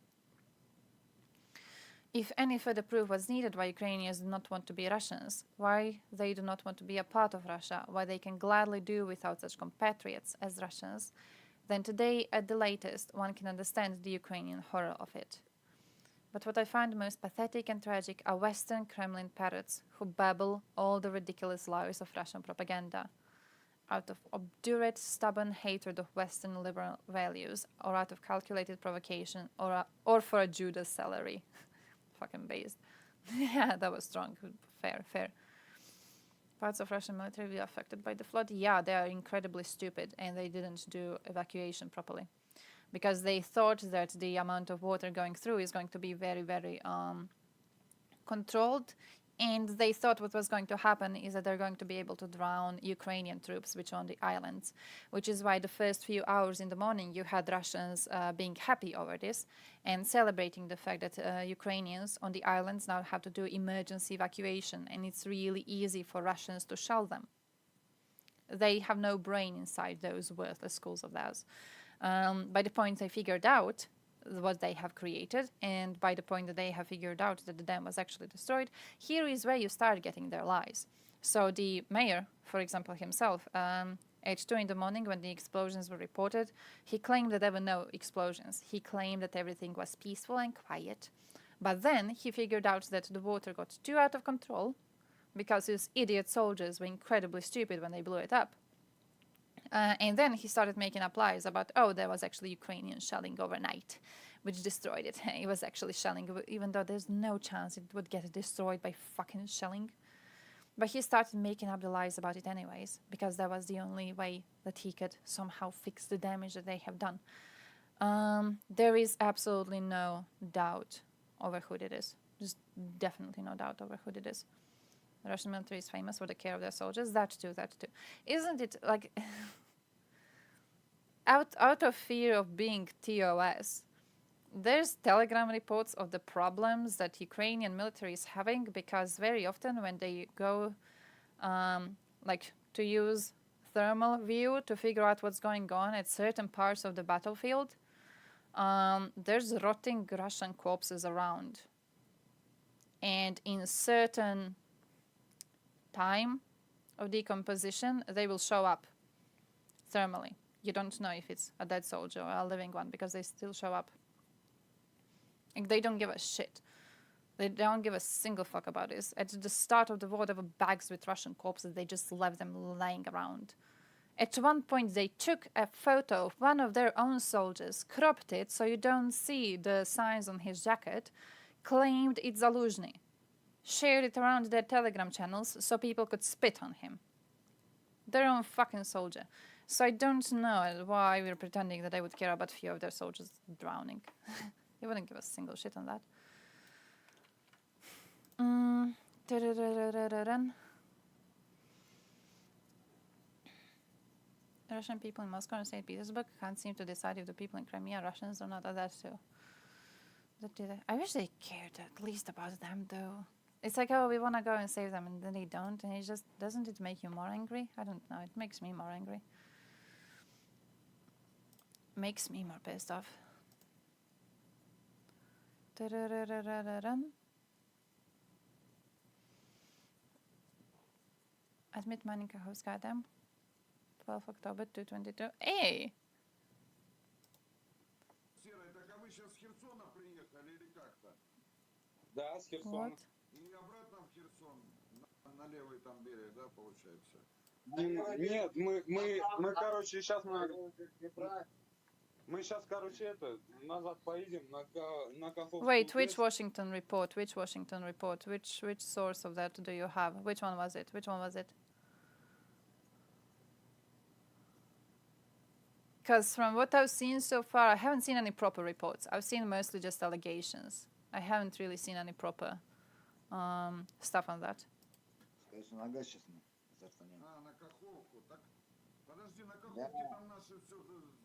If any further proof was needed why Ukrainians do not want to be Russians, why they do not want to be a part of Russia, why they can gladly do without such compatriots as Russians, then today, at the latest, one can understand the Ukrainian horror of it. But what I find most pathetic and tragic are Western Kremlin parrots who babble all the ridiculous lies of Russian propaganda. Out of obdurate, stubborn hatred of Western liberal values, or out of calculated provocation, or for a Judas salary. Fucking based. Yeah, that was strong. Fair. Parts of Russian military were affected by the flood. Yeah, they are incredibly stupid, and they didn't do evacuation properly. Because they thought that the amount of water going through is going to be very, very controlled. And they thought what was going to happen is that they're going to be able to drown Ukrainian troops, which are on the islands, which is why the first few hours in the morning you had Russians being happy over this and celebrating the fact that Ukrainians on the islands now have to do emergency evacuation, and it's really easy for Russians to shell them. They have no brain inside those worthless schools of theirs. By the point they figured out what they have created, and by the point that they have figured out that the dam was actually destroyed, here is where you start getting their lies. So the mayor, for example, himself, at 2 in the morning when the explosions were reported, he claimed that there were no explosions. He claimed that everything was peaceful and quiet. But then he figured out that the water got too out of control because his idiot soldiers were incredibly stupid when they blew it up. And then he started making up lies about, oh, there was actually Ukrainian shelling overnight, which destroyed it. It was actually shelling, even though there's no chance it would get destroyed by fucking shelling. But he started making up the lies about it anyways, because that was the only way that he could somehow fix the damage that they have done. There is absolutely no doubt over who it is. There's definitely no doubt over who it is. The Russian military is famous for the care of their soldiers. That too. Isn't it like... out of fear of being TOS, there's Telegram reports of the problems that Ukrainian military is having, because very often when they go to use thermal view to figure out what's going on at certain parts of the battlefield, there's rotting Russian corpses around. And in certain time of decomposition, they will show up thermally. You don't know if it's a dead soldier or a living one because they still show up. And they don't give a shit. They don't give a single fuck about this. At the start of the war, there were bags with Russian corpses. They just left them laying around. At one point, they took a photo of one of their own soldiers, cropped it so you don't see the signs on his jacket, claimed it's Zaluzhny, shared it around their Telegram channels so people could spit on him. Their own fucking soldier. So I don't know why we're pretending that they would care about a few of their soldiers drowning. They wouldn't give us a single shit on that. Russian people in Moscow and St. Petersburg can't seem to decide if the people in Crimea are Russians or not. That too. I wish they cared at least about them, though. It's like, oh, we want to go and save them, and then they don't, and it just doesn't it make you more angry? I don't know. It makes me more angry. Makes me more pissed off. Admit mining Kakhovskaya Dam. 12 October 222. Hey! Серый, так а вы сейчас с Херсона приехали или как-то? Да, с Херсона. What? И обратно в Херсон, на левый там берег, да, получается? Нет, мы короче, сейчас мы сейчас, короче, назад поедем на Каховскую. Wait, which Washington report? Which Washington report? Which source of that do you have? Which one was it? Which one was it? Because from what I've seen so far, I haven't seen any proper reports. I've seen mostly just allegations. I haven't really seen any proper stuff on that. А, на Каховку. Так, подожди, на Каховке там наши все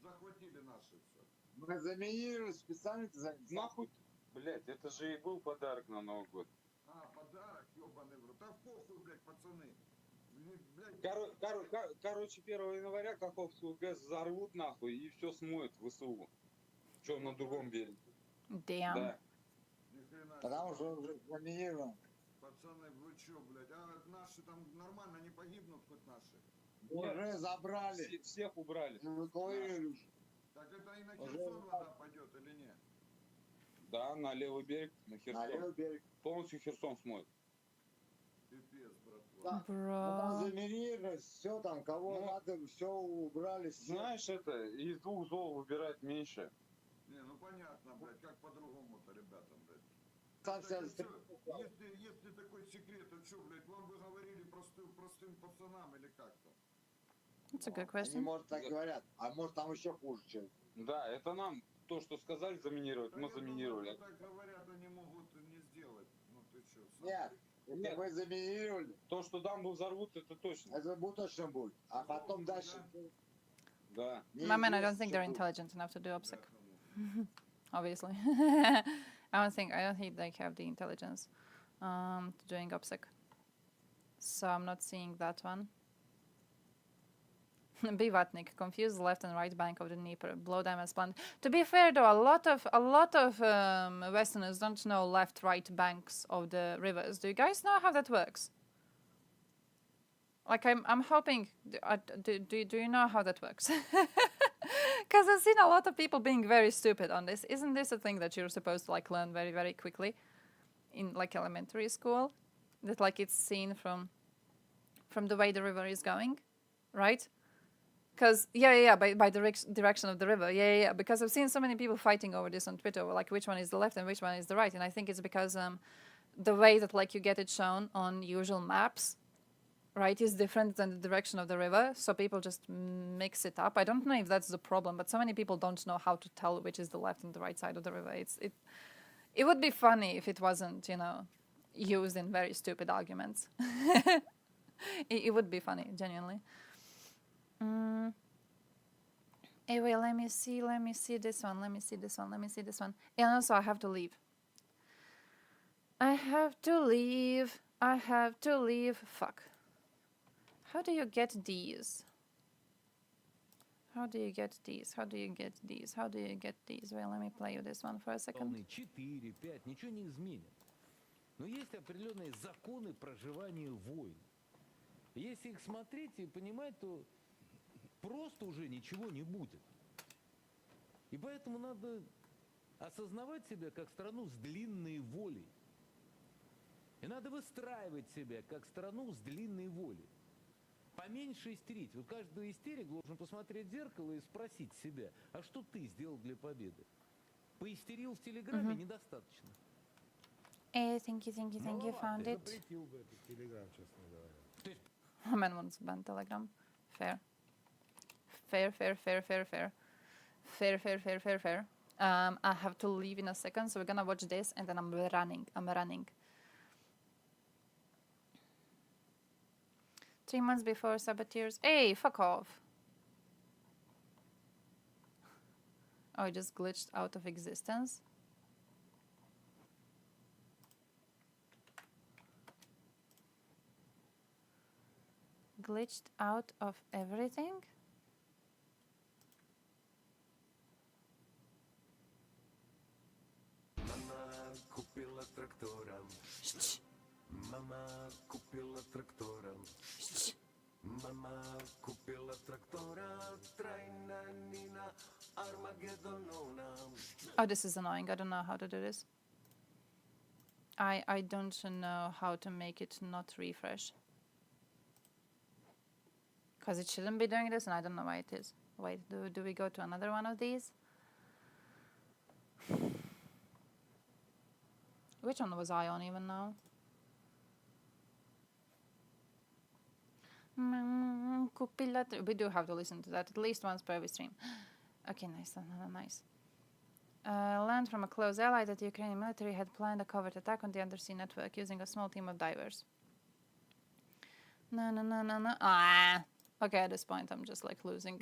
захватили, наши все. Мы заминировали специально. Нахуй, блядь, это же и был подарок на Новый год. А, подарок, ёбаный в рот. Да похуй, блядь, пацаны. Короче, 1 января Каховскую ГЭС взорвут нахуй и все смоет в ВСУ. Че, на другом береге. Damn. Да. Потому что уже заминировано. Пацаны, вы чё, блядь? А наши там нормально не погибнут, хоть наши? Уже забрали. Всех убрали. Так это и на Херсон вода пойдет или нет? Да, на левый берег, на Херсон. На левый берег. Полностью Херсон смоет. Пипец, братва. Бро. Заминировали, все там, кого надо, все убрали. Знаешь, это из двух зол выбирать меньше. Не, ну понятно, блядь, как по-другому-то, ребята, блядь. Если такой секрет, то что, блядь, вам бы говорили простым пацанам или как-то? That's a good question. Они, может, так говорят, а может, там еще хуже, чем. Да, это нам то, что сказали заминировать, мы заминировали. Так говорят, они могут не сделать. Ну ты что? Нет. Нет, вы заминировали. То, что дамбу взорвут, это точно. Это точно будет. А потом дальше. Да. My man, I don't think they're intelligent enough to do OPSEC. Obviously. I don't think they have the intelligence to doing OPSEC. So I'm not seeing that one. Bivatnik, confuse the left and right bank of the Dnieper. Blow them as planned. To be fair, though, a lot of Westerners don't know left-right banks of the rivers. Do you guys know how that works? Like, I'm hoping. Do you know how that works? Because I've seen a lot of people being very stupid on this. Isn't this a thing that you're supposed to like learn very, very quickly in like elementary school? That like it's seen from the way the river is going, right? Because, by the direction of the river. Yeah. Because I've seen so many people fighting over this on Twitter, like which one is the left and which one is the right. And I think it's because the way that like you get it shown on usual maps, right, is different than the direction of the river. So people just mix it up. I don't know if that's the problem, but so many people don't know how to tell which is the left and the right side of the river. It would be funny if it wasn't, used in very stupid arguments. It would be funny, genuinely. Anyway, let me see this one. And also, I have to leave. Fuck. How do you get these? Well, let me play you this one for a second. 4, 5, ничего не изменит. Но есть определенные законы проживания войн. Если их смотреть и понимать, то просто уже ничего не будет. И поэтому надо осознавать себя как страну с длинной волей. И надо выстраивать себя как страну с длинной волей. Поменьше истерить. Вот каждый истерик должен посмотреть в зеркало и спросить себя, а что ты сделал для победы? Поистерил в Телеграме недостаточно. Thank you, found it. Запретил бы этот Телеграм, честно говоря. Man wants to ban Telegram. Fair. Fair, fair, fair, fair, fair. Fair, fair, fair, fair, fair. I have to leave in a second, so we're gonna watch this and then I'm running. 3 months before saboteurs. Hey, fuck off. Oh, it just glitched out of existence. Glitched out of everything? Mama купила трактора. Мама купила трактора. Мама купила трактора. Трайна Нина Armageddonona. Oh, this is annoying. I don't know how to do this. I don't know how to make it not refresh. Because it shouldn't be doing this and I don't know why it is. Wait, do we go to another one of these? Which one was I on even now? We do have to listen to that at least once per every stream. Okay, nice, nice. Land from a close ally that the Ukrainian military had planned a covert attack on the undersea network using a small team of divers. No. Ah! Okay, at this point I'm just like losing.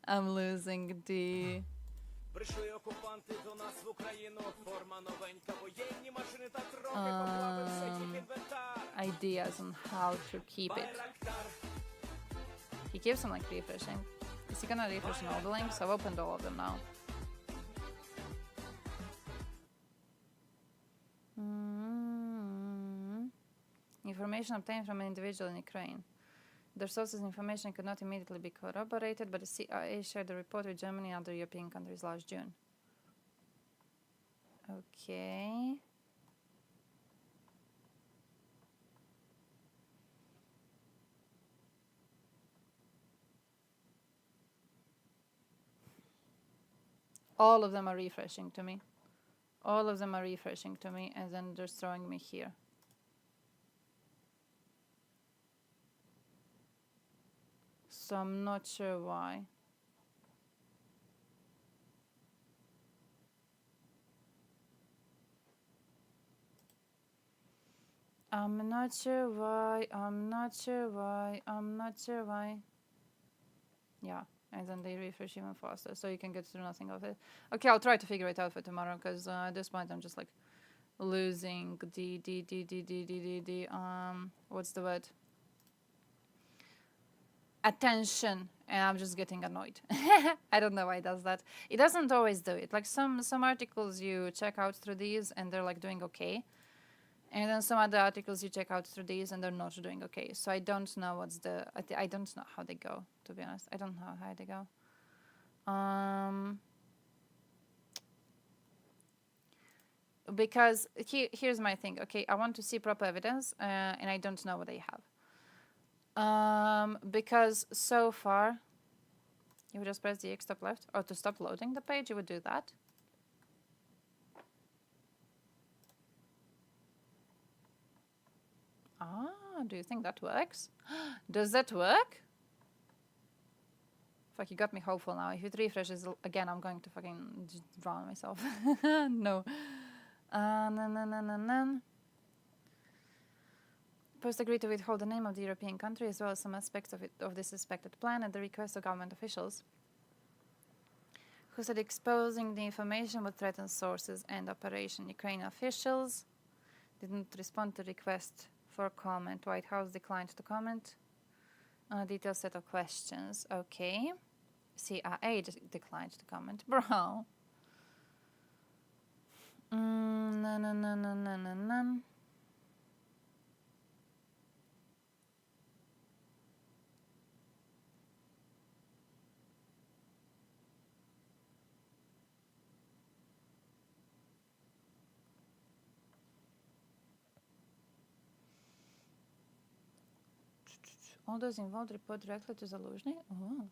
I'm losing the... Прийшли окупанти до нас в Україну. Форма новенька, воєнні машини та трохи поплавився їх інвентар. Ideas on how to keep it. He keeps on like refreshing. Is he gonna refresh all the links? I've opened all of them now. Information obtained from an individual in Ukraine. The sources' information could not immediately be corroborated, but the CIA shared the report with Germany and other European countries last June. Okay. All of them are refreshing to me. All of them are refreshing to me, and then they're throwing me here. So I'm not sure why. I'm not sure why. Yeah, and then they refresh even faster, so you can get through nothing of it. Okay, I'll try to figure it out for tomorrow, because at this point I'm just like losing what's the word? Attention, and I'm just getting annoyed. I don't know why it does that. It doesn't always do it. Like some articles you check out through these and they're like doing okay, and then some other articles you check out through these and they're not doing okay. So I don't know what's the... I don't know how they go, to be honest. I don't know how they go. Because here's my thing. Okay, I want to see proper evidence, and I don't know what they have. Because so far, you would just press the X stop left, or to stop loading the page, you would do that. Ah, do you think that works? Does that work? Fuck, you got me hopeful now. If it refreshes again, I'm going to fucking just drown myself. No. Post agreed to withhold the name of the European country as well as some aspects of this suspected plan at the request of government officials, who said exposing the information would threaten sources and operation. Ukrainian officials didn't respond to request for comment. White House declined to comment on a detailed set of questions. Okay. CIA declined to comment. Bro. No. All those involved report directly to Zaluzhny? Oh.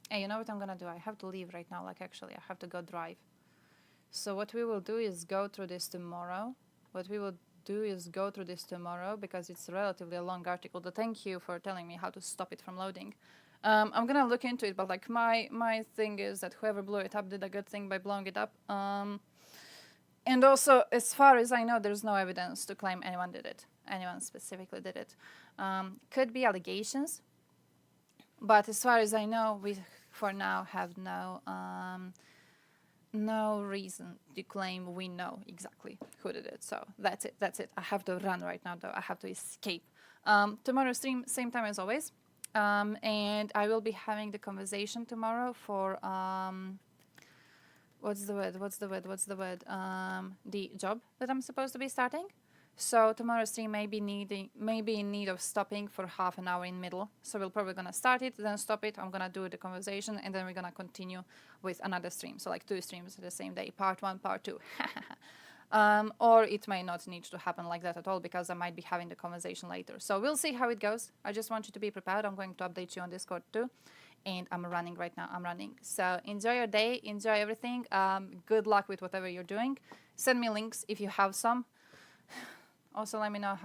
Hey, you know what I'm gonna do? I have to leave right now. Like, actually, I have to go drive. So what we will do is go through this tomorrow. What we will do is go through this tomorrow because it's relatively a long article. But thank you for telling me how to stop it from loading. I'm gonna look into it, but like my thing is that whoever blew it up did a good thing by blowing it up. And also, as far as I know, there's no evidence to claim anyone did it. Anyone specifically did it. Could be allegations, but as far as I know, we for now have no reason to claim we know exactly who did it. So that's it. That's it. I have to run right now, though. I have to escape. Tomorrow stream, same time as always. And I will be having the conversation tomorrow for the job that I'm supposed to be starting. So tomorrow's stream may be in need of stopping for half an hour in middle. So we're probably gonna start it, then stop it. I'm gonna do the conversation, and then we're gonna continue with another stream. So like 2 streams the same day, part 1, part 2. Or it may not need to happen like that at all because I might be having the conversation later. So we'll see how it goes. I just want you to be prepared. I'm going to update you on Discord too. And I'm running right now. I'm running. So enjoy your day. Enjoy everything. Good luck with whatever you're doing. Send me links if you have some. Also, let me know how